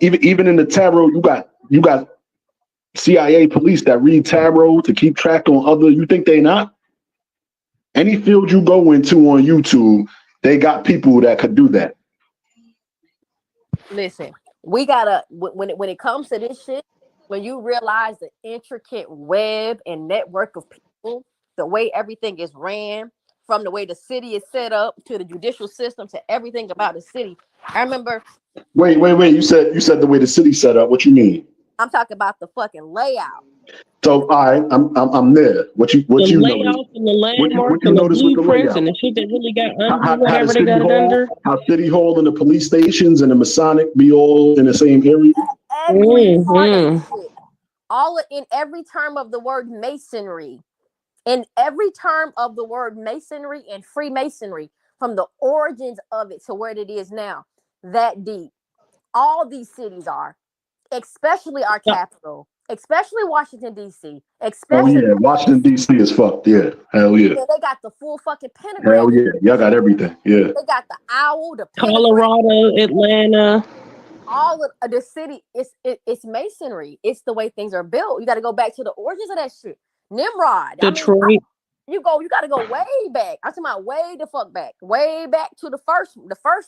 even in the tarot, you got CIA police that read tarot to keep track on other. You think they not? Any field you go into on YouTube, they got people that could do that. Listen, we gotta when it comes to this shit, when you realize the intricate web and network of people, the way everything is ran, from the way the city is set up to the judicial system to everything about the city. I remember. Wait. You said the way the city's set up. What you mean? I'm talking about the fucking layout. So all right, I'm there. What you layout and the landmarks and the blueprints and the shit that really got under whatever they got under. How City Hall and the police stations and the Masonic be all in the same area. In every term of the word masonry. In every term of the word masonry and Freemasonry, from the origins of it to where it is now, that deep. All these cities are, especially our capital, especially Washington D.C. Oh Especially yeah, Washington D.C. is fucked. Yeah, hell yeah, they got the full fucking pentagram. hell yeah. Y'all got everything. Yeah. They got the owl, the pentagram. Colorado, Atlanta. All of the city, it's masonry. It's the way things are built. You got to go back to the origins of that shit. Nimrod. Detroit. You got to go way back. I'm talking about way the fuck back, way back to the first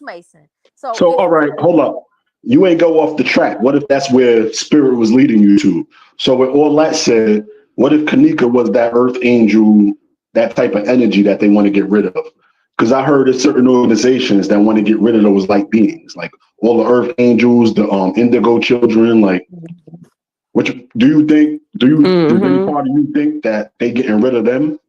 Mason. So all right, hold up. You ain't go off the track. What if that's where spirit was leading you to? So with all that said, what if Kanika was that earth angel, that type of energy that they want to get rid of? Because I heard of certain organizations that want to get rid of those like beings, like all the earth angels, the indigo children. Like, which do you think? Does any part of you think that they getting rid of them?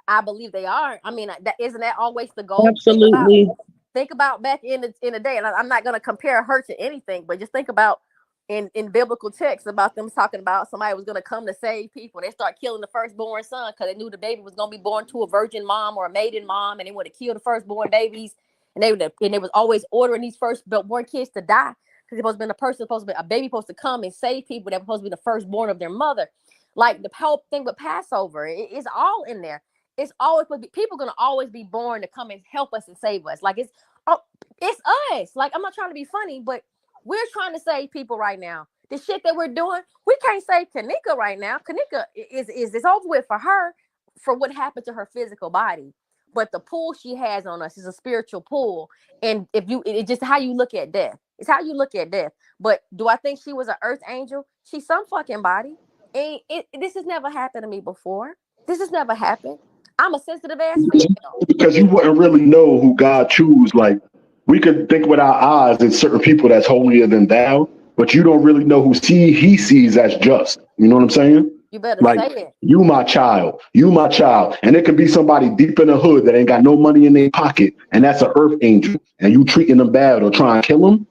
I believe they are. I mean, isn't that always the goal? Absolutely. Think about back in the day, and I'm not going to compare her to anything, but just think about in biblical texts about them talking about somebody was going to come to save people. They start killing the firstborn son because they knew the baby was going to be born to a virgin mom or a maiden mom, and they would have killed the firstborn babies. And they was always ordering these firstborn kids to die because a baby supposed to come and save people that were supposed to be the firstborn of their mother. Like the whole thing with Passover, it's all in there. It's always people gonna always be born to come and help us and save us. Like it's us. Like I'm not trying to be funny, but we're trying to save people right now. The shit that we're doing, we can't save Kanika right now. Kanika is over with for her for what happened to her physical body. But the pull she has on us is a spiritual pull. And it's just how you look at death. It's how you look at death. But do I think she was an earth angel? She's some fucking body. And this has never happened to me before. This has never happened. I'm a sensitive ass female. Because you wouldn't really know who God choose. Like we could think with our eyes and certain people that's holier than thou, but you don't really know who he sees as just. You know what I'm saying? You better like, say it. You my child. And it could be somebody deep in the hood that ain't got no money in their pocket, and that's an earth angel, and you treating them bad or trying to kill them.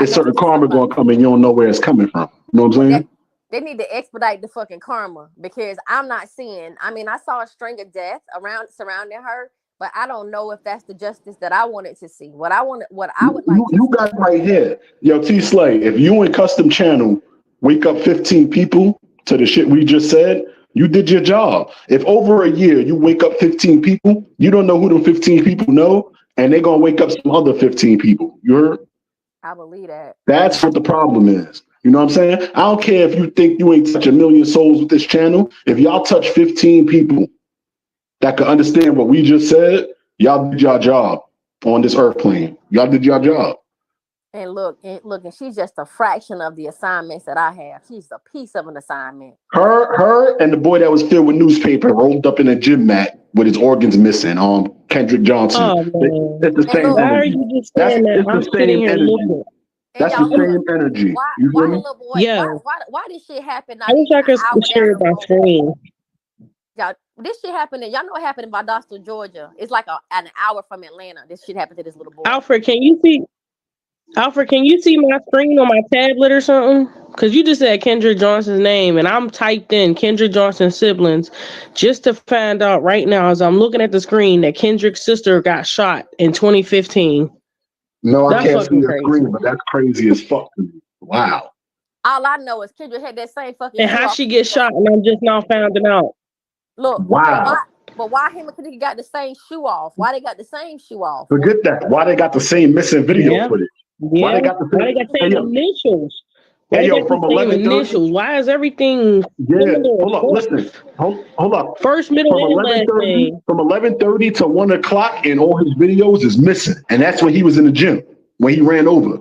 It's certain karma gonna come and you don't know where it's coming from. You know what I'm saying? They need to expedite the fucking karma because I'm not seeing. I mean, I saw a string of death surrounding her, but I don't know if that's the justice that I wanted to see. What I would like. You got right here, yo, T Slay. If you in Custom Channel wake up 15 people to the shit we just said, you did your job. If over a year you wake up 15 people, you don't know who them 15 people know, and they're gonna wake up some other 15 people. You heard? I believe that. That's what the problem is. You know what I'm saying? I don't care if you think you ain't touch 1 million souls with this channel. If y'all touch 15 people that could understand what we just said, y'all did your job on this earth plane. Y'all did your job. And look, and she's just a fraction of the assignments that I have. She's a piece of an assignment. Her and the boy that was filled with newspaper rolled up in a gym mat with his organs missing, Kendrick Johnson. Oh, it's the same why are energy. you just saying that? I'm sitting here looking. That's the same energy. Why, little boy? Yeah. Why this shit happen? I wish I could share my screen. Y'all, this shit happened. Y'all know what happened in Valdosta, Georgia. It's like an hour from Atlanta. This shit happened to this little boy. Alfred, can you see my screen on my tablet or something? Because you just said Kendrick Johnson's name, and I'm typed in Kendrick Johnson's siblings just to find out right now as I'm looking at the screen that Kendrick's sister got shot in 2015. No, I can't see the screen, but that's crazy as fuck to me. Wow. All I know is Kendrick had that same fucking. And how she get shot, and I'm just now finding out. Look, wow. But why him and Kanika got the same shoe off? Why they got the same shoe off? Forget that. Why they got the same missing video footage? Yeah. Why they got the same initials? Hey, yo, from 11 initials. Why is everything? Yeah, hold up. Listen, hold up. First, middle, and last name. From 11:30 to 1 o'clock, and all his videos is missing, and that's when he was in the gym when he ran over.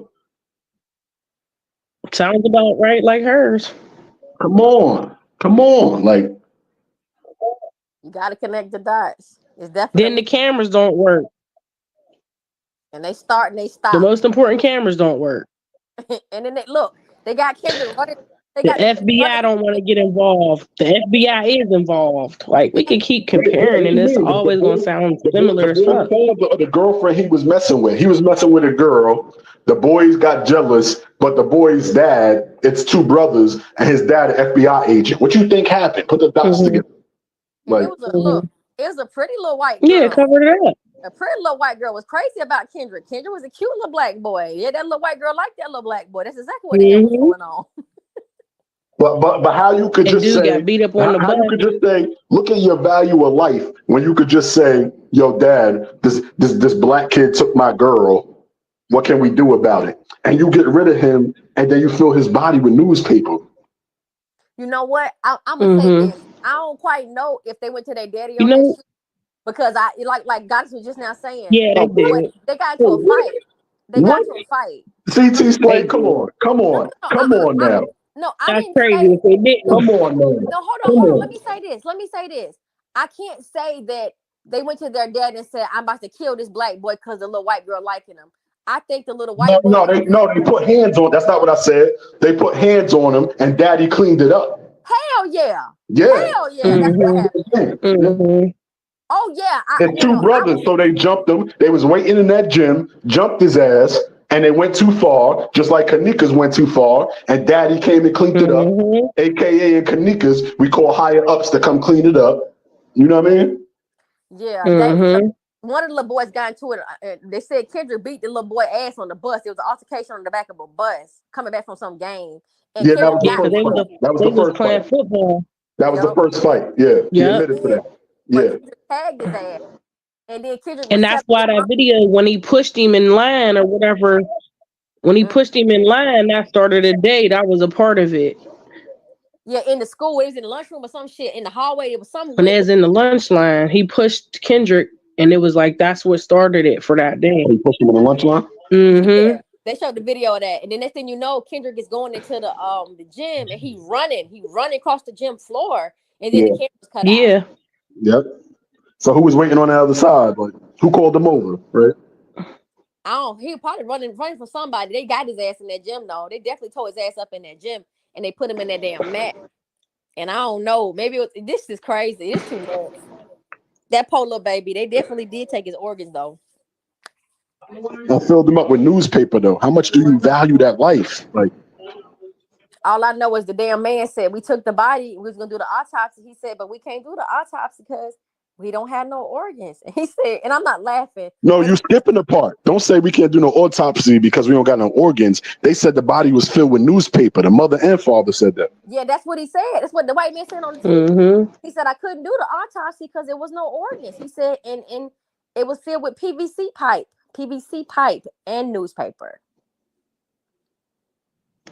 Sounds about right, like hers. Come on, like you got to connect the dots. It's definitely. Then the cameras don't work, and they start and they stop. The most important cameras don't work. And then they got Kendrick running. The FBI don't want to get involved. The FBI is involved. Like, we can keep comparing, and it's always going to sound similar as fuck. The girlfriend he was messing with a girl. The boys got jealous, but the boy's dad, it's two brothers, and his dad, an FBI agent. What you think happened? Put the dots together. Like, it was a pretty little white girl. Yeah, covered it up. A pretty little white girl was crazy about Kendrick. Kendrick was a cute little black boy. Yeah, that little white girl liked that little black boy. That's exactly what the hell was going on. But how you could And just dude say got beat up on the how you bus. could just say look at your value of life when you could just say, yo, dad, this black kid took my girl. What can we do about it? And you get rid of him, and then you fill his body with newspaper. You know what? I'm gonna say Mm-hmm. this. I don't quite know if they went to their daddy You on that know, shit because I like Goddess was just now saying, yeah, they but did. they got into a fight. They got What? into a fight. CT They Slade, come did. on, come No, on, no, come on now. no. I That's didn't crazy say. if they didn't. Come on now. No, Come hold on. on. Let me say this. I can't say that they went to their dad and said, "I'm about to kill this black boy because the little white girl liking him." I think the little white boy. They put hands on. That's not what I said. They put hands on him, and Daddy cleaned it up. Hell yeah. Yeah. Hell yeah. That's what happened. Mm-hmm. Oh yeah. It's two brothers, so they jumped him. They was waiting in that gym, jumped his ass, and they went too far, just like Kanika's went too far, and Daddy came and cleaned it up. AKA in Kanika's, we call higher ups to come clean it up. You know what I mean? Yeah. Mm-hmm. One of the little boys got into it. They said Kendrick beat the little boy ass on the bus. There was an altercation on the back of a bus coming back from some game. And Yeah, that was the Yeah, first because fight. That was they the was first playing fight. football. That was the first fight. Yeah, he Yep. admitted to that. But Yeah. Kendrick tagged his ass. And then Kendrick was And that's why telling that video, when he pushed him in line or whatever, when he pushed him in line, that started a day. That was a part of it. yeah, in the school, it was in the lunchroom or some shit. In the hallway, it was some When they was in the lunch line, he pushed Kendrick, and it was like that's what started it for that day. He pushed him in the lunch line? Mm-hmm. Yeah, they showed the video of that. And then next thing you know, Kendrick is going into the gym and he running across the gym floor, and then the camera's cut out. Yep. So who was waiting on the other side? Like, who called them over, right? He probably running for somebody. They got his ass in that gym though. They definitely tore his ass up in that gym and they put him in that damn mat. And I don't know, maybe this is crazy. It's too much. That poor little baby, they definitely did take his organs though. I filled him up with newspaper though. How much do you value that life? Like, all I know is the damn man said we took the body, we was gonna do the autopsy. He said, but we can't do the autopsy because we don't have no organs. And he said, and I'm not laughing. no, you skipping the part. Don't say we can't do no autopsy because we don't got no organs. They said the body was filled with newspaper. The mother and father said that. Yeah, that's what he said. That's what the white man said on the TV. Mm-hmm. He said I couldn't do the autopsy because there was no organs. He said, and it was filled with PVC pipe and newspaper.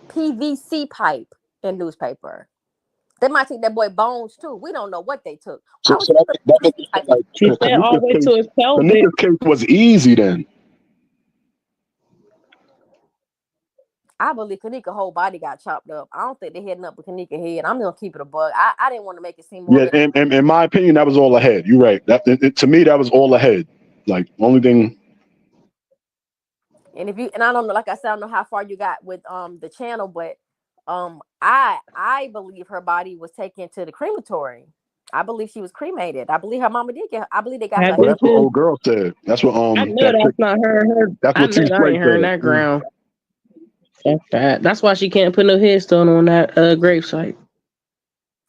PVC pipe and newspaper. They might take that boy bones too. We don't know what they took. So that She said all the way to his pelvic. Kanika's case was easy then. I believe Kanika's whole body got chopped up. I don't think they had nothing but Kanika's head. I'm gonna keep it a bug. I didn't want to make it seem more. Yeah, and in my opinion, that was all ahead. You're right. To me, that was all ahead. Like, only thing. And I don't know, like I said, I don't know how far you got with the channel, but I believe her body was taken to the crematory. I believe she was cremated. I believe her mama did get. I believe they got. Well, that's what old girl said. That's what I know that's not her. That's what I know that ain't her in that ground. That's why she can't put no headstone on that gravesite.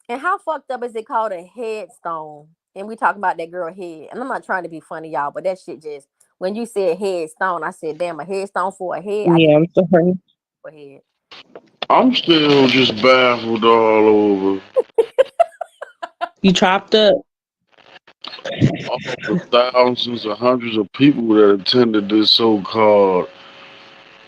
And how fucked up is it called a headstone? And we talking about that girl head. And I'm not trying to be funny, y'all, but that shit just, when you said headstone, I said, damn, a headstone for a head. Yeah, I'm sorry. For a head. I'm still just baffled all over. You chopped up. All the thousands or hundreds of people that attended this so-called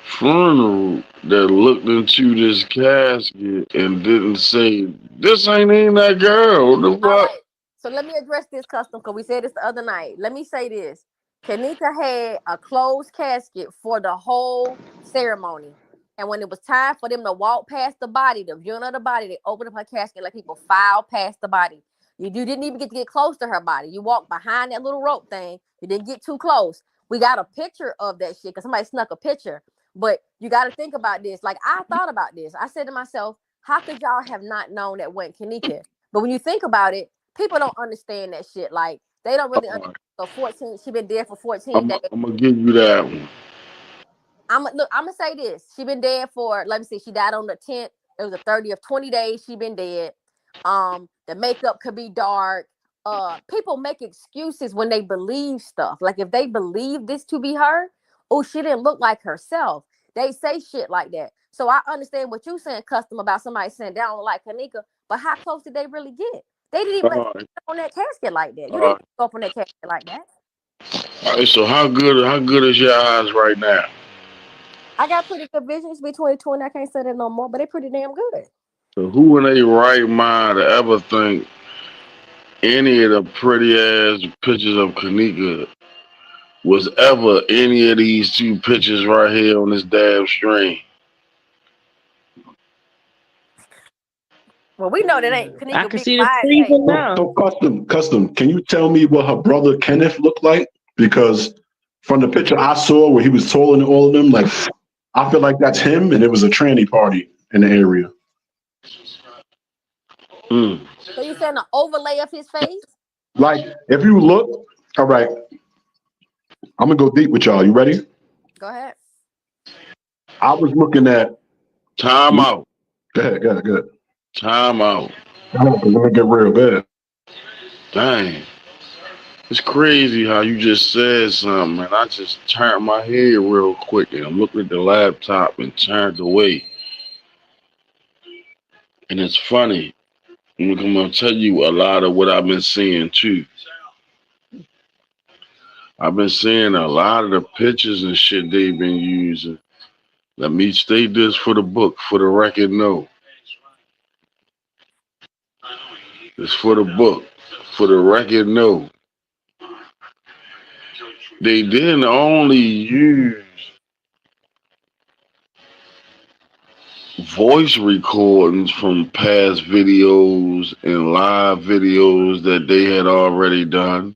funeral that looked into this casket and didn't say, this ain't even that girl. What the fuck? Right. So let me address this, Custom, because we said this the other night. Let me say this. Kanika had a closed casket for the whole ceremony. And when it was time for them to walk past the body, the viewing of the body, they opened up her casket and let people file past the body. You didn't even get to get close to her body. You walked behind that little rope thing. You didn't get too close. We got a picture of that shit because somebody snuck a picture. But you got to think about this. Like, I thought about this. I said to myself, how could y'all have not known that wasn't Kanika? But when you think about it, people don't understand that shit. Like, they don't really understand. So 14, she been dead for 14 days. I'm going to give you that one. I'm gonna say this. She been dead for, let me see, she died on the 10th. It was the 30th, 20 days she been dead. The makeup could be dark. People make excuses when they believe stuff. Like, if they believe this to be her, oh, she didn't look like herself. They say shit like that. So I understand what you saying, custom, about somebody sitting down like Kanika, but how close did they really get? They didn't even go on that casket like that. You didn't go up on that casket like that. All right, so how good is your eyes right now? I got pretty good vision. It's between 2 and I can't say that no more, but they pretty damn good. So who in their right mind to ever think any of the pretty ass pictures of Kanika was ever any of these two pictures right here on this damn screen? Well, we know that ain't Kanika. I can big see the wide freezer face. now. So custom, can you tell me what her brother Kenneth looked like? Because from the picture I saw where he was taller than all of them, like I feel like that's him, and it was a tranny party in the area. So you saying the overlay of his face? Like if you look, all right, I'm gonna go deep with y'all. You ready? Go ahead. I was looking at time out. Go ahead. Time out. Let me get real good. Dang. It's crazy how you just said something, and I just turned my head real quick, and I'm looking at the laptop and turned away. And it's funny. I'm gonna tell you a lot of what I've been seeing too. I've been seeing a lot of the pictures and shit they've been using. Let me state this for the book, for the record, no. It's for the book, for the record, no. They didn't only use voice recordings from past videos and live videos that they had already done.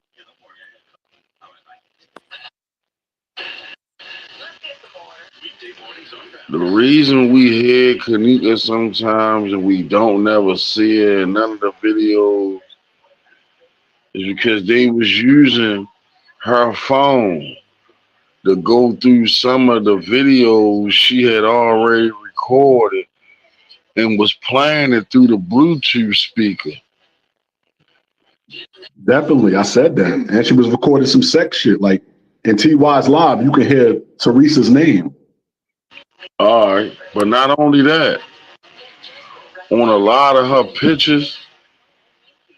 The reason we hear Kanika sometimes and we don't never see her in none of the videos is because they was using her phone to go through some of the videos she had already recorded and was playing it through the Bluetooth speaker. Definitely, I said that. And she was recording some sex shit. Like in TY's live, you can hear Teresa's name. All right, but not only that, on a lot of her pictures,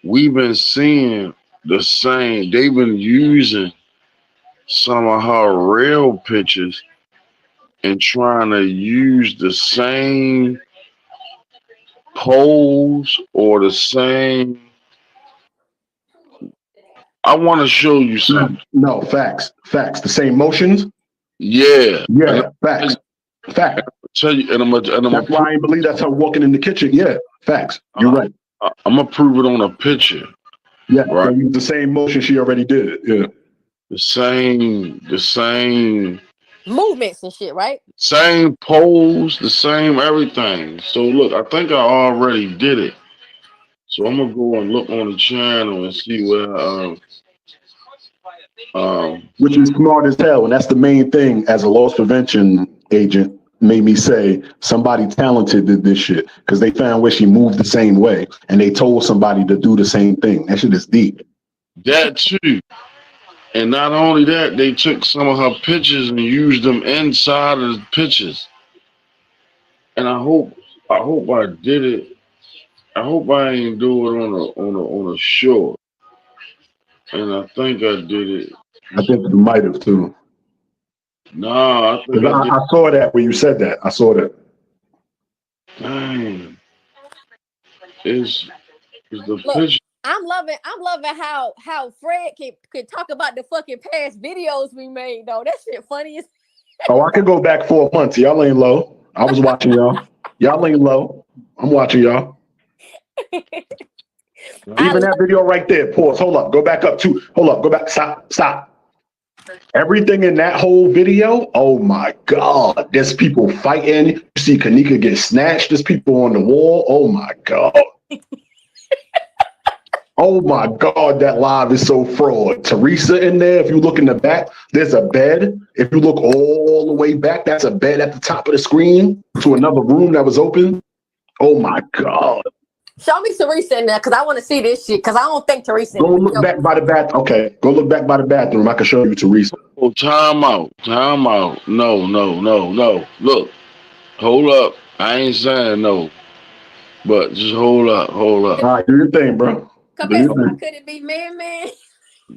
we've been seeing the same. They've been using some of her real pictures and trying to use the same pose or the same. I want to show you something. No, facts. The same motions. Yeah. Facts. Tell you, and that's why I believe that's her walking in the kitchen. Yeah, facts. You're right. I'm gonna prove it on a picture. Yeah, right. So the same motion she already did. Yeah, the same movements and shit, right? Same pose, the same everything. So look, I think I already did it. So I'm gonna go and look on the channel and see where which is smart as hell, and that's the main thing. As a loss prevention agent, made me say somebody talented did this shit because they found where she moved the same way, and they told somebody to do the same thing. That shit is deep. That too. And not only that, they took some of her pictures and used them inside of the pictures. And I hope I did it. I hope I ain't do it on a short. And I think I did it. I think you might have too. Nah, I saw that when you said that. I saw that. Dang. It's the Look, picture. I'm loving how Fred can talk about the fucking past videos we made though. That shit funny as. Oh, I could go back 4 months. Y'all ain't low. I was watching y'all. Y'all ain't low. I'm watching y'all. Even that video right there. Pause. Hold up. Go back up too. Hold up. Go back. Stop. Everything in that whole video. Oh my God. There's people fighting. You see Kanika get snatched. There's people on the wall. Oh my God. Oh my God, that live is so fraud. Teresa in there, if you look in the back, there's a bed. If you look all the way back, that's a bed at the top of the screen to another room that was open. Oh my God. Show me Teresa in there because I want to see this shit because I don't think Teresa. Go look back by the bath. Okay, go look back by the bathroom. I can show you Teresa. Oh, time out. No. Look, Hold up. I ain't saying no, but just hold up. Hold All up. right, do your thing, bro. Do your Confess, thing. could it be man?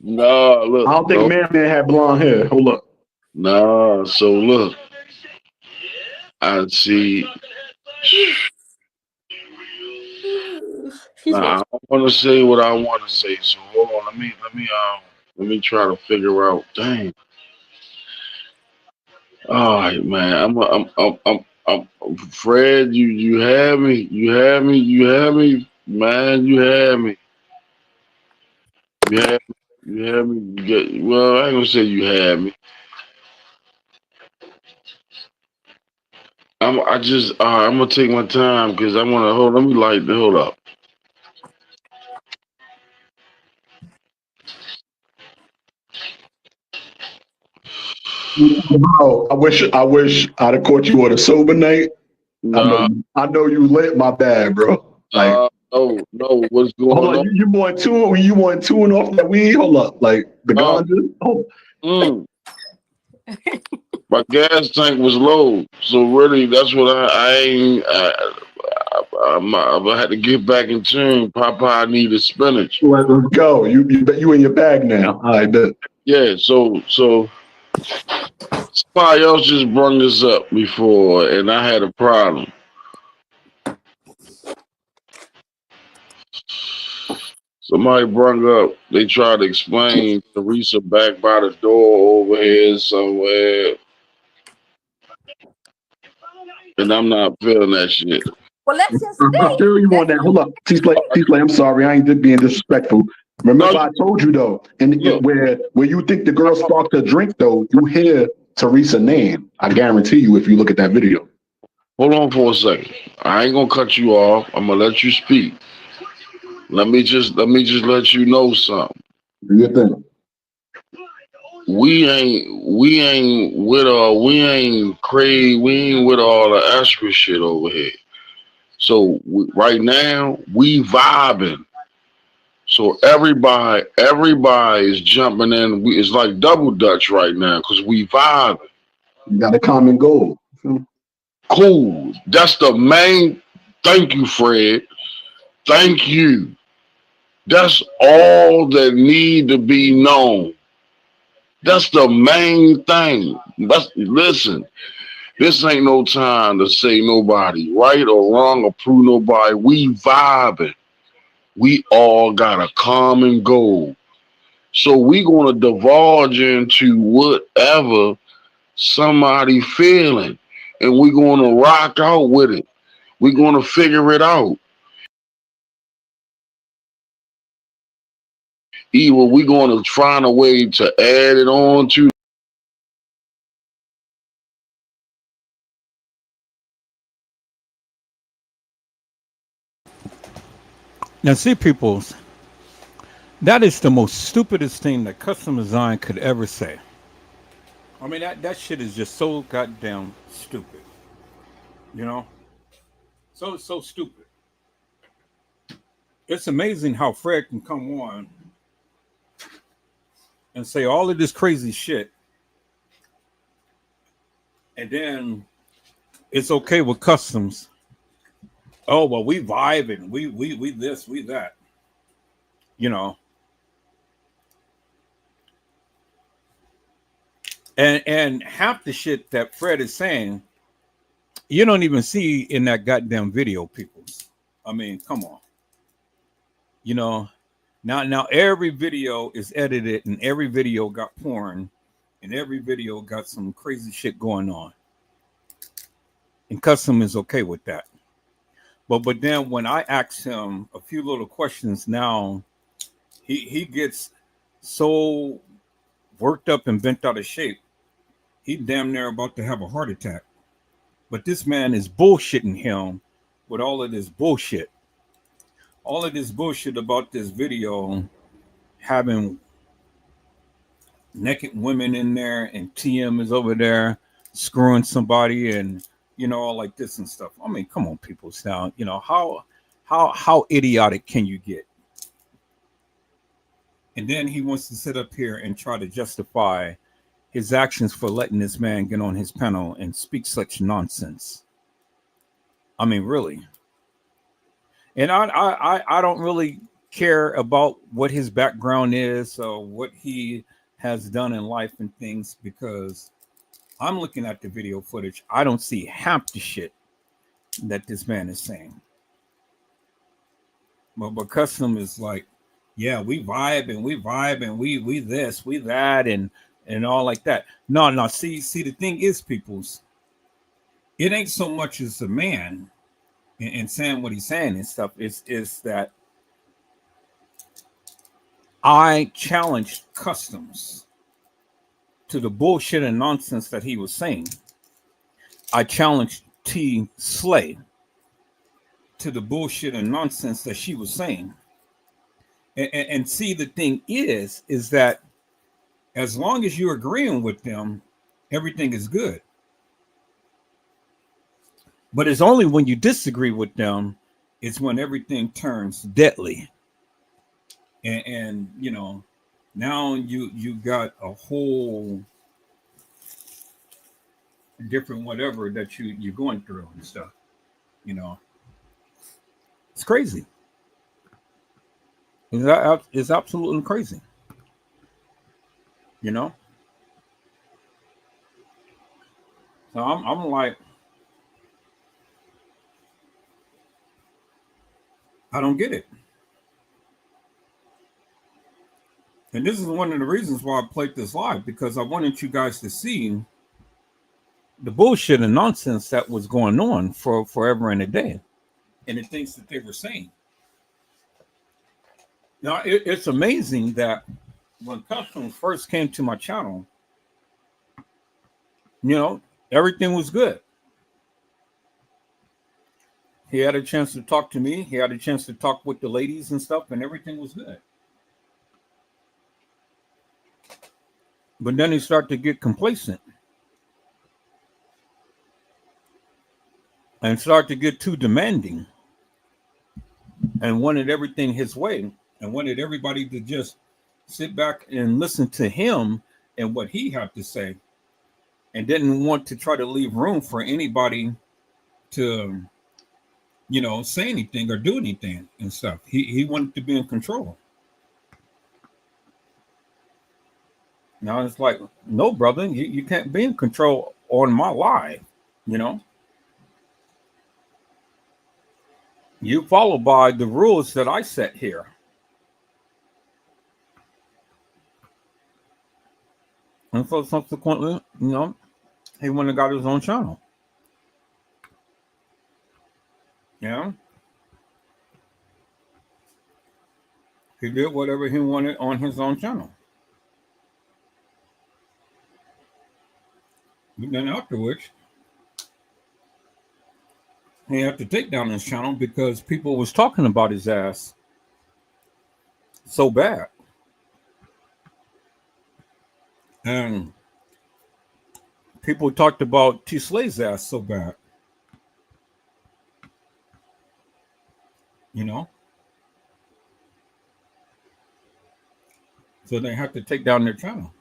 No, look. I don't think No. Man had blonde hair. Hold up. Nah, so look. I see. Nah, I don't want to say what I want to say. So hold on. Let me try to figure out. Dang. All right, man. Fred. You had me. You had me. You had me, man. You had me. You had me. You had me. Well, I ain't gonna say you had me. I'm gonna take my time because I want to hold. Let me hold up. Bro, I wish I'd have caught you on a sober night. Nah, I know you lit my bad, bro. Like, no. What's hold going on, on? you want two and off that weed? Hold up, like the ganja. My gas tank was low, so really that's what I ain't. I had to get back in tune. Popeye needed spinach. Let's go. You in your bag now. I bet. Yeah, so somebody else just brought this up before, and I had a problem. Somebody brought up. They tried to explain Teresa back by the door over here somewhere, and I'm not feeling that shit. Well, let's just I see. feel you on that. Hold up, T-Slay, I'm sorry. I ain't just being disrespectful. Remember, I told you though, where you think the girl sparked her drink though, you hear Teresa's name. I guarantee you, if you look at that video. Hold on for a second. I ain't gonna cut you off. I'm gonna let you speak. Let me just let you know something. Do your thing. We ain't with we ain't crazy. We ain't with all the extra shit over here. So right now we vibing. So everybody is jumping in. It's like double dutch right now because we vibing. You got a common goal. Cool. That's the main. Thank you, Fred. Thank you. That's all that need to be known. That's the main thing. Listen, this ain't no time to say nobody right or wrong or prove nobody. We vibing. We all got a common goal. So we gonna divulge into whatever somebody feeling, and we gonna rock out with it. We gonna figure it out. Either we gonna find a way to add it on to. Now, see, peoples, that is the most stupidest thing that custom design could ever say. I mean, that shit is just so goddamn stupid. You know? So stupid. It's amazing how Fred can come on and say all of this crazy shit, and then it's okay with customs. Oh, well, we vibing. We this, we that. You know? And half the shit that Fred is saying, you don't even see in that goddamn video, people. I mean, come on. You know, now every video is edited and every video got porn and every video got some crazy shit going on. And custom is okay with that. But then when I ask him a few little questions now, he gets so worked up and bent out of shape. He damn near about to have a heart attack. But this man is bullshitting him with all of this bullshit. All of this bullshit about this video having naked women in there and TM is over there screwing somebody and all like this and stuff. I mean, come on, people. Now, how idiotic can you get? And then he wants to sit up here and try to justify his actions for letting this man get on his panel and speak such nonsense. I mean, really. And I don't really care about what his background is or what he has done in life and things, because I'm looking at the video footage. I don't see half the shit that this man is saying. But Custom is like, yeah, we vibe and we this, we that, and all like that. No. See, the thing is, peoples, it ain't so much as a man and saying what he's saying and stuff. Is that I challenged Customs to the bullshit and nonsense that he was saying. I challenged T Slay to the bullshit and nonsense that she was saying. And see, the thing is that as long as you're agreeing with them, everything is good. But it's only when you disagree with them, it's when everything turns deadly. And you know, now you got a whole different whatever that you're going through and stuff. You know, it's crazy. It's absolutely crazy. You know, so I'm like, I don't get it. And this is one of the reasons why I played this live, because I wanted you guys to see the bullshit and nonsense that was going on for forever and a day, and the things that they were saying. Now, it's amazing that when Customs first came to my channel, you know, everything was good. He had a chance to talk to me. He had a chance to talk with the ladies and stuff, and everything was good. But then he started to get complacent and started to get too demanding and wanted everything his way and wanted everybody to just sit back and listen to him and what he had to say, and didn't want to try to leave room for anybody to, you know, say anything or do anything and stuff. He wanted to be in control. Now it's like, no, brother, you can't be in control on my life, you know. You follow by the rules that I set here. And so subsequently, you know, he went and got his own channel. Yeah. He did whatever he wanted on his own channel. But then afterwards, he had to take down his channel because people was talking about his ass so bad. And people talked about T Slay's ass so bad. You know? So they had to take down their channel.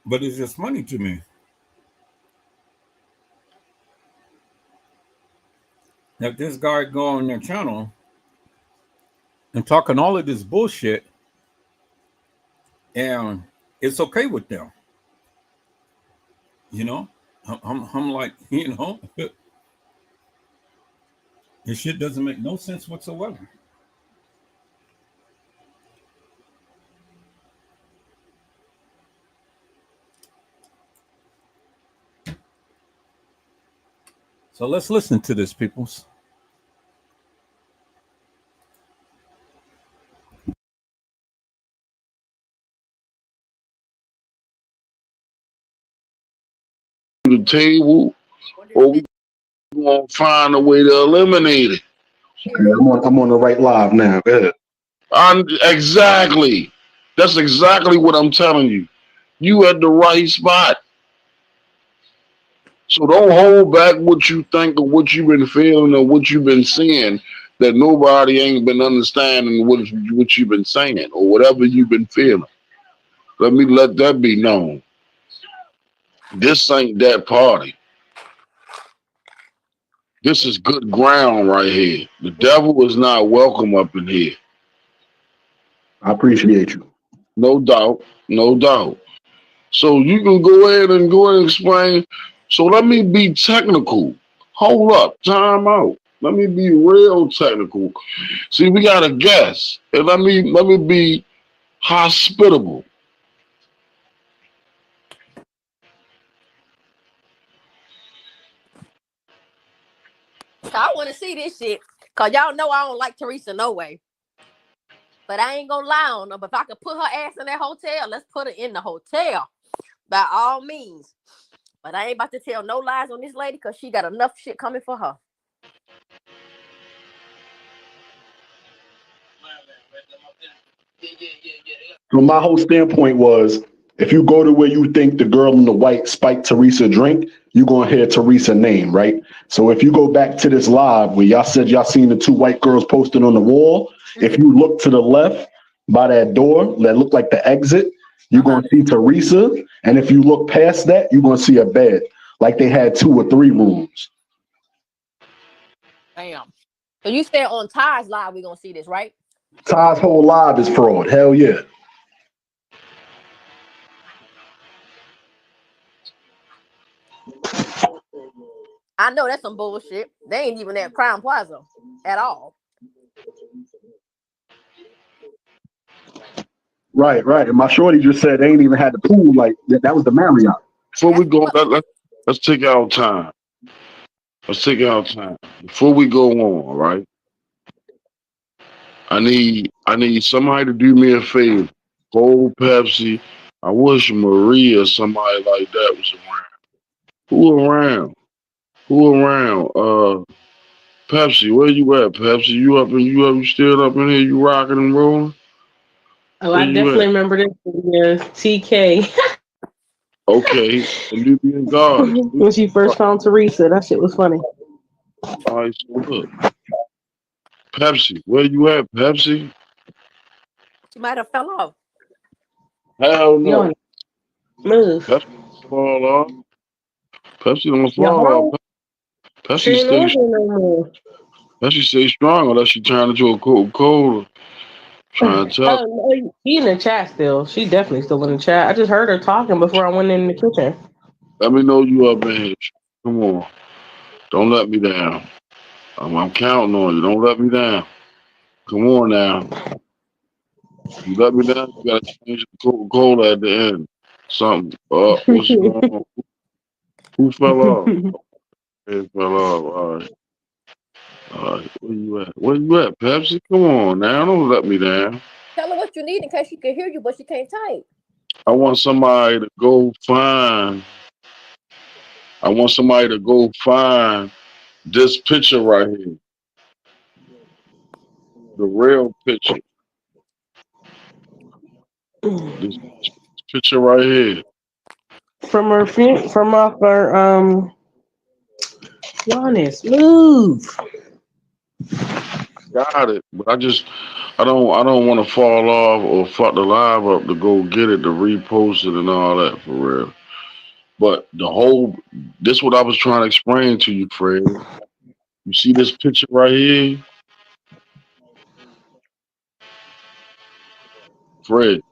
But it's just funny to me that this guy go on their channel and talking all of this bullshit, and it's okay with them. You know, I'm like, you know, this shit doesn't make no sense whatsoever. So let's listen to this, peoples. The table, or we gonna find a way to eliminate it. Okay, I'm on the right live now. Go ahead. Exactly. That's exactly what I'm telling you. You at the right spot. So don't hold back what you think or what you've been feeling or what you've been seeing that nobody ain't been understanding what you've been saying or whatever you've been feeling. Let that be known. This ain't that party. This is good ground right here. The devil is not welcome up in here. I appreciate you. No doubt. No doubt. So you can go ahead and explain. So let me be technical. Hold up. Time out. Let me be real technical. See, we got a guest. And let me be hospitable. I want to see this shit. Because y'all know I don't like Teresa no way. But I ain't going to lie on her. But if I could put her ass in that hotel, let's put her in the hotel. By all means. But I ain't about to tell no lies on this lady because she got enough shit coming for her. So my whole standpoint was, if you go to where you think the girl in the white spiked Teresa drink, you're going to hear Teresa name, right? So if you go back to this live where y'all said y'all seen the two white girls posted on the wall, if you look to the left by that door that looked like the exit, you're going to see Teresa. And if you look past that, you're going to see a bed, like they had 2 or 3 rooms. Damn. So you said on Ty's live we're going to see this, right? Ty's whole live is fraud. Hell yeah. I know that's some bullshit. They ain't even at Crown Plaza at all. Right. And my shorty just said they ain't even had the pool. Like that was the Marriott. Before we go, let's take our time. Let's take our time. Before we go on, right? I need somebody to do me a favor. Gold Pepsi. I wish Maria or somebody like that was around. Who around? Pepsi, where you at, Pepsi? You still up in here? You rocking and rolling? Oh, I definitely remember this video. TK. Okay, and you being God. When she first found Teresa, that shit was funny. All right, so look. Pepsi, where you at, Pepsi? She might have fell off. Hell no. Move. Pepsi don't fall off. Pepsi don't fall Y'all off. Pepsi she ain't on here no more. Pepsi stay strong unless she turn into a Coca-Cola. Trying to tell. Oh, no, she in the chat still. She definitely still in the chat. I just heard her talking before I went in the kitchen. Let me know you up in here. Come on. Don't let me down. I'm counting on you. Don't let me down. Come on now. You let me down, you gotta change the Coca-Cola at the end. Something. What's going on? Who fell off? It fell off. All right. Where you at? Where you at, Pepsi? Come on now. Don't let me down. Tell her what you need in case she can hear you, but she can't type. I want somebody to go find. This picture right here. The real picture. This picture right here. From off her Giannis, move. Got it. But I don't want to fall off or fuck the live up to go get it, to repost it and all that for real. But this what I was trying to explain to you, Fred. You see this picture right here? Fred.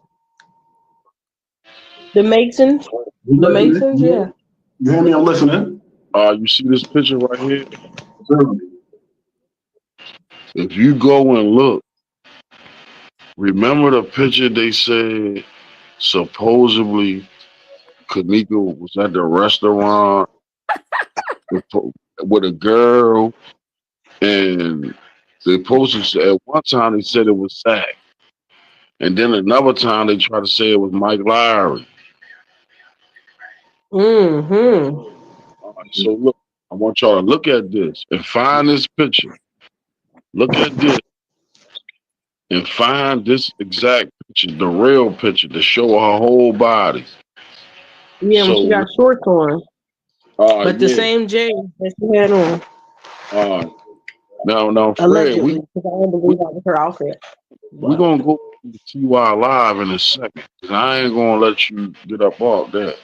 The Masons? The Masons, yeah. You hear me? I'm listening. You see this picture right here? If you go and look, remember the picture they said supposedly Kanika was at the restaurant with a girl, and they posted at one time they said it was Zach, and then another time they tried to say it was Mike Lowry. Mm-hmm. All right, so look, I want y'all to look at this and find this picture. Look at this and find this exact picture, the real picture, to show her whole body. Yeah, when she got shorts on. But the yeah. same jeans that she had on. Now, Fred, allegedly, because I don't believe that was her outfit. We're gonna go to TY Live in a second, because I ain't gonna let you get up off that.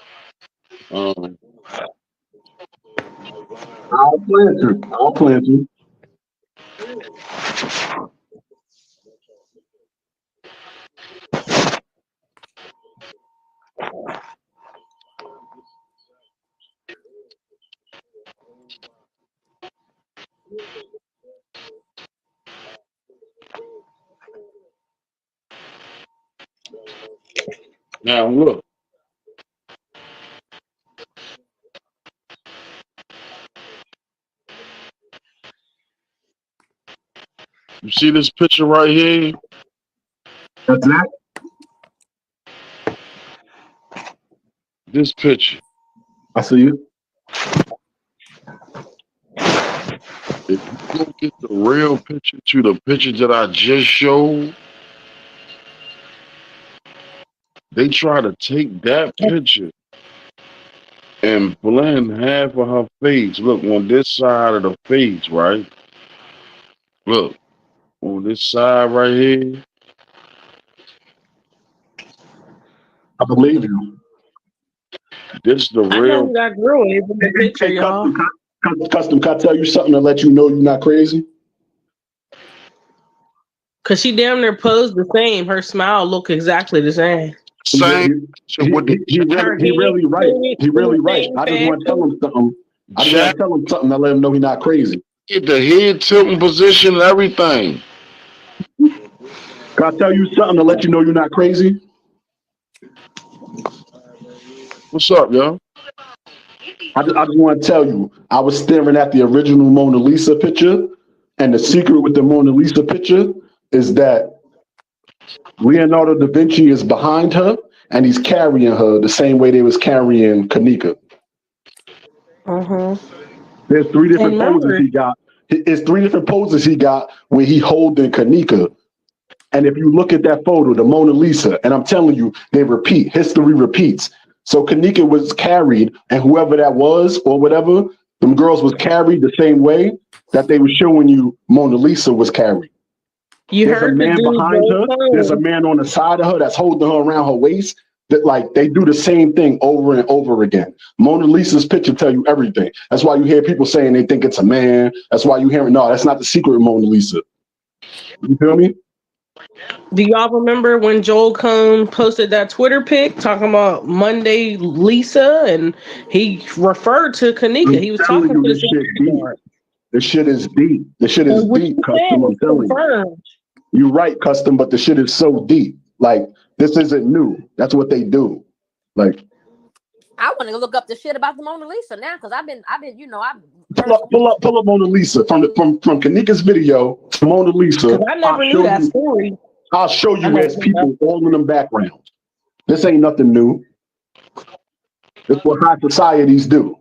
I'll plan to. Now look. You see this picture right here? That's that. This picture. I see you. If you look at the real picture to the picture that I just showed, they try to take that picture and blend half of her face. Look, on this side of the face, right? Look, on this side right here. I believe you. This the I real. know who that girl is in the picture, Hey, y'all. Custom, can I tell you something to let you know you're not crazy? Cause she damn near posed the same. Her smile look exactly the same. Same. He really right. He really right. I just want to tell him something. I just want to tell him something to let him know he's not crazy. Get the head tilting position and everything. Can I tell you something to let you know you're not crazy? What's up, yo? I just want to tell you, I was staring at the original Mona Lisa picture, and the secret with the Mona Lisa picture is that Leonardo da Vinci is behind her, and he's carrying her the same way they was carrying Kanika. There's three different poses he got. It's three different poses he got where he holding Kanika. And if you look at that photo, the Mona Lisa, and I'm telling you, they repeat. History repeats. So Kanika was carried, and whoever that was or whatever, them girls was carried the same way that they were showing you Mona Lisa was carried. There's a man behind her. There's a man on the side of her that's holding her around her waist. That like they do the same thing over and over again. Mona Lisa's picture tell you everything. That's why you hear people saying they think it's a man. That's why you hear no, that's not the secret of Mona Lisa. You feel me? Do y'all remember when Joel Cohn posted that Twitter pic talking about Monday Lisa, and he referred to Kanika? He was talking to the This shit is deep. This shit is deep, Custom. I'm telling you. You're right, Custom, but the shit is so deep. Like, this isn't new. That's what they do. Like, I want to look up the shit about the Mona Lisa now because I've been, pull up Mona Lisa from Kanika's video to Mona Lisa. I never knew that story. I'll show you there's people all in them backgrounds. This ain't nothing new. It's what high societies do.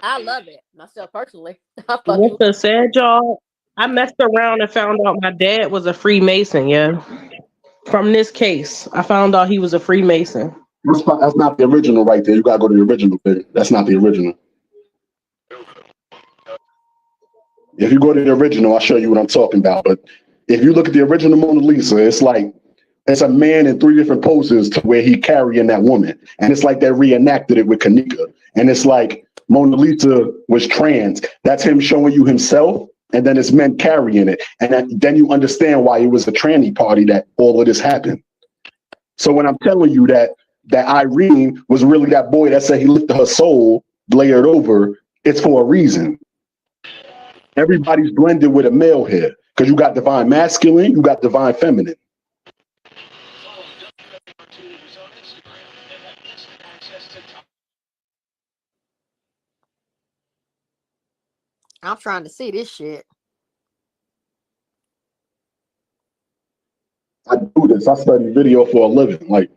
I love it myself personally. What's so sad, y'all? I messed around and found out my dad was a Freemason. Yeah, from this case, I found out he was a Freemason. That's not the original right there. You gotta go to the original thing. That's not the original. If you go to the original, I'll show you what I'm talking about. But if you look at the original Mona Lisa, it's like it's a man in three different poses to where he carrying that woman. And it's like they reenacted it with Kanika. And it's like Mona Lisa was trans. That's him showing you himself. And then it's men carrying it. And then you understand why it was a tranny party that all of this happened. So when I'm telling you that Irene was really that boy that said he lifted her soul, layered over, it's for a reason. Everybody's blended with a male here because you got divine masculine, you got divine feminine. I'm trying to see this shit. I do this. I study video for a living. Like,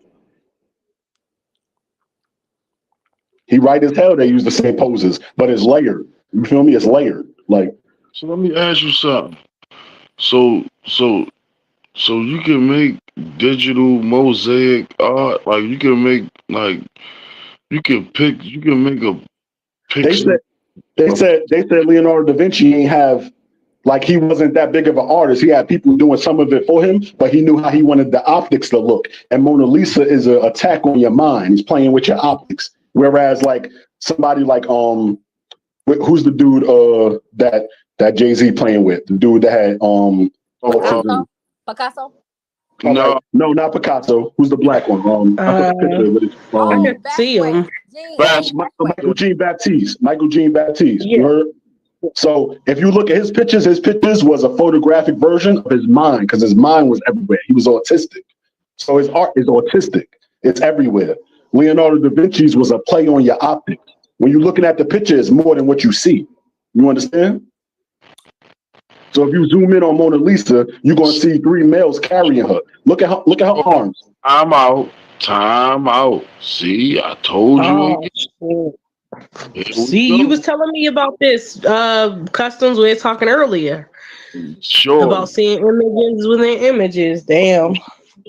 he right as hell they use the same poses, but it's layered. You feel me? It's layered. Like, so let me ask you something. So you can make digital mosaic art, like you can make you can make a picture. They said Leonardo da Vinci ain't have Like he wasn't that big of an artist. He had people doing some of it for him, but he knew how he wanted the optics to look. And Mona Lisa is an attack on your mind. He's playing with your optics. Whereas like somebody like who's the dude that Jay-Z playing with? The dude that had autism. Picasso? No, no, not Picasso. Who's the black one? I took a picture of it. I can see him. Michael Jean Baptiste. Michael Jean Baptiste. Yeah. You heard? So if you look at his pictures was a photographic version of his mind because his mind was everywhere. He was autistic. So his art is autistic. It's everywhere. Leonardo da Vinci's was a play on your optics. When you're looking at the picture, it's more than what you see. You understand? So if you zoom in on Mona Lisa, you're gonna see three males carrying her. Look at her arms. Time out. See, I told you. See, you was telling me about this customs we were talking earlier. Sure. About seeing images within images. Damn.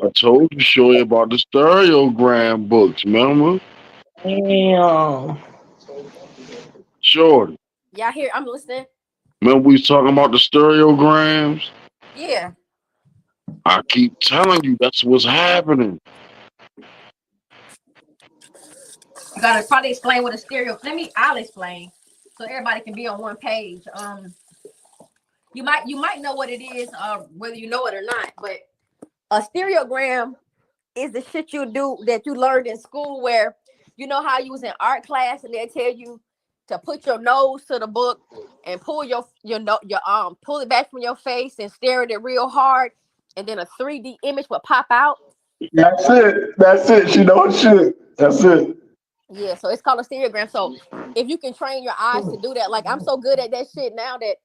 I told you, Shorty, about the stereogram books, remember? Damn. Shorty. Y'all hear? I'm listening. Remember we was talking about the stereograms? Yeah. I keep telling you, that's what's happening. You gotta probably explain what a stereo. I'll explain so everybody can be on one page. You might know what it is, whether you know it or not. But a stereogram is the shit you do that you learned in school, where you know how you was in art class and they tell you to put your nose to the book and pull your pull it back from your face and stare at it real hard, and then a 3D image will pop out. That's it. She knows shit. That's it. Yeah, so it's called a stereogram. So if you can train your eyes to do that, like I'm so good at that shit now that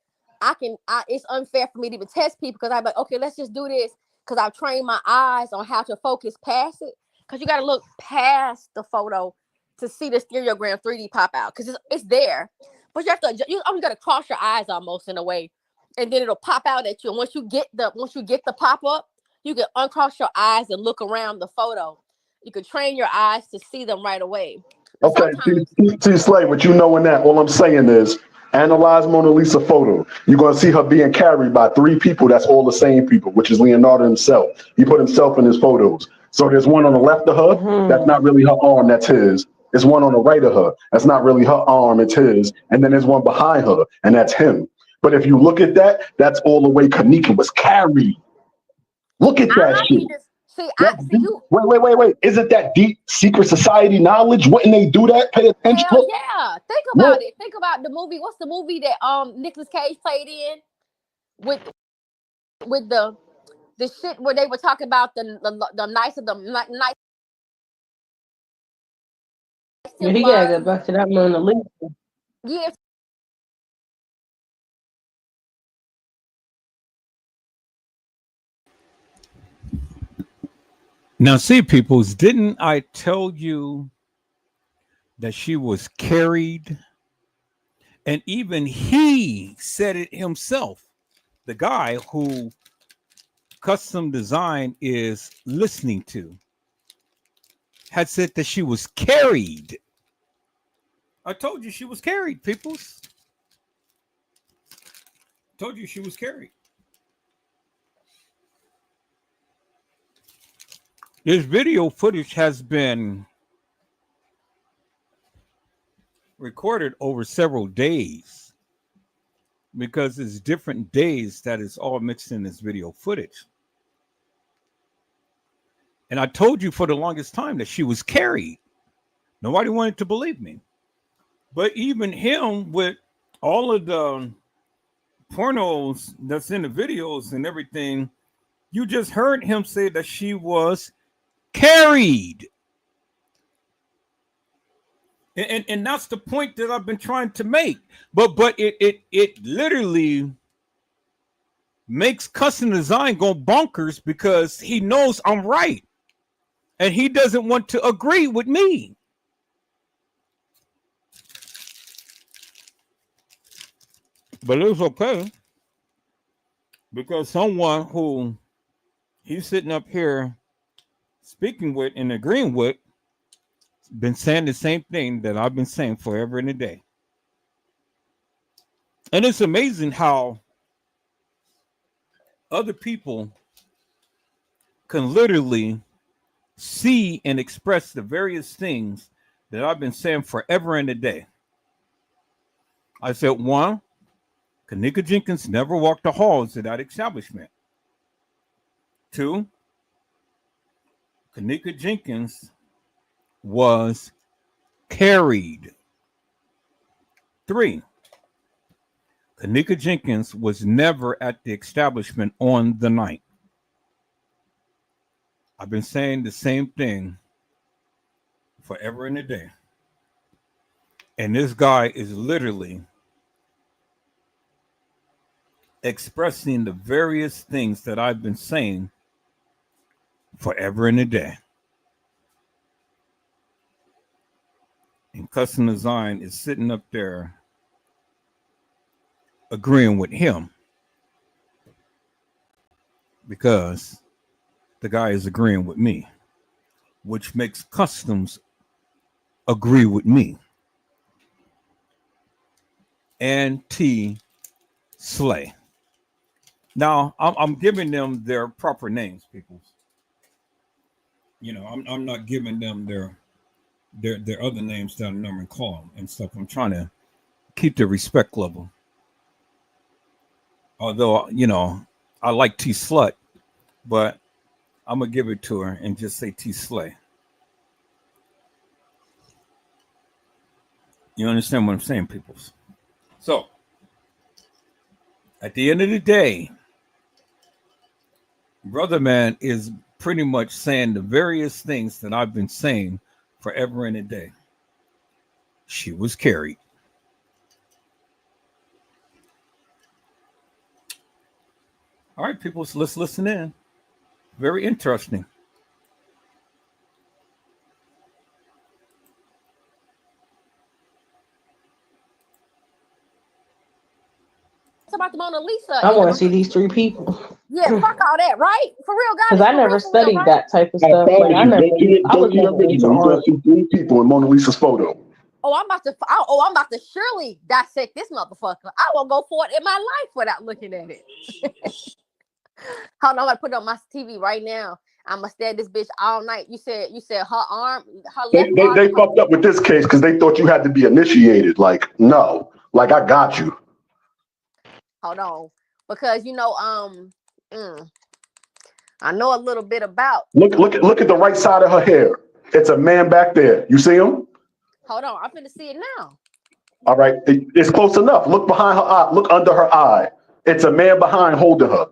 it's unfair for me to even test people because I'm like, okay, let's just do this because I've trained my eyes on how to focus past it. Because you got to look past the photo to see the stereogram 3D pop out because it's there, but you have to you always got to cross your eyes almost in a way, and then it'll pop out at you. And once you get the pop up, you can uncross your eyes and look around the photo. You can train your eyes to see them right away. Okay, T Slay, what you know in that, all I'm saying is analyze Mona Lisa photo. You're going to see her being carried by three people that's all the same people, which is Leonardo himself. He put himself in his photos. So there's one on the left of her, that's not really her arm, that's his. There's one on the right of her, that's not really her arm, it's his. And then there's one behind her, and that's him. But if you look at that, that's all the way Kanika was carried. Look at that shit. Wait. Isn't that deep secret society knowledge? Wouldn't they do that? Pay attention. Hell yeah. Think about it. Think about the movie. What's the movie that Nicolas Cage played in with the shit where they were talking about the nice of the nice. Yeah, he gotta go back to that Mona Lisa. Yes. Now, see, peoples, didn't I tell you that she was carried? And even he said it himself. The guy who custom design is listening to had said that she was carried. I told you she was carried, peoples. Told you she was carried. This video footage has been recorded over several days because it's different days that is all mixed in this video footage. And I told you for the longest time that she was carried. Nobody wanted to believe me. But even him, with all of the pornos that's in the videos and everything, you just heard him say that she was carried. And that's the point that I've been trying to make. But it literally makes custom design go bonkers because he knows I'm right. And he doesn't want to agree with me. But it's okay. Because someone who he's sitting up here speaking with and agreeing with been saying the same thing that I've been saying forever and a day. And it's amazing how, you know, people, they just don't want to believe me. But even him, with all of the pornos that's in the videos and everything, you just heard him say that she was carried. And now other people can literally see and express the various things that I've been saying forever and a day. I said, one, Kanika Jenkins never walked the halls of that establishment. Two, Kanika Jenkins was carried. Three, Kanika Jenkins was never at the establishment on the night. I've been saying the same thing forever and a day. And this guy is literally expressing the various things that I've been saying forever and a day. And Custom Design is sitting up there agreeing with him because the guy is agreeing with me, which makes Customs agree with me. And T Slay. Now, I'm giving them their proper names, people. You know, I'm not giving them their other names that I'm normally call them and stuff. I'm trying to keep the respect level. Although, you know, I like T Slut, but I'm going to give it to her and just say T Slay. You understand what I'm saying, people? So, at the end of the day, Brother Man is pretty much saying the various things that I've been saying forever and a day. She was carried. All right, people, so let's listen in. Very interesting. About the Mona Lisa. I want to see these three people. Yeah, fuck all that, right? For real, guys. Because I never studied right? that type of stuff. Like, I never. I was looking You're gonna see 3 people in Mona Lisa's photo. Oh, I'm about to surely dissect this motherfucker. I won't go for it in my life without looking at it. Hold on, I'm gonna put it on my TV right now. I'm gonna stare at this bitch all night. You said her arm, her left arm. They fucked up with this case because they thought you had to be initiated. Like, no, like I got you. Hold on, because you know, I know a little bit about. Look at the right side of her hair. It's a man back there. You see him? Hold on, I'm finna see it now. All right, it's close enough. Look behind her eye. Look under her eye. It's a man behind holding her.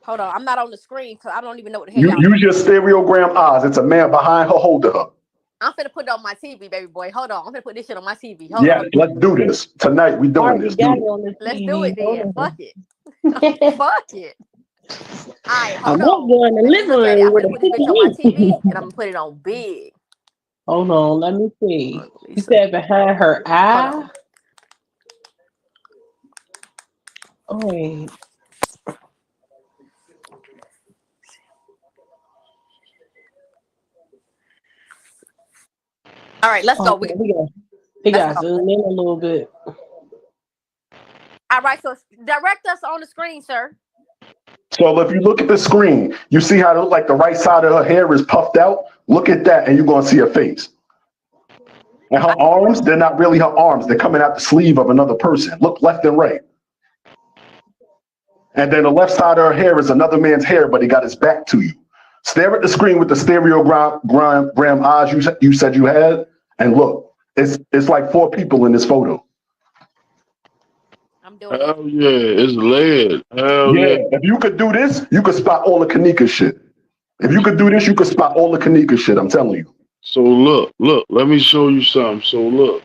Hold on, I'm not on the screen because I don't even know what the hell. Use your stereogram eyes. It's a man behind her holding her. I'm finna put it on my TV, baby boy. Hold on, I'm finna put this shit on my TV. Yes, let's do this tonight. We doing this. Let's do it then. Fuck it. Fuck it. All right, hold I'm on. going to live I'm gonna put this bitch on my TV and I'm gonna put it on big. Hold on, let me see. You said behind her eye. Oh, wait. All right, let's go. We got zoom in a little bit. All right, so direct us on the screen, sir. So if you look at the screen, you see how it look like the right side of her hair is puffed out? Look at that and you're going to see her face. And her arms, they're not really her arms. They're coming out the sleeve of another person. Look left and right. And then the left side of her hair is another man's hair, but he got his back to you. Stare at the screen with the stereogram eyes you said you had, and look, it's like 4 people in this photo. I'm doing Hell yeah, it's lead. Hell yeah. If you could do this, you could spot all the Kanika shit. If you could do this, you could spot all the Kanika shit, I'm telling you. So look, let me show you something. So look,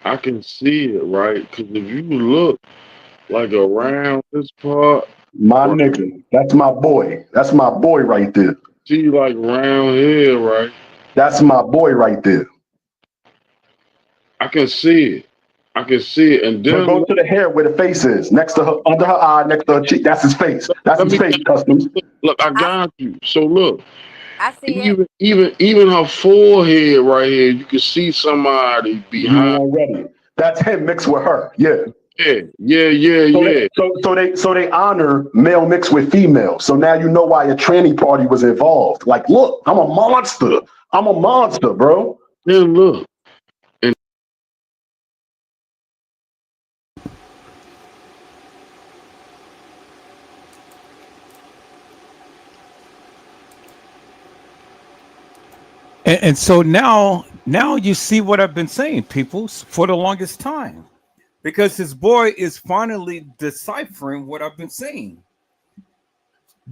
I can see it, right? Because if you look like around this part. My nigga, that's my boy. That's my boy right there. See like around here, right? That's my boy right there. I can see it. I can see it. And then go to the hair where the face is. Next to her, under her eye, next to her cheek. That's his face. That's his face, Customs. Look, I got you. So look. I see even her forehead right here, you can see somebody behind. Already. That's him mixed with her. Yeah. Yeah. So they honor male mixed with female. So now you know why a tranny party was involved. Like, look, I'm a monster. I'm a monster, bro. Yeah, look. And so now you see what I've been saying, people, for the longest time. Because his boy is finally deciphering what I've been saying.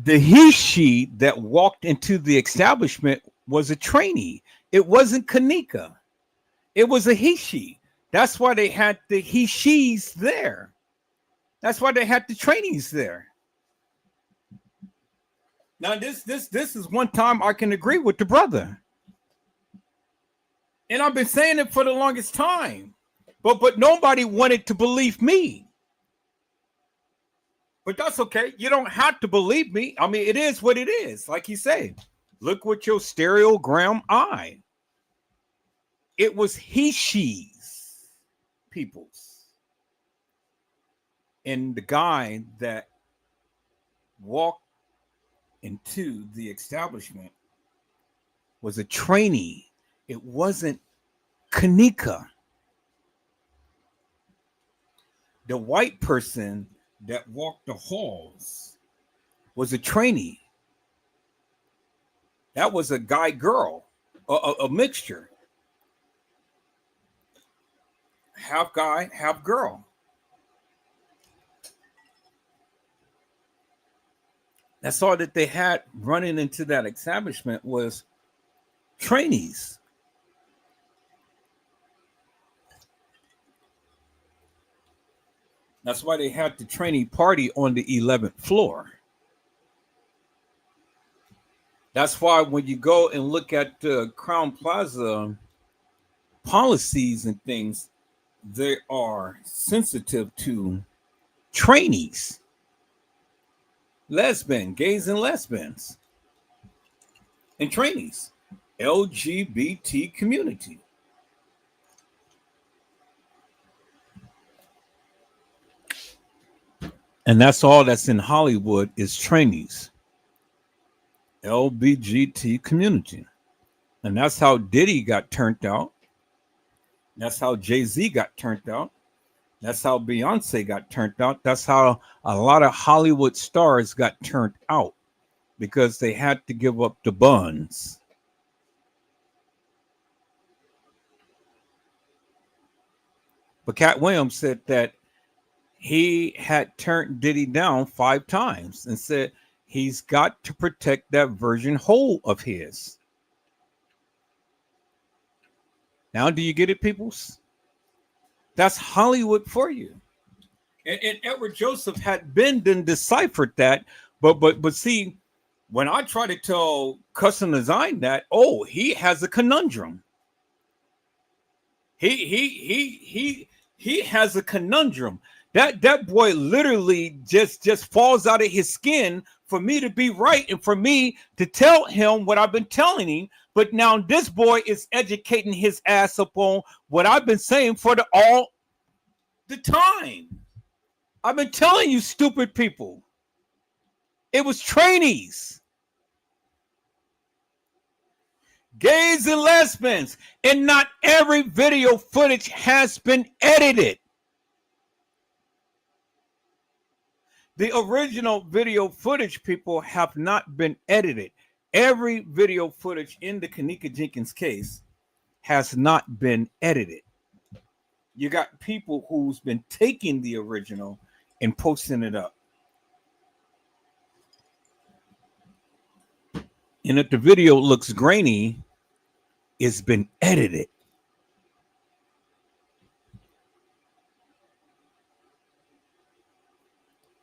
The she that walked into the establishment was a trainee. It wasn't Kanika. It was a she. That's why they had the she's there. That's why they had the trainees there. Now this is one time I can agree with the brother. And I've been saying it for the longest time. But nobody wanted to believe me. But that's okay. You don't have to believe me. I mean, it is what it is. Like he said, look with your stereogram eye. It was she's people's. And the guy that walked into the establishment was a trainee. It wasn't Kanika. The white person that walked the halls was a trainee. That was a guy girl, a mixture. Half guy, half girl. That's all that they had running into that establishment was trainees. That's why they had the trainee party on the 11th floor. That's why when you go and look at the Crown Plaza policies and things, they are sensitive to trainees, lesbian, gays and lesbians, and trainees, LGBT community. And that's all that's in Hollywood is trainees, LGBT community. And that's how Diddy got turned out. That's how Jay-Z got turned out. That's how Beyonce got turned out. That's how a lot of Hollywood stars got turned out because they had to give up the buns. But Cat Williams said that he had turned Diddy down 5 times and said he's got to protect that virgin hole of his. Now, do you get it, peoples? That's Hollywood for you. And Edward Joseph had been then deciphered that, but see, when I try to tell Custom Design that, oh, he has a conundrum. He has a conundrum. That boy literally just falls out of his skin for me to be right and for me to tell him what I've been telling him. But now this boy is educating his ass upon what I've been saying for all the time. I've been telling you, stupid people. It was trainees. Gays and lesbians. And not every video footage has been edited. The original video footage, people, have not been edited. Every video footage in the Kanika Jenkins case has not been edited. You got people who's been taking the original and posting it up. And if the video looks grainy, it's been edited.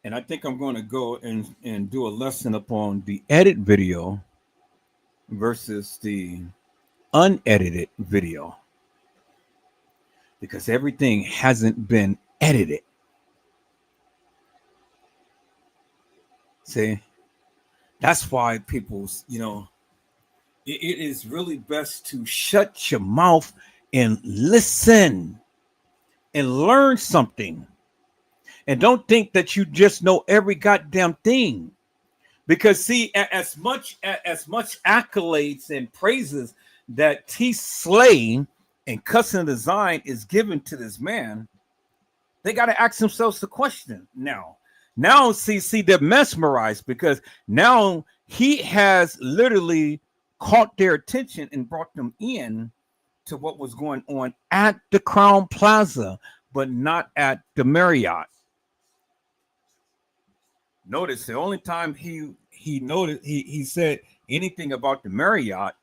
And I think I'm going to go and do a lesson upon the edit video versus the unedited video. Because everything hasn't been edited. See? That's why people's, it is really best to shut your mouth and listen and learn something. And don't think that you just know every goddamn thing. Because see, as much accolades and praises that T Slay and Custom Design is given to this man, they got to ask themselves the question now. Now, see, they're mesmerized because now he has literally caught their attention and brought them in to what was going on at the Crown Plaza, but not at the Marriott. Notice the only time he said anything about the Marriott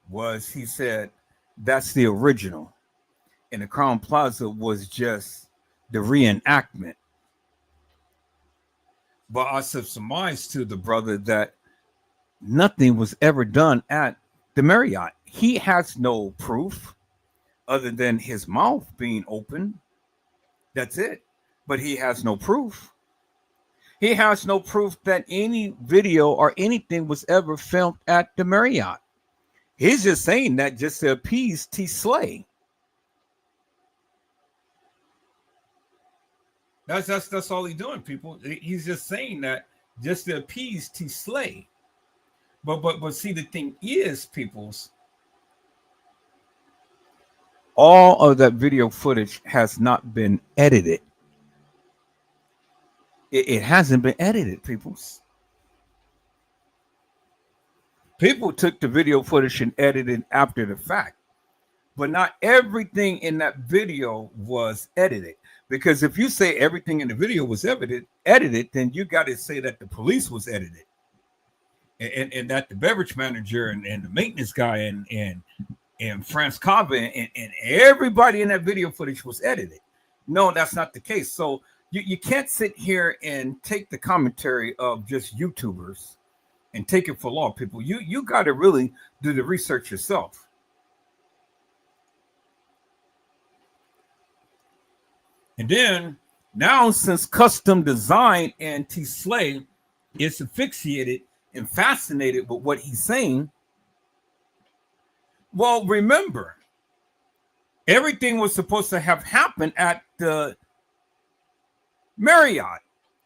was he said that's the original, and the Crown Plaza was just the reenactment. But I surmised to the brother that nothing was ever done at the Marriott. He has no proof other than his mouth being open. That's it. But he has no proof. He has no proof that any video or anything was ever filmed at the Marriott. He's just saying that just to appease T Slay. That's all he's doing, people. He's just saying that just to appease T Slay. But see, the thing is, peoples, all of that video footage has not been edited. It hasn't been edited, peoples. People took the video footage and edited after the fact, but not everything in that video was edited. Because if you say everything in the video was edited, then you got to say that the police was edited. And that the beverage manager and the maintenance guy and France Cava and everybody in that video footage was edited. No, that's not the case. So you can't sit here and take the commentary of just YouTubers and take it for law, people. You got to really do the research yourself. And then now, since Custom Design and T Slay is asphyxiated and fascinated with what he's saying, well, remember, everything was supposed to have happened at the Marriott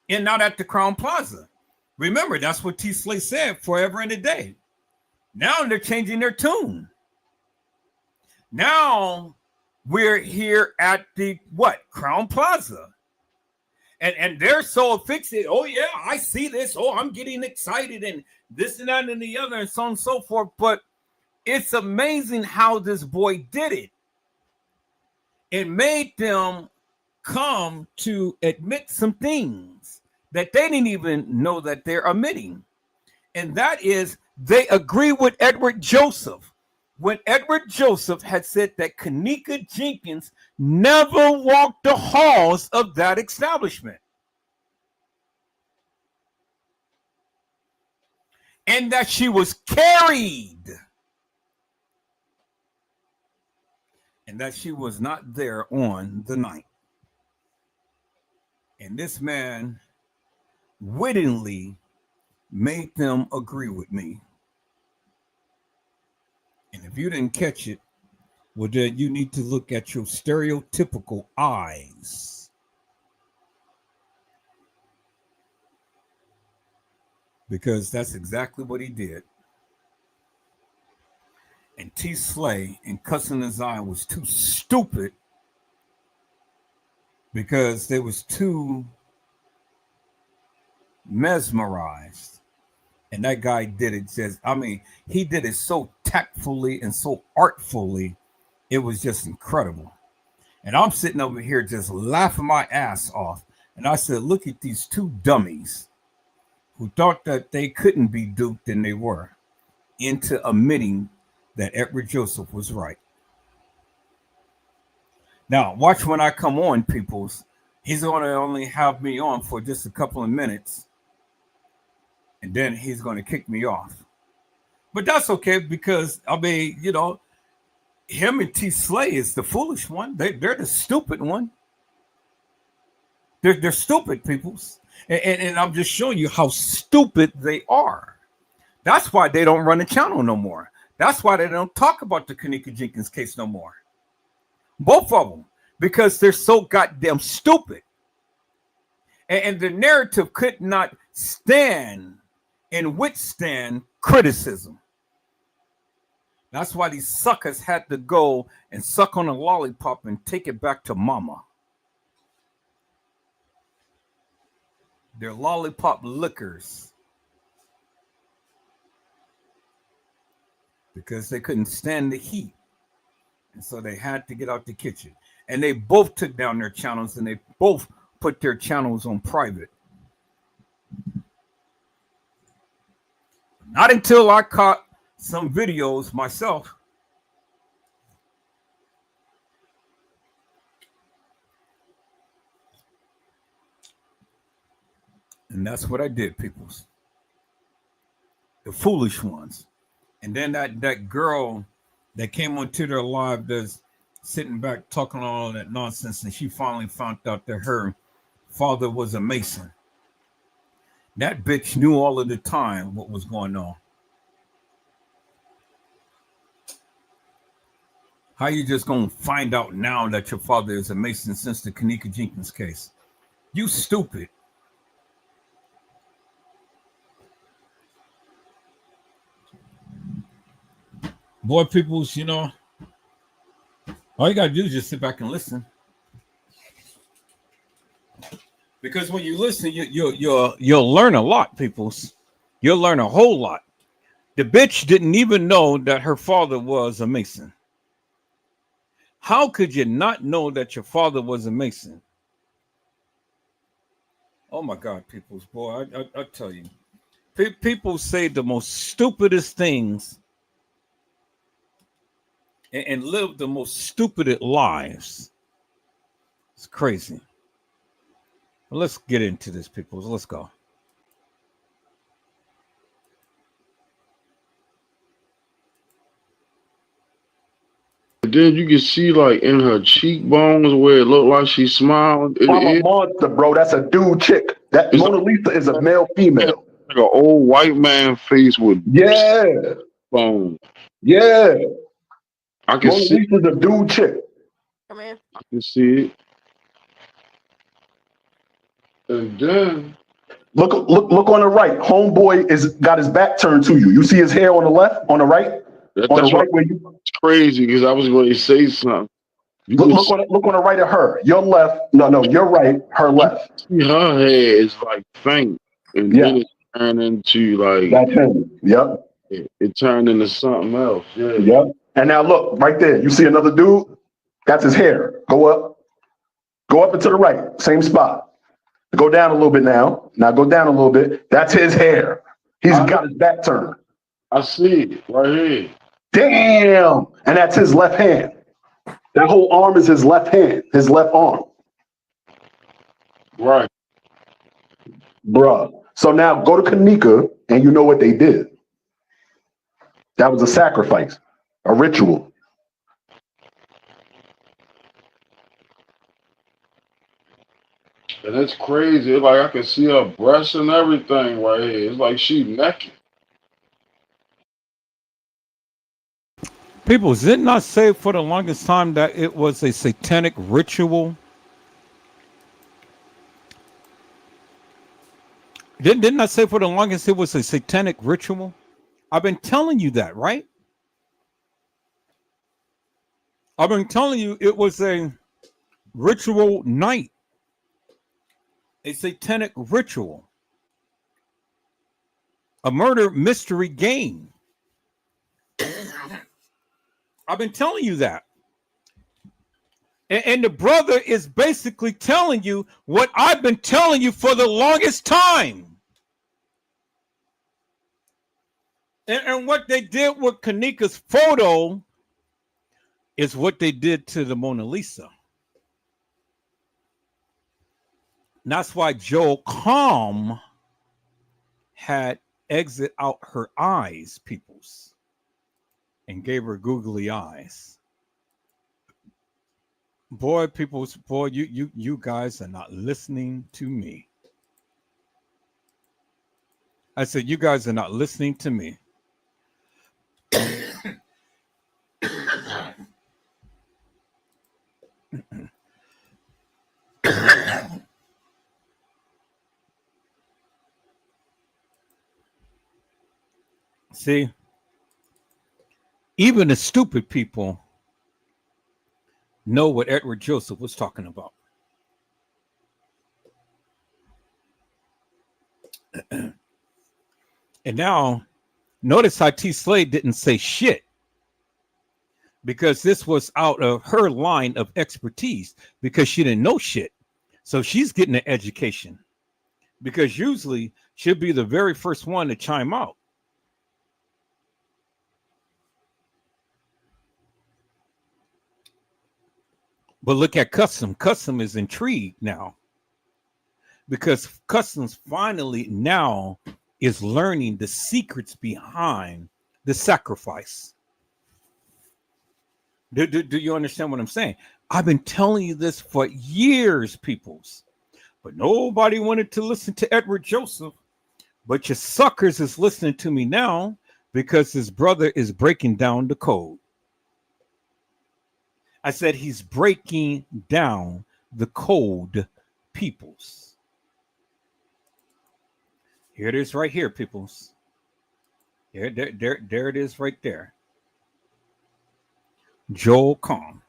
and not at the Crown Plaza. Remember, that's what T Slay said forever and a day. Now they're changing their tune. Now we're here at the Crown Plaza. And they're so fixated. Oh, yeah, I see this. Oh, I'm getting excited and this and that and the other and so on and so forth. But it's amazing how this boy did it. It made them come to admit some things that they didn't even know that they're admitting. And that is, they agree with Edward Joseph. When Edward Joseph had said that Kanika Jenkins never walked the halls of that establishment. And that she was carried. And that she was not there on the night. And this man wittingly made them agree with me. And if you didn't catch it, well, then you need to look at your stereotypical eyes. Because that's exactly what he did. And T Slay and Custom Design was too stupid because they was too mesmerized. And that guy did it he did it so tactfully and so artfully. It was just incredible. And I'm sitting over here just laughing my ass off. And I said, look at these two dummies who thought that they couldn't be duped, and they were, into admitting that Edward Joseph was right. Now, watch when I come on, peoples. He's going to only have me on for just a couple of minutes. And then he's going to kick me off. But that's okay because, him and T Slay is the foolish one. They're the stupid one. They're stupid peoples. And I'm just showing you how stupid they are. That's why they don't run the channel no more. That's why they don't talk about the Kanika Jenkins case no more. Both of them. because they're so goddamn stupid. And the narrative could not stand and withstand criticism. That's why these suckers had to go and suck on a lollipop and take it back to mama. They're lollipop lickers. Because they couldn't stand the heat. And so they had to get out the kitchen. And they both took down their channels and they both put their channels on private. Not until I caught some videos myself. And that's what I did, peoples. The foolish ones. And then that girl that came onto their live that's sitting back talking all that nonsense, and she finally found out that her father was a Mason. That bitch knew all of the time what was going on. How you just gonna find out now that your father is a Mason since the Kanika Jenkins case? You stupid. Boy, peoples, you know, all you gotta do is just sit back and listen. Because when you listen, you'll learn a lot, peoples. You'll learn a whole lot. The bitch didn't even know that her father was a Mason. How could you not know that your father was a Mason? Oh my God, peoples, boy, I tell you, people say the most stupidest things and live the most stupid lives. It's crazy. Well, let's get into this, people. Let's go. And then you can see like in her cheekbones where it looked like she's smiling. I'm a monster, bro. That's a dude chick. That Mona Lisa is a male female. Like an old white man face with bone. Yeah. I can Mona see. Lisa's a dude chick. Come in. I can see it. And then look on the right. Homeboy is got his back turned to you. You see his hair on the left, on the right? That's right where you. It's crazy because I was going to say something. Look on the right of her. Your left. No, your right. Her left. See her hair is like faint, and then it turned into like. That's him. Yep. It turned into something else. Yeah. Yep. And now look right there. You see another dude? That's his hair. Go up. Go up and to the right. Same spot. Go down a little bit now. Now go down a little bit. That's his hair. He's got his back turned. I see it right here. Damn. And that's his left hand. That whole arm is his left hand, his left arm. Right. Bruh. So now go to Kanika and you know what they did. That was a sacrifice, a ritual. And it's crazy. It's like I can see her breasts and everything right here. It's like she naked. People, did not say for the longest time that it was a satanic ritual? Didn't I say for the longest it was a satanic ritual? I've been telling you that, right? I've been telling you it was a ritual night. A satanic ritual. A murder mystery game. I've been telling you that. And the brother is basically telling you what I've been telling you for the longest time. And what they did with Kanika's photo is what they did to the Mona Lisa. And that's why Joel Calm had exit out her eyes, peoples, and gave her googly eyes. Boy, peoples, boy, you guys are not listening to me. I said, you guys are not listening to me. See, even the stupid people know what Edward Joseph was talking about. And now, notice how T. Slade didn't say shit, because this was out of her line of expertise, because she didn't know shit. So she's getting an education, because usually she'll be the very first one to chime out. But look at Custom. Custom is intrigued now, because Customs finally now is learning the secrets behind the sacrifice. Do you understand what I'm saying? I've been telling you this for years, peoples, but nobody wanted to listen to Edward Joseph. But your suckers is listening to me now, because his brother is breaking down the code. I said he's breaking down the code, peoples. Here it is right here, peoples. There it is right there. Joel Kahn.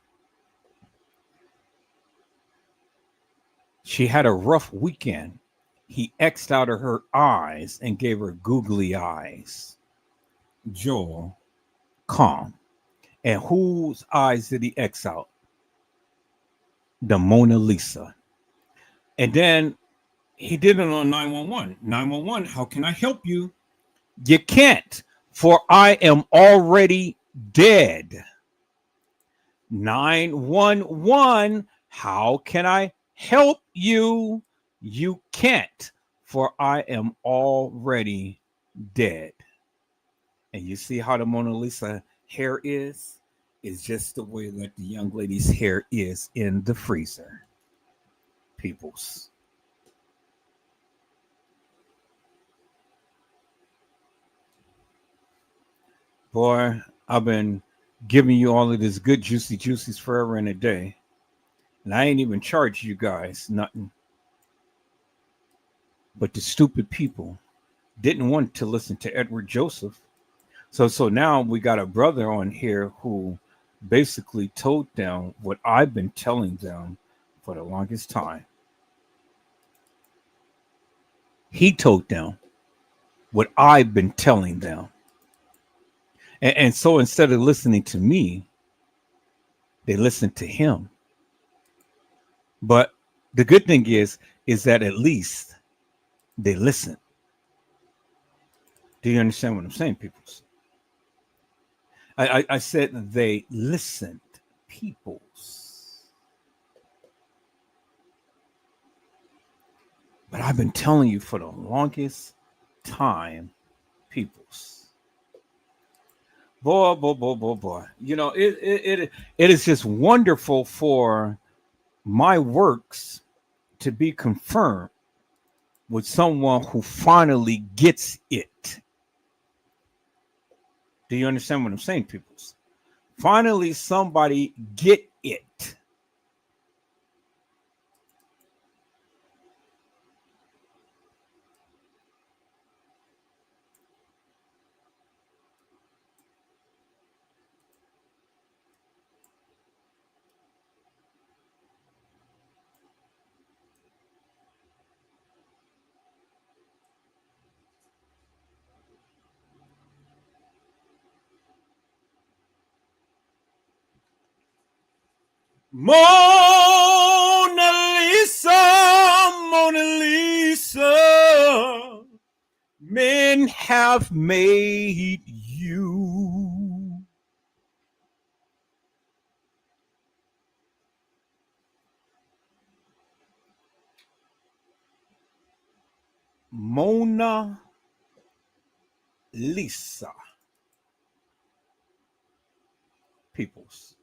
She had a rough weekend. He X'd out of her eyes and gave her googly eyes. Joel Kahn. And whose eyes did he X out? The Mona Lisa. And then he did it on 911. 911, how can I help you? You can't, for I am already dead. 911, how can I help you? You can't, for I am already dead. And you see how the Mona Lisa hair is? It's just the way that the young lady's hair is in the freezer. Peoples. Boy, I've been giving you all of this good juicy juices forever and a day. And I ain't even charged you guys nothing. But the stupid people didn't want to listen to Edward Joseph. So now we got a brother on here who basically told them what I've been telling them for the longest time. He told them what I've been telling them. And so instead of listening to me, they listened to him. But the good thing is that at least they listen. Do you understand what I'm saying, peoples? I said they listened, peoples. But I've been telling you for the longest time, peoples. Boy. You know, it is just wonderful for my works to be confirmed with someone who finally gets it. Do you understand what I'm saying, peoples? Finally, somebody get it. Mona Lisa, men have made you. Mona Lisa. Peoples.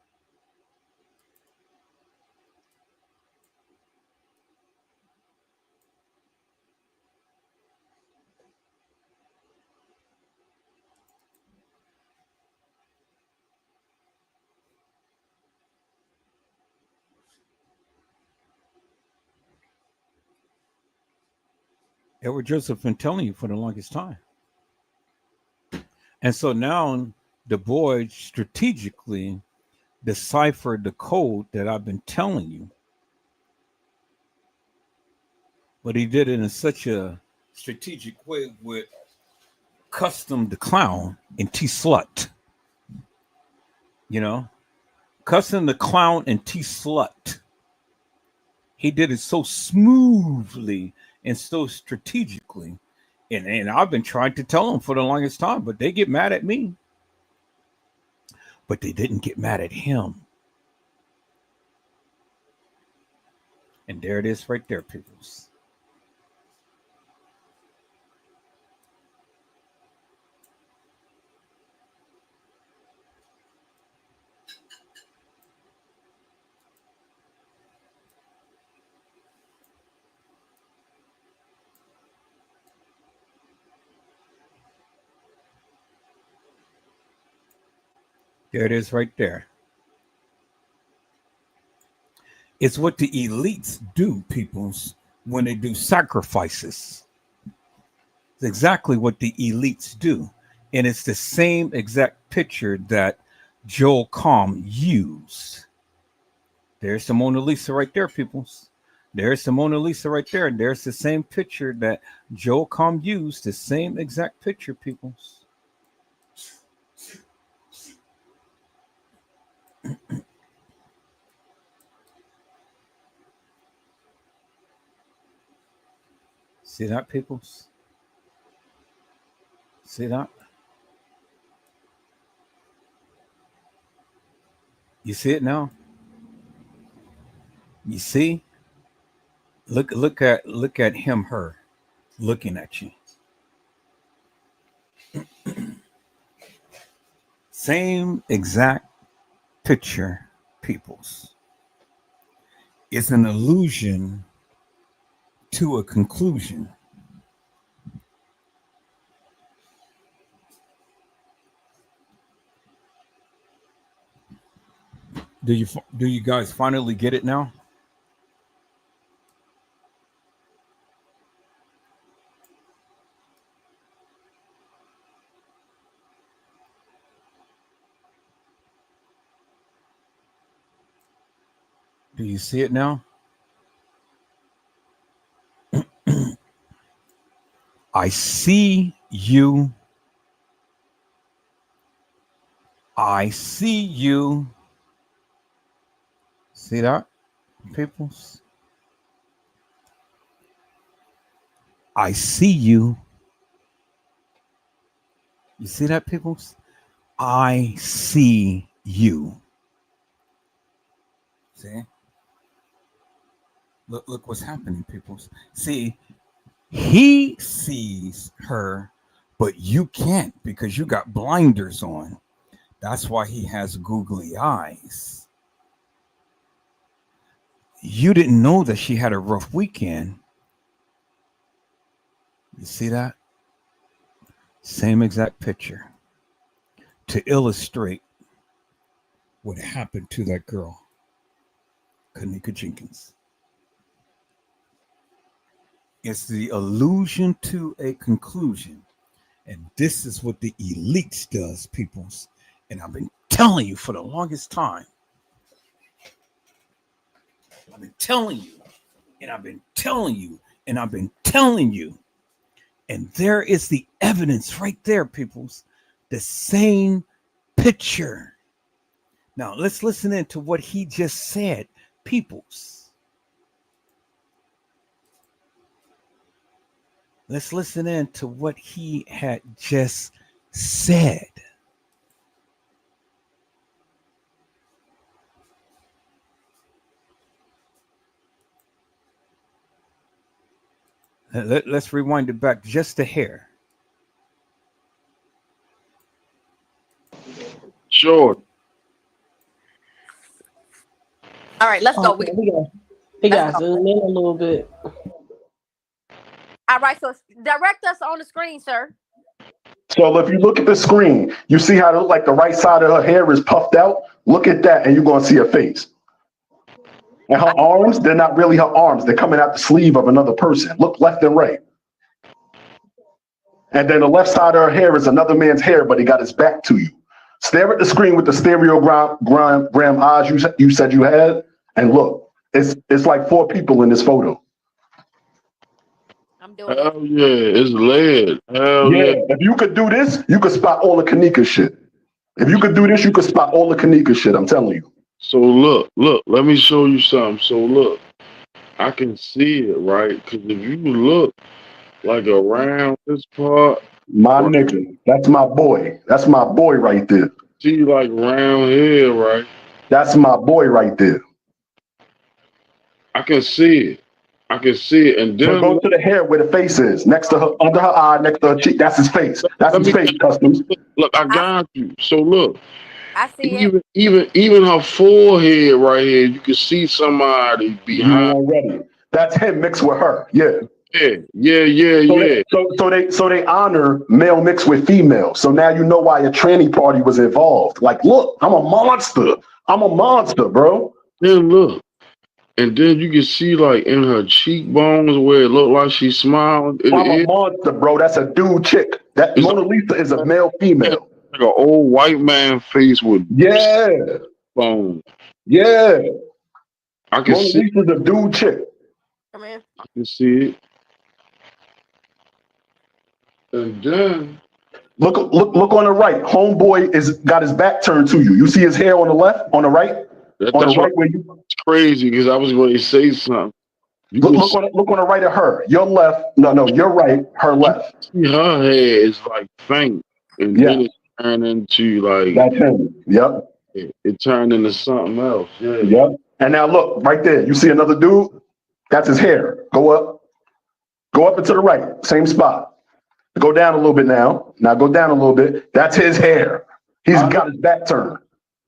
Edward Joseph been telling you for the longest time. And so now the boy strategically deciphered the code that I've been telling you. But he did it in such a strategic way with Custom the Clown and T Slut. You know, Custom the Clown and T Slut. He did it so smoothly and so strategically. And I've been trying to tell them for the longest time, but they get mad at me. But they didn't get mad at him. And there it is right there, peoples. There it is right there. It's what the elites do, peoples, when they do sacrifices. It's exactly what the elites do. And it's the same exact picture that Joel Comm used. There's the Mona Lisa right there, peoples. There's the Mona Lisa right there. And there's the same picture that Joel Comm used, the same exact picture, peoples. See that, peoples? See that? You see it now? You see? Look at him, her, looking at you. Same exact picture, peoples. It's an allusion to a conclusion. Do you guys finally get it now? Do you see it now? I see you. I see you. See that, peoples? I see you. You see that, peoples? I see you. See? Look what's happening, peoples. See, he sees her, but you can't because you got blinders on. That's why he has googly eyes. You didn't know that she had a rough weekend. You see that? Same exact picture to illustrate what happened to that girl, Kanika Jenkins. It's the allusion to a conclusion. And this is what the elites does, peoples. And I've been telling you for the longest time. I've been telling you, and I've been telling you, and I've been telling you. And there is the evidence right there, peoples. The same picture. Now, let's listen in to what he just said, peoples. Let's listen in to what he had just said. Let's rewind it back just a hair. Sure. All right, let's go. We got zoom in a little bit. All right, so direct us on the screen, sir. So if you look at the screen, you see how like the right side of her hair is puffed out? Look at that and you're going to see her face. And her arms, they're not really her arms. They're coming out the sleeve of another person. Look left and right. And then the left side of her hair is another man's hair, but he got his back to you. Stare at the screen with the stereogram eyes you said you had, and look, it's like 4 people in this photo. Hell yeah, it's lead. Hell Yeah, yeah. if you could do this, you could spot all the Kanika shit. If you could do this, you could spot all the Kanika shit, I'm telling you. So look, let me show you something. So look, I can see it, right? Because if you look like around this part, my nigga, that's my boy. That's my boy right there. See, like around here, right? That's my boy right there. I can see it. I can see it. And then so go to the hair where the face is, next to her, under her eye, next to her cheek. That's his face. That's his face, Customs. Look, I got you. So look, I see even her forehead right here, you can see somebody behind. Already. That's him mixed with her. Yeah. Yeah. So they honor male mixed with female. So now you know why a tranny party was involved. Like, look, I'm a monster. I'm a monster, bro. Then look. And then you can see like in her cheekbones where it looked like she smiled. I'm a monster, bro. That's a dude chick. That Mona Lisa is a male female. Like an old white man face with bones. Yeah. I can Mona see Lisa's a dude chick. Come in. I can see it. And then look on the right. Homeboy is got his back turned to you. You see his hair on the left, on the right? That's right where you crazy because I was going to say something. Look on the right of her. Your left. No, your right. Her left. See, her hair is like faint, and then it turned into like that's him. Yep. It turned into something else. Yeah. Yep. And now look right there. You see another dude? That's his hair. Go up. Go up and to the right. Same spot. Go down a little bit now. Now go down a little bit. That's his hair. He's got his back turned.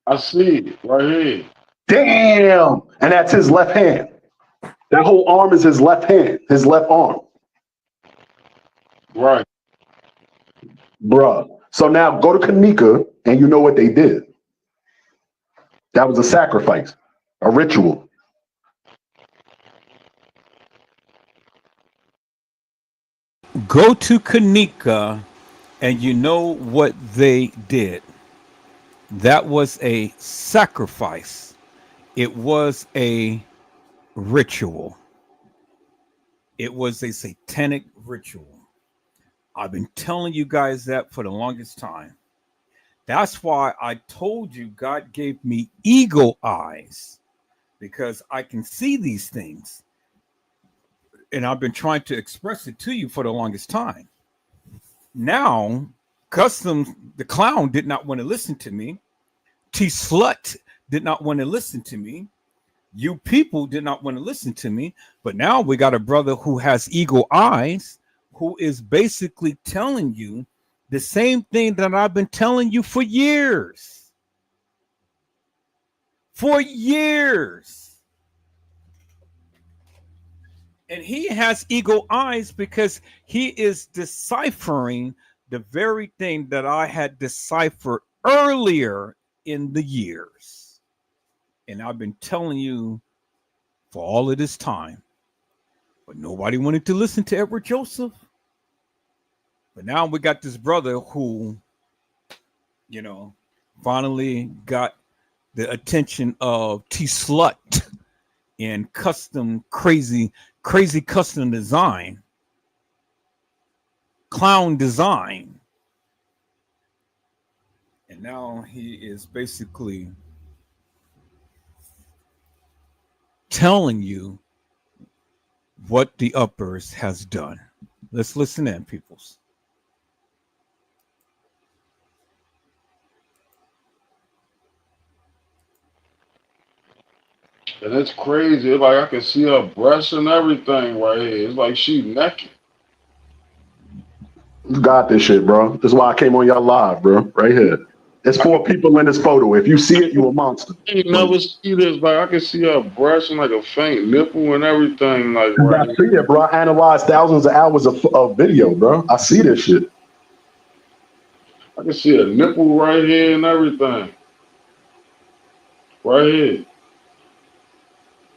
I see it right here. Damn. And that's his left hand. That whole arm is his left hand, his left arm. Right. Bruh. So now go to Kanika and you know what they did. That was a sacrifice, a ritual. Go to Kanika and you know what they did. That was a sacrifice. It was a ritual. It was a satanic ritual. I've been telling you guys that for the longest time. That's why I told you God gave me eagle eyes, because I can see these things. And I've been trying to express it to you for the longest time. Now, Customs, the clown, did not want to listen to me. T-Slut did not want to listen to me. You people did not want to listen to me. But now we got a brother who has eagle eyes, who is basically telling you the same thing that I've been telling you for years. For years. And he has eagle eyes because he is deciphering the very thing that I had deciphered earlier in the years. And I've been telling you for all of this time. But nobody wanted to listen to Edward Joseph. But now we got this brother who, finally got the attention of T-Slut and crazy custom design, clown design. And now he is basically telling you what the uppers has done. Let's listen in, peoples. And it's crazy. It's like I can see her breasts and everything right here. It's like she naked. You got this shit, bro. That's why I came on y'all live, bro. Right here. There's 4 people in this photo. If you see it, you a monster. I ain't never see this. Like I can see her breast and like a faint nipple and everything. Like I see it, bro. I analyzed thousands of hours of video, bro. I see this shit. I can see a nipple right here and everything. Right here.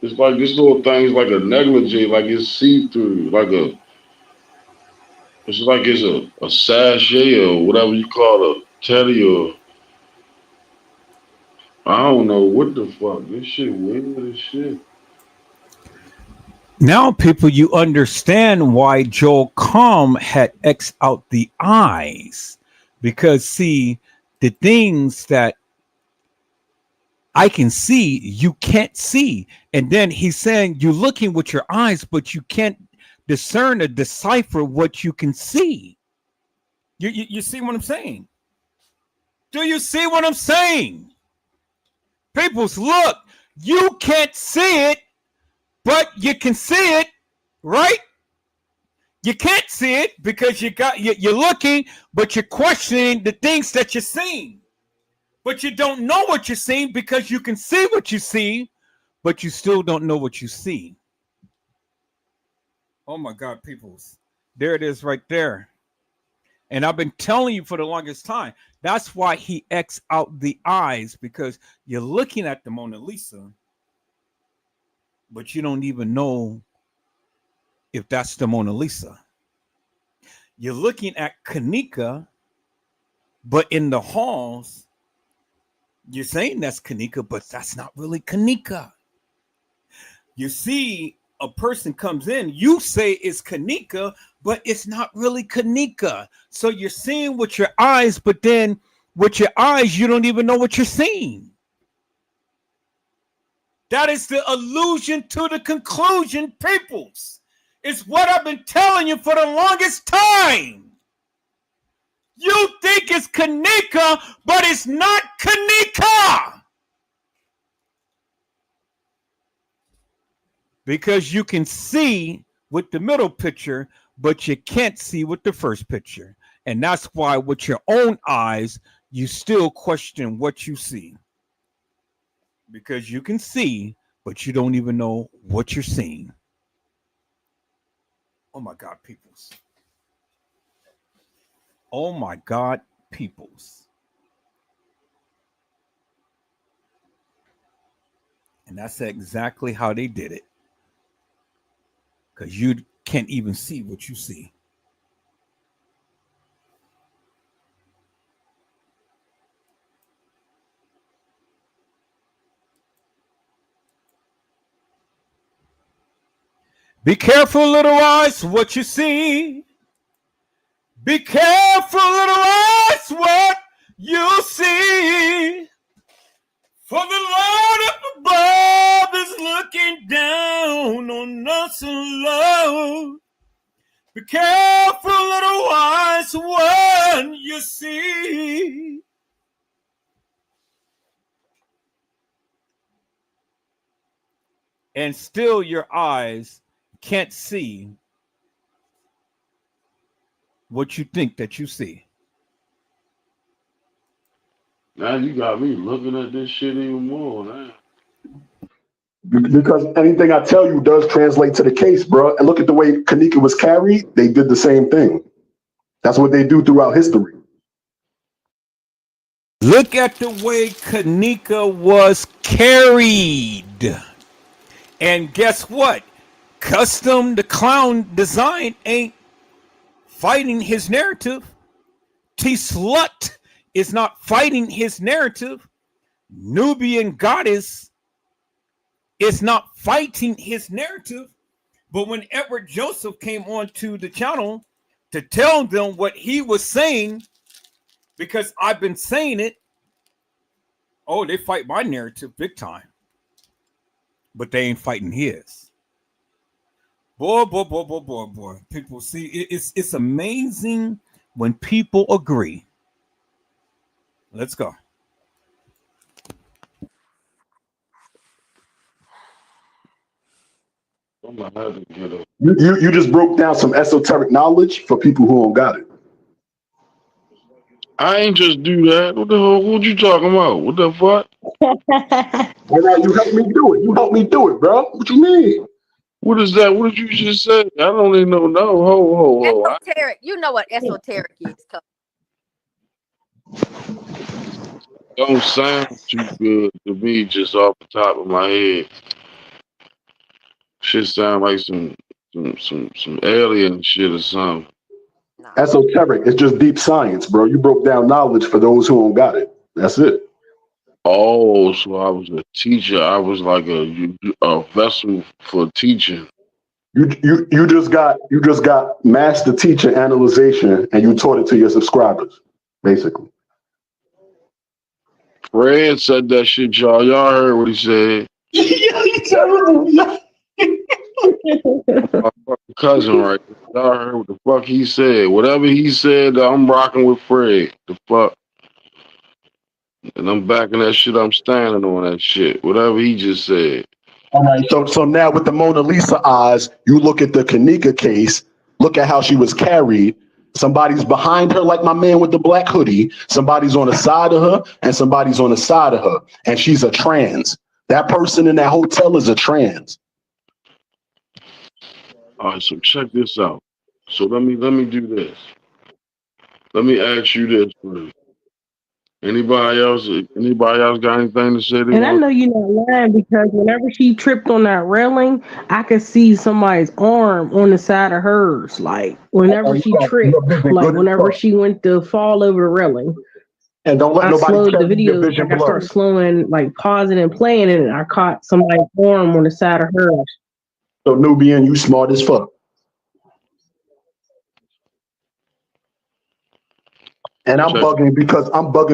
It's like this little thing is like a negligee, like it's see-through, like a It's like it's a sachet or whatever you call a teddy or I don't know what the fuck. This shit weird as shit. Now, people, you understand why Joel Comm had X out the eyes. Because, see, the things that I can see, you can't see. And then he's saying you're looking with your eyes, but you can't discern or decipher what you can see. You see what I'm saying? Do you see what I'm saying? Peoples, look, you can't see it, but you can see it, right? You can't see it because you're looking, but you're questioning the things that you're seeing. But you don't know what you're seeing because you can see what you see, but you still don't know what you see. Oh my God, peoples. There it is right there. And I've been telling you for the longest time, that's why he X out the eyes, because you're looking at the Mona Lisa, but you don't even know if that's the Mona Lisa. You're looking at Kanika, but in the halls, you're saying that's Kanika, but that's not really Kanika. You see a person comes in, you say it's Kanika, but it's not really Kanika. So you're seeing with your eyes, but then with your eyes, you don't even know what you're seeing. That is the allusion to the conclusion, peoples. It's what I've been telling you for the longest time. You think it's Kanika, but it's not Kanika. Because you can see with the middle picture, but you can't see with the first picture. And that's why with your own eyes, you still question what you see. Because you can see, but you don't even know what you're seeing. Oh my God, peoples. Oh my God, peoples. And that's exactly how they did it. Because you can't even see what you see. Be careful, little eyes, what you see. Be careful, little eyes, what you see. For the Lord up above is looking down on us in love. Be careful, little eyes, what you see. And still your eyes can't see what you think that you see. Now you got me looking at this shit even more, man. Because anything I tell you does translate to the case, bro. And look at the way Kanika was carried. They did the same thing. That's what they do throughout history. Look at the way Kanika was carried. And guess what? Custom, the clown design, ain't fighting his narrative. T-Slut is not fighting his narrative. Nubian Goddess is not fighting his narrative. But when Edward Joseph came onto the channel to tell them what he was saying, because I've been saying it, oh, they fight my narrative big time. But they ain't fighting his. Boy. People see, it's amazing when people agree. Let's go. You just broke down some esoteric knowledge for people who don't got it. I ain't just do that. What the hell? What you talking about? What the fuck? Well, now you helped me do it. You helped me do it, bro. What you mean? What is that? What did you just say? I don't even know. No, ho. Esoteric. You know what esoteric is. Don't sound too good to me just off the top of my head. Shit sound like some alien shit or something. esoteric. It's just deep science, bro. You broke down knowledge for those who don't got it. That's it. Oh, so I was a teacher. I was like a vessel for teaching. You just got master teacher analyzation, and you taught it to your subscribers, basically. Fred said that shit, y'all. Y'all heard what he said. My fucking cousin, right? Y'all heard what the fuck he said. Whatever he said, I'm rocking with Fred. The fuck. And I'm backing that shit. I'm standing on that shit. Whatever he just said. All right. So now with the Mona Lisa eyes, you look at the Kanika case. Look at how she was carried. Somebody's behind her, like my man with the black hoodie. Somebody's on the side of her, and somebody's on the side of her, and she's a trans. That person in that hotel is a trans. All right, so check this out. So let me do this. Let me ask you this first. Anybody else got anything to say? And I know you're not lying because whenever she tripped on that railing, I could see somebody's arm on the side of hers. Like whenever she tripped, like whenever she went to fall over the railing. And don't let I nobody slowed tell the you your video. vision Like I start blurry. slowing, like pausing and playing, and I caught somebody's arm on the side of hers. So Nubian, you smart as fuck. And I'm bugging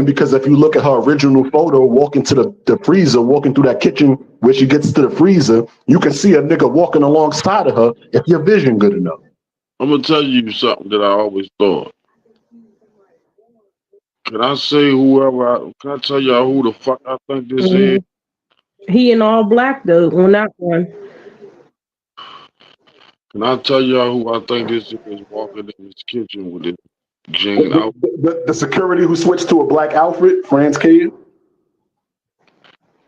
because if you look at her original photo, walking to the freezer, walking through that kitchen where she gets to the freezer, you can see a nigga walking alongside of her if your vision good enough. I'm gonna tell you something that I always thought. Can I say can I tell y'all who the fuck I think this is? He in all black though on that one. Can I tell y'all who I think this is walking in this kitchen with this jean outfit? The security who switched to a black outfit, Franz Cade.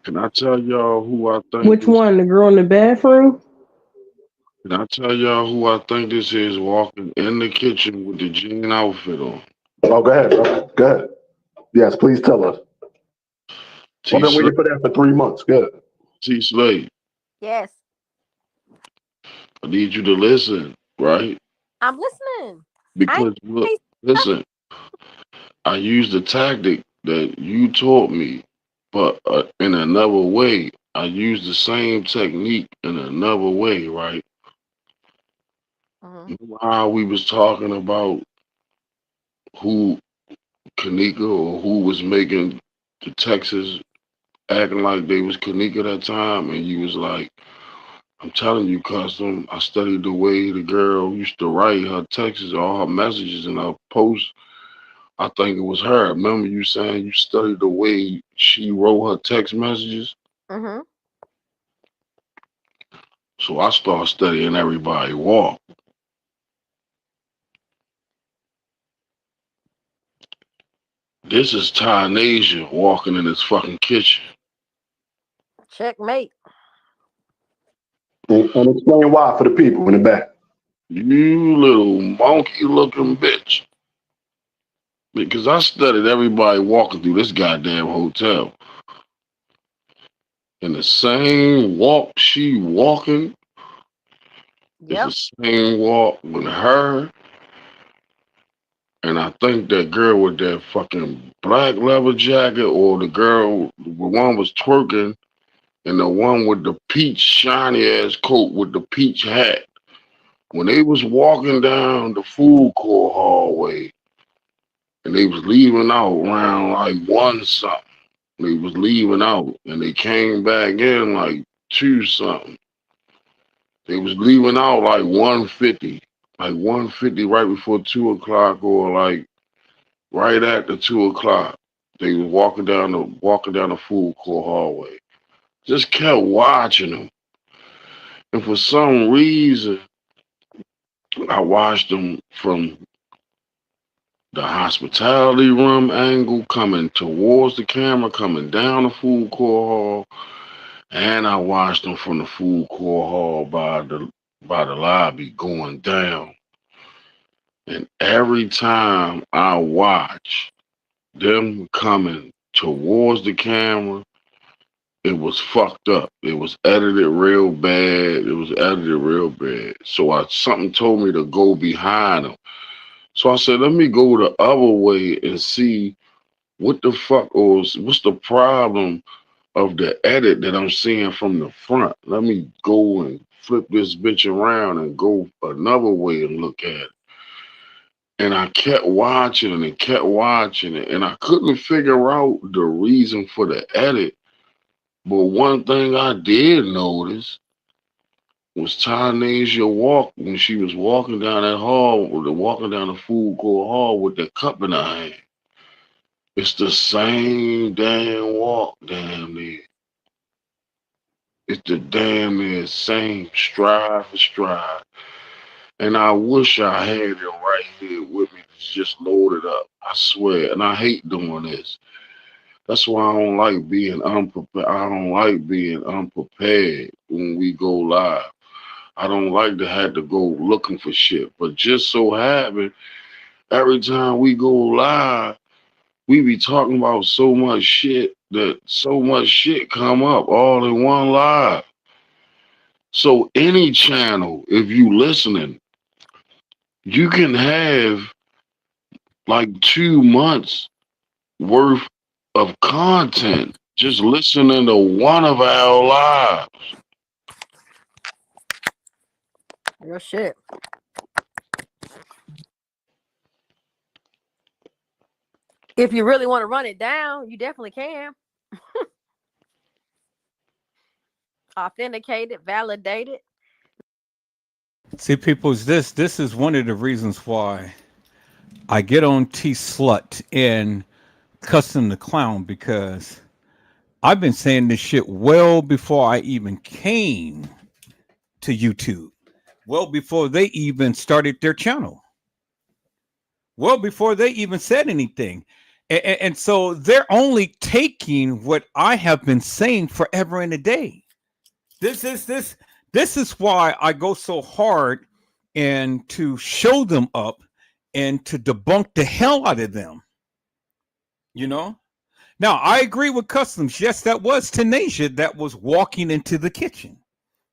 Can I tell y'all who I think Which one? The girl in the bathroom? Can I tell y'all who I think this is walking in the kitchen with the jean outfit on? Oh, go ahead, bro. Go ahead. Yes, please tell us. I've been waiting for that for 3 months. Good. T Slade, Yes, I need you to listen, right? I'm listening. Because look, listen, I used the tactic that you taught me, but in another way. I used the same technique in another way, right? Remember how we was talking about who Kanika or who was making the Texas acting like they was Kanika that time, and you was like, I'm telling you, Custom, I studied the way the girl used to write her texts, all her messages and her posts. I think it was her. Remember you saying you studied the way she wrote her text messages? Mm-hmm. So I started studying everybody walk. This is Tynasia walking in this fucking kitchen. Checkmate. And explain why for the people in the back. You little monkey looking bitch. Because I studied everybody walking through this goddamn hotel. And the same walk she walking is the same walk with her. And I think that girl with that fucking black leather jacket, or the girl, the one was twerking, and the one with the peach shiny ass coat with the peach hat. When they was walking down the food court hallway, and they was leaving out around like 1 something. They was leaving out, and they came back in like 2 something. They was leaving out like 1:50, like 1:50 right before 2 o'clock, or like right after 2 o'clock. They was walking down the food court hallway. Just kept watching them, and for some reason, I watched them from the hospitality room angle, coming towards the camera, coming down the food court hall, and I watched them from the food court hall by the lobby going down. And every time I watch them coming towards the camera, it was fucked up. It was edited real bad. So something told me to go behind them. So I said, let me go the other way and see what the fuck or what's the problem of the edit that I'm seeing from the front. Let me go and flip this bitch around and go another way and look at it. And I kept watching it and kept watching it, and I couldn't figure out the reason for the edit. But one thing I did notice was Tanasia walk when she was walking down that hall, walking down the food court hall with that cup in her hand. It's the same damn walk, damn near. It's the damn near same stride for stride. And I wish I had it right here with me to just load it up. I swear. And I hate doing this. That's why I don't like being unprepared. I don't like being unprepared when we go live. I don't like to have to go looking for shit. But just so happen, every time we go live, we be talking about so much shit that so much shit come up all in one live. So any channel, if you listening, you can have like 2 months worth of content just listening to one of our lives. Real shit. If you really want to run it down, you definitely can. Authenticated, validated. See, peoples, this is one of the reasons why I get on T Slut and Custom the Clown, because I've been saying this shit well before I even came to YouTube, well before they even started their channel, well before they even said anything. And so they're only taking what I have been saying forever and a day. This is why I go so hard and to show them up and to debunk the hell out of them. You know? Now, I agree with Customs. Yes, that was Tanasia that was walking into the kitchen.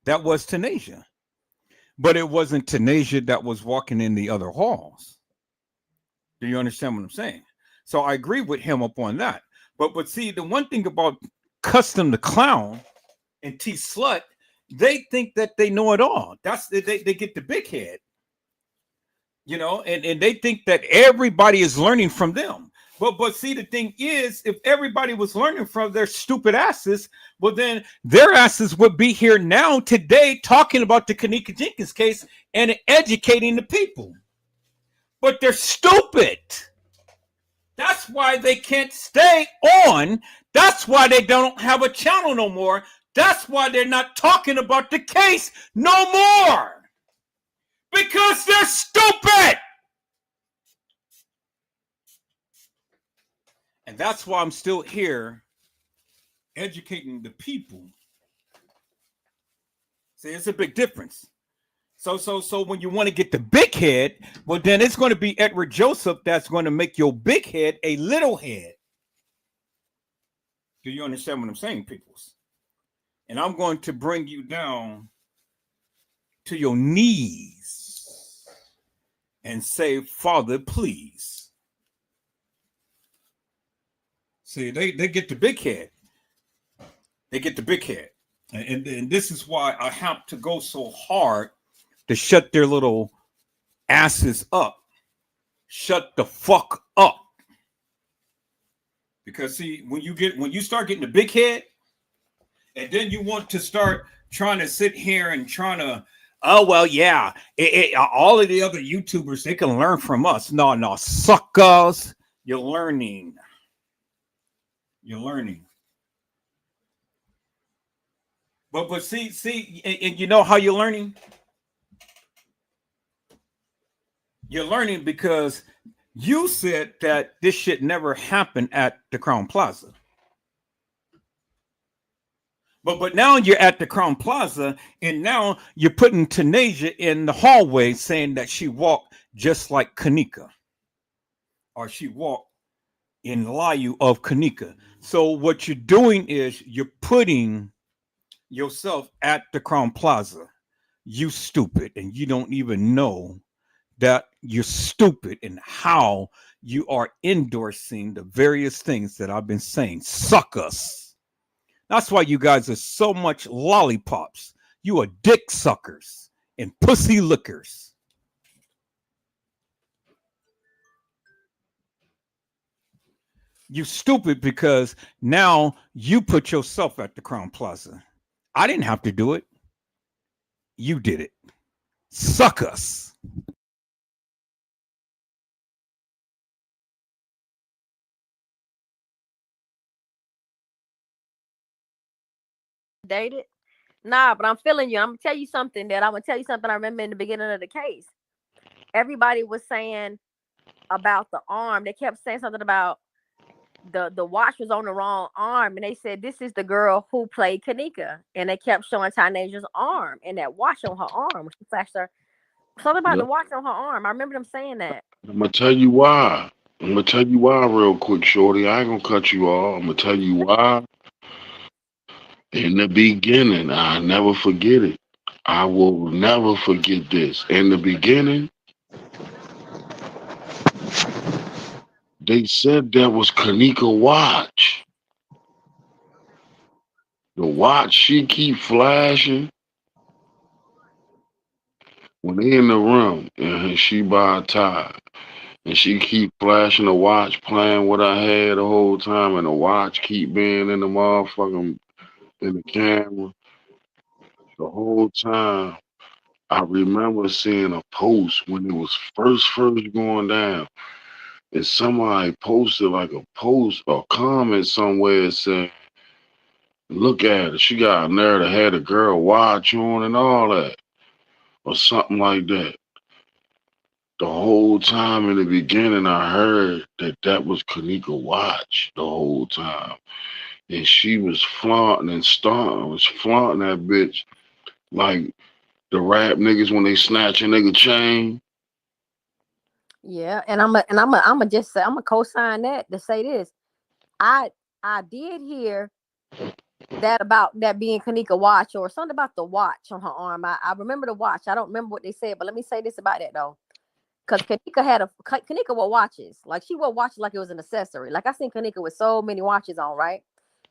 That was Tanasia. But it wasn't Tanasia that was walking in the other halls. Do you understand what I'm saying? So I agree with him up on that. But see, the one thing about Custom the Clown and T Slut, they think that they know it all. That's they get the big head. You know, and they think that everybody is learning from them. But see, the thing is, if everybody was learning from their stupid asses, well, then their asses would be here now today talking about the Kanika Jenkins case and educating the people. But they're stupid. That's why they can't stay on. That's why they don't have a channel no more. That's why they're not talking about the case no more. Because they're stupid. And that's why I'm still here educating the people. See, it's a big difference. So when you want to get the big head, well, then it's going to be Edward Joseph that's going to make your big head a little head. Do you understand what I'm saying, peoples? And I'm going to bring you down to your knees and say, Father, please. See, they get the big head. They get the big head. And this is why I have to go so hard to shut their little asses up. Shut the fuck up. Because see, when you start getting the big head, and then you want to start trying to sit here and trying to, oh well, yeah, all of the other YouTubers, they can learn from us. No, suckers, you're learning. You're learning. But see, and you know how you're learning? You're learning because you said that this shit never happened at the Crown Plaza. But now you're at the Crown Plaza, and now you're putting Tanasia in the hallway saying that she walked just like Kanika. Or she walked in lieu of Kanika. So what you're doing is you're putting yourself at the Crown Plaza. You stupid, and you don't even know that you're stupid in how you are endorsing the various things that I've been saying. Suck us. That's why you guys are so much lollipops. You are dick suckers and pussy lickers. You stupid because now you put yourself at the Crown Plaza. I didn't have to do it. You did it. Suck us. Dated? Nah, but I'm feeling you. I'm gonna tell you something I remember in the beginning of the case. Everybody was saying about the arm. They kept saying something about the watch was on the wrong arm, and they said this is the girl who played Kanika, and they kept showing Tanaja's arm and that watch on her arm. She flashed her something about the watch on her arm. I remember them saying that. I'm gonna tell you why. I'm gonna tell you why real quick, shorty. I ain't gonna cut you off. I'm gonna tell you why. In the beginning, I never forget it. I will never forget this. In the beginning, they said that was Kanika watch. The watch she keep flashing when they in the room and she by a tie. And she keep flashing the watch, playing with her head the whole time, and the watch keep being in the motherfucking in the camera the whole time. I remember seeing a post when it was first going down, and somebody posted like a post or comment somewhere saying, "Look at her, she got a nerve to have a girl watch on and all that," or something like that. The whole time in the beginning, I heard that was Kanika watch the whole time. And she was flaunting and starting, was flaunting that bitch like the rap niggas when they snatch a nigga chain. Yeah, and I'm just say I'm gonna co-sign that to say this. I did hear that about that being Kanika watch or something about the watch on her arm. I remember the watch. I don't remember what they said, but let me say this about it though. Because Kanika wore watches. Like she wore watches like it was an accessory. Like I seen Kanika with so many watches on, right?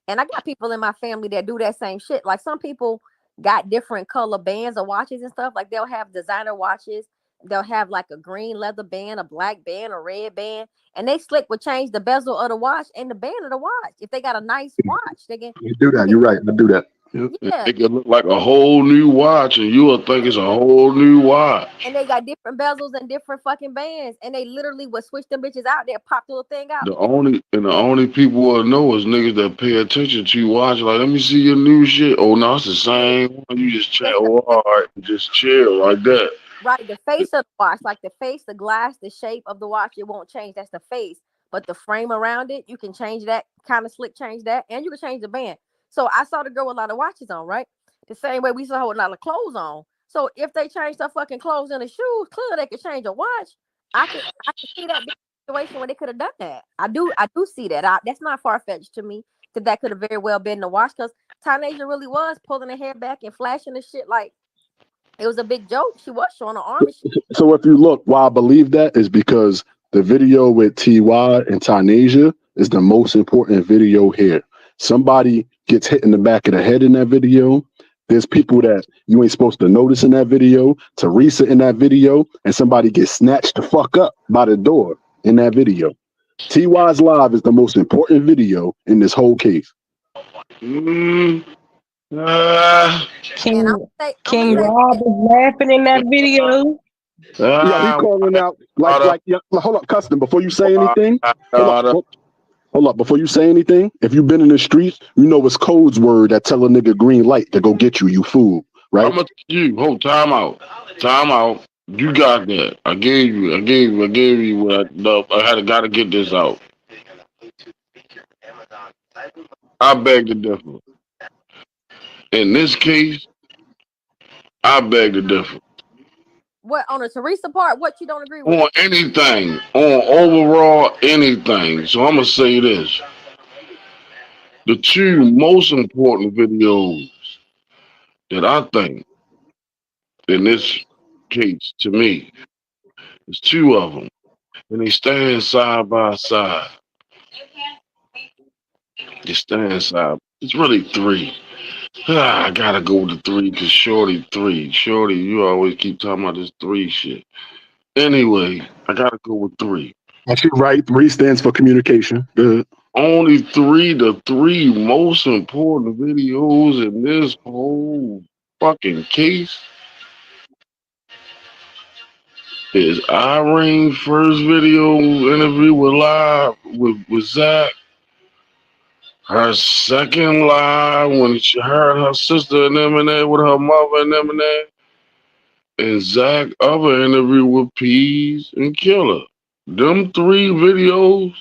And I got people in my family that do that same shit. Like some people got different color bands of watches and stuff. Like they'll have designer watches. They'll have like a green leather band, a black band, a red band, and they slick would change the bezel of the watch and the band of the watch. If they got a nice watch, they can. You do that. You're right. I do that. Yeah. It could look like a whole new watch, and you will think it's a whole new watch. And they got different bezels and different fucking bands, and they literally would switch them bitches out there, pop the little thing out. The only people will know is niggas that pay attention to you watch. Like, let me see your new shit. Oh no, it's the same one. You just chill, all right, just chill like that. Right, the face of the watch, like the face, the glass, the shape of the watch, it won't change. That's the face. But the frame around it, you can change that, kind of slick change that, and you can change the band. So I saw the girl with a lot of watches on, right? The same way we saw her with a lot of clothes on. So if they change their fucking clothes and the shoes, clearly they could change a watch. I could see that situation where they could have done that. I do see that. That's not far fetched to me that could have very well been the watch because Tanasia really was pulling her hair back and flashing the shit like it was a big joke. She was showing her arm and shit. So if you look, why I believe that is because the video with Ty and Tanasia is the most important video here. Somebody gets hit in the back of the head in that video. There's people that you ain't supposed to notice in that video, Teresa in that video, and somebody gets snatched the fuck up by the door in that video. Ty's live is the most important video in this whole case. King Rob is laughing in that video. Yeah, he calling out like hold up, Custom, before you say anything. Hold up, before you say anything, if you've been in the streets, you know it's codes word that tell a nigga green light to go get you, you fool, right? I'm gonna tell you, hold time out. You got that. I gave you what I gotta get this out. I beg to differ. In this case, I beg to differ. What on the Teresa part? What you don't agree with? On anything, on overall anything. So I'm gonna say this: the two most important videos that I think in this case to me There's two of them, and they stand side by side. They stand side. It's really three. I gotta go with the three because Shorty three. Shorty, you always keep talking about this three shit. Anyway, I gotta go with three. Actually, right. 3 stands for communication. Good. Only three, the three most important videos in this whole fucking case is Irene's first video interview with Zach. Her second live when she heard her sister and them in there with her mother and them in there. And Zach other interview with Peas and Killer. Them three videos,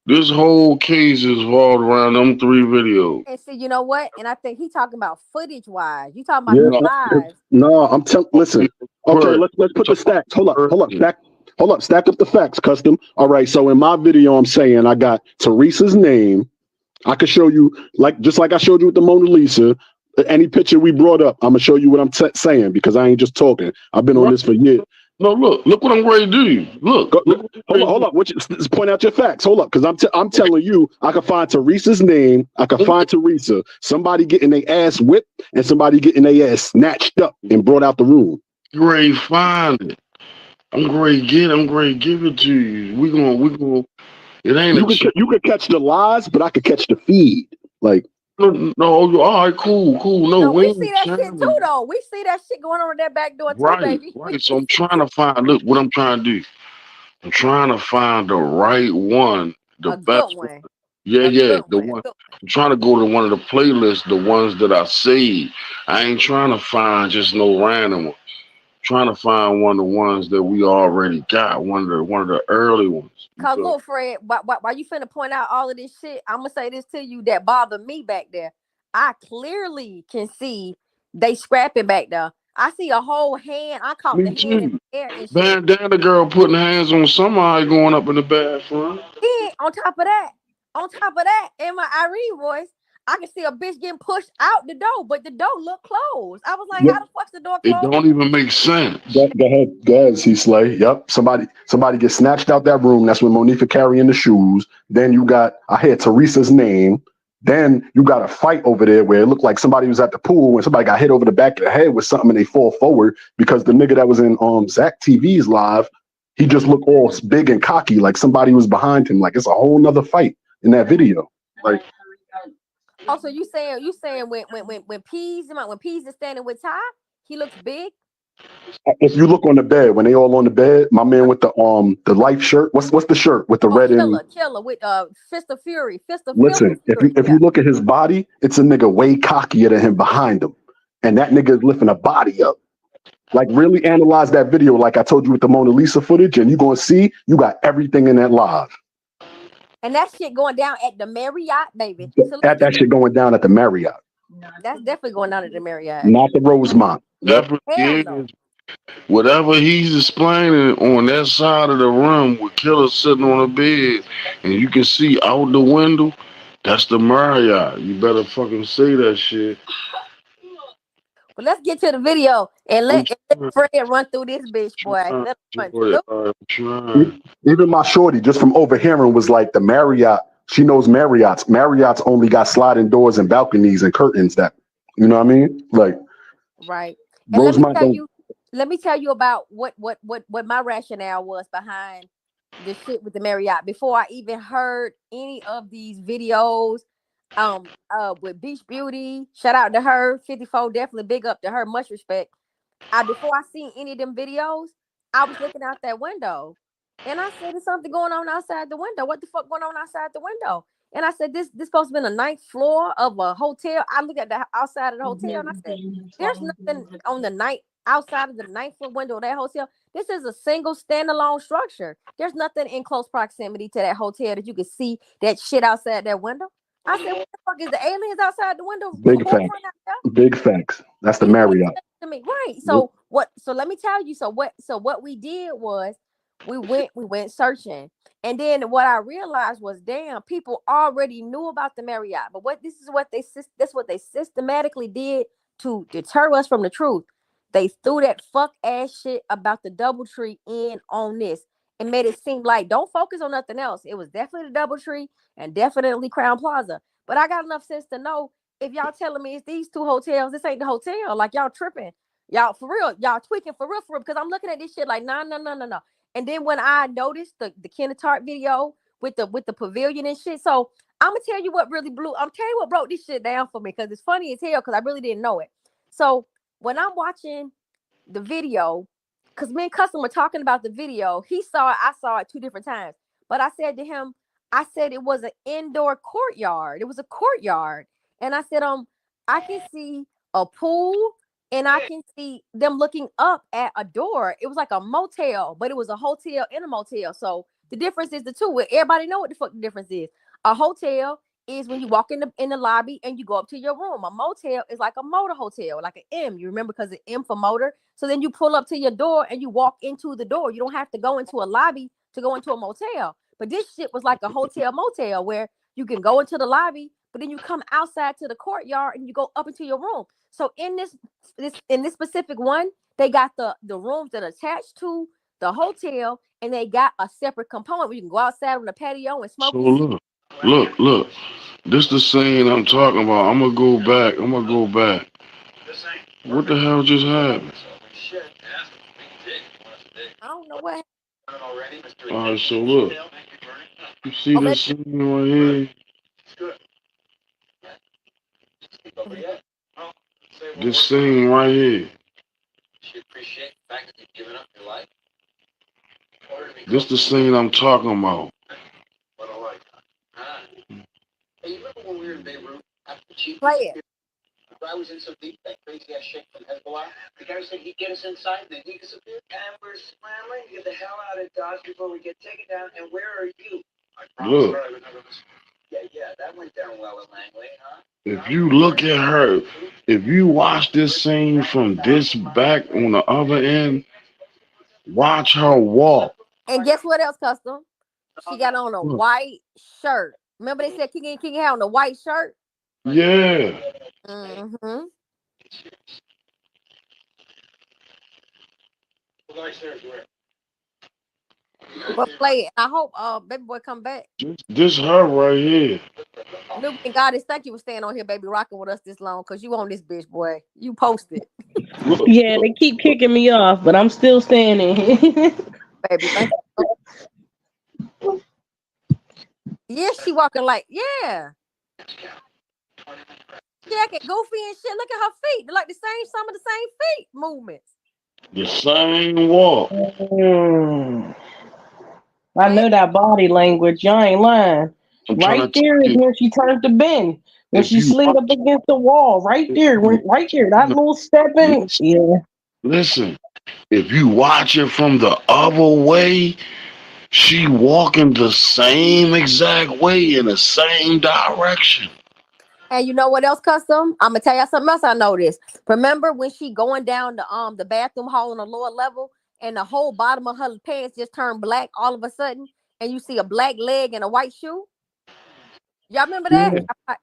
this whole case is revolved around them three videos. And see, you know what? And I think he talking about footage wise. You talking about Yeah. the lives. No, I'm telling. Listen. Okay, let's put the stacks. Hold up. Stack up the facts, Custom. All right. So in my video, I'm saying I got Teresa's name. I could show you just like I showed you with the Mona Lisa. Any picture we brought up, I'm gonna show you what I'm saying because I ain't just talking. I've been on this for years. No, look what I'm ready to do. Look. Hold up. Just point out your facts. Hold up, because I'm telling you, I can find Teresa's name. I can find Teresa. Somebody getting their ass whipped and somebody getting their ass snatched up and brought out the room. Great, find it. I'm great. Give it to you. We gonna. It ain't. You could catch the lies, but I could catch the feed. Like. No, all right, cool. No, we see that shit too, though. We see that shit going on in that back door too, baby. Right. So I'm trying to find. Look, what I'm trying to do. I'm trying to find the right one, the best one. Yeah, the one. I'm trying to go to one of the playlists, the ones that I saved. I ain't trying to find just no random one. Trying to find one of the ones that we already got, one of the early ones. Cause look, Fred, why you finna point out all of this shit? I'm gonna say this to you that bothered me back there. I clearly can see they scrapping back there. I see a whole hand. I caught the hand in the air and shit. Bandana girl putting hands on somebody going up in the bathroom. Then on top of that, in my Irene voice, I can see a bitch getting pushed out the door, but the door looked closed. I was like, how the fuck's the door closed? It don't even make sense. Go ahead, C-Slay. Yep. Somebody gets snatched out that room. That's when Monifa carrying the shoes. Then I heard Teresa's name. Then you got a fight over there where it looked like somebody was at the pool and somebody got hit over the back of the head with something and they fall forward because the nigga that was in Zach TV's live, he just looked all big and cocky like somebody was behind him. Like it's a whole nother fight in that video. Like. Oh, so you saying when Peas is standing with Ty, he looks big? If you look on the bed, when they all on the bed, my man with the life shirt, what's the shirt with the red Killer with Fist of Fury. Listen, if you look at his body, it's a nigga way cockier than him behind him. And that nigga is lifting a body up. Like really analyze that video like I told you with the Mona Lisa footage, and you're gonna see you got everything in that live. And that shit going down at the Marriott, baby. That shit going down at the Marriott. That's definitely going down at the Marriott. Not the Rosemont. Whatever he's explaining on that side of the room with Killer sitting on a bed and you can see out the window, that's the Marriott. You better fucking say that shit. Well, let's get to the video and let Fred run through this bitch, boy. Even my shorty, just from overhearing, was like the Marriott. She knows Marriott's. Marriott's only got sliding doors and balconies and curtains. That you know what I mean? Like right. And let me tell you about what my rationale was behind the shit with the Marriott before I even heard any of these videos. With Beach Beauty, shout out to her. 54, definitely big up to her. Much respect. Before I seen any of them videos, I was looking out that window, and I said, "There's something going on outside the window. What the fuck going on outside the window?" And I said, "This supposed to be the 9th floor of a hotel." I looked at the outside of the hotel, and I said, "There's nothing on the outside of the 9th floor window of that hotel. This is a single standalone structure. There's nothing in close proximity to that hotel that you can see that shit outside that window." I said, "What the fuck is the aliens outside the window?" Big facts. That's the Marriott. To me, right? So what? So let me tell you. So what we did was we went searching, and then what I realized was, damn, people already knew about the Marriott, but that's what they systematically did to deter us from the truth. They threw that fuck ass shit about the DoubleTree in on this and made it seem like don't focus on nothing else. It was definitely the DoubleTree and definitely Crown Plaza. But I got enough sense to know if y'all telling me it's these two hotels, this ain't the hotel. Like y'all tripping. Y'all for real, y'all tweaking for real, because I'm looking at this shit like no. And then when I noticed the Kenneth Tart video with the pavilion and shit, so I'm gonna tell you what really I'm telling you what broke this shit down for me, because it's funny as hell because I really didn't know it. So when I'm watching the video, because me and Custom were talking about the video, he saw it, I saw it 2 different times. But I said to him, I said it was an indoor courtyard. It was a courtyard. And I said, I can see a pool and I can see them looking up at a door. It was like a motel, but it was a hotel and a motel. So the difference is the two. Everybody know what the fuck the difference is. A hotel is when you walk in the lobby and you go up to your room. A motel is like a motor hotel, like an M. You remember, because the M for motor. So then you pull up to your door and you walk into the door. You don't have to go into a lobby to go into a motel. But this shit was like a hotel motel where you can go into the lobby, but then you come outside to the courtyard and you go up into your room. So in this specific one, they got the rooms that are attached to the hotel, and they got a separate component where you can go outside on the patio and smoke. So look. This the scene I'm talking about. I'm gonna go back. What the hell just happened? I don't know what. All right, so look. You see this scene right here? This scene right here. This the scene I'm talking about. Play it. I was in so deep, that crazy ass shit from Hezbollah. The guy said he'd get us inside, and then he disappeared. And we're scrambling to get the hell out of Dodge before we get taken down. And where are you? I promised her I would never listen. Yeah, that went down well at Langley, huh? If you look at her, if you watch this scene from this back on the other end, watch her walk. And guess what else, Custom? She got on a white shirt. Remember they said King had on a white shirt? Yeah. Mm-hmm. But play it. I hope baby boy come back. This her right here. And God is thank you for staying on here, baby, rocking with us this long, because you on this bitch, boy. You posted. Yeah, they keep kicking me off, but I'm still standing here. Baby, thank you. Yeah, she walking like, yeah. She acting goofy and shit. Look at her feet. They're like some of the same feet movements. The same walk. I know that body language. Y'all ain't lying. Right there is when she turned to bend. When she slid up against the wall. Right there. Right there. That little stepping. Yeah. Listen, if you watch it from the other way, she walking the same exact way in the same direction. And you know what else, Custom? I'm gonna tell you something else I noticed. Remember when she going down the bathroom hall on the lower level, and the whole bottom of her pants just turned black all of a sudden, and you see a black leg and a white shoe? Y'all remember that? Yeah.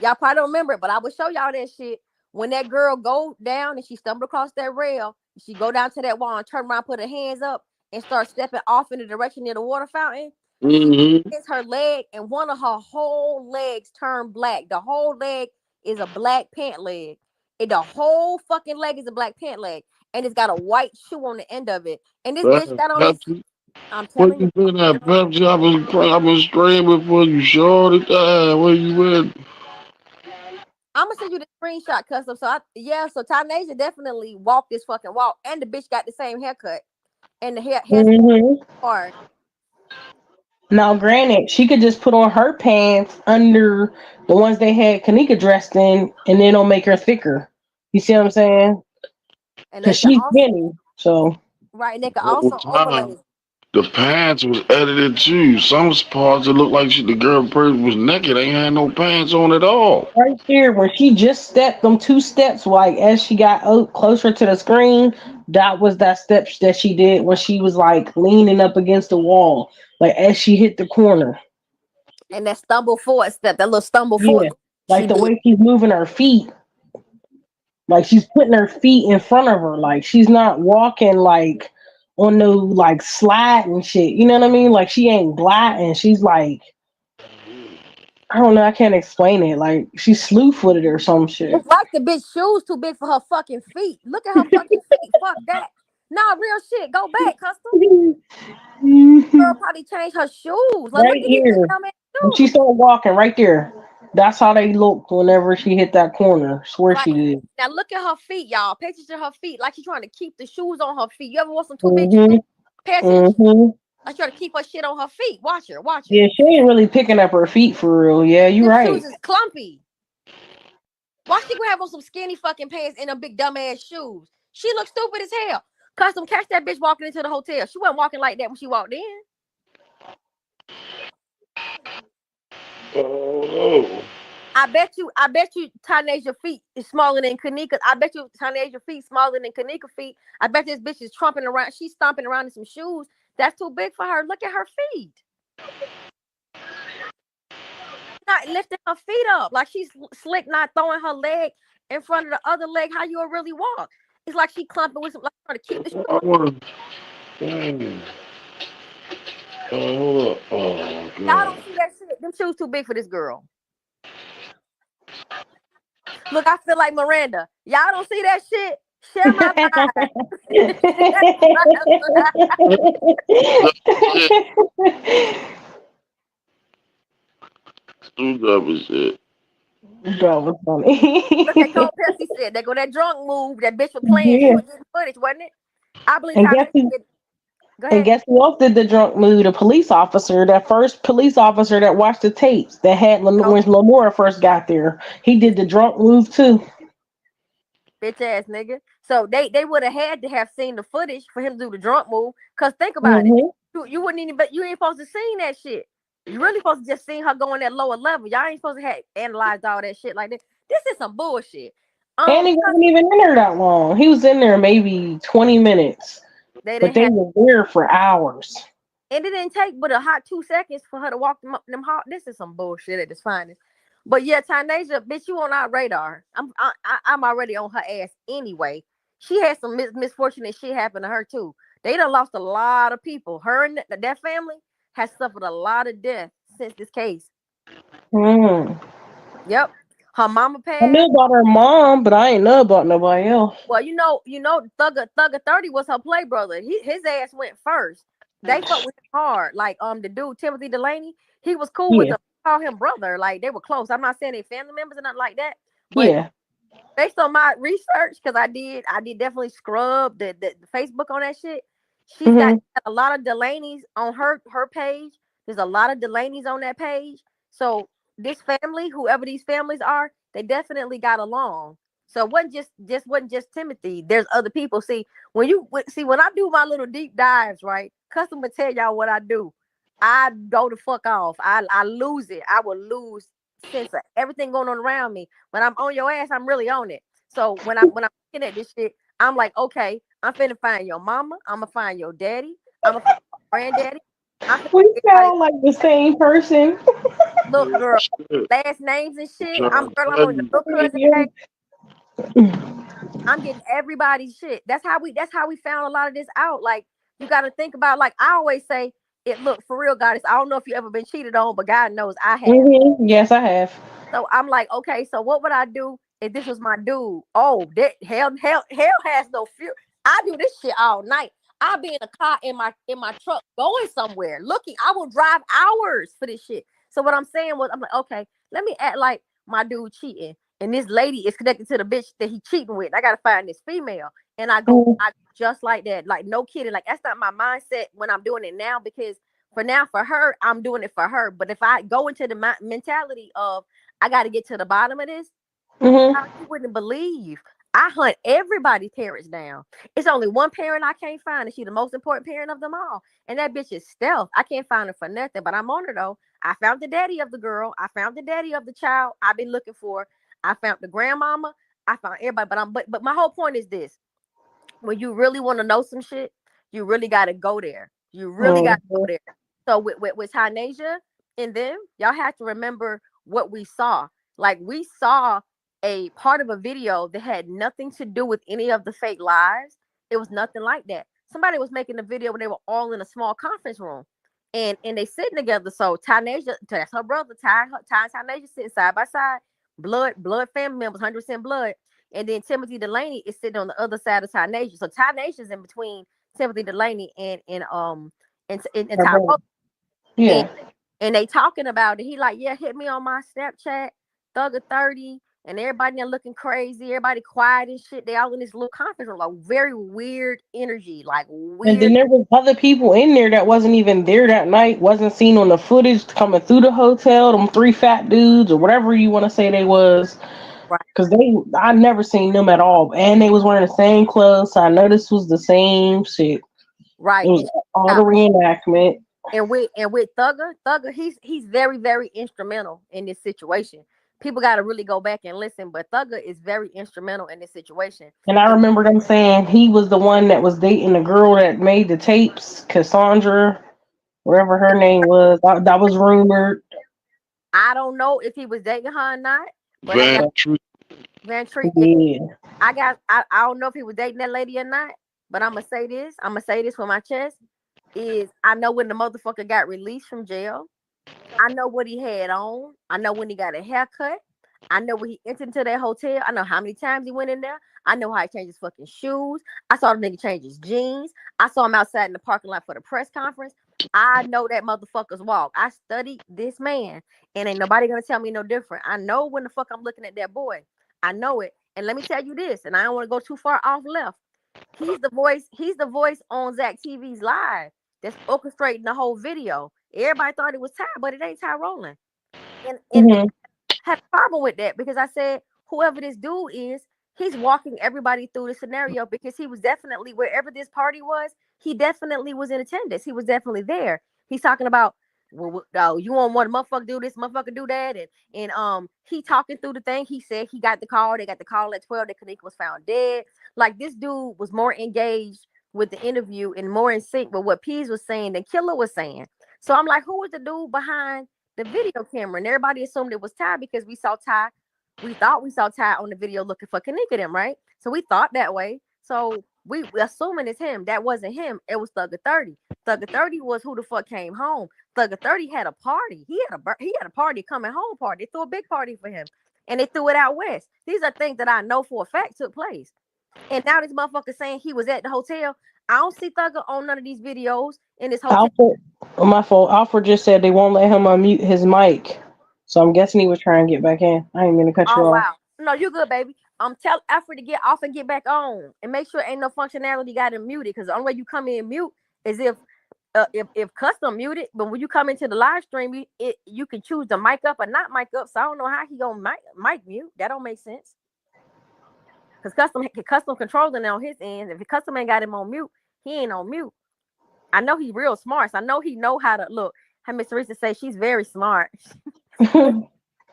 Y'all probably don't remember it, but I will show y'all that shit. When that girl go down and she stumbled across that rail, she go down to that wall and turn around, put her hands up, and start stepping off in the direction near the water fountain. It's her leg, and one of her whole legs turned black. The whole leg is a black pant leg. The whole fucking leg is a black pant leg, and it's got a white shoe on the end of it. And this bitch got on this. I'm telling you. What you been at, Pepsi? I've been screaming for you, shorty. Where you at? I'm gonna send you the screenshot, Custom. So so Tynasia definitely walked this fucking walk, and the bitch got the same haircut, and the hair hard. Now, granted, she could just put on her pants under the ones they had Kanika dressed in, and then it'll make her thicker. You see what I'm saying? Because she's skinny, so. Right, and they could also overlay. The pants was edited too. Some parts it looked like the girl was naked. Ain't had no pants on at all. Right there, when she just stepped them 2 steps, like as she got closer to the screen, that was that step that she did when she was like leaning up against the wall, like as she hit the corner. And that stumble forward step, that little stumble forward. Like the way she's moving her feet. Like she's putting her feet in front of her. Like she's not walking like on no like slide and shit. You know what I mean? Like she ain't gliding. She's like, I don't know. I can't explain it. Like she's slew footed or some shit. It's like the bitch shoes too big for her fucking feet. Look at her fucking feet. Fuck that. Nah, real shit. Go back, custom. Girl probably changed her shoes. Like, look Right at these here. big dumb ass When she shoes. started walking, right there. That's how they looked whenever she hit that corner. Swear Like, she did. now look at her feet, y'all. Pay attention to her feet. Like she's trying to keep the shoes on her feet. You ever wore some too big Mm-hmm. shit? Pay attention. Mm-hmm. Like trying to keep her shit on her feet. Watch her. Watch her. Yeah, she ain't really picking up her feet for real. Yeah, you Them right. shoes is clumpy. Why she gonna have on some skinny fucking pants and them big dumb ass shoes? She looks stupid as hell. Custom, catch that bitch walking into the hotel. She wasn't walking like that when she walked in. Oh. I bet you, Tanasia feet is smaller than Kanika. I bet you Tanasia feet smaller than Kanika feet. I bet this bitch is trumping around. She's stomping around in some shoes that's too big for her. Look at her feet. Not lifting her feet up like she's slick, not throwing her leg in front of the other leg. How you would really walk? It's like she clumping with some, like trying to keep the shoe. I want to. Hold up. Oh my Y'all god. don't see that shit. Them shoes too big for this girl. Look, I feel like Miranda. Y'all don't see that shit. Share my life. That was it. That was funny. Look at Cole Pepsi said. They go that drunk move. That bitch was playing. Yeah. She was getting footage, wasn't it? I believe And Tyler guess who? said. Go And ahead. guess who else did the drunk move? The police officer, that first police officer that watched the tapes that had when Lamora first got there. He did the drunk move too. Bitch ass nigga. So they would have had to have seen the footage for him to do the drunk move. Cause think about it. You wouldn't even, but you ain't supposed to seen that shit. You really supposed to just seen her go in that lower level. Y'all ain't supposed to have analyzed all that shit like this. This is some bullshit. And he wasn't even in there that long. He was in there maybe 20 minutes. They But didn't they have, were there for hours. and it didn't take but a hot 2 seconds for her to walk them hot. This is some bullshit at its finest. But yeah, Tynasia, bitch, you on our radar. I'm already on her ass anyway. She had some misfortune and shit happen to her too. They done lost a lot of people. Her and that family has suffered a lot of death since this case. Yep. Her mama I passed. knew about her mom, but I ain't know about nobody else. Well, you know, Thugger 30 was her play brother. His ass went first. They fucked with him hard. Like the dude Timothy Delaney, he was cool with them. Call him brother. Like they were close. I'm not saying they family members or nothing like that. But based on my research, because I did definitely scrub the Facebook on that shit. She's got a lot of Delaney's on her page. There's a lot of Delaney's on that page. So this family, whoever these families are, they definitely got along. So it wasn't just Timothy. There's other people. See, when I do my little deep dives, right? Custom will tell y'all what I do. I go the fuck off. I lose it. I will lose sense of everything going on around me. When I'm on your ass, I'm really on it. So when I'm looking at this shit, I'm like, okay, I'm finna find your mama. I'm gonna find your daddy. I'm gonna find your granddaddy. We sound like the same person. Look, girl, last names and shit. I'm on the little cousin page. I'm getting everybody's shit. That's how we found a lot of this out. Like you got to think about. Like I always say, it look for real, goddess. I don't know if you ever been cheated on, but God knows I have. Yes, I have. So I'm like, okay, so what would I do if this was my dude? Oh, that hell has no fear. I do this shit all night. I'll be in a car in my truck going somewhere. Looking, I will drive hours for this shit. So what I'm saying was, I'm like, okay, let me act like my dude cheating, and this lady is connected to the bitch that he cheating with. I gotta find this female, and I go just like that, like no kidding. Like that's not my mindset when I'm doing it now, because for her, I'm doing it for her. But if I go into the mentality of I got to get to the bottom of this, you wouldn't believe. I hunt everybody's parents down. It's only one parent I can't find, and she's the most important parent of them all. And that bitch is Stealth. I can't find her for nothing, but I'm on her though. I found the daddy of the girl. I found the daddy of the child I've been looking for. I found the grandmama. I found everybody. But my whole point is this: when you really want to know some shit, you really got to go there. You really got to go there. So with Tynasia and them, y'all have to remember what we saw. Like we saw a part of a video that had nothing to do with any of the fake lives. It was nothing like that. Somebody was making a video when they were all in a small conference room, and they sitting together. So Tynasia, that's her brother, Ty and Tynasia sitting side by side, blood family members, 100% blood. And then Timothy Delaney is sitting on the other side of Tynasia. So Tynasia's in between Timothy Delaney and Ty. Yeah. And they talking about it. He like, yeah, hit me on my Snapchat, Thugger 30, and everybody there looking crazy. Everybody quiet and shit. They all in this little conference room, like very weird energy, like weird. And then there was other people in there that wasn't even there that night, wasn't seen on the footage coming through the hotel. Them 3 fat dudes or whatever you want to say they was, because I never seen them at all, and they was wearing the same clothes. So I know this was the same shit. Right. All the reenactment. And with Thugger, he's very, very instrumental in this situation. People got to really go back and listen, but Thugger is very instrumental in this situation. And I remember them saying he was the one that was dating the girl that made the tapes, Cassandra, whatever her name was. That was rumored. I don't know if he was dating her or not, but Van Treat. Yeah. I don't know if he was dating that lady or not, but I'm gonna say this for my chest. Is I know when the motherfucker got released from jail. I know what he had on. I know when he got a haircut. I know when he entered into that hotel. I know how many times he went in there. I know how he changed his fucking shoes. I saw the nigga change his jeans. I saw him outside in the parking lot for the press conference. I know that motherfucker's walk. I studied this man, and ain't nobody gonna tell me no different. I know when the fuck I'm looking at that boy. I know it. And let me tell you this, and I don't want to go too far off left. He's the voice on Zach TV's live that's orchestrating the whole video. Everybody thought it was Ty, but it ain't Ty Rowland. And I had a problem with that because I said, whoever this dude is, he's walking everybody through the scenario because he was definitely, wherever this party was, he definitely was in attendance. He was definitely there. He's talking about, well, you want one motherfucker do this, motherfucker do that, and he talking through the thing. He said he got the call. They got the call at 12. That Kanika was found dead. Like, this dude was more engaged with the interview and more in sync with what Pease was saying than Killer was saying. So I'm like, who was the dude behind the video camera? And everybody assumed it was Ty because we saw Ty. We thought we saw Ty on the video looking for Kanika them, right? So we thought that way. So we assuming it's him. That wasn't him. It was Thugger 30. Thugger 30 was who the fuck came home. Thugger 30 had a party. He had a party, coming home party. They threw a big party for him, and they threw it out west. These are things that I know for a fact took place. And now this motherfucker saying he was at the hotel. I don't see Thugger on none of these videos in this hotel. My fault. Alfred just said they won't let him unmute his mic, so I'm guessing he was trying to get back in. I ain't gonna cut you off. Wow. No, you good, baby. Tell Alfred to get off and get back on, and make sure ain't no functionality got him muted. Because the only way you come in mute is if custom muted. But when you come into the live stream, you can choose to mic up or not mic up. So I don't know how he gonna mic mute. That don't make sense. Because custom controlling on his end. If the custom ain't got him on mute, he ain't on mute. I know he real smart. So I know he know how to look. How Miss Teresa say she's very smart.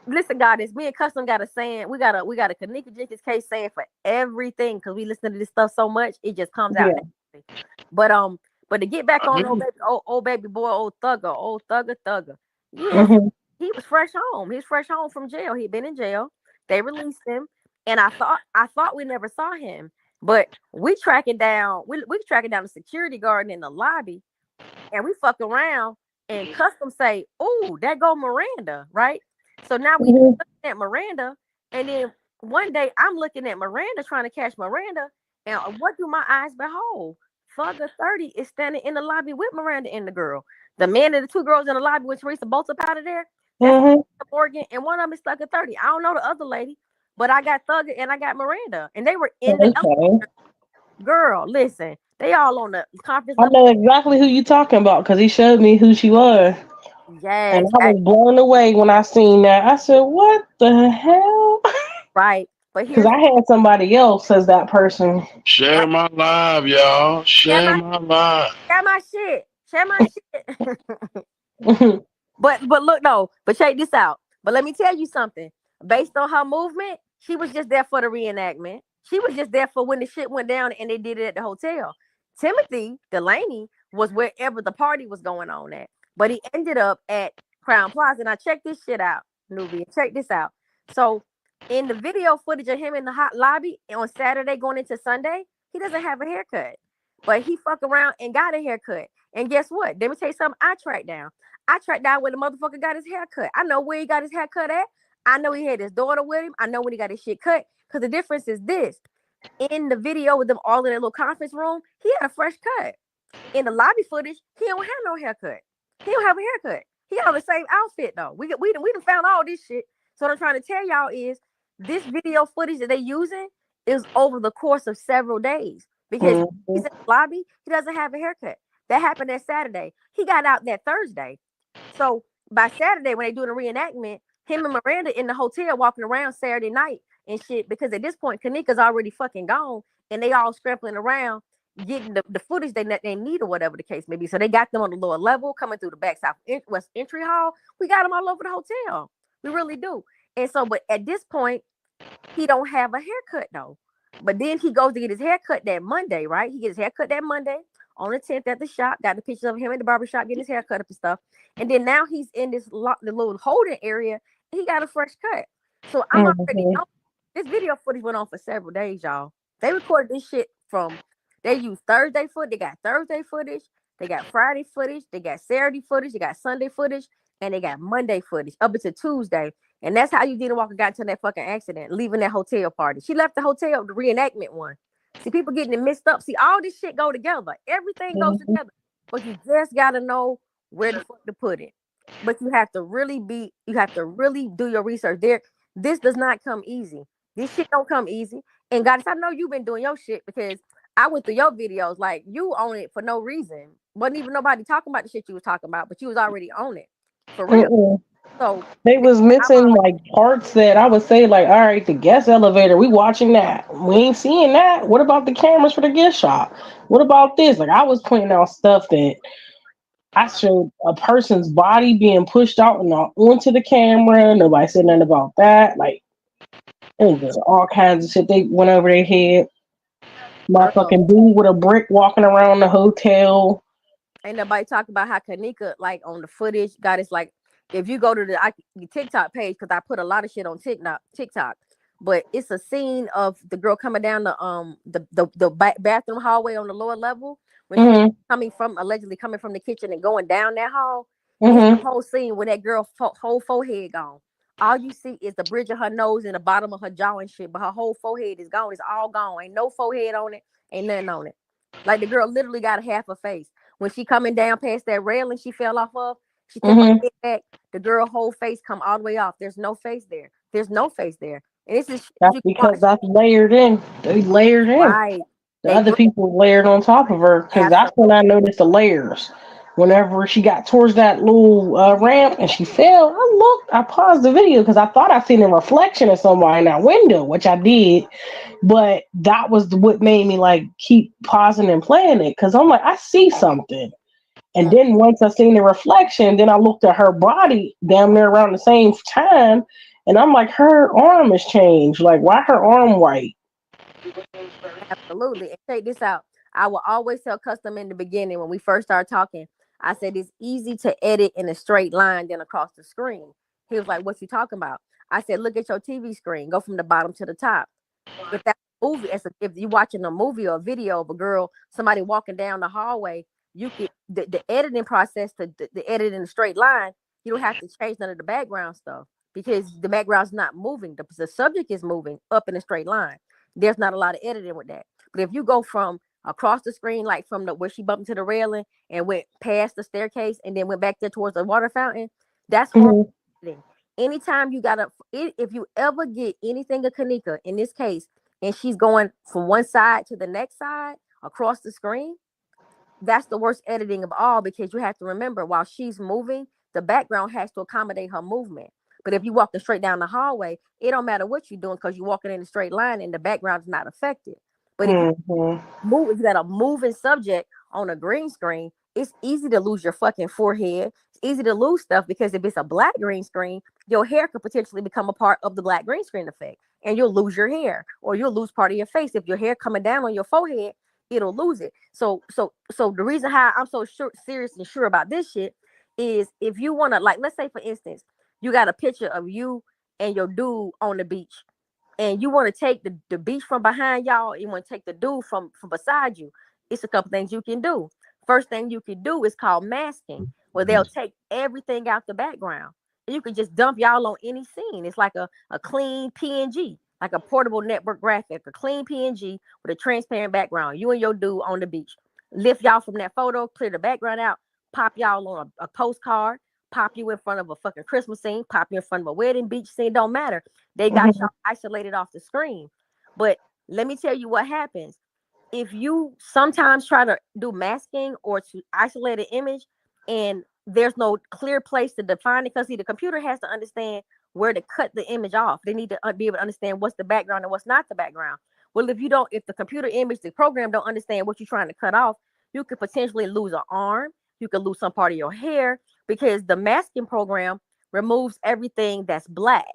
Listen, God, it's me and Custom got a saying. We got a Kanika Jenkins case saying for everything because we listen to this stuff so much, it just comes out. Yeah. But to get back on old baby boy, old Thugger. Yeah, he was fresh home. He was fresh home from jail. He'd been in jail. They released him. And I thought we never saw him, but we tracking down. We tracking down the security guard in the lobby, and we fuck around. And Custom say, "Oh, that go Miranda, right?" So now we looking at Miranda, and then one day I'm looking at Miranda trying to catch Miranda, and what do my eyes behold? Thugger 30 is standing in the lobby with Miranda and the girl. The man and the 2 girls in the lobby with Teresa both up out of there. That's Morgan, and one of them is Thugger 30. I don't know the other lady. But I got Thugger and I got Miranda, and they were in the elevator. Girl, listen, they all on the conference. I know exactly who you talking about because he showed me who she was. Yes, and I was blown away when I seen that. I said, "What the hell?" Right, but because I had somebody else as that person. Share my live, y'all. Share my live. Share my shit. Share my shit. But look, no. But check this out. But let me tell you something. Based on her movement, she was just there for the reenactment. She was just there for when the shit went down and they did it at the hotel. Timothy Delaney was wherever the party was going on at. But he ended up at Crown Plaza. And I checked this shit out, Nubia. Check this out. So In the video footage of him in the hot lobby on Saturday going into Sunday, he doesn't have a haircut. But he fuck around and got a haircut. And guess what? Let me tell you something I tracked down. I tracked down where the motherfucker got his haircut. I know where he got his haircut at. I know he had his daughter with him. I know when he got his shit cut. Because the difference is this. In the video with them all in that little conference room, he had a fresh cut. In the lobby footage, he don't have no haircut. He don't have a haircut. He on the same outfit though. We done found all this shit. So what I'm trying to tell y'all is this video footage that they using is over the course of several days because he's in the lobby. He doesn't have a haircut. That happened that Saturday. He got out that Thursday. So by Saturday when they do the reenactment, him and Miranda in the hotel walking around Saturday night and shit because at this point Kanika's already fucking gone and they all scrambling around getting the footage they need or whatever the case may be. So they got them on the lower level coming through the back southwest entry hall. We got them all over the hotel. We really do. And so, but at this point, he don't have a haircut though. But then he goes to get his haircut that Monday, right? He gets his haircut that Monday on the 10th at the shop. Got the pictures of him in the barbershop getting his haircut up and stuff. And then now he's in the little holding area. And he got a fresh cut. So I'm already know this video footage went on for several days, y'all. They recorded this shit from. They used Thursday footage. They got Thursday footage. They got Friday footage. They got Saturday footage. They got Sunday footage. And they got Monday footage up until Tuesday. And that's how Eugenia Walker got into that fucking accident, leaving that hotel party. She left the hotel, the reenactment one. See, people getting it mixed up. See, all this shit go together. Everything goes together. But you just got to know where the fuck to put it. But you have to really do your research. This does not come easy. This shit don't come easy. And guys, I know you've been doing your shit because I went through your videos, like you own it for no reason. Wasn't even nobody talking about the shit you was talking about, but you was already on it for real. So they was missing like parts that I would say, like, all right, the guest elevator, we watching that. We ain't seeing that. What about the cameras for the gift shop? What about this? Like I was pointing out stuff that I showed a person's body being pushed out and onto the camera. Nobody said nothing about that. Like it was just all kinds of shit they went over their head. Motherfucking dude with a brick walking around the hotel. Ain't nobody talking about how Kanika, like on the footage, got it's like if you go to the TikTok page, because I put a lot of shit on TikTok, but it's a scene of the girl coming down the bathroom hallway on the lower level when she's allegedly coming from the kitchen and going down that hall. It's the whole scene with that girl whole forehead gone. All you see is the bridge of her nose and the bottom of her jaw and shit, but her whole forehead is gone. It's all gone. Ain't no forehead on it. Ain't nothing on it. Like the girl literally got a half a face. When she coming down past that railing she fell off of, she took her head back. The girl whole face come all the way off. There's no face there. There's no face there. And this is that's because that's layered in. They layered in. Right. The other people layered on top of her because that's when I noticed the layers. Whenever she got towards that little ramp and she fell, I paused the video because I thought I seen a reflection of somebody in that window, which I did. But that was what made me like keep pausing and playing it because I'm like, I see something. And then once I seen the reflection, then I looked at her body damn near around the same time. And I'm like, her arm has changed. Like, why her arm white? Absolutely. And check this out. I will always tell Custom in the beginning when we first started talking, I said it's easy to edit in a straight line than across the screen. He was like, what you talking about? I said, look at your TV screen. Go from the bottom to the top. If that movie, if you're watching a movie or a video of a girl, somebody walking down the hallway, you could the editing process to the edit in a straight line, you don't have to change none of the background stuff because the background's not moving. The subject is moving up in a straight line. There's not a lot of editing with that. But if you go from across the screen, like from where she bumped into the railing and went past the staircase and then went back there towards the water fountain, that's horrible editing. Anytime you if you ever get anything of Kanika in this case, and she's going from one side to the next side across the screen, that's the worst editing of all because you have to remember while she's moving, the background has to accommodate her movement. But if you're walking straight down the hallway, it don't matter what you're doing because you're walking in a straight line and the background is not affected. But if you got a moving subject on a green screen, it's easy to lose your fucking forehead. It's easy to lose stuff because if it's a black green screen, your hair could potentially become a part of the black green screen effect and you'll lose your hair or you'll lose part of your face. If your hair coming down on your forehead, it'll lose it. So the reason how I'm so serious and sure about this shit is if you want to, like, let's say for instance, you got a picture of you and your dude on the beach and you want to take the beach from behind y'all, you want to take the dude from beside you, it's a couple things you can do. First thing you can do is called masking, where they'll take everything out the background. And you can just dump y'all on any scene. It's like a clean PNG, like a portable network graphic, a clean PNG with a transparent background. You and your dude on the beach. Lift y'all from that photo, clear the background out, pop y'all on a postcard, pop you in front of a fucking Christmas scene, pop you in front of a wedding beach scene, don't matter. They got y'all isolated off the screen. But let me tell you what happens. If you sometimes try to do masking or to isolate an image and there's no clear place to define it, because see, the computer has to understand where to cut the image off. They need to be able to understand what's the background and what's not the background. Well, if the computer image, the program don't understand what you're trying to cut off, you could potentially lose an arm. You could lose some part of your hair, because the masking program removes everything that's black.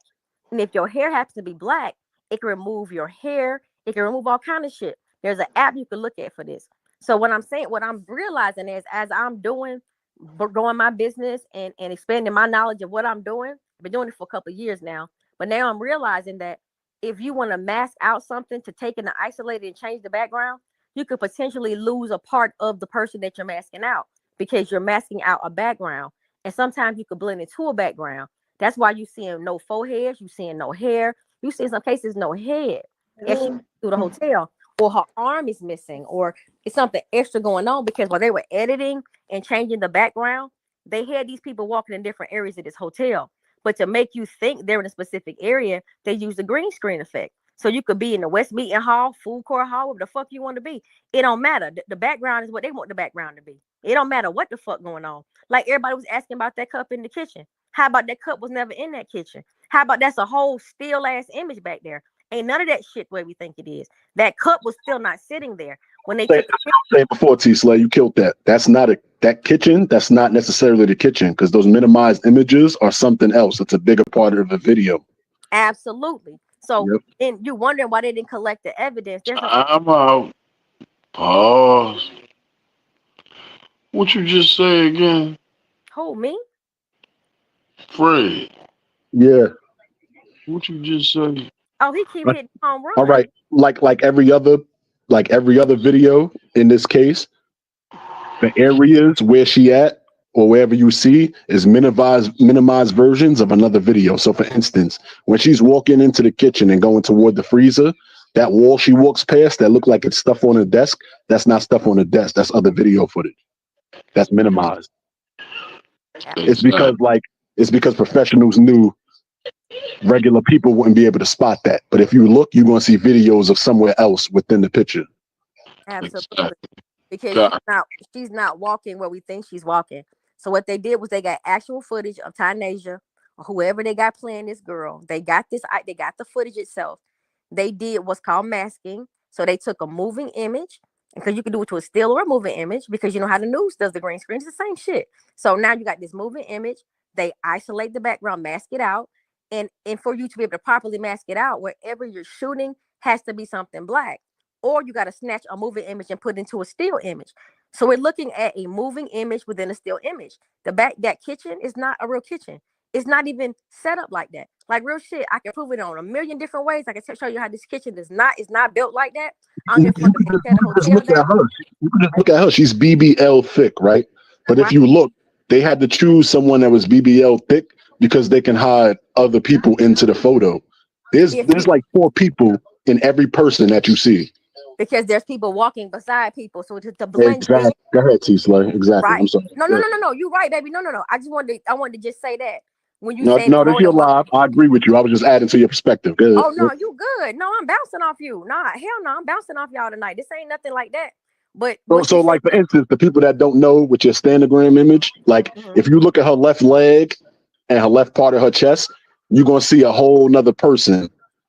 And if your hair happens to be black, it can remove your hair. It can remove all kind of shit. There's an app you can look at for this. So what I'm realizing is, as I'm growing my business and expanding my knowledge of what I'm doing, I've been doing it for a couple of years now. But now I'm realizing that if you want to mask out something to take and isolate it and change the background, you could potentially lose a part of the person that you're masking out, because you're masking out a background. And sometimes you could blend into a background. That's why you seeing no forehead, you seeing no hair, you see in some cases no head. If she through the hotel, or her arm is missing, or it's something extra going on, because while they were editing and changing the background, they had these people walking in different areas of this hotel. But to make you think they're in a specific area, they use the green screen effect. So you could be in the West Meeting Hall, Food Court Hall, wherever the fuck you want to be. It don't matter. The background is what they want the background to be. It don't matter what the fuck going on. Like everybody was asking about that cup in the kitchen. How about that cup was never in that kitchen? How about that's a whole still ass image back there? Ain't none of that shit where we think it is. That cup was still not sitting there when they took say before, T Slay, you killed that. That's not that kitchen. That's not necessarily the kitchen, because those minimized images are something else. It's a bigger part of the video. Absolutely. So, and you wondering why they didn't collect the evidence. I'm out. Pause. What you just say again? Who, me? Fred. Yeah. What you just say? Oh, he keep hitting home run. All right. Like every other video in this case, the areas where she at or wherever you see is minimized versions of another video. So for instance, when she's walking into the kitchen and going toward the freezer, that wall she walks past that look like it's stuff on the desk, that's not stuff on the desk. That's other video footage. That's minimized. It's because professionals knew regular people wouldn't be able to spot that. But if you look, you're going to see videos of somewhere else within the picture. Absolutely. Because she's not walking where we think she's walking. So what they did was they got actual footage of Tynasia or whoever they got playing this girl. They got the footage itself. They did what's called masking. So they took a moving image, because you can do it to a still or a moving image, because you know how the news does the green screen. It's the same shit. So now you got this moving image. They isolate the background, mask it out. And for you to be able to properly mask it out, wherever you're shooting has to be something black. Or you got to snatch a moving image and put it into a still image. So we're looking at a moving image within a still image. That kitchen is not a real kitchen. It's not even set up like that. Like real shit, I can prove it on a million different ways. I can show you how this kitchen is not built like that. I don't give a fuck if you just look at her. You can just look at her. She's BBL thick, right? But if you look, they had to choose someone that was BBL thick because they can hide other people into the photo. There's like 4 people in every person that you see. Because there's people walking beside people, so to blend. Exactly. Go ahead, T Slay. Exactly. Right. I'm sorry. No. You're right, baby. No. I wanted to just say that when you say no, this your live. I agree with you. I was just adding to your perspective. Good. Oh no, you good. No, I'm bouncing off you. Nah, hell no, I'm bouncing off y'all tonight. This ain't nothing like that. But so like for instance, the people that don't know with your Instagram image, like if you look at her left leg and her left part of her chest, you're gonna see a whole nother person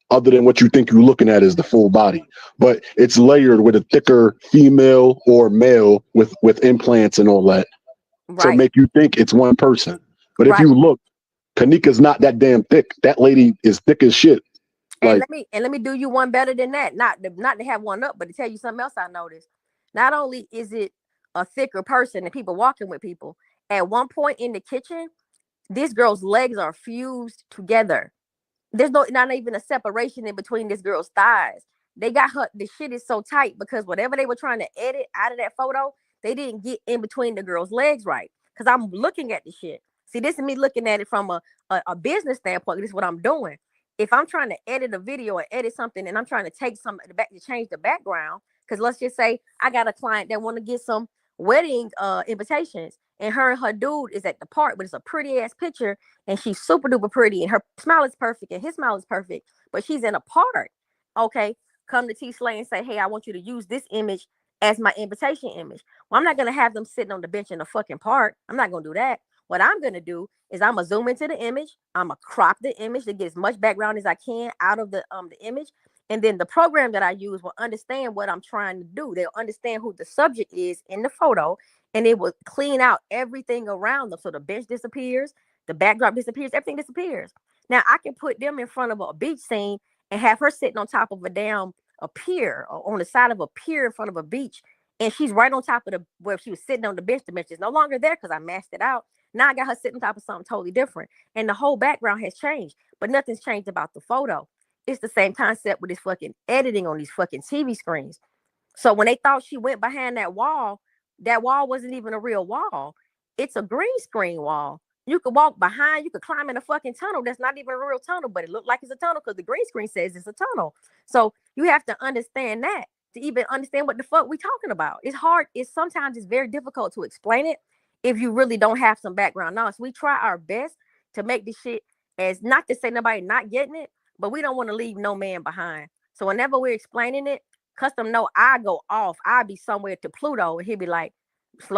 other than what you think you're looking at is the full body. But it's layered with a thicker female or male with implants and all that. To make you think it's one person. But if you look, Kanika's not that damn thick. That lady is thick as shit. And let me do you one better than that. Not to have one up, but to tell you something else I noticed. Not only is it a thicker person and people walking with people, at one point in the kitchen, this girl's legs are fused together. there's not even a separation in between this girl's thighs. They got her, the shit is so tight because whatever they were trying to edit out of that photo, they didn't get in between the girl's legs right. Because I'm looking at the shit. See, this is me looking at it from a business standpoint. This is what I'm doing. If I'm trying to edit a video or edit something and I'm trying to take some back to change the background, because let's just say I got a client that want to get some wedding invitations, and her dude is at the park, but it's a pretty ass picture, and she's super duper pretty, and her smile is perfect, and his smile is perfect, but she's in a park. Okay, come to T Slay and say, hey, I want you to use this image as my invitation image. Well, I'm not gonna have them sitting on the bench in the fucking park. I'm not gonna do that. What I'm gonna do is I'm gonna zoom into the image. I'm gonna crop the image to get as much background as I can out of the image. And then the program that I use will understand what I'm trying to do. They'll understand who the subject is in the photo, and it will clean out everything around them. So the bench disappears, the backdrop disappears, everything disappears. Now I can put them in front of a beach scene and have her sitting on top of a pier, or on the side of a pier in front of a beach, and she's right on top of where she was sitting on the bench. The bench is no longer there because I masked it out. Now I got her sitting on top of something totally different, and the whole background has changed, but nothing's changed about the photo. It's the same concept with this fucking editing on these fucking TV screens. So when they thought she went behind that wall wasn't even a real wall. It's a green screen wall. You could walk behind, you could climb in a fucking tunnel that's not even a real tunnel, but it looked like it's a tunnel because the green screen says it's a tunnel. So you have to understand that to even understand what the fuck we talking about. It's hard. Sometimes it's very difficult to explain it if you really don't have some background knowledge. We try our best to make this shit, as not to say nobody not getting it, but we don't want to leave no man behind. So whenever we're explaining it, Custom know I go off. I'll be somewhere to Pluto, and he'll be like,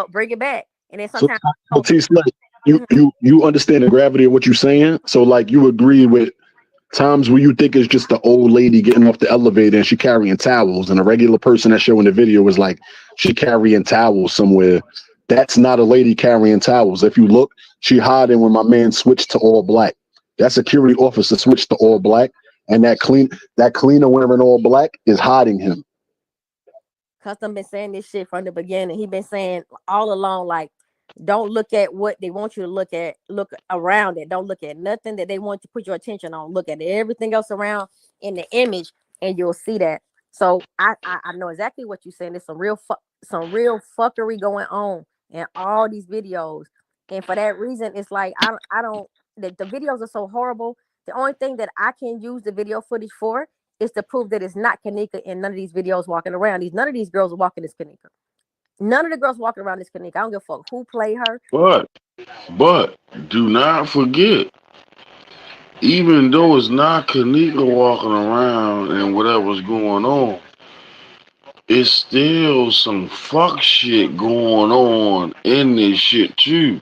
bring it back. And then sometimes So T Slay, you understand the gravity of what you're saying. So like you agree with times where you think it's just the old lady getting off the elevator and she carrying towels, and a regular person that's showing the video is like she carrying towels somewhere. That's not a lady carrying towels. If you look, she hiding when my man switched to all black. That security officer switched to all black, and that cleaner wearing all black is hiding him. Custom been saying this shit from the beginning. He been saying all along, like, don't look at what they want you to look at. Look around it. Don't look at nothing that they want to put your attention on. Look at everything else around in the image, and you'll see that. So I know exactly what you're saying. There's some real fuckery going on in all these videos, and for that reason, it's like I don't. The videos are so horrible. The only thing that I can use the video footage for is to prove that it's not Kanika in none of these videos walking around. None of these girls are walking as Kanika. None of the girls walking around is Kanika. I don't give a fuck who played her. But do not forget, even though it's not Kanika walking around and whatever's going on, it's still some fuck shit going on in this shit too.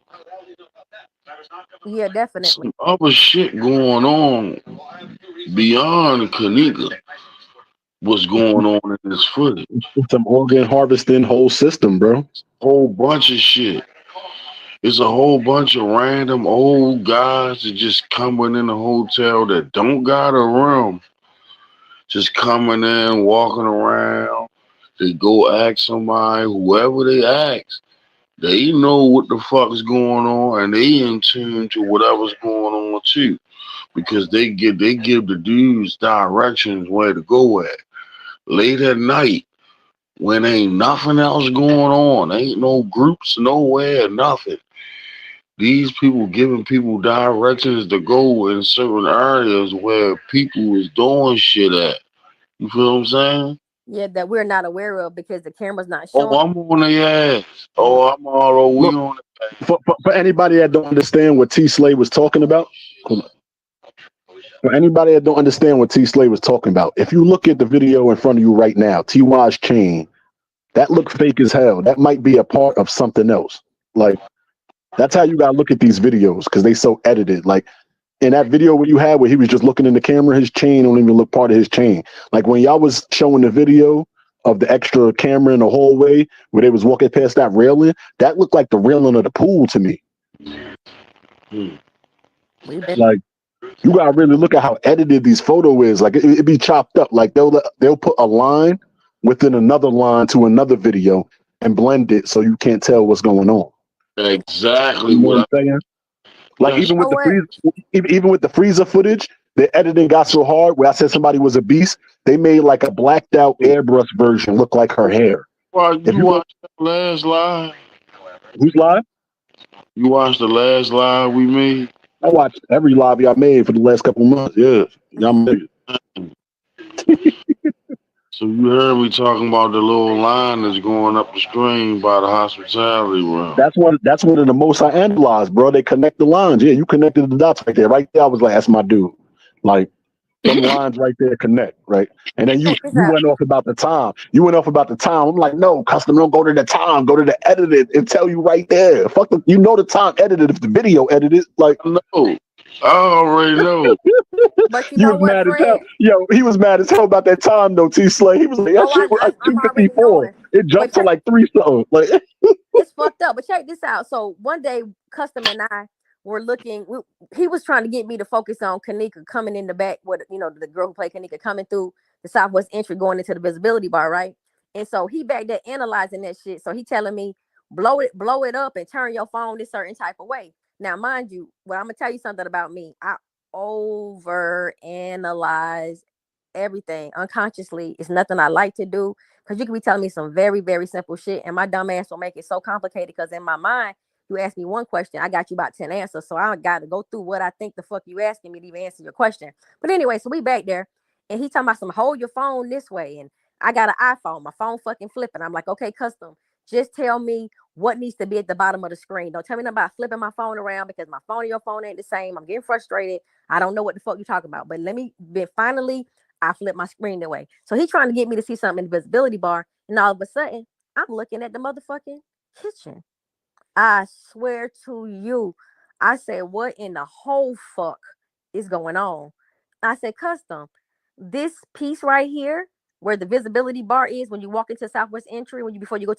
Yeah, definitely. Some other shit going on beyond Kanika. What's going on in this footage? Some organ harvesting whole system, bro. Whole bunch of shit. It's a whole bunch of random old guys that just coming in the hotel that don't got a room. Just coming in, walking around. They go ask somebody, whoever they ask. They know what the fuck is going on, and they in tune to whatever's going on too. Because they give the dudes directions where to go at. Late at night, when ain't nothing else going on, ain't no groups nowhere, nothing. These people giving people directions to go in certain areas where people is doing shit at. You feel what I'm saying? Yeah, that we're not aware of because the camera's not showing. Oh, I'm on the ass. Oh, I'm all we on the ass. For anybody that don't understand what T Slay was talking about, for anybody that don't understand what T Slay was talking about, if you look at the video in front of you right now, TY's chain, that look fake as hell. That might be a part of something else. Like, that's how you gotta look at these videos, because they so edited. Like in that video where you had where he was just looking in the camera, his chain don't even look part of his chain. Like when y'all was showing the video of the extra camera in the hallway where they was walking past that railing, that looked like the railing of the pool to me. Like, you gotta really look at how edited these photo is. Like it be chopped up. Like they'll put a line within another line to another video and blend it so you can't tell what's going on. Exactly you know what I'm saying. Like even with the freezer footage, the editing got so hard where I said somebody was a beast, they made like a blacked out airbrush version look like her hair. Well, If you you look, watched the last live? who's live? You watched the last live we made? I watched every live y'all made for the last couple months. Yeah, y'all made it. So you heard me talking about the little line that's going up the screen by the hospitality room. That's one of the most I analyzed, bro. They connect the lines. Yeah, you connected the dots right there. Right there, I was like, that's my dude. Like, them lines right there connect, right? And then you went off about the time. You went off about the time. I'm like, no, custom, don't go to the time. Go to the edited and tell you right there. Fuck the, you know the time edited if the video edited. Like, no, I already know. But you you know was what, mad as Fred? hell. Yo, he was mad as hell about that time though. T Slay. He was like, that Oh, shit was like I'm already 254. knowing. It jumped But to like 3 something. Like, it's fucked up. But check this out. So one day, Custom and I were looking. He was trying to get me to focus on Kanika coming in the back. With the girl who played Kanika coming through the Southwest entry, going into the visibility bar, right? And so he back there analyzing that shit. So he telling me blow it up and turn your phone this certain type of way. Now, mind you, well, I'm gonna tell you something about me. I over analyze everything unconsciously. It's nothing I like to do, because you can be telling me some very, very simple shit, and my dumb ass will make it so complicated, because in my mind, you ask me one question, I got you about 10 answers. So I got to go through what I think the fuck you asking me to even answer your question. But anyway, so we back there, and he talking about some hold your phone this way. And I got an iPhone, my phone fucking flipping. I'm like, okay, Custom, just tell me what needs to be at the bottom of the screen. Don't tell me nothing about flipping my phone around, because my phone and your phone ain't the same. I'm getting frustrated. I don't know what the fuck you talking about. But finally, I flip my screen away. So he's trying to get me to see something in the visibility bar. And all of a sudden, I'm looking at the motherfucking kitchen. I swear to you, I said, what in the whole fuck is going on? I said, Custom, this piece right here, where the visibility bar is when you walk into Southwest entry, before you go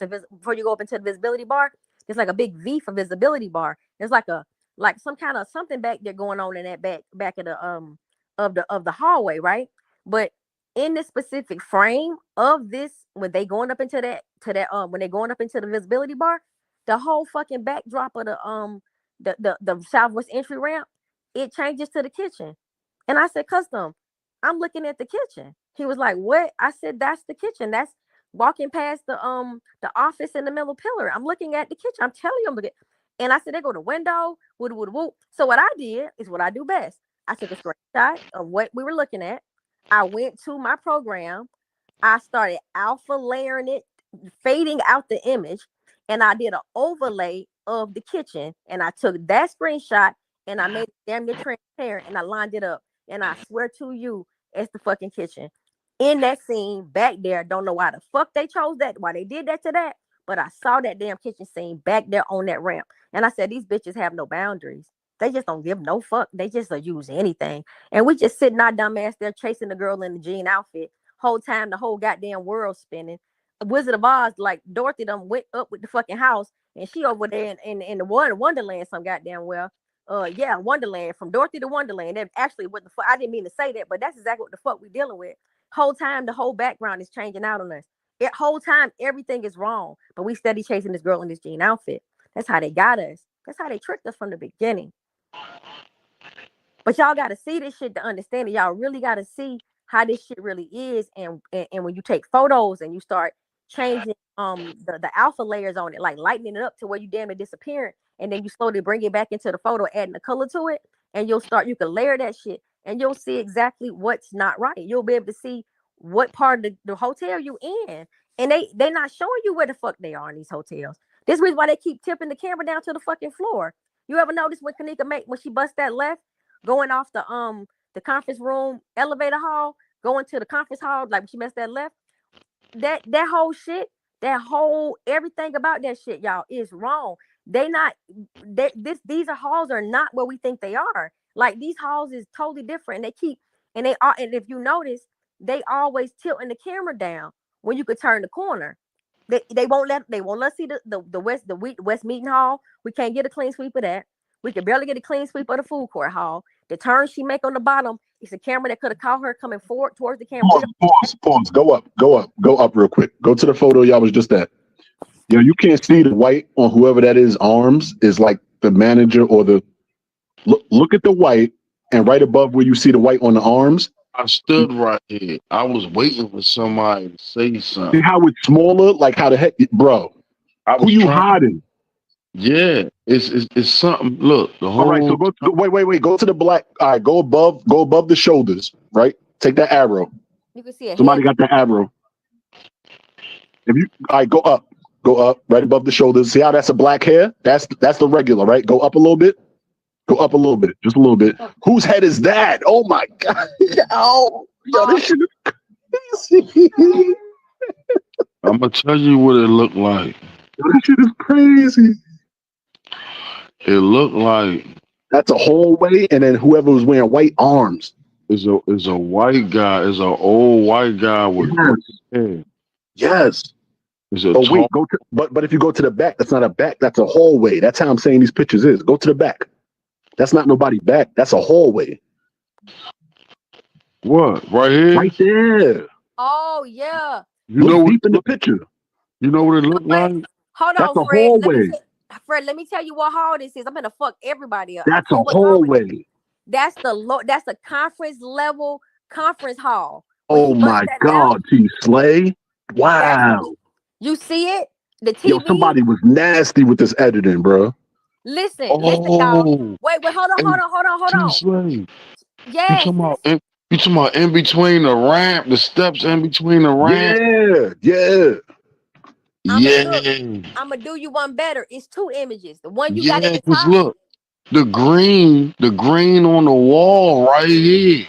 up into the visibility bar, there's like a big V for visibility bar. There's like some kind of something back there going on in that back of the hallway, right? But in this specific frame of this, when they going up into when they're going up into the visibility bar, the whole fucking backdrop of the Southwest entry ramp, it changes to the kitchen. And I said, Custom, I'm looking at the kitchen. He was like, what? I said, that's the kitchen. That's walking past the office in the middle pillar. I'm looking at the kitchen. I'm telling you, I'm looking. And I said, they go to window, woo. So what I did is what I do best. I took a screenshot of what we were looking at. I went to my program. I started alpha layering it, fading out the image, and I did an overlay of the kitchen. And I took that screenshot and I made it damn near transparent, and I lined it up. And I swear to you, it's the fucking kitchen. In that scene back there, don't know why the fuck they chose that, why they did that to that, but I saw that damn kitchen scene back there on that ramp. And I said, these bitches have no boundaries. They just don't give no fuck. They just use anything. And we just sitting our dumb ass there chasing the girl in the jean outfit. Whole time, the whole goddamn world spinning. Wizard of Oz, like Dorothy done went up with the fucking house, and she over there in the Wonderland some goddamn well. Wonderland, from Dorothy to Wonderland. That actually what the fuck, I didn't mean to say that, but that's exactly what the fuck we dealing with. Whole time, the whole background is changing out on us. Whole time, everything is wrong, but we steady chasing this girl in this jean outfit. That's how they got us. That's how they tricked us from the beginning. But y'all got to see this shit to understand it. Y'all really got to see how this shit really is. And when you take photos and you start changing the alpha layers on it, like lightening it up to where you damn it disappearing, and then you slowly bring it back into the photo, adding the color to it, and you can layer that shit, and you'll see exactly what's not right. You'll be able to see what part of the hotel you in. And they not showing you where the fuck they are in these hotels. This is why they keep tipping the camera down to the fucking floor. You ever notice when Kanika when she busts that left, going off the conference room elevator hall, going to the conference hall, like when she messed that left, that whole shit, everything about that shit, y'all, is wrong. These halls are not what we think they are. Like, these halls is totally different. And if you notice, they always tilting the camera down when you could turn the corner. They won't let us see the West Meeting Hall. We can't get a clean sweep of that. We can barely get a clean sweep of the food court hall. The turn she make on the bottom, it's a camera that could have caught her coming forward towards the camera. Pause. Go up real quick. Go to the photo y'all was just at. You can't see the white on whoever that is arms is like the manager or the look at the white and right above where you see the white on the arms. I stood right here. I was waiting for somebody to say See something. how it's smaller? Like how the heck, bro? Who you hiding? Yeah, it's something. Look, the whole. All right, so wait. Go to the black. All right, go above the shoulders. Right, take that arrow. You can see a Somebody head. got the arrow. If you, all right, go up, right above the shoulders. See how that's a black hair? That's the regular, right? Go up a little bit. Go up a little bit, just a little bit. Whose head is that? Oh my god! Oh, yo, this shit is crazy. I'm gonna tell you what it looked like. This shit is crazy. It looked like that's a hallway, and then whoever was wearing white arms is a white guy. Is an old white guy with hair. Yes. Is a oh wait, go to but if you go to the back, that's not a back. That's a hallway. That's how I'm saying these pictures is. Go to the back. That's not nobody back. That's a hallway. What? Right here? Right there. Oh yeah. You know deep in the picture. You know what it looked like? Hold That's on, a Fred. hallway. Fred, let me tell you what hall this is. I'm gonna fuck everybody up. That's a hallway. That's the conference level conference hall. Oh my God, T Slay. Wow. You see it? The TV. Yo, somebody was nasty with this editing, bro. Listen, y'all. Wait, hold on. Slay. Yes. You talking about in between the ramp, the steps in between the ramp? Yeah. I'm gonna do you one better. It's two images. The one you got at the Cause top. look, the green on the wall right here.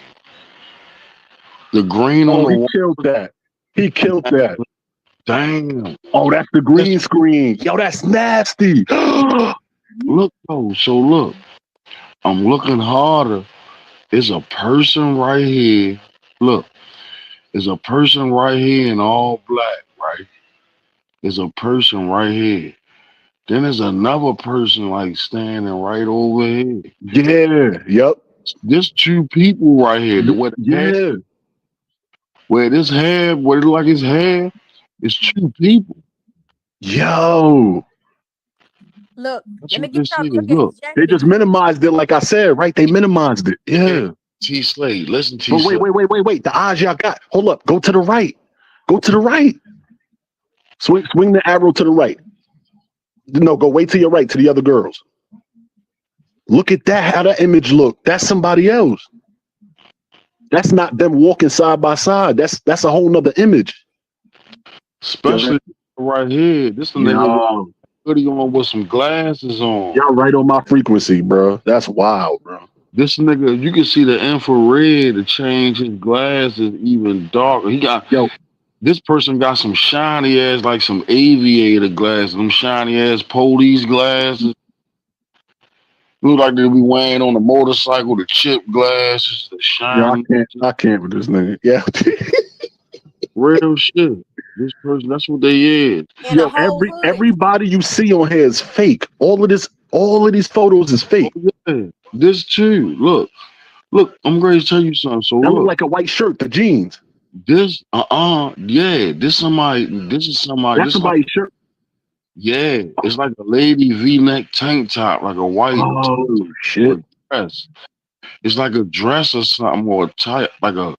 The green on the wall. Killed that. He killed that. Damn. Oh, that's the green screen. Yo, that's nasty. Look, though. So look, I'm looking harder. There's a person right here. Look, there's a person right here in all black, right? There's a person right here. Then there's another person like standing right over here. Yeah, yep. There's two people right here. Where this hair, where it like his hair, it's two people. Yo. Look, let me get look. They just minimized it, like I said, right? They minimized it. Yeah. T Slade, listen to But wait. The eyes y'all got. Hold up. Go to the right. Swing the arrow to the right. No, go way to your right to the other girls. Look at that, how that image look. That's somebody else. That's not them walking side by side. That's a whole nother image. Especially right here. This the nigga with hoodie on with some glasses on. Y'all right on my frequency, bro. That's wild, bro. This nigga, you can see the infrared to change his glasses even darker. He got this person got some shiny ass, like some aviator glasses, them shiny ass police glasses. Look like they be wearing on a motorcycle, the chip glasses, the shiny. I can't with this nigga. Yeah. Real shit. This person, that's what they is. Yo, everybody you see on here is fake. All of these photos is fake. Oh, yeah. This too. Look, I'm going to tell you something. So that look like a white shirt, the jeans. This, this is somebody. That's somebody's shirt. Yeah, it's like a lady V-neck tank top, like a white shit dress. It's like a dress or something, or a type, like a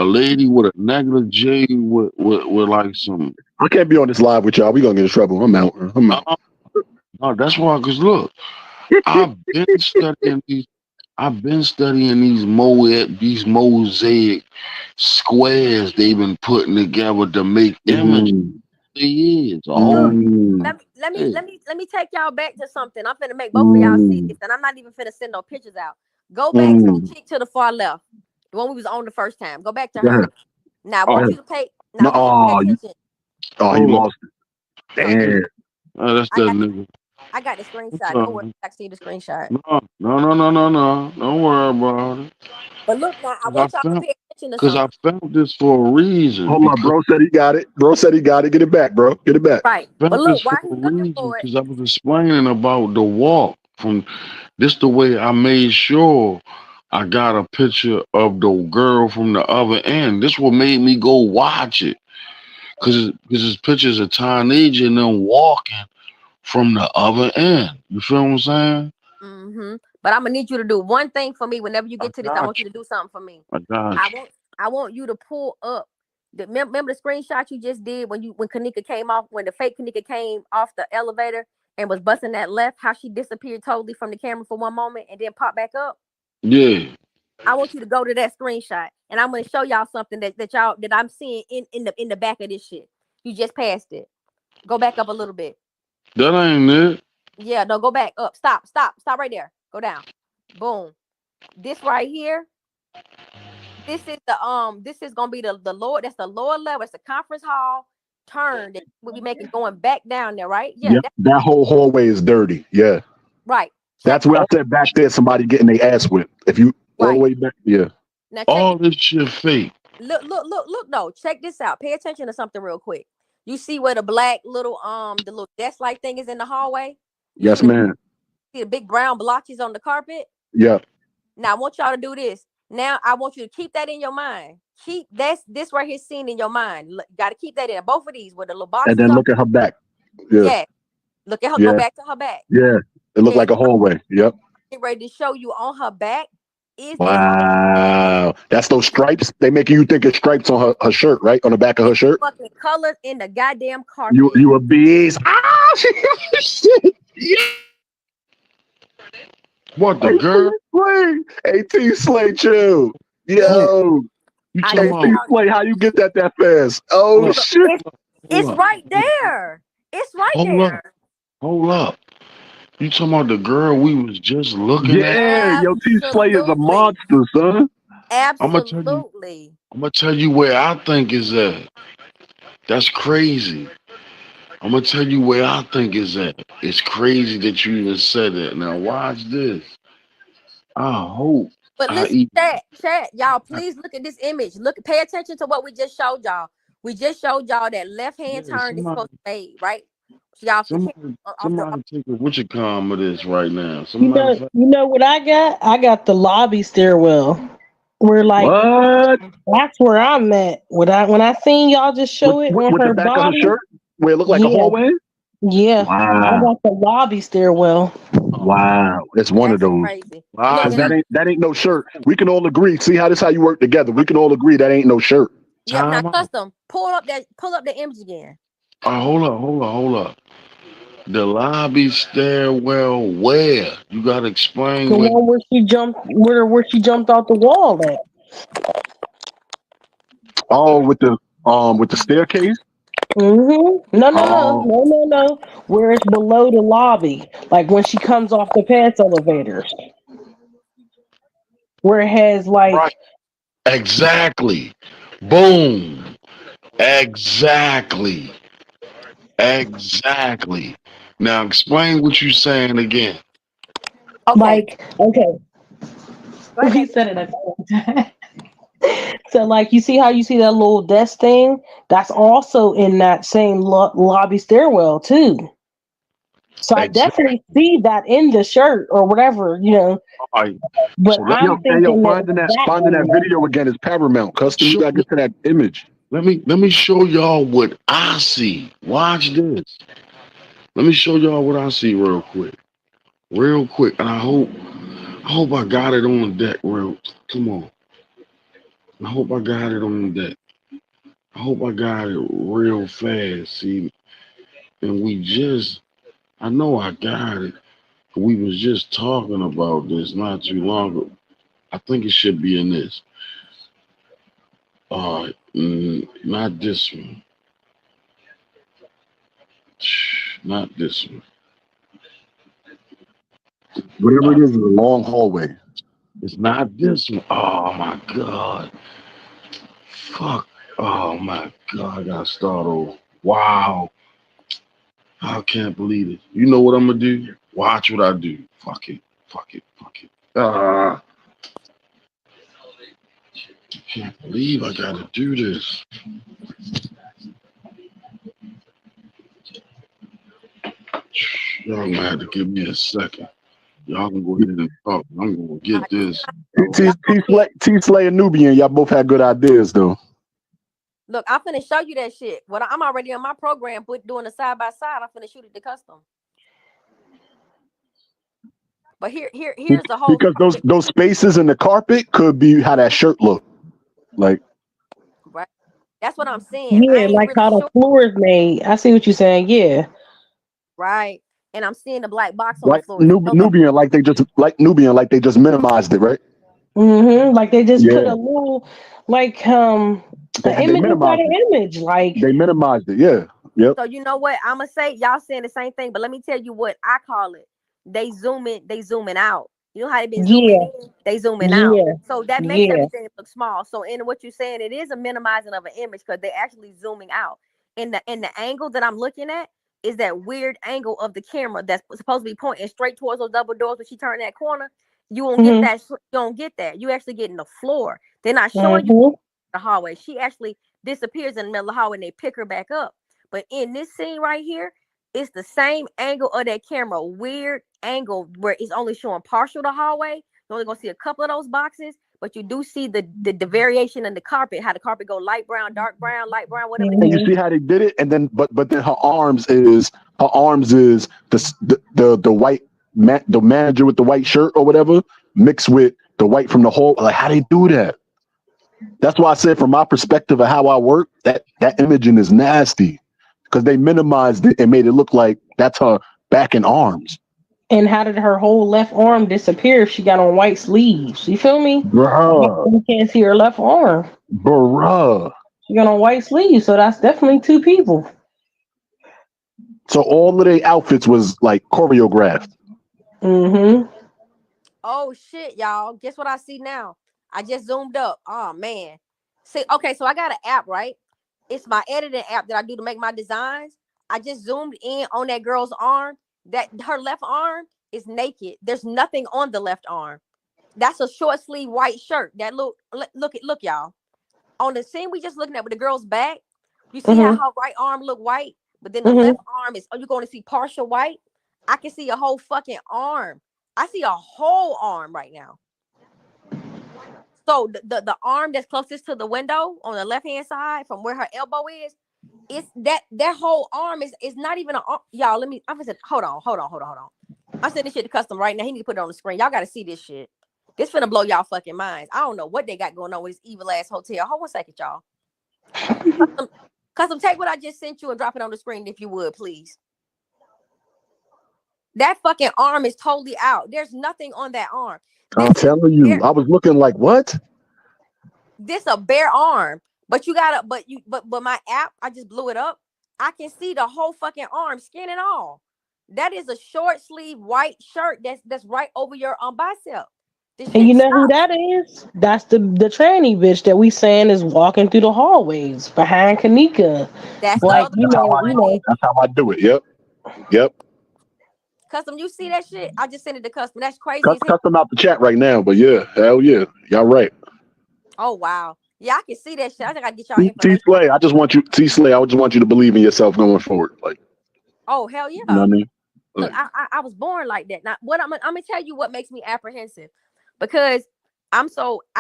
lady with a negative J with like some. I can't be on this live with y'all. We gonna get in trouble. I'm out. No, that's why. Cause look, I've been studying these mosaic squares they've been putting together to make images. Let me take y'all back to something. I'm finna make both of y'all see this, and I'm not even finna send no pictures out. Go back to the chick to the far left, the one we was on the first time. Go back to her. Now, I want you to pay. Attention. You lost it. Damn. Oh, that's that nigga. I got the screenshot. Don't worry, I see the screenshot. No. Don't worry about it. But look, now I want y'all to pay attention to because I found this for a reason. Hold on, bro said he got it. Get it back, bro. Get it back. Right. But look, why he's looking for it? Because I was explaining about the walk from this the way I made sure I got a picture of the girl from the other end. This what made me go watch it. Because his pictures of teenager and them walking from the other end. You feel what I'm saying? Mm-hmm. But I'm gonna need you to do one thing for me. Whenever you get to this, I want you to do something for me. I got you. I want you to pull up. Remember the screenshot you just did when Kanika came off, when the fake Kanika came off the elevator and was busting that left, how she disappeared totally from the camera for one moment and then popped back up? Yeah. I want you to go to that screenshot and I'm gonna show y'all something that I'm seeing in the back of this shit. You just passed it. Go back up a little bit. That ain't it. Yeah, no, go back up. Stop right there. Go down. Boom. This right here. This is gonna be the lower. That's the lower level. It's the conference hall turn that we'll be making going back down there, right? Yeah. Yep, that whole hallway is dirty. Yeah. Right. That's where I said back there somebody getting their ass whipped. If you all the way back, yeah. Now all this shit fake. Look though. Check this out. Pay attention to something real quick. You see where the black little the little desk like thing is in the hallway? Yes, ma'am. See the big brown blotches on the carpet? Yep. Now I want y'all to do this. Now I want you to keep that in your mind. Keep this right here scene in your mind. Got to keep that in. Both of these with the little boxes. And then look at her back. Yeah. Yeah. Look at her. Yeah. Go back to her back. Yeah. It looked like a hallway. Yep. Get ready to show you on her back. Wow. That's those stripes. They making you think it's stripes on her shirt, right? On the back of her shirt. Fucking colors in the goddamn carpet. You a beast. Ah, shit. Yeah. What the girl? AT Slay Chill. Yo. You AT talking about Slay, how you get that fast? Oh shit. It's right there. It's right there. Hold up. You talking about the girl we was just looking at? Yeah, yo, T Slay is a monster, son. Absolutely. I'm gonna tell you where I think is at. That's crazy. I'm gonna tell you where I think is at. It's crazy that you even said that. Now watch this. I hope. But listen, chat, y'all, please look at this image. Pay attention to what we just showed y'all. We just showed y'all that left hand turn is supposed to be made, right? Y'all somebody take a Wichicom of this right now. You know what I got? I got the lobby stairwell. We're like, what? That's where I'm at. When I seen y'all just show it on with her the back body, of her shirt, where it looked like a hallway. Yeah, Wow. I got the lobby stairwell. Wow, it's one of those. Crazy. Wow, that ain't no shirt. We can all agree. See how you work together. We can all agree that ain't no shirt. Yep. Now custom. Pull up the image again. Hold up. The lobby stairwell where? You gotta explain The one where she jumped off the wall at. Oh, with the staircase? Mm-hmm. No. Where it's below the lobby. Like when she comes off the pass elevators. Where it has like right. Exactly. Boom. Exactly. Now explain what you're saying again. Okay. He said it at the So like you see that little desk thing? That's also in that same lobby stairwell too. So I definitely see that in the shirt or whatever, Right. But I'm thinking finding that video again is paramount. Custom, you gotta get to that image. Let me show y'all what I see. Watch this. Let me show y'all what I see real quick. And I hope I got it on deck come on. I hope I got it on deck. I hope I got it real fast. See, and I know I got it. We was just talking about this not too long ago. I think it should be in this. Not this one. Not this one. Whatever it is a long hallway. It's not this one. Oh my God. Fuck. Oh my God. I gotta start over. Wow. I can't believe it. You know what I'm gonna do? Watch what I do. Fuck it. I can't believe I gotta do this. Y'all gonna have to give me a second. Y'all can go ahead and talk. I'm gonna get this. T Slay and Nubian, y'all both had good ideas though. Look, I'm finna show you that shit. Well, I'm already on my program, doing the side by side. I'm finna shoot it to custom. But here's the whole because those spaces in the carpet could be how that shirt look like. right. That's what I'm saying. I Yeah, ain't like really how the sure. floor is made. I see what you're saying. Yeah. Right. And I'm seeing the black box on the Like floor. So Nubian, like they just minimized it, right? Like they just put Yeah, a little, like an they image inside minimized it. an image. Like They minimized it. Yeah, yep. So you know what I'm gonna say? Y'all saying the same thing, but let me tell you what I call it. They zooming out. You know how they been zooming yeah, in, they zooming out. yeah, So that makes yeah. everything look small. So in what you're saying, it is a minimizing of an image because they're actually zooming out. In the angle that I'm looking at is that weird angle of the camera that's supposed to be pointing straight towards those double doors when she turned that corner. You won't get Mm-hmm. that. You don't get that. You actually getting the floor. They're not showing you Mm-hmm. the hallway. She actually disappears in the middle of the hallway and they pick her back up. But in this scene right here, it's the same angle of that camera, weird angle where it's only showing partial the hallway. You're only gonna see a couple of those boxes, but you do see the variation in the carpet, how the carpet go light brown, light brown, whatever the And case. you see how they did it, and then but then her arms is the white the manager with the white shirt or whatever mixed with the white from the whole. Like how they do that? That's why I said from my perspective of how I work, that imaging is nasty because they minimized it and made it look like that's her back and arms. And how did her whole left arm disappear if she got on white sleeves? You feel me? Bruh, You can't see her left arm. bruh. She got on white sleeves, so that's definitely two people. So all of their outfits was like choreographed. Mm-hmm. Oh shit, y'all. Guess what I see now? I just zoomed up. Oh man. See, okay, so I got an app, right? It's my editing app that I do to make my designs. I just zoomed in on that girl's arm. That her left arm is naked. There's nothing on the left arm. That's a short sleeve white shirt. That look, y'all. On the scene we just looking at with the girl's back, you see how Mm-hmm. her right arm look white, but then the Mm-hmm. left arm is, you're going to see partial white. I can see a whole fucking arm. I see a whole arm right now. So the arm that's closest to the window on the left hand side from where her elbow is, it's that whole arm is not even an arm. Y'all, let me. I'm gonna say, hold on. I'm sending this shit to custom right now. He need to put it on the screen. Y'all got to see this shit. This finna blow y'all fucking minds. I don't know what they got going on with this evil ass hotel. Hold 1 second, y'all. Custom, take what I just sent you and drop it on the screen if you would, please. That fucking arm is totally out. There's nothing on that arm. I'm telling you, I was looking like what? This a bare arm, but you gotta, but my app, I just blew it up. I can see the whole fucking arm, skin and all. That is a short sleeve white shirt that's right over your bicep. And you know who that is? That's the tranny bitch that we saying is walking through the hallways behind Kanika. That's Like the other That's how I do it. Yep. Custom. You see that shit? I just sent it to custom. That's crazy as hell. Custom out the chat right now, but yeah, hell yeah, y'all right. Oh wow, yeah, I can see that shit. I think I get y'all T information. Slay, I just want you to believe in yourself going forward. Like, Oh hell yeah. you know what I mean? Look, I was born like that. Now, what I'm gonna tell you what makes me apprehensive, because I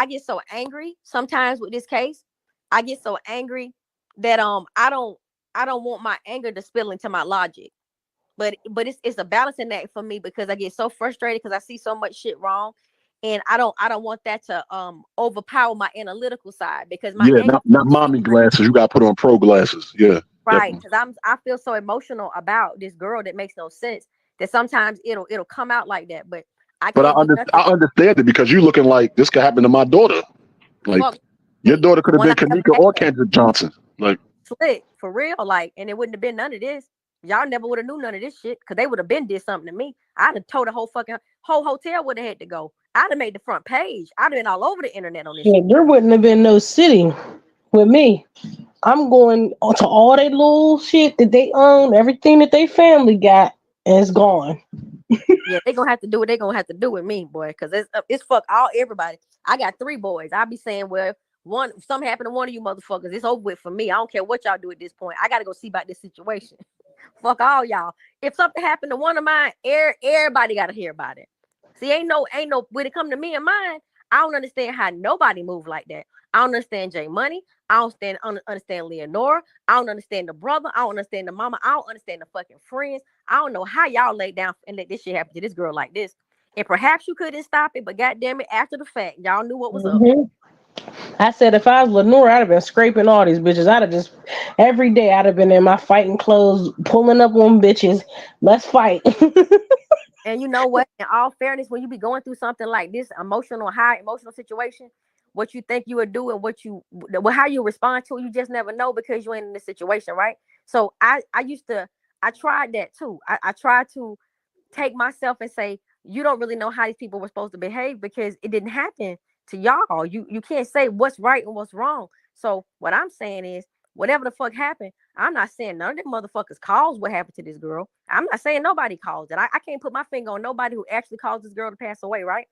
get so angry sometimes with this case. I get so angry that I don't want my anger to spill into my logic. But it's a balancing act for me because I get so frustrated because I see so much shit wrong, and I don't want that to overpower my analytical side because my Yeah, anger. not mommy glasses. You got to put on pro glasses. Yeah, Right, definitely. because I feel so emotional about this girl that makes no sense that sometimes it'll come out like that, but I But can't do nothing. I understand it because you looking like this could happen to my daughter. Like, Fuck, your daughter could have one been I never Kanika or had. Kendrick Johnson. Like, Slick for real, like, and it wouldn't have been none of this. Y'all never would have knew none of this shit because they would have been did something to me. I'd have told the whole hotel would have had to go. I'd have made the front page. I'd have been all over the internet on this Yeah, shit. there wouldn't have been no sitting with me. I'm going to all that little shit that they own, everything that they family got, and it's gone. Yeah, they gonna have to do what they gonna have to do with me, boy, because it's fuck everybody. I got 3 boys. I be saying, well, something happened to one of you motherfuckers. It's over with for me. I don't care what y'all do at this point. I gotta go see about this situation. Fuck all y'all. If something happened to one of mine, everybody gotta hear about it. See, ain't no when it come to me and mine, I don't understand how nobody move like that. I don't understand J Money. I don't understand Leonora. I don't understand the brother. I don't understand the mama. I don't understand the fucking friends. I don't know how y'all lay down and let this shit happen to this girl like this. And perhaps you couldn't stop it, but goddamn it, after the fact, y'all knew what was up. I said if I was Lenore, I'd have been scraping all these bitches. I'd have just every day I'd have been in my fighting clothes, pulling up on bitches. Let's fight. And you know what? In all fairness, when you be going through something like this, high emotional situation, what you think you would do and how you respond to it, you just never know because you ain't in the situation, right? So I tried that too. I tried to take myself and say, you don't really know how these people were supposed to behave because it didn't happen to y'all. You can't say what's right and what's wrong. So what I'm saying is, whatever the fuck happened, I'm not saying none of them motherfuckers caused what happened to this girl. I'm not saying nobody caused it. I can't put my finger on nobody who actually caused this girl to pass away, right?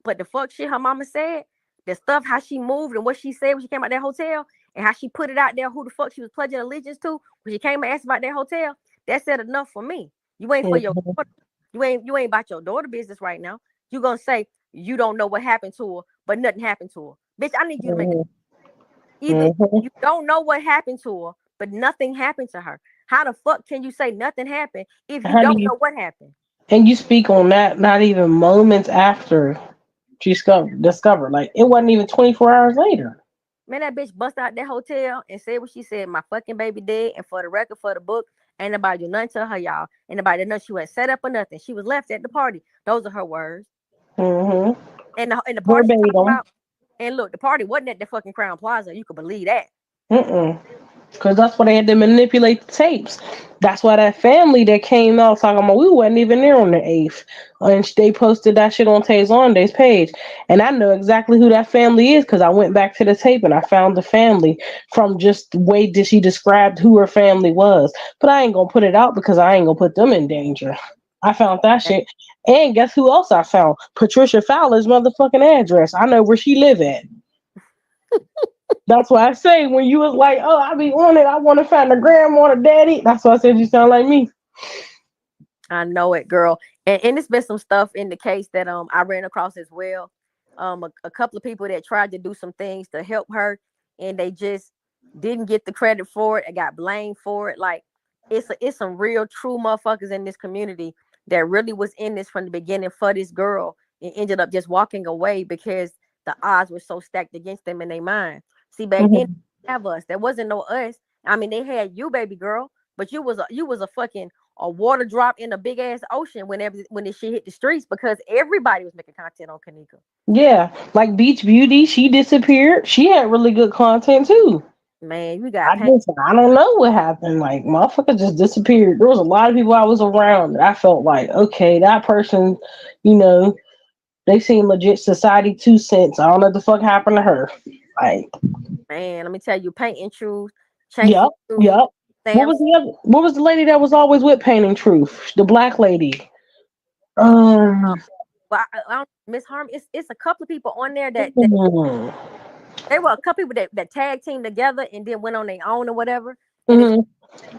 But the fuck shit her mama said, the stuff, how she moved and what she said when she came out that hotel, and how she put it out there who the fuck she was pledging allegiance to when she came and asked about that hotel, that said enough for me. You ain't for your daughter. You ain't about your daughter business right now. You gonna say you don't know what happened to her, but nothing happened to her. Bitch, I need you to make it. Either you don't know what happened to her, but nothing happened to her. How the fuck can you say nothing happened if you don't know what happened? And you speak on that not even moments after she discovered. Like it wasn't even 24 hours later. Man, that bitch bust out that hotel and said what she said. My fucking baby dead. And for the record, for the book, ain't nobody do nothing to her, y'all. Ain't nobody know she wasn't set up or nothing. She was left at the party. Those are her words. And the party she talking about. And look, the party wasn't at the fucking Crown Plaza. You could believe that. Because that's why they had to manipulate the tapes. That's why that family that came out talking about we wasn't even there on the 8th. And they posted that shit on Tay Zonday's page. And I know exactly who that family is because I went back to the tape and I found the family from just the way that she described who her family was. But I ain't going to put it out because I ain't going to put them in danger. I found that shit. And guess who else I found? Patricia Fowler's motherfucking address. I know where she live at. That's why I say when you was like, oh, I be on it, I want to find the grandma or the daddy. That's why I said you sound like me. I know it, girl. And it's been some stuff in the case that I ran across as well. A couple of people that tried to do some things to help her, and they just didn't get the credit for it. I got blamed for it. Like it's some real true motherfuckers in this community that really was in this from the beginning for this girl and ended up just walking away because the odds were so stacked against them in their mind. See, back then, have us. There wasn't no us. I mean, they had you, baby girl, but you was a fucking a water drop in a big ass ocean when this shit hit the streets because everybody was making content on Kanika. Yeah, like Beach Beauty, she disappeared. She had really good content too. Man, you got I don't know what happened. Like motherfucker just disappeared. There was a lot of people I was around that I felt like, okay, that person, they seem legit society 2 cents. I don't know what the fuck happened to her. Like, man, let me tell you, painting truth, yep. What was the lady that was always with Painting Truth? The black lady. Well, Miss Harm, it's a couple of people on there that they were a couple people that tag team together and then went on their own or whatever. And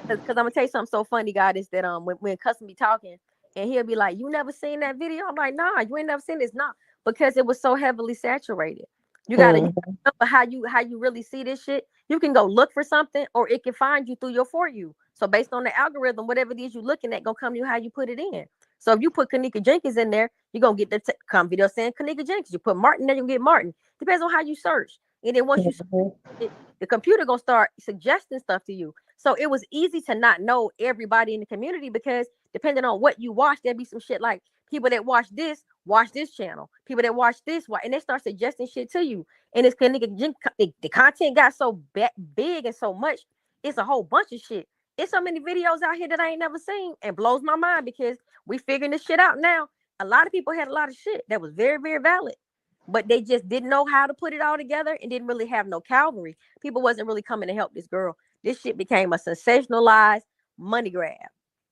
because I'm gonna tell you something so funny, God, is that when Custom be talking and he'll be like, "You never seen that video?" I'm like, "Nah, you ain't never seen this." Nah, because it was so heavily saturated. You gotta remember how you really see this shit. You can go look for something, or it can find you through your For You. So based on the algorithm, whatever it is you're looking at, gonna come to you how you put it in. So if you put Kanika Jenkins in there, you're gonna get the come video saying Kanika Jenkins. You put Martin there, you get Martin. Depends on how you search. And then once you search it, the computer gonna start suggesting stuff to you. So it was easy to not know everybody in the community because depending on what you watch, there'd be some shit like people that watch this channel. People that watch this, and they start suggesting shit to you. And it's the content got so big and so much. It's a whole bunch of shit. It's so many videos out here that I ain't never seen and blows my mind because we figuring this shit out now. A lot of people had a lot of shit that was very, very valid, but they just didn't know how to put it all together and didn't really have no cavalry. People wasn't really coming to help this girl. This shit became a sensationalized money grab.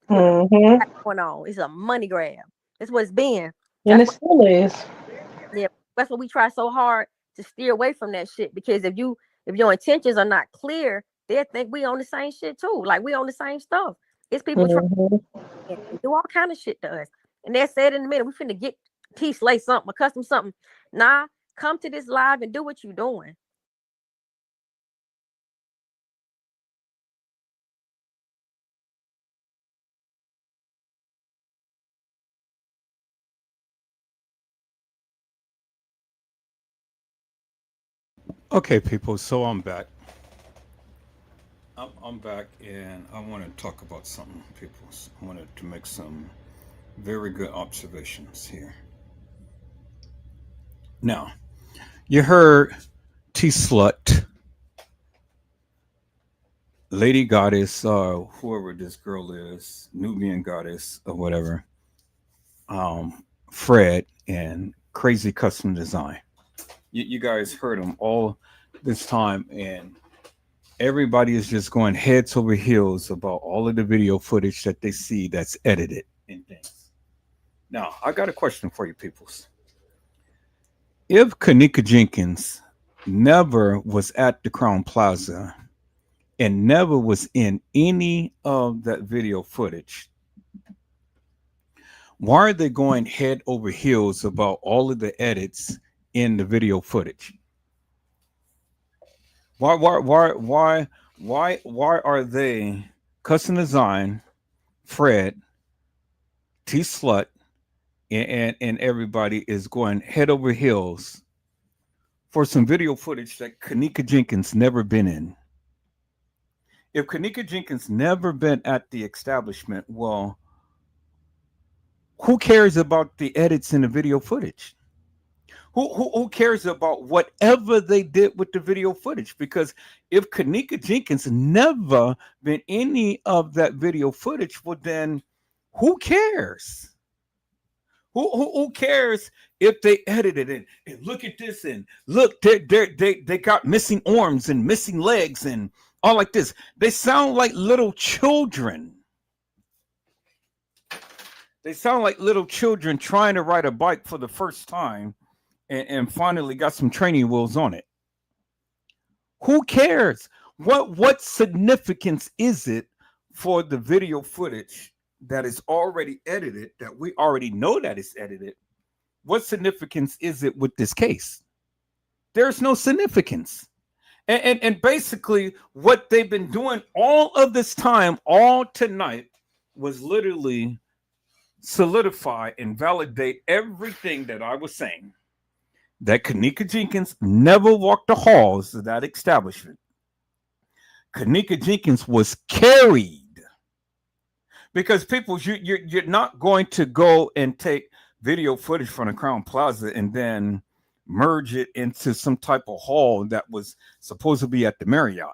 What's going on? It's a money grab. That's what it's been. And it still is. Yeah, that's what we try so hard to steer away from that shit because if your intentions are not clear, they'll think we on the same shit too. Like we on the same stuff. It's people trying to do all kind of shit to us. And they said in a minute, we finna get T-Slay something, a custom something. Nah, come to this live and do what you're doing. Okay, people. So I'm back. I'm back, and I want to talk about something, people. I wanted to make some very good observations here. Now, you heard T Slut, Lady Goddess, whoever this girl is, Nubian Goddess or whatever, Fred, and Crazy Custom Design. You guys heard them all this time, and everybody is just going heads over heels about all of the video footage that they see that's edited and things. Now, I got a question for you, peoples. If Kanika Jenkins never was at the Crown Plaza and never was in any of that video footage, why are they going head over heels about all of the edits in the video footage? Why are they custom design Fred, T Slut, and everybody is going head over heels for some video footage that Kanika Jenkins never been in? If Kanika Jenkins never been at the establishment, well, who cares about the edits in the video footage? Who cares about whatever they did with the video footage? Because if Kanika Jenkins never been any of that video footage, well then who cares? Who cares if they edited it and look at this and look they got missing arms and missing legs and all like this. They sound like little children. They sound like little children trying to ride a bike for the first time and finally got some training wheels on it. Who cares? What significance is it for the video footage that is already edited, that we already know that is edited? What significance is it with this case? There's no significance. And basically what they've been doing all of this time, all tonight, was literally solidify and validate everything that I was saying. That Kanika Jenkins never walked the halls of that establishment. Kanika Jenkins was carried. Because people, you're not going to go and take video footage from the Crown Plaza and then merge it into some type of hall that was supposed to be at the Marriott.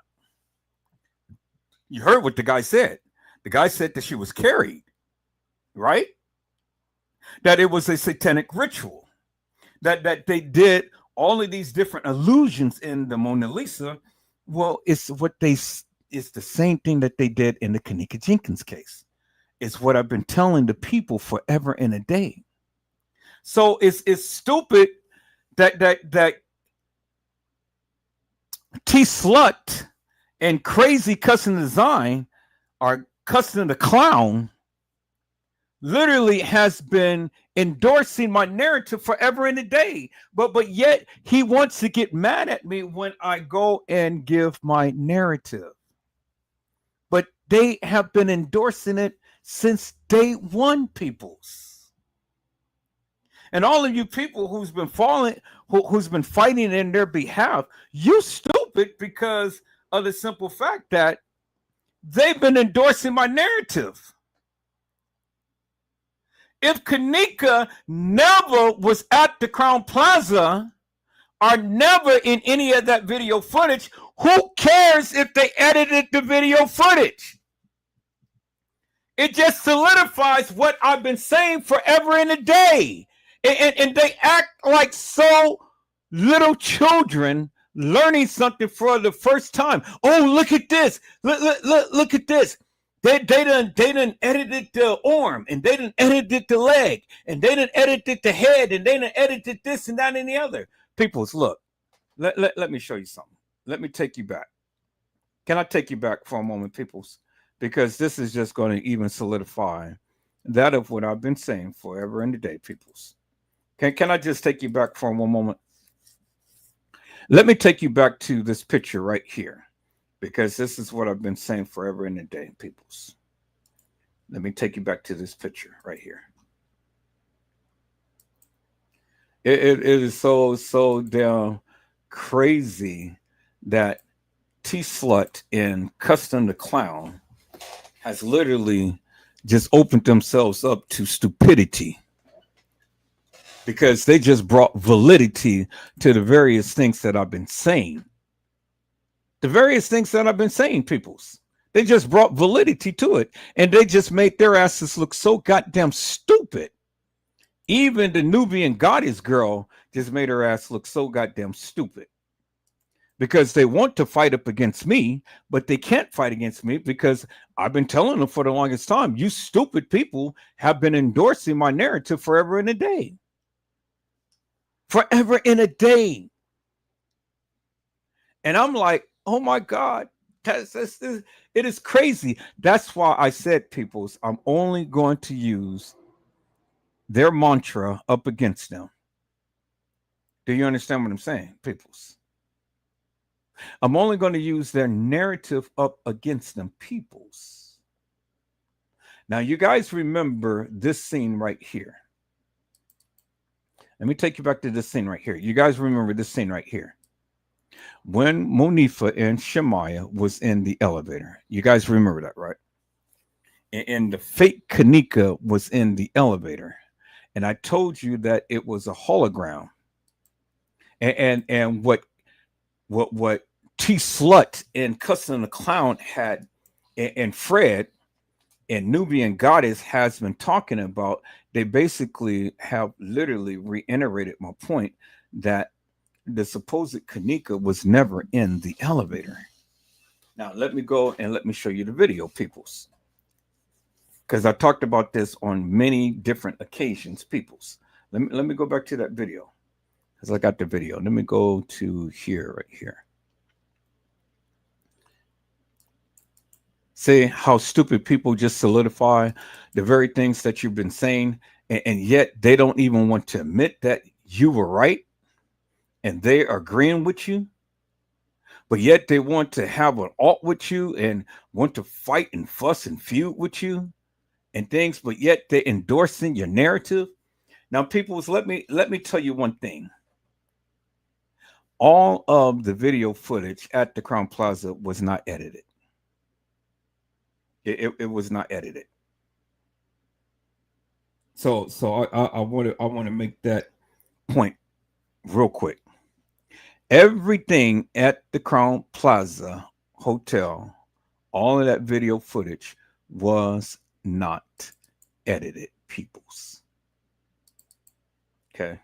You heard what the guy said. The guy said that she was carried, right? That it was a satanic ritual. That they did all of these different illusions in the Mona Lisa. Well, it's the same thing that they did in the Kanika Jenkins case. It's what I've been telling the people forever and a day. So it's stupid that T Slut and Crazy Custom Design are Custom the Clown literally has been endorsing my narrative forever and a day. But yet he wants to get mad at me when I go and give my narrative. But they have been endorsing it since day one, peoples. And all of you people who's been who's been fighting in their behalf, you stupid because of the simple fact that they've been endorsing my narrative. If Kanika never was at the Crown Plaza or never in any of that video footage, who cares if they edited the video footage? It just solidifies what I've been saying forever and a day. And they act like so little children learning something for the first time. Oh, look at this. Look at this. They done edited the arm, and they done edited the leg, and they done edited the head, and they done edited this and that and the other. Peoples, look, let me show you something. Let me take you back. Can I take you back for a moment, peoples? Because this is just going to even solidify that of what I've been saying forever and a day, peoples. Can I just take you back for one moment? Let me take you back to this picture right here, because this is what I've been saying forever and a day, peoples. Let me take you back to this picture right here. It is so damn crazy that T-Slut and Custom the Clown has literally just opened themselves up to stupidity, because they just brought validity to the various things that I've been saying. The various things that I've been saying, peoples. They just brought validity to it, and they just made their asses look so goddamn stupid. Even the Nubian goddess girl just made her ass look so goddamn stupid, because they want to fight up against me, but they can't fight against me because I've been telling them for the longest time, you stupid people have been endorsing my narrative forever and a day. Forever and a day. And I'm like, oh my God, it is crazy. That's why I said, peoples, I'm only going to use their mantra up against them. Do you understand what I'm saying, peoples? I'm only going to use their narrative up against them, peoples. Now, you guys remember this scene right here. Let me take you back to this scene right here. You guys remember this scene right here. When Monifa and Shemaya was in the elevator. You guys remember that, right? And the fake Kanika was in the elevator. And I told you that it was a hologram. And what T-Slut and Custom the Clown had, and Fred and Nubian Goddess has been talking about, they basically have literally reiterated my point that the supposed Kanika was never in the elevator. Now, let me go and let me show you the video, peoples. Because I talked about this on many different occasions, peoples. Let me go back to that video. Because I got the video. Let me go to here, right here. See how stupid people just solidify the very things that you've been saying, and yet they don't even want to admit that you were right, and they are agreeing with you, but yet they want to have an alt with you and want to fight and fuss and feud with you and things, but yet they're endorsing your narrative. Now, peoples, let me tell you one thing. All of the video footage at the Crown Plaza was not edited. It was not edited. So I want to make that point real quick. Everything at the Crown Plaza Hotel, all of that video footage was not edited, peoples. Okay.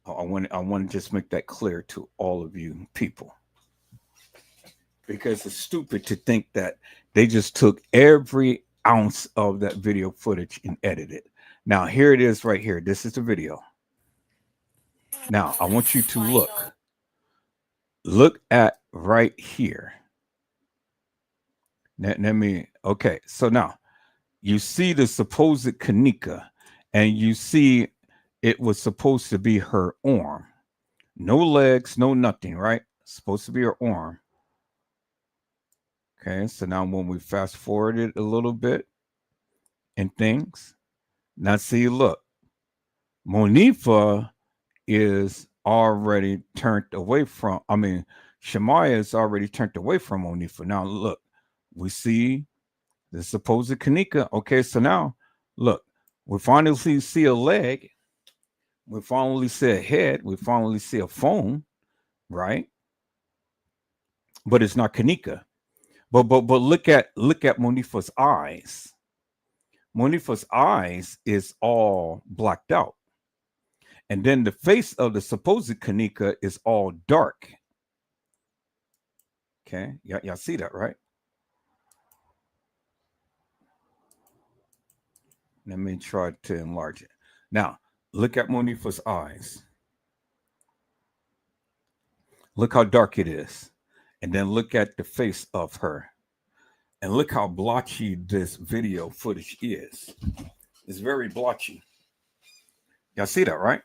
I want to just make that clear to all of you people, because it's stupid to think that they just took every ounce of that video footage and edited it. Now, here it is right here. This is the video. Now, I want you to look at right here. Let me, okay. So now you see the supposed Kanika, and you see it was supposed to be her arm. No legs, no nothing, right? Supposed to be her arm. Okay, so now when we fast forward it a little bit and things, now see, look, Monifa is already turned away from, Shemaya is already turned away from Monifa. Now, look, we see the supposed Kanika. Okay, so now, look, we finally see a leg. We finally see a head. We finally see a phone, right? But it's not Kanika. But look at Monifa's eyes. Monifa's eyes is all blacked out. And then the face of the supposed Kanika is all dark. Okay, y'all see that, right? Let me try to enlarge it. Now, look at Monifa's eyes. Look how dark it is. And then look at the face of her. And look how blotchy this video footage is. It's very blotchy. Y'all see that, right?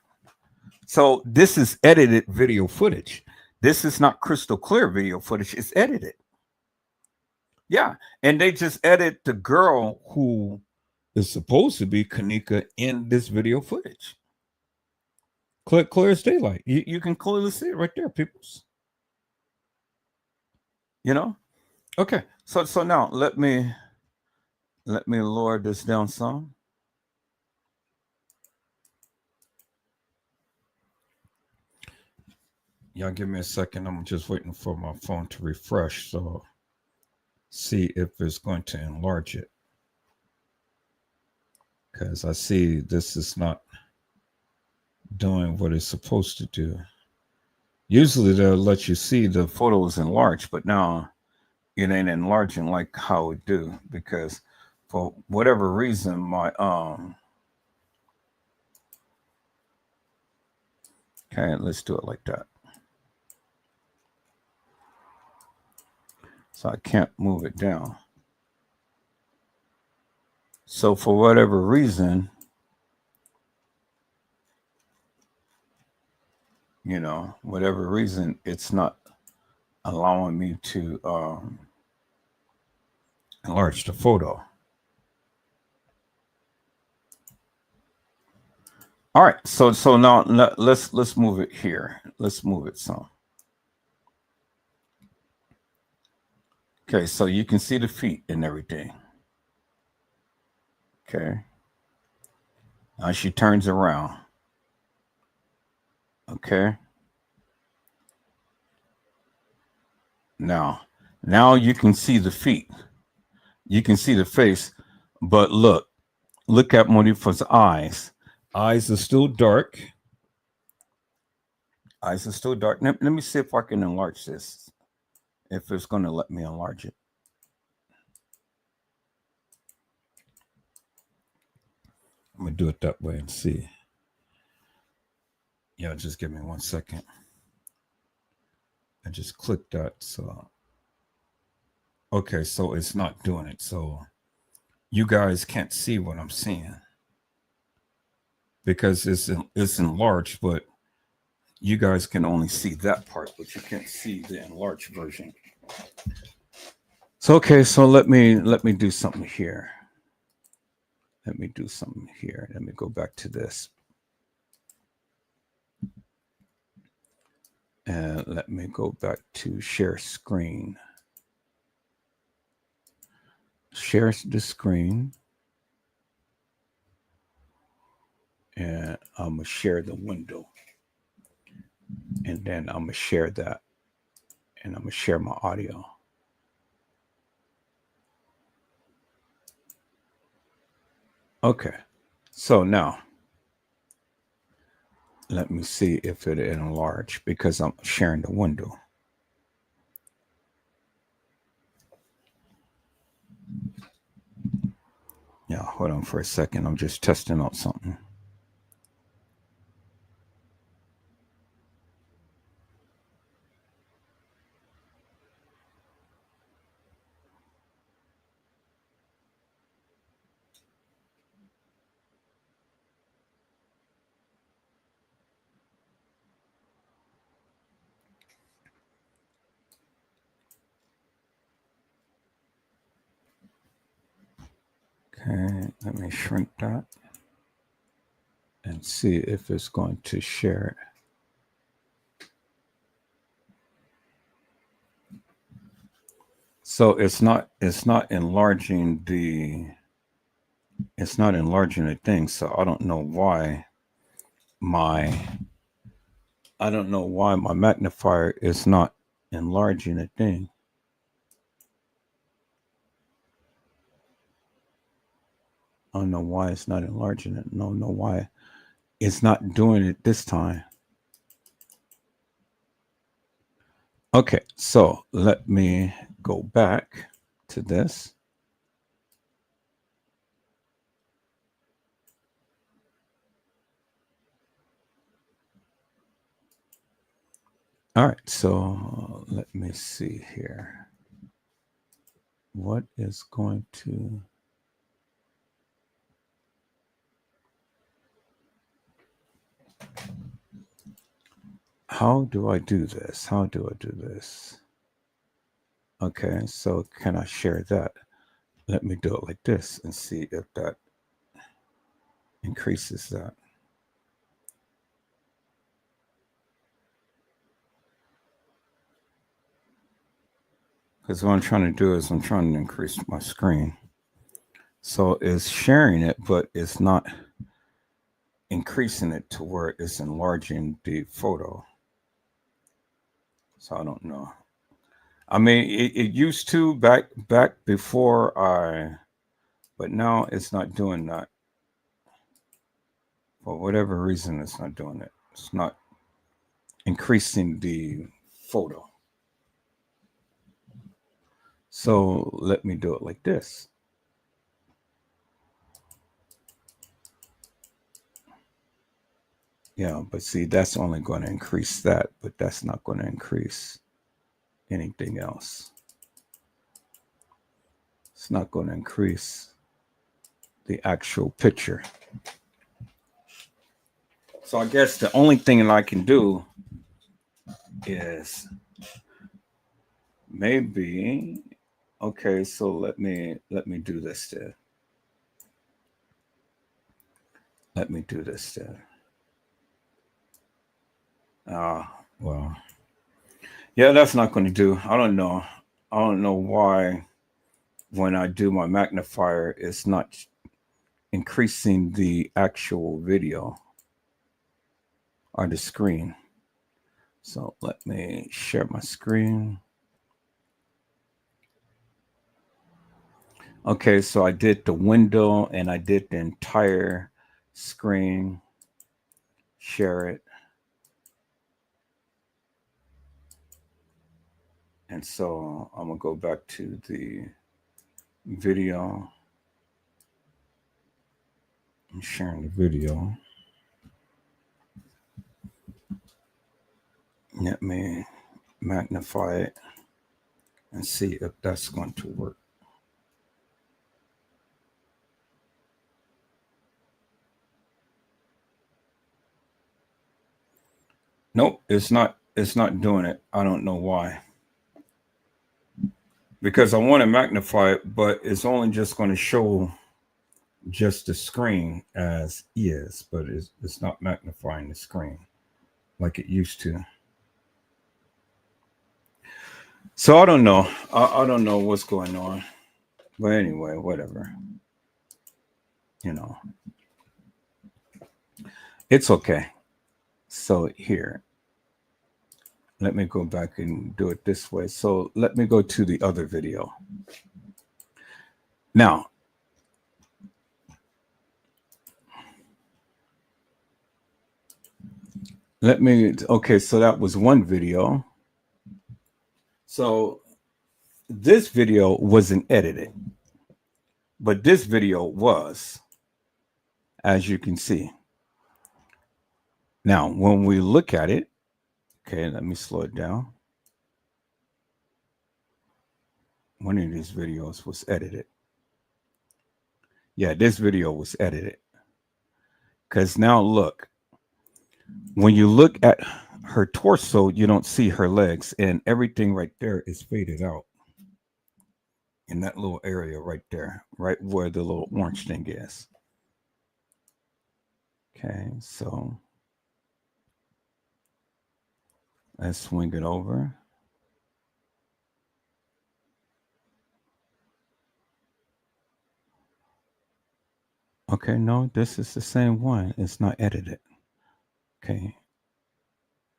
So this is edited video footage. This is not crystal clear video footage. It's edited. Yeah. And they just edit the girl who is supposed to be Kanika in this video footage. Clear as daylight. You can clearly see it right there, peoples. You know? Okay. So now let me lower this down some. Y'all give me a second. I'm just waiting for my phone to refresh. So see if it's going to enlarge it. Because I see this is not doing what it's supposed to do. Usually they'll let you see the photos enlarged, but now it ain't enlarging like how it do, because for whatever reason my okay, let's do it like that. So I can't move it down. So for whatever reason, whatever reason, it's not allowing me to enlarge the photo. All right, so now let's move it here. Let's move it some. Okay, so you can see the feet and everything. Okay. Now she turns around. Okay. Now you can see the feet. You can see the face, but look at Monifa's eyes. Eyes are still dark. Eyes are still dark. Let me see if I can enlarge this. If it's going to let me enlarge it. I'm going to do it that way and see. Yeah, just give me 1 second. I just clicked that. So, okay, so it's not doing it. So you guys can't see what I'm seeing because it's enlarged, but you guys can only see that part, but you can't see the enlarged version. So okay, so let me do something here. Let me do something here. Let me go back to this. And let me go back to share screen. Share the screen. And I'm going to share the window. And then I'm going to share that. And I'm going to share my audio. Okay. So now, let me see if it enlarge because I'm sharing the window. Yeah, hold on for a second. I'm just testing out something. Okay, let me shrink that and see if it's going to share it. So it's not enlarging the thing. So I don't know why my magnifier is not enlarging a thing. I don't know why it's not enlarging it. No, why it's not doing it this time. Okay, so let me go back to this. All right, so let me see here. What is going to... How do I do this? Okay, so can I share that? Let me do it like this and see if that increases that. Because what I'm trying to do is I'm trying to increase my screen. So it's sharing it, but it's not increasing it to where it's enlarging the photo. So I don't know. I mean, it used to back before but now it's not doing that. For whatever reason, it's not doing it. It's not increasing the photo. So let me do it like this. Yeah, but see, that's only going to increase that, but that's not going to increase anything else. It's not going to increase the actual picture. So I guess the only thing that I can do is maybe, okay, so let me do this there. Let me do this there. Well, yeah, that's not going to do. I don't know. I don't know why when I do my magnifier, it's not increasing the actual video on the screen. So let me share my screen. Okay, so I did the window and I did the entire screen. Share it. And so I'm going to go back to the video. I'm sharing the video. Let me magnify it and see if that's going to work. Nope, it's not doing it. I don't know why. Because I want to magnify it, but it's only just going to show just the screen as is, but it's not magnifying the screen like it used to. So I don't know. I don't know what's going on. But anyway, whatever. You know. It's okay. So here. Let me go back and do it this way. So let me go to the other video. Now, okay, so that was one video. So this video wasn't edited, but this video was, as you can see. Now, when we look at it, okay, let me slow it down. One of these videos was edited. Yeah, this video was edited. Because now look, when you look at her torso, you don't see her legs, and everything right there is faded out. In that little area right there, right where the little orange thing is. Okay, so let's swing it over. Okay, no, this is the same one. It's not edited. Okay,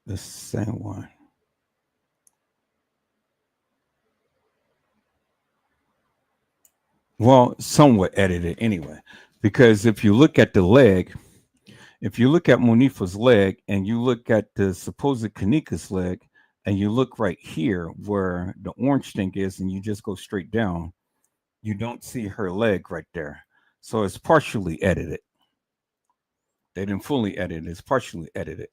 the same one. Well, somewhat edited anyway, because if you look at the leg, if you look at Monifa's leg and you look at the supposed Kanika's leg, and you look right here where the orange thing is, and you just go straight down, you don't see her leg right there. So it's partially edited. They didn't fully edit it, it's partially edited.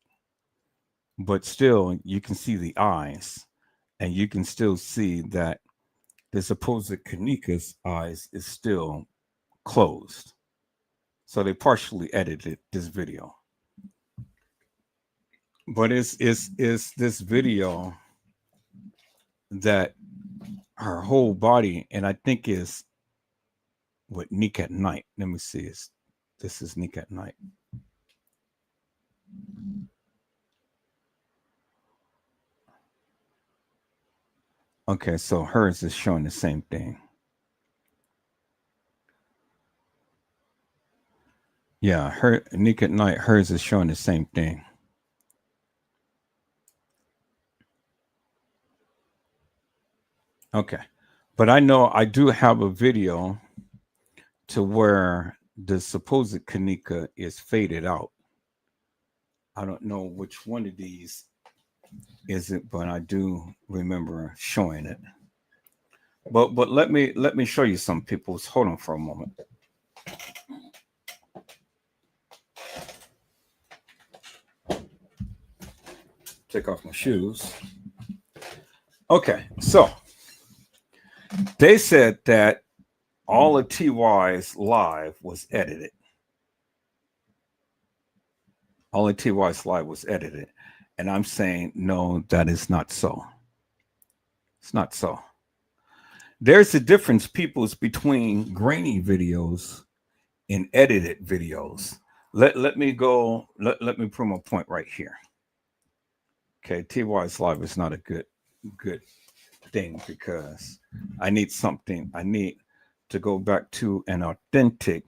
But still, you can see the eyes, and you can still see that the supposed Kanika's eyes is still closed. So they partially edited this video. But it's this video that her whole body, and I think is what Nick at night. Let me see. This is Nick at night. Okay, so hers is showing the same thing. Yeah, her Nick at Night, hers is showing the same thing. Okay. But I know I do have a video to where the supposed Kanika is faded out. I don't know which one of these is it, but I do remember showing it. But let me show you some people's. Hold on for a moment. Take off my shoes. Okay, so they said that all of TY's live was edited. All of TY's live was edited. And I'm saying, no, that is not so. It's not so. There's a difference, peoples, between grainy videos and edited videos. Let me go, let me prove my point right here. Okay, TY's live is not a good thing because I need something. I need to go back to an authentic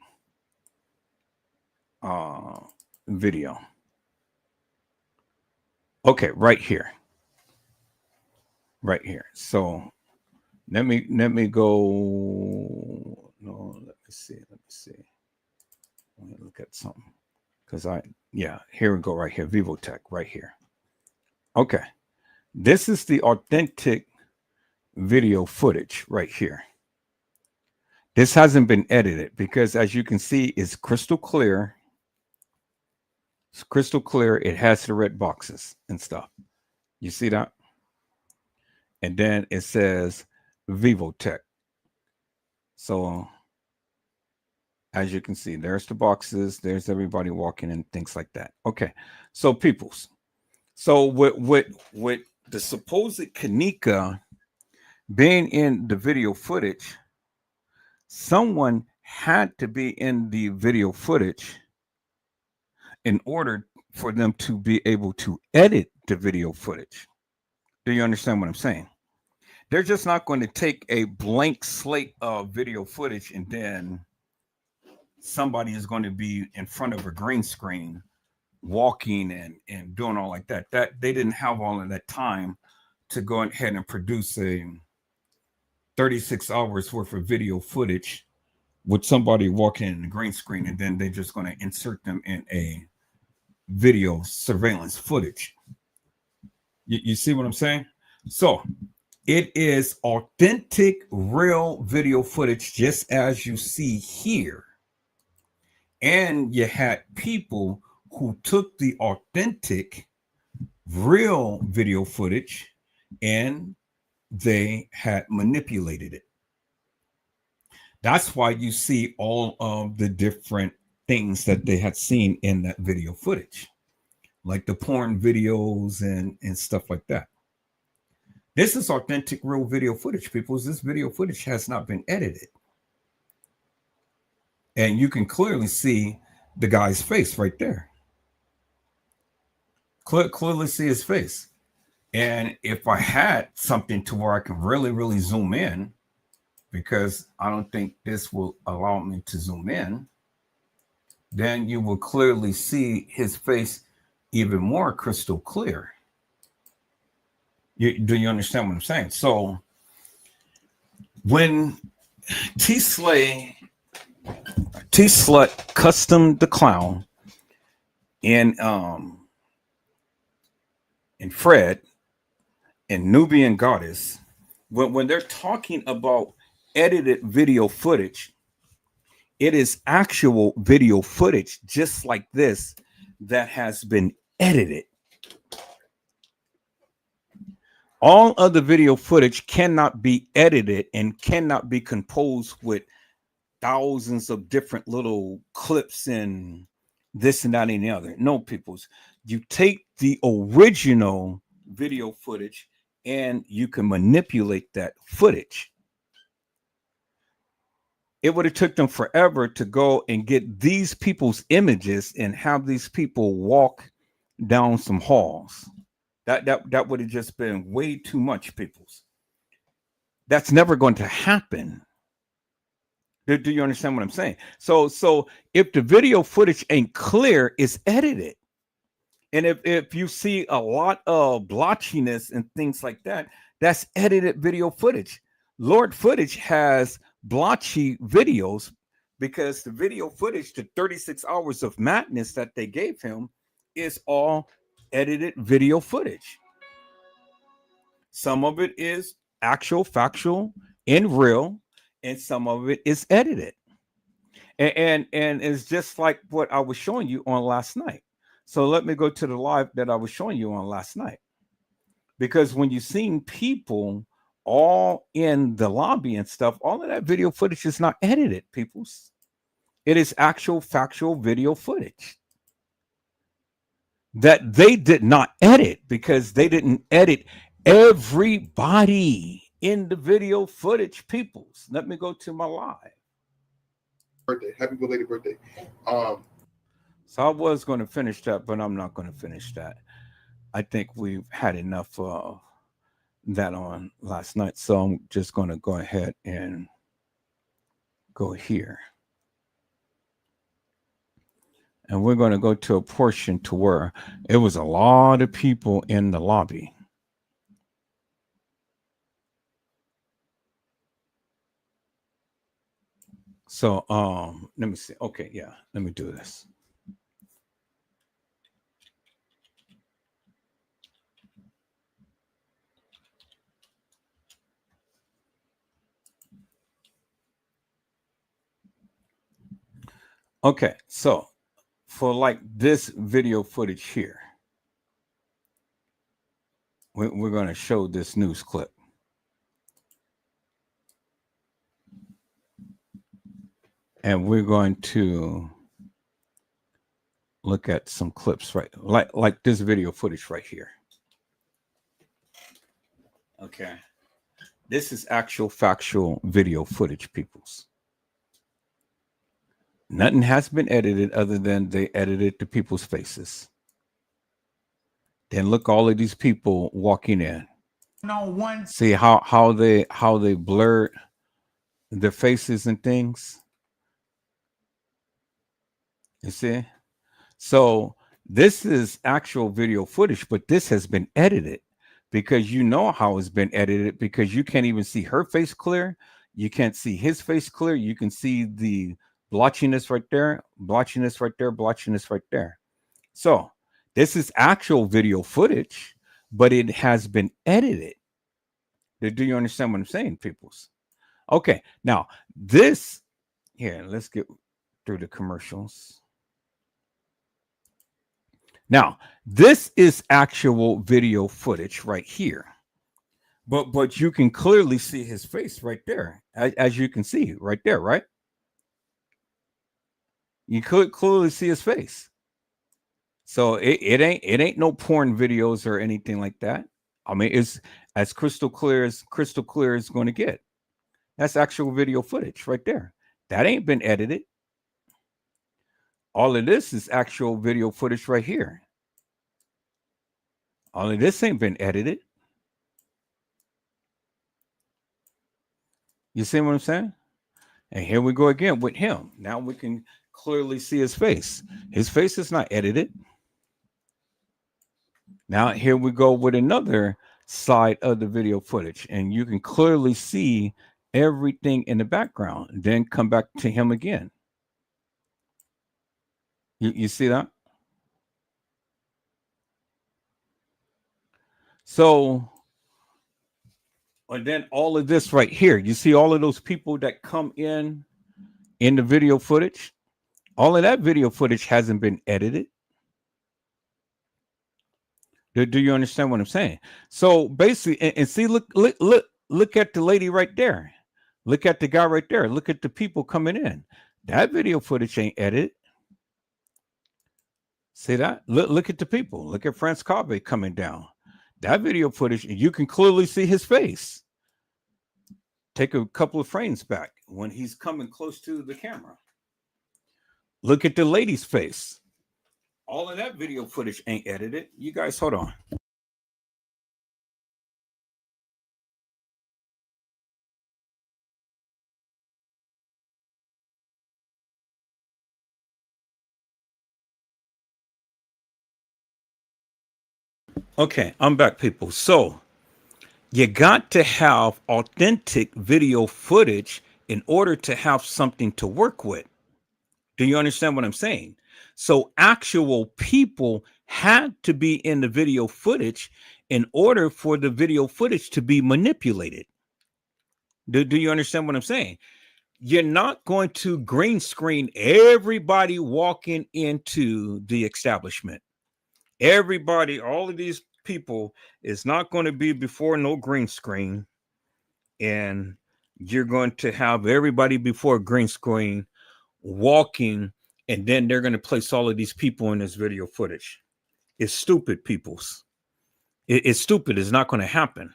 video. Okay, right here. Right here. So let me go. No, let me see. Let me look at something. Because here we go right here. Vivotech right here. Okay. This is the authentic video footage right here. This hasn't been edited because as you can see, it's crystal clear. It's crystal clear. It has the red boxes and stuff. You see that? And then it says Vivotech. So as you can see, there's the boxes. There's everybody walking and things like that. Okay. So peoples. So with the supposed Kanika being in the video footage, someone had to be in the video footage in order for them to be able to edit the video footage. Do you understand what I'm saying? They're just not going to take a blank slate of video footage and then somebody is going to be in front of a green screen walking and doing all like that. That they didn't have all of that time to go ahead and produce a 36 hours worth of video footage with somebody walking in the green screen, and then they're just going to insert them in a video surveillance footage. You see what I'm saying? So it is authentic, real video footage, just as you see here. And you had people who took the authentic, real video footage and they had manipulated it. That's why you see all of the different things that they had seen in that video footage, like the porn videos and stuff like that. This is authentic, real video footage, people. This video footage has not been edited. And you can clearly see the guy's face right there. Clearly see his face. And if I had something to where I can really, really zoom in, because I don't think this will allow me to zoom in, then you will clearly see his face even more crystal clear. Do you understand what I'm saying? So when T-Slut Custom the Clown and Fred and Nubian Goddess, when they're talking about edited video footage, it is actual video footage just like this that has been edited. All of the video footage cannot be edited and cannot be composed with thousands of different little clips and this and that and the other. No, peoples. You take the original video footage and you can manipulate that footage. It would have took them forever to go and get these people's images and have these people walk down some halls. That would have just been way too much, peoples. That's never going to happen. Do you understand what I'm saying? So if the video footage ain't clear, it's edited. And if you see a lot of blotchiness and things like that, that's edited video footage. Lord footage has blotchy videos because the video footage, the 36 hours of madness that they gave him, is all edited video footage. Some of it is actual, factual, in real, and some of it is edited. And it's just like what I was showing you on last night. So let me go to the live that I was showing you on last night. Because when you've seen people all in the lobby and stuff, all of that video footage is not edited, peoples. It is actual factual video footage that they did not edit because they didn't edit everybody in the video footage, peoples. Let me go to my live. Birthday. Happy belated birthday. So I was going to finish that, but I'm not going to finish that. I think we've had enough of that on last night. So I'm just going to go ahead and go here. And we're going to go to a portion to where it was a lot of people in the lobby. So let me see. Okay, yeah, let me do this. Okay, so for like this video footage here, we're going to show this news clip. And we're going to look at some clips, right? Like this video footage right here. Okay. This is actual factual video footage, peoples. Nothing has been edited other than they edited the people's faces. Then look, all of these people walking in. No one. See how they blurred their faces and things. You see? So this is actual video footage, but this has been edited because you know how it's been edited because you can't even see her face clear. You can't see his face clear. You can see the blotchiness right there, blotchiness right there, blotchiness right there. So this is actual video footage, but it has been edited. Do you understand what I'm saying, peoples? Okay, now this here, let's get through the commercials. Now, this is actual video footage right here. But you can clearly see his face right there, as you can see right there, right? You could clearly see his face. So it ain't no porn videos or anything like that. I mean, it's as crystal clear as going to get. That's actual video footage right there. That ain't been edited. All of this is actual video footage right here. All of this ain't been edited. You see what I'm saying? And here we go again with him. Now we can clearly see his face. His face is not edited. Now here we go with another side of the video footage. And you can clearly see everything in the background. Then come back to him again. You see that? So, and then all of this right here, you see all of those people that come in the video footage. All of that video footage hasn't been edited. Do you understand what I'm saying? So basically, and see, look at the lady right there. Look at the guy right there. Look at the people coming in. That video footage ain't edited. See that? Look at the people. Look at Franz Cave coming down. That video footage, you can clearly see his face. Take a couple of frames back when he's coming close to the camera. Look at the lady's face. All of that video footage ain't edited. You guys, hold on. Okay, I'm back, people. So you got to have authentic video footage in order to have something to work with. Do you understand what I'm saying? So actual people had to be in the video footage in order for the video footage to be manipulated. Do you understand what I'm saying? You're not going to green screen everybody walking into the establishment. Everybody, all of these people is not going to be before no green screen. And you're going to have everybody before green screen walking, and then they're going to place all of these people in this video footage. It's stupid, peoples. It's stupid. It's not going to happen.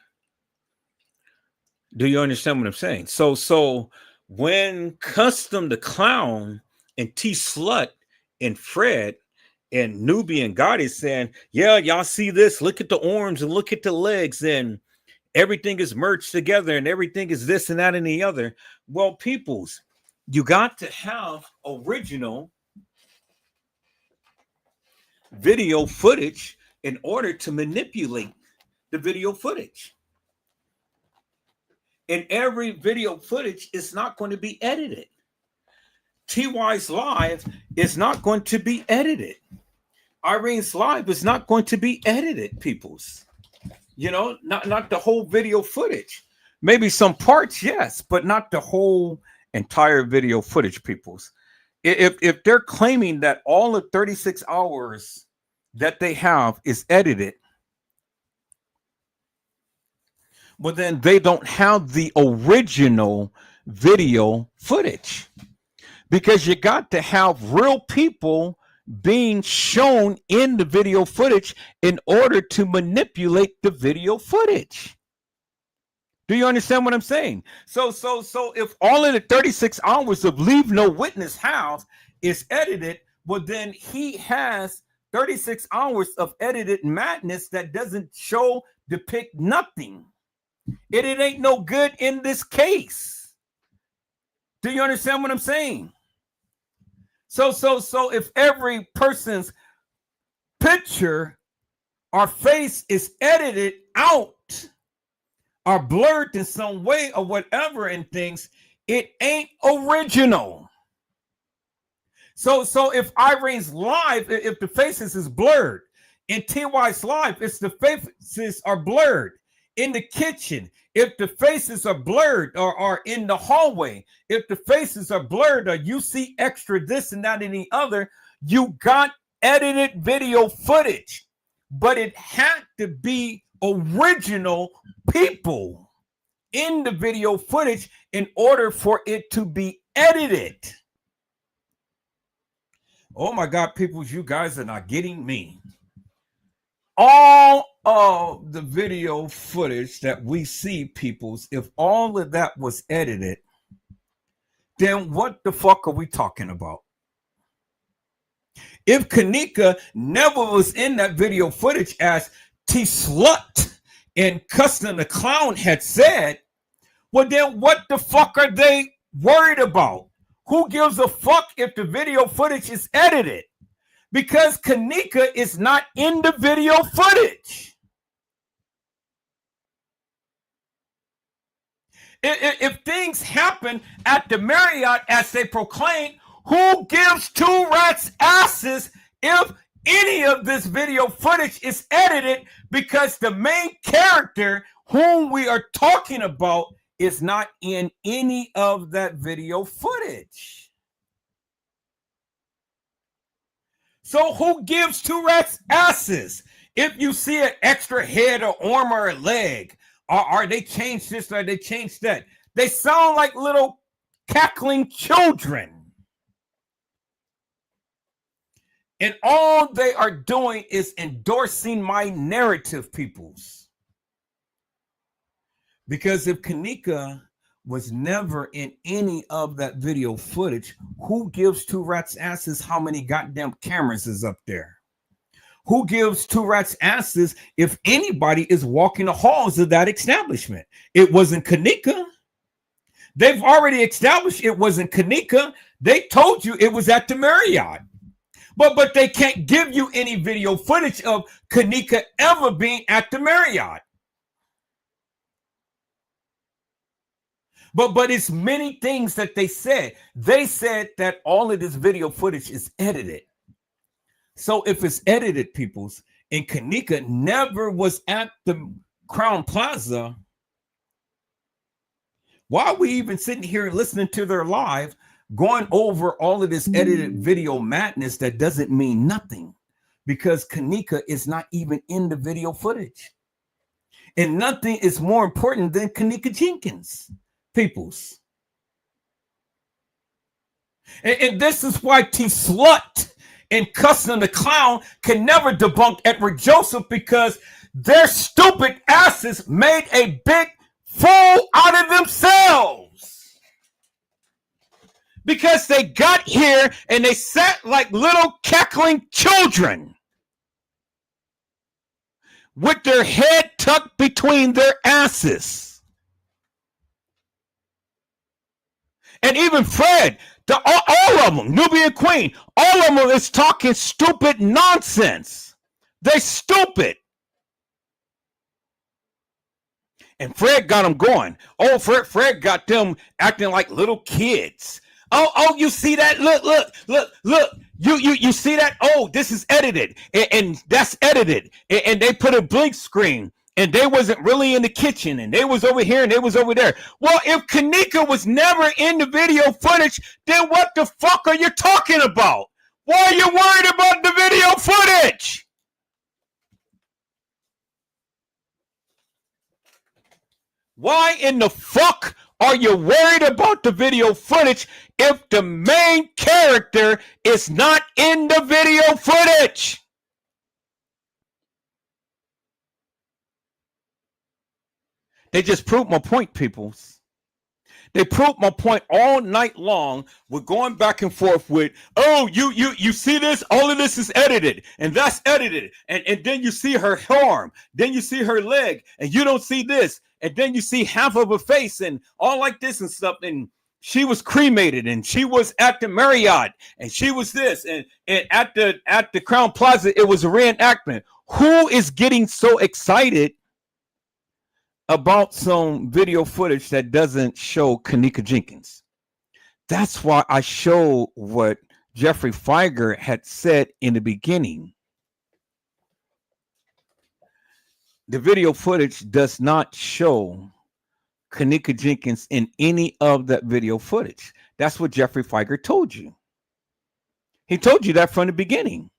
Do you understand what I'm saying? So when Custom the Clown and T Slut and Fred and Newbie and God is saying, yeah, y'all see this? Look at the arms and look at the legs, and everything is merged together and everything is this and that and the other. Well, peoples, you got to have original video footage in order to manipulate the video footage. And every video footage is not going to be edited. TY's live is not going to be edited. Irene's live is not going to be edited, peoples. You know, not the whole video footage. Maybe some parts, yes, but not the whole entire video footage, peoples. If they're claiming that all the 36 hours that they have is edited, well, then they don't have the original video footage, because you got to have real people being shown in the video footage in order to manipulate the video footage. Do you understand what I'm saying? So if all of the 36 hours of Leave No Witness House is edited, well, then he has 36 hours of edited madness that doesn't depict nothing. It ain't no good in this case. Do you understand what I'm saying? So if every person's picture or face is edited out or blurred in some way or whatever and things, it ain't original. So if Irene's live, if the faces is blurred, in TY's live, it's the faces are blurred. In the kitchen, if the faces are blurred, or in the hallway, if the faces are blurred, or you see extra this and that and the other, you got edited video footage. But it had to be original people in the video footage in order for it to be edited. Oh my God, people, you guys are not getting me. All of the video footage that we see, peoples, if all of that was edited, then what the fuck are we talking about? If Kanika never was in that video footage, as T Slut and Custom the Clown had said, well, then what the fuck are they worried about? Who gives a fuck if the video footage is edited? Because Kanika is not in the video footage. If things happen at the Marriott as they proclaim, who gives two rats' asses if any of this video footage is edited? Because the main character whom we are talking about is not in any of that video footage. So who gives two rats' asses if you see an extra head or arm or a leg? Or they changed this or they changed that? They sound like little cackling children. And all they are doing is endorsing my narrative, peoples. Because if Kanika was never in any of that video footage, who gives two rats' asses how many goddamn cameras is up there? Who gives two rats' asses if anybody is walking the halls of that establishment? It wasn't Kanika. They've already established it wasn't Kanika. They told you it was at the Marriott. But they can't give you any video footage of Kanika ever being at the Marriott. But it's many things that they said. They said that all of this video footage is edited. So if it's edited, peoples, and Kanika never was at the Crown Plaza, why are we even sitting here listening to their live, going over all of this edited video madness that doesn't mean nothing? Because Kanika is not even in the video footage. And nothing is more important than Kanika Jenkins, peoples. And this is why T Slut and Cussing the Clown can never debunk Edward Joseph, because their stupid asses made a big fool out of themselves. Because they got here and they sat like little cackling children with their head tucked between their asses. And even Fred, all of them, Nubian Queen, all of them is talking stupid nonsense. They're stupid. And Fred got them going. Oh, Fred got them acting like little kids. Oh, you see that? Look. You see that? Oh, this is edited. And that's edited. And they put a blink screen. And they wasn't really in the kitchen. And they was over here and they was over there. Well, if Kanika was never in the video footage, then what the fuck are you talking about? Why are you worried about the video footage? Why in the fuck are you worried about the video footage if the main character is not in the video footage? They just proved my point, peoples. They proved my point all night long. We're going back and forth with, oh, you see this? All of this is edited, and that's edited. And then you see her arm, then you see her leg, and you don't see this. And then you see half of her face and all like this and stuff. And she was cremated, and she was at the Marriott, and she was this, and at the Crown Plaza, it was a reenactment. Who is getting so excited about some video footage that doesn't show Kanika Jenkins? That's why I show what Jeffrey Feiger had said in the beginning. The video footage does not show Kanika Jenkins in any of that video footage. That's what Jeffrey Feiger told you. He told you that from the beginning.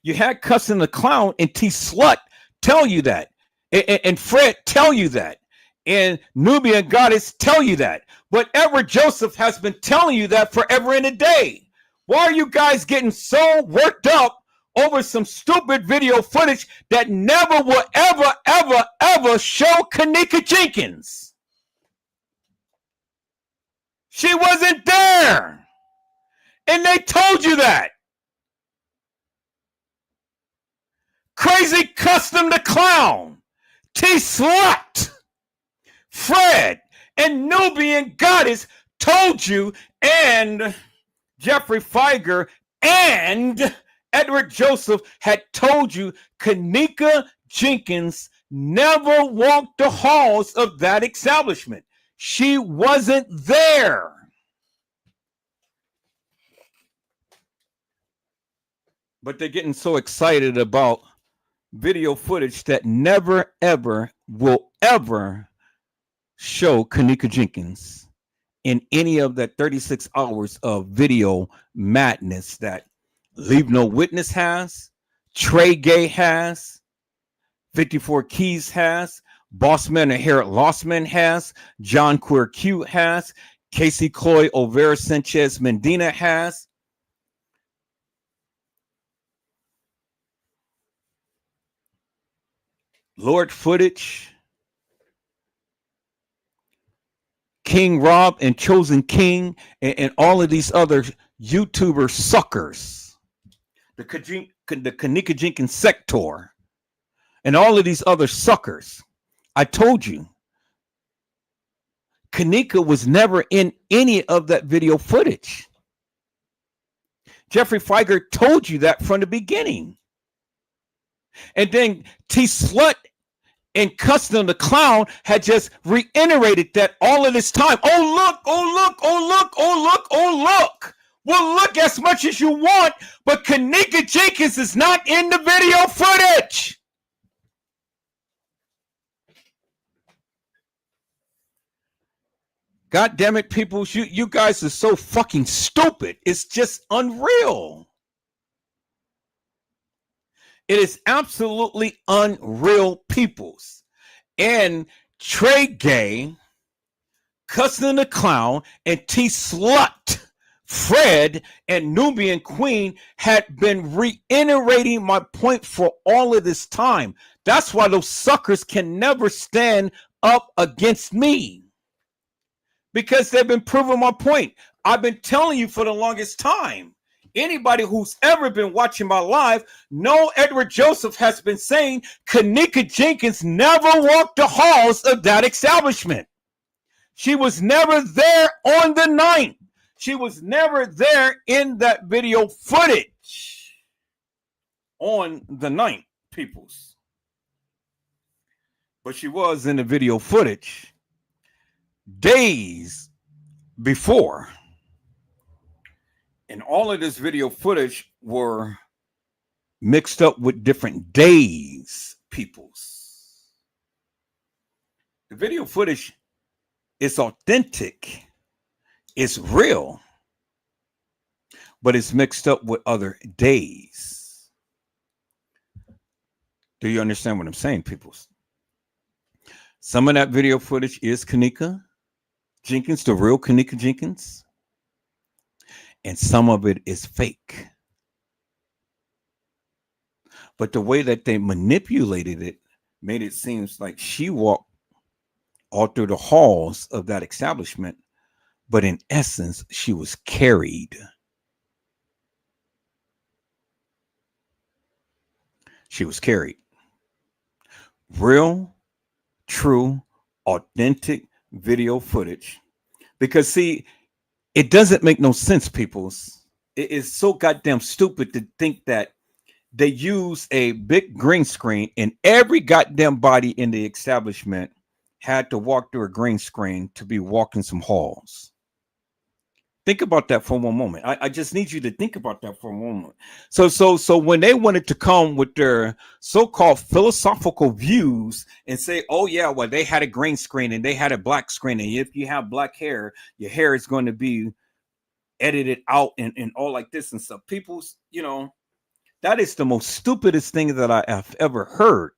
You had Cussing the Clown and T Slut tell you that. And Fred tell you that. And Nubian Goddess tell you that. But Edward Joseph has been telling you that forever and a day. Why are you guys getting so worked up over some stupid video footage that never will ever show Kanika Jenkins? She wasn't there. And they told you that. Crazy Custom the Clown, T Slut, Fred, and Nubian Goddess told you, and Jeffrey Feiger and Edward Joseph had told you Kanika Jenkins never walked the halls of that establishment. She wasn't there. But they're getting so excited about video footage that never, ever will ever show Kanika Jenkins in any of that 36 hours of video madness that Leave No Witness has, Trey Gay has, 54 Keys has, Bossman and Harold Lossman has, John Queer Q has, Casey Cloy Overa Sanchez Medina has. Lord Footage, King Rob and Chosen King, and all of these other YouTuber suckers, the Kanika Jenkins sector, and all of these other suckers. I told you, Kanika was never in any of that video footage. Jeffrey Feiger told you that from the beginning. And then T Slut and Custom the Clown had just reiterated that all of this time. Oh, look, oh, look, oh, look, oh, look, oh, look. Well, look as much as you want, but Kanika Jenkins is not in the video footage. God damn it, people. You guys are so fucking stupid. It's just unreal. It is absolutely unreal, peoples. And Trey Gay, Custom the Clown, and T Slut, Fred, and Nubian Queen had been reiterating my point for all of this time. That's why those suckers can never stand up against me. Because they've been proving my point. I've been telling you for the longest time. Anybody who's ever been watching my live know Edward Joseph has been saying Kanika Jenkins never walked the halls of that establishment. She was never there on the night. She was never there in that video footage on the night, peoples. But she was in the video footage days before. And all of this video footage were mixed up with different days, peoples. The video footage is authentic. It's real. But it's mixed up with other days. Do you understand what I'm saying, peoples? Some of that video footage is Kanika Jenkins, the real Kanika Jenkins. And some of it is fake. But the way that they manipulated it made it seem like she walked all through the halls of that establishment. But in essence, she was carried. She was carried. Real, true, authentic video footage. Because see, it doesn't make no sense, peoples. It is so goddamn stupid to think that they use a big green screen and every goddamn body in the establishment had to walk through a green screen to be walking some halls. Think about that for one moment. I just need you to think about that for a moment. So when they wanted to come with their so-called philosophical views and say, oh yeah, well, they had a green screen and they had a black screen. And if you have black hair, your hair is going to be edited out and all like this and stuff. People's, you know, that is the most stupidest thing that I have ever heard.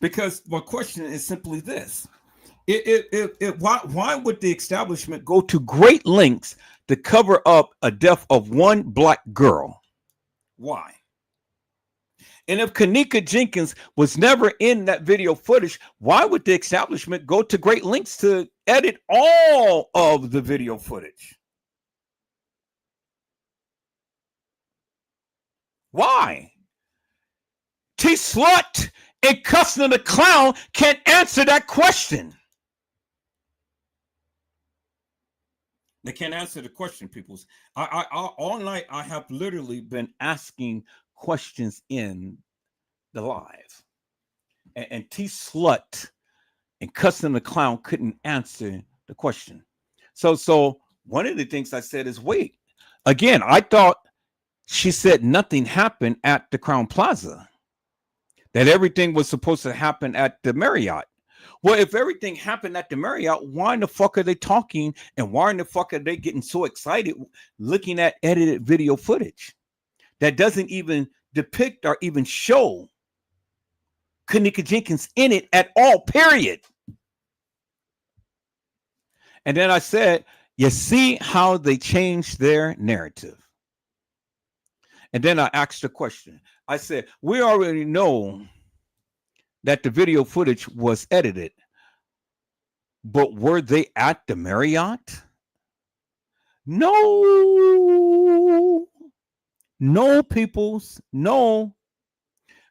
Because my question is simply this. Why would the establishment go to great lengths to cover up a death of one black girl? Why? And if Kanika Jenkins was never in that video footage, why would the establishment go to great lengths to edit all of the video footage? Why? T Slut and Custom the Clown can't answer that question. They can't answer the question, peoples. I all night I have literally been asking questions in the live, and T Slut and Custom the Clown couldn't answer the question. So one of the things I said is, wait, again, I thought she said nothing happened at the Crown Plaza, that everything was supposed to happen at the Marriott. Well, if everything happened at the Marriott, why in the fuck are they talking and why in the fuck are they getting so excited looking at edited video footage that doesn't even depict or even show Kanika Jenkins in it at all, period? And then I said, you see how they changed their narrative. And then I asked a question. I said, we already know that the video footage was edited, but were they at the Marriott? No, peoples, no.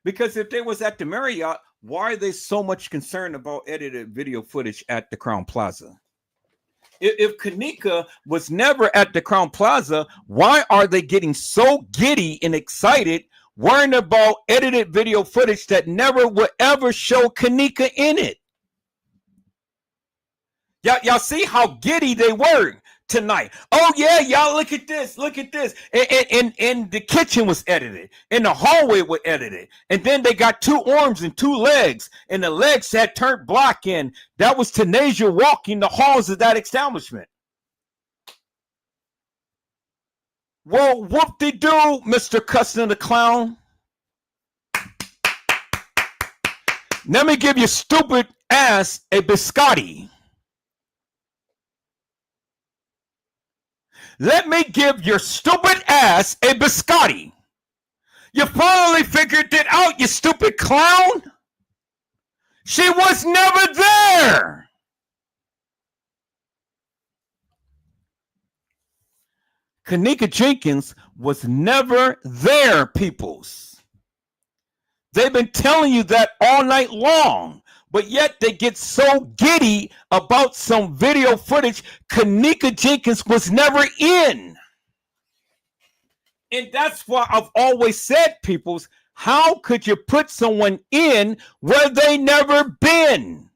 Because if they was at the Marriott, why are they so much concerned about edited video footage at the Crown Plaza? If Kanika was never at the Crown Plaza, why are they getting so giddy and excited worrying about edited video footage that never would ever show Kanika in it? Y'all see how giddy they were tonight. Oh yeah, y'all look at this, and the kitchen was edited, and the hallway was edited, and then they got 2 arms and 2 legs, and the legs had turned black, and that was Tanasia walking the halls of that establishment. Well, whoop-de-doo, Mr. Custom the Clown. Let me give your stupid ass a biscotti. Let me give your stupid ass a biscotti. You finally figured it out, you stupid clown. She was never there. Kanika Jenkins was never there, peoples. They've been telling you that all night long, but yet they get so giddy about some video footage Kanika Jenkins was never in. And that's why I've always said, peoples, how could you put someone in where they never been?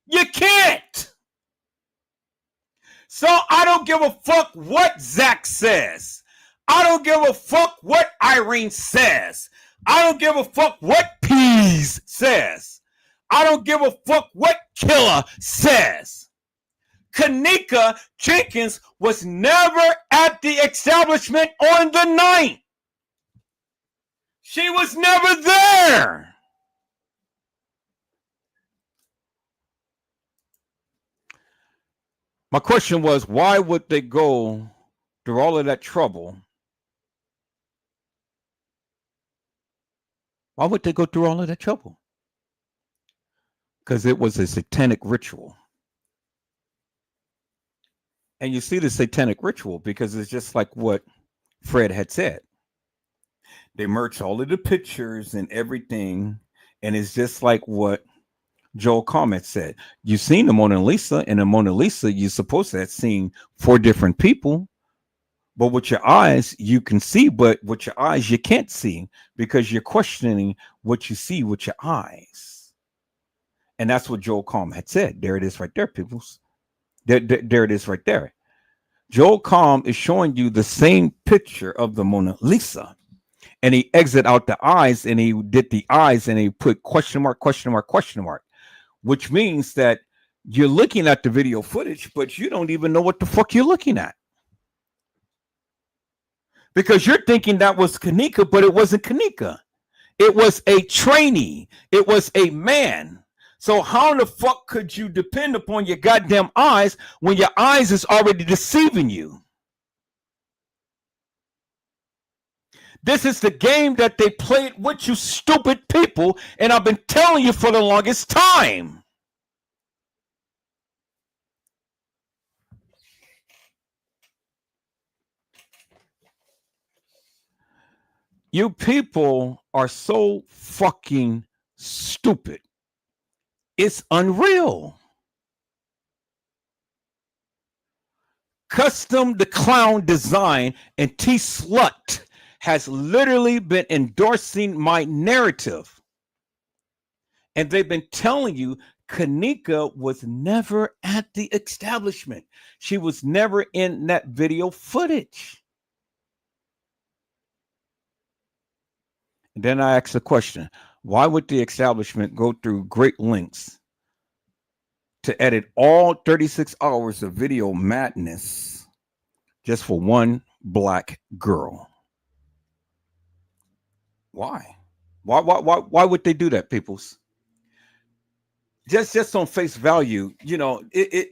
You can't. So I don't give a fuck what Zach says. I don't give a fuck what Irene says. I don't give a fuck what Pease says. I don't give a fuck what Killer says. Kanika Jenkins was never at the establishment on the night. She was never there. My question was, why would they go through all of that trouble? Why would they go through all of that trouble? Because it was a satanic ritual. And you see the satanic ritual because it's just like what Fred had said. They merged all of the pictures and everything, and it's just like what Joel Comment said. You've seen the Mona Lisa, and the Mona Lisa, you're supposed to have seen 4 different people, but with your eyes, you can see, but with your eyes, you can't see because you're questioning what you see with your eyes. And that's what Joel Comment had said. There it is right there, peoples. There it is right there. Joel Calm is showing you the same picture of the Mona Lisa. And he exit out the eyes, and he did the eyes, and he put question mark, question mark, question mark, which means that you're looking at the video footage, but you don't even know what the fuck you're looking at. Because you're thinking that was Kanika, but it wasn't Kanika. It was a trainee. It was a man. So how the fuck could you depend upon your goddamn eyes when your eyes is already deceiving you? This is the game that they played with you stupid people, and I've been telling you for the longest time. You people are so fucking stupid. It's unreal. Custom the Clown Design and T Slut has literally been endorsing my narrative. And they've been telling you Kanika was never at the establishment. She was never in that video footage. And then I asked the question, why would the establishment go through great lengths to edit all 36 hours of video madness just for one black girl? Why? Why would they do that, peoples? Just on face value, you know,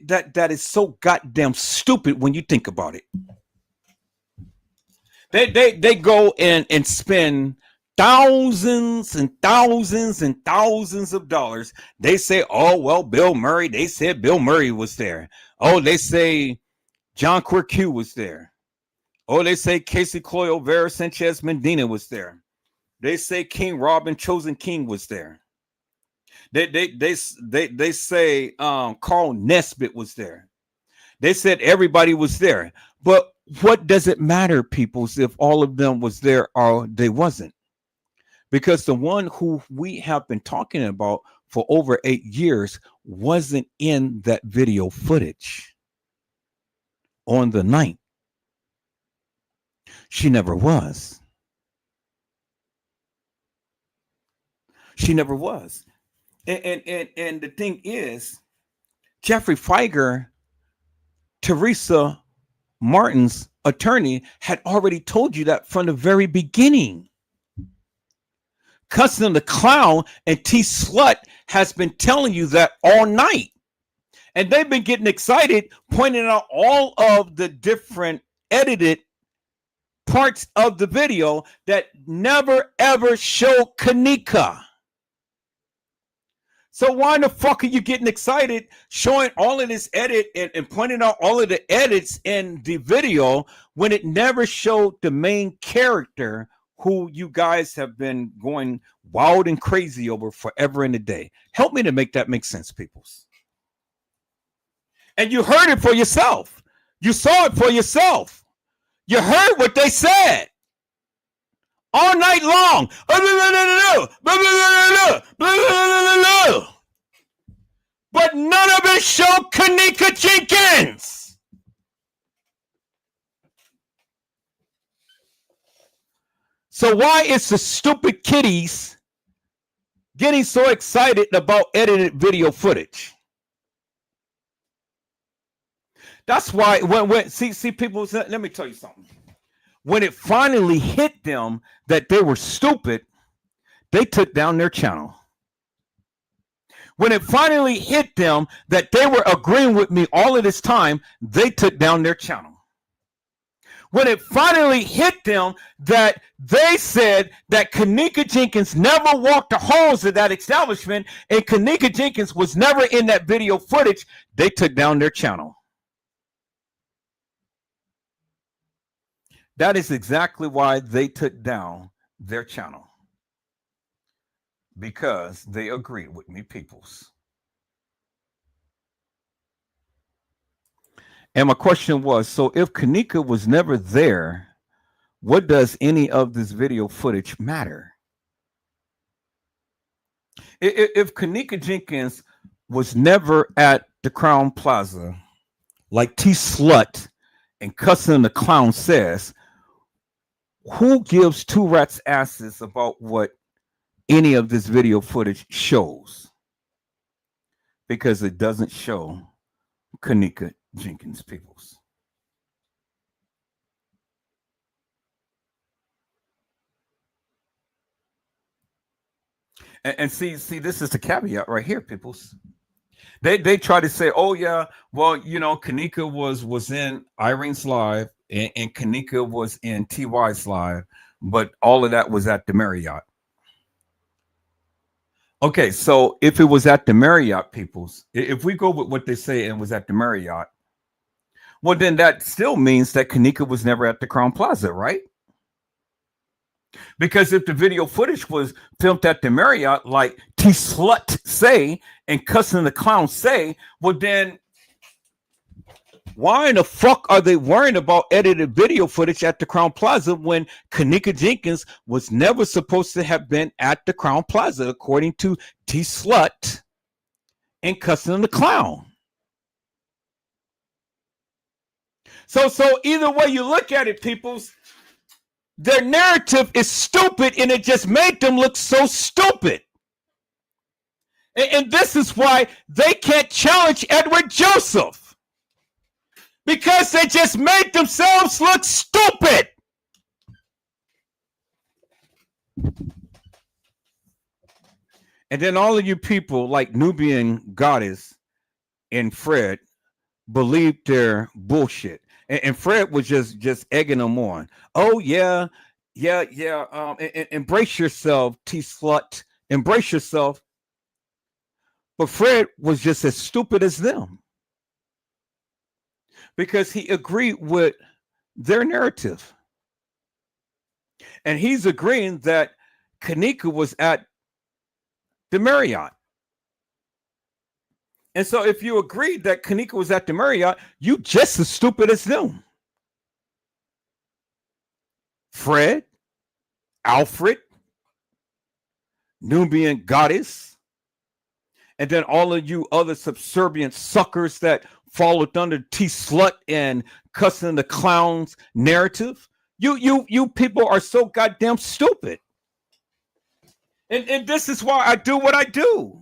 that is so goddamn stupid when you think about it. They go and spend thousands and thousands and thousands of dollars. They say, oh, well, Bill Murray, they said Bill Murray was there. Oh, they say John Quirque was there. Oh, they say Casey Cloyo Vera Sanchez Medina was there. They say King Robin Chosen King was there. They say Carl Nesbitt was there. They said everybody was there. But what does it matter, peoples, if all of them was there or they wasn't? Because the one who we have been talking about for over 8 years wasn't in that video footage on the night. She never was. She never was. And the thing is, Jeffrey Feiger, Teresa Martin's attorney, had already told you that from the very beginning. Cussing the Clown and T Slut has been telling you that all night. And they've been getting excited, pointing out all of the different edited parts of the video that never ever show Kanika. So why the fuck are you getting excited showing all of this edit and pointing out all of the edits in the video when it never showed the main character who you guys have been going wild and crazy over forever and a day? Help me to make that make sense, peoples. And you heard it for yourself. You saw it for yourself. You heard what they said all night long. But none of it showed Kanika Jenkins. So why is the stupid kiddies getting so excited about edited video footage? That's why when see people, let me tell you something. When it finally hit them that they were stupid, they took down their channel. When it finally hit them that they were agreeing with me all of this time, they took down their channel. When it finally hit them that they said that Kanika Jenkins never walked the halls of that establishment and Kanika Jenkins was never in that video footage, they took down their channel. That is exactly why they took down their channel. Because they agreed with me, peoples. And my question was, so if Kanika was never there, what does any of this video footage matter? If Kanika Jenkins was never at the Crown Plaza, like T Slut and Cussing the Clown says, who gives two rats' asses about what any of this video footage shows? Because it doesn't show Kanika Jenkins, peoples. And see, this is the caveat right here, peoples. They try to say, oh yeah, well, you know, Kanika was in Irene's live and Kanika was in TY's live, but all of that was at the Marriott. Okay, so if it was at the Marriott, peoples, if we go with what they say and was at the Marriott, well, then that still means that Kanika was never at the Crown Plaza, right? Because if the video footage was filmed at the Marriott, like T Slut say and Cussing the Clown say, well, then why in the fuck are they worrying about edited video footage at the Crown Plaza when Kanika Jenkins was never supposed to have been at the Crown Plaza, according to T Slut and Cussing the Clown? So either way you look at it, peoples, their narrative is stupid and it just made them look so stupid. And this is why they can't challenge Edward Joseph. Because they just made themselves look stupid. And then all of you people like Nubian Goddess and Fred believed their bullshit. And Fred was just egging them on. Oh, yeah. Embrace yourself, T Slut. Embrace yourself. But Fred was just as stupid as them. Because he agreed with their narrative. And he's agreeing that Kanika was at the Marriott. And so if you agreed that Kanika was at the Marriott, you just as stupid as them. Fred, Alfred, Nubian Goddess, and then all of you other subservient suckers that followed under T-Slut and Cussing the Clown's narrative. You people are so goddamn stupid. And this is why I do what I do.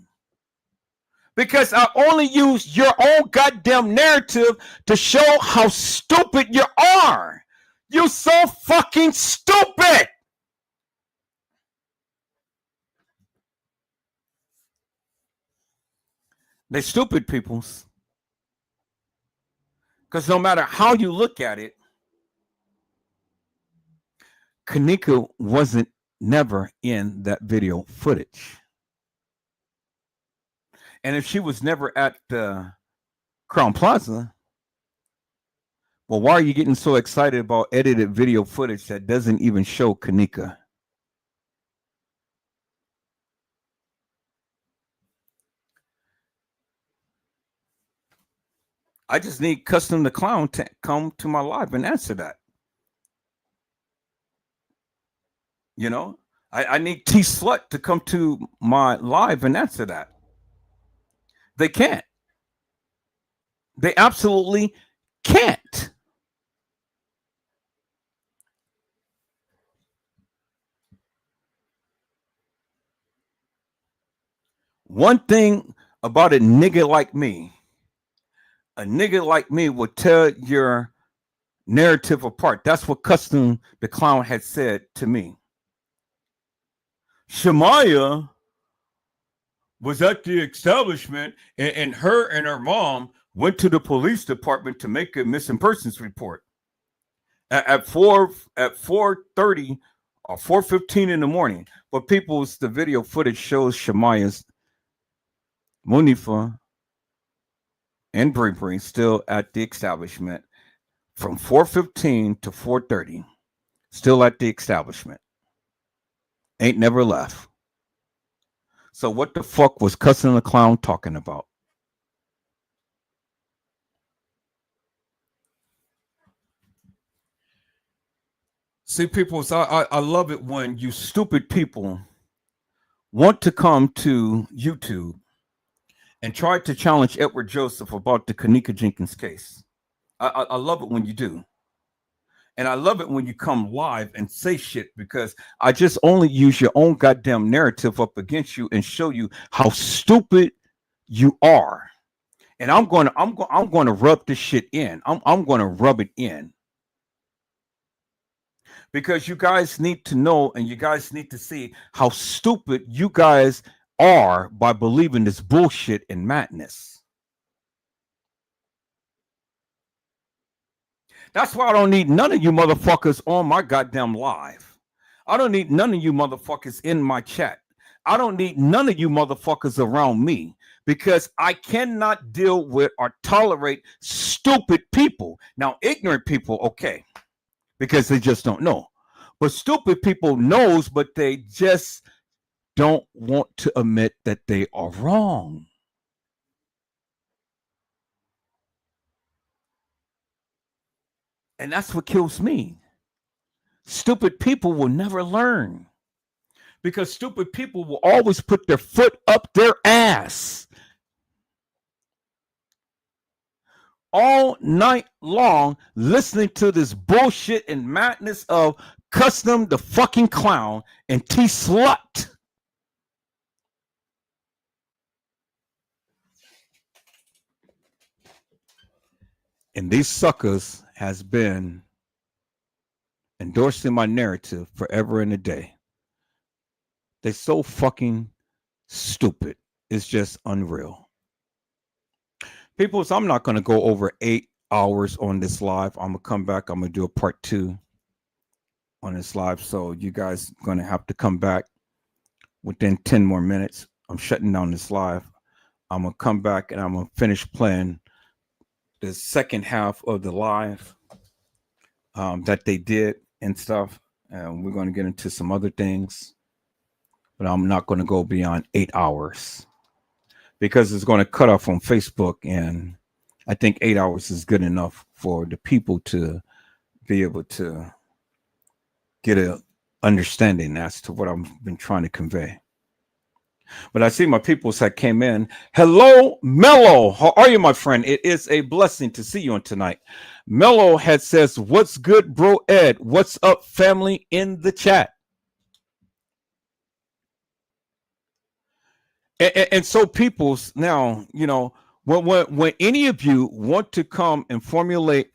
Because I only use your own goddamn narrative to show how stupid you are. You're so fucking stupid. They're stupid peoples. Because no matter how you look at it, Kanika wasn't never in that video footage. And if she was never at the Crown Plaza, well, why are you getting so excited about edited video footage that doesn't even show Kanika? I just need Custom the Clown to come to my live and answer that. You know, I need T-Slut to come to my live and answer that. They can't. They absolutely can't. One thing about a nigga like me will tear your narrative apart. That's what Custom the Clown had said to me. Shamaya was at the establishment, and her and her mom went to the police department to make a missing persons report. At 4:30 or 4:15 in the morning. But people's the video footage shows Shamaya's Munifa and Bree still at the establishment from 4:15 to 4:30. Still at the establishment. Ain't never left. So what the fuck was Cussing the Clown talking about? See, people, I love it when you stupid people want to come to YouTube and try to challenge Edward Joseph about the Kanika Jenkins case. I love it when you do. And I love it when you come live and say shit, because I just only use your own goddamn narrative up against you and show you how stupid you are. And I'm going to rub this shit in. I'm going to rub it in. Because you guys need to know, and you guys need to see how stupid you guys are by believing this bullshit and madness. That's why I don't need none of you motherfuckers on my goddamn live. I don't need none of you motherfuckers in my chat. I don't need none of you motherfuckers around me, because I cannot deal with or tolerate stupid people. Now, ignorant people, okay, because they just don't know. But stupid people knows, but they just don't want to admit that they are wrong. And that's what kills me. Stupid people will never learn, because stupid people will always put their foot up their ass all night long, listening to this bullshit and madness of Custom the fucking Clown and T-Slut. And these suckers has been endorsing my narrative forever and a day. They're so fucking stupid. It's just unreal. People, so I'm not going to go over 8 hours on this live. I'm going to come back. I'm going to do a part 2 on this live. So you guys are going to have to come back within 10 more minutes. I'm shutting down this live. I'm going to come back and I'm going to finish playing the second half of the live that they did and stuff. And we're going to get into some other things. But I'm not going to go beyond 8 hours. because it's going to cut off on Facebook, and I think 8 hours is good enough for the people to be able to get a understanding as to what I've been trying to convey. But I see my peoples that came in. Hello, Mello. How are you, my friend? It is a blessing to see you on tonight. Mello had says, "What's good, bro Ed? What's up, family in the chat?" And so, peoples, now, you know, when any of you want to come and formulate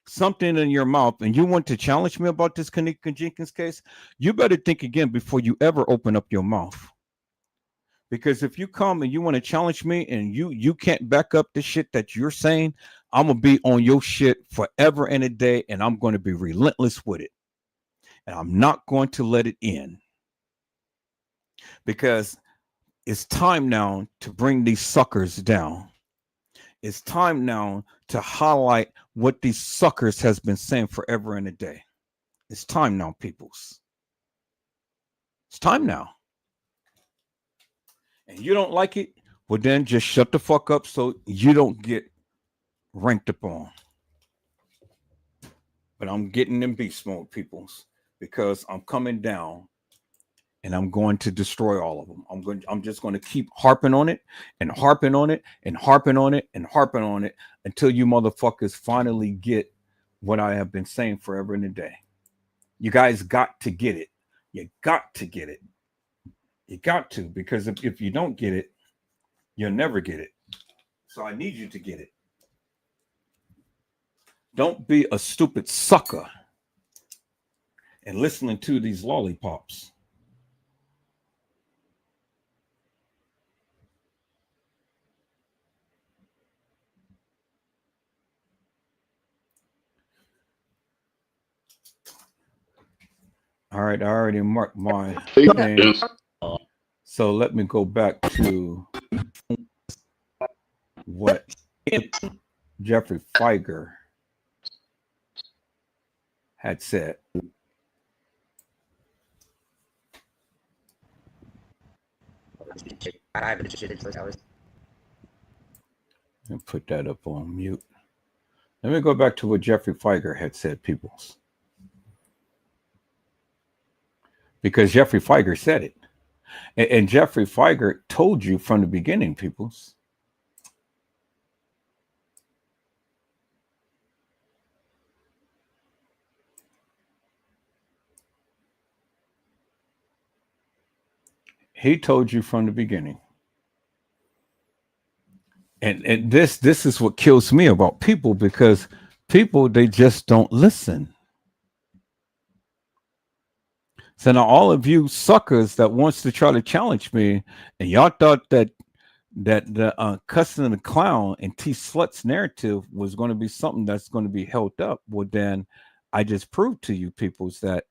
something in your mouth and you want to challenge me about this Kanika Jenkins case, you better think again before you ever open up your mouth. Because if you come and you want to challenge me and you can't back up the shit that you're saying, I'm going to be on your shit forever and a day, and I'm going to be relentless with it. And I'm not going to let it end. Because it's time now to bring these suckers down. It's time now to highlight what these suckers has been saying forever and a day. It's time now, peoples. It's time now. And you don't like it, well then just shut the fuck up so you don't get ranked upon. But I'm getting in beast mode, peoples, because I'm coming down and I'm going to destroy all of them. I'm just going to keep harping on it and harping on it and harping on it and harping on it until you motherfuckers finally get what I have been saying forever and a day. You guys got to get it. You got to get it. You got to, because if you don't get it, you'll never get it. So I need you to get it. Don't be a stupid sucker and listening to these lollipops. All right, I already marked my thing. So let me go back to what Jeffrey Feiger had said. And put that up on mute. Let me go back to what Jeffrey Feiger had said, peoples. Because Jeffrey Feiger said it. And Jeffrey Feiger told you from the beginning, peoples. He told you from the beginning. And this is what kills me about people, because people, they just don't listen. So now all of you suckers that wants to try to challenge me, and y'all thought that the cussing the clown and T Slut's narrative was going to be something that's going to be held up. Well, then I just proved to you peoples that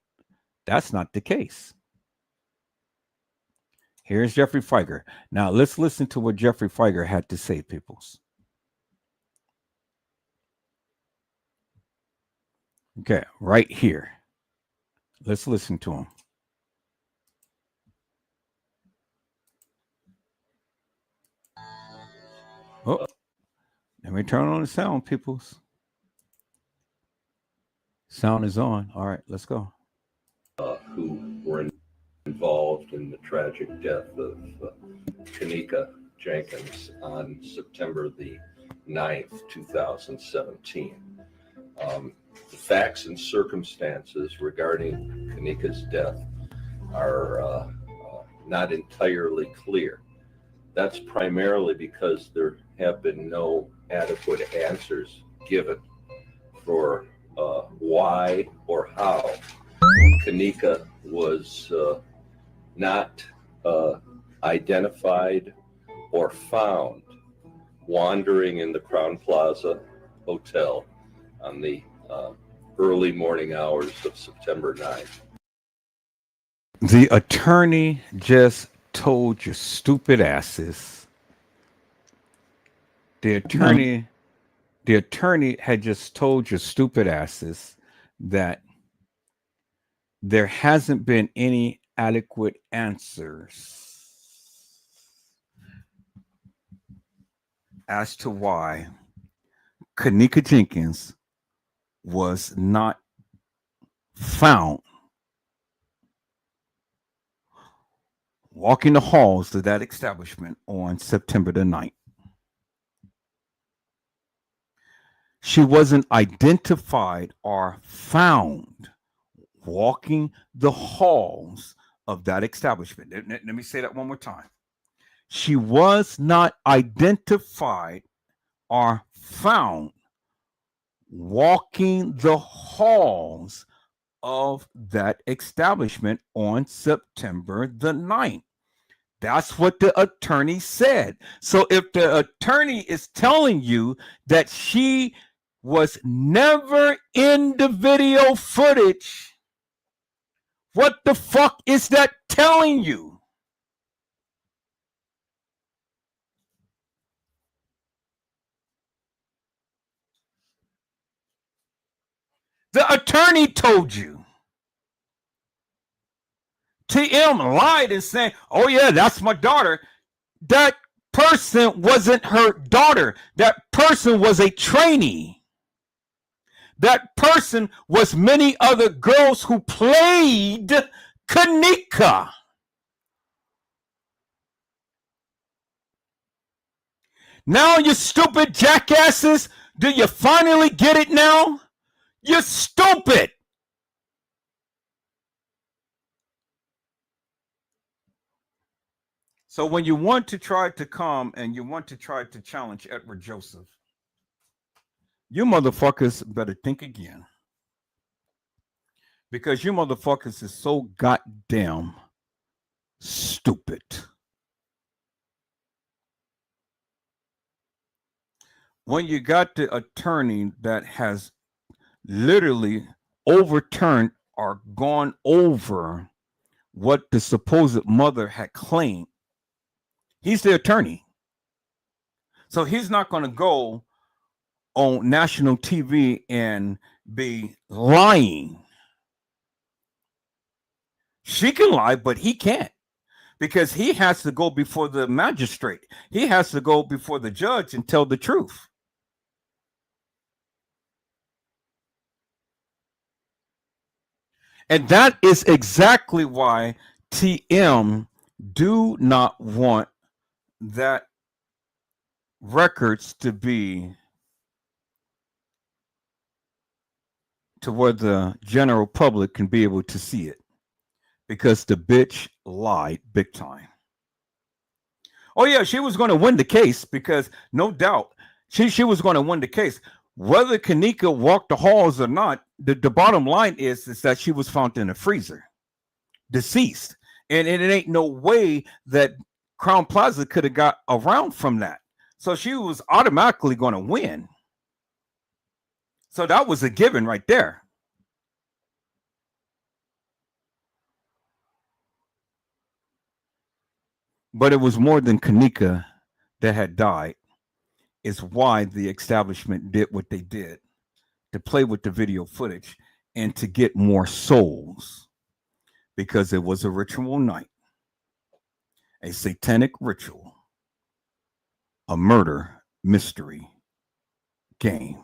that's not the case. Here's Jeffrey Feiger. Now let's listen to what Jeffrey Feiger had to say, peoples. Okay, right here. Let's listen to him. Oh, let me turn on the sound, peoples. Sound is on. All right, let's go. Who were involved in the tragic death of Kanika Jenkins on September the 9th, 2017. The facts and circumstances regarding Kanika's death are not entirely clear. That's primarily because there have been no adequate answers given for why or how Kanika was not identified or found wandering in the Crown Plaza Hotel on the early morning hours of September 9th. The attorney just told you stupid asses. The attorney had just told you stupid asses that there hasn't been any adequate answers. as to why Kanika Jenkins was not found walking the halls of that establishment on September the 9th. She wasn't identified or found walking the halls of that establishment. Let me say that one more time. She was not identified or found walking the halls of that establishment on September the 9th. That's what the attorney said. So if the attorney is telling you that she was never in the video footage, what the fuck is that telling you? The attorney told you. TM lied and saying, oh yeah, that's my daughter. That person wasn't her daughter. That person was a trainee. That person was many other girls who played Kanika. Now, you stupid jackasses, do you finally get it now? You're stupid. So when you want to try to come and you want to try to challenge Edward Joseph, you motherfuckers better think again. Because you motherfuckers is so goddamn stupid. When you got the attorney that has literally overturned or gone over what the supposed mother had claimed, he's the attorney. So he's not going to go on national TV and be lying. She can lie, but he can't, because he has to go before the magistrate. He has to go before the judge and tell the truth. And that is exactly why TM do not want that records to be to where the general public can be able to see it, because the bitch lied big time. Oh yeah, she was going to win the case, because no doubt she was going to win the case. Whether Kanika walked the halls or not, the bottom line is that she was found in a freezer, deceased. And it ain't no way that Crown Plaza could have got around from that. So she was automatically going to win. So that was a given right there. But it was more than Kanika that had died. Is why the establishment did what they did, to play with the video footage and to get more souls, because it was a ritual night, a satanic ritual, a murder mystery game.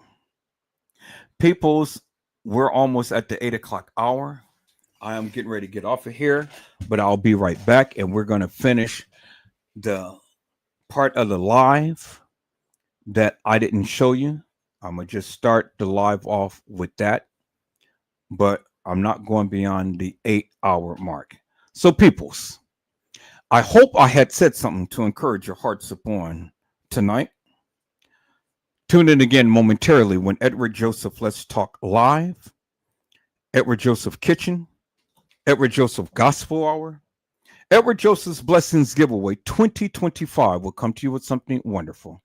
Peoples, we're almost at the 8 o'clock hour. I am getting ready to get off of here, but I'll be right back, and we're going to finish the part of the live that I didn't show you. I'm going to just start the live off with that, but I'm not going beyond the 8-hour mark. So, peoples, I hope I had said something to encourage your hearts upon tonight. Tune in again momentarily when Edward Joseph Let's Talk Live, Edward Joseph Kitchen, Edward Joseph Gospel Hour, Edward Joseph's Blessings Giveaway 2025 will come to you with something wonderful.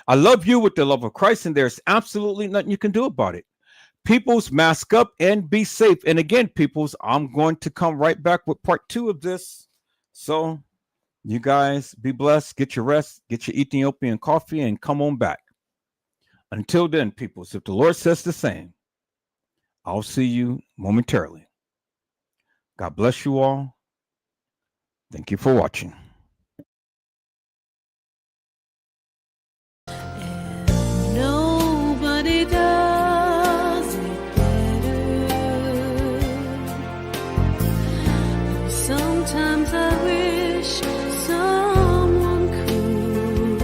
I love you with the love of Christ, and there's absolutely nothing you can do about it. Peoples, mask up and be safe. And again, peoples, I'm going to come right back with part 2 of this. So you guys be blessed, get your rest, get your Ethiopian coffee, and come on back. Until then, peoples, if the Lord says the same, I'll see you momentarily. God bless you all. Thank you for watching.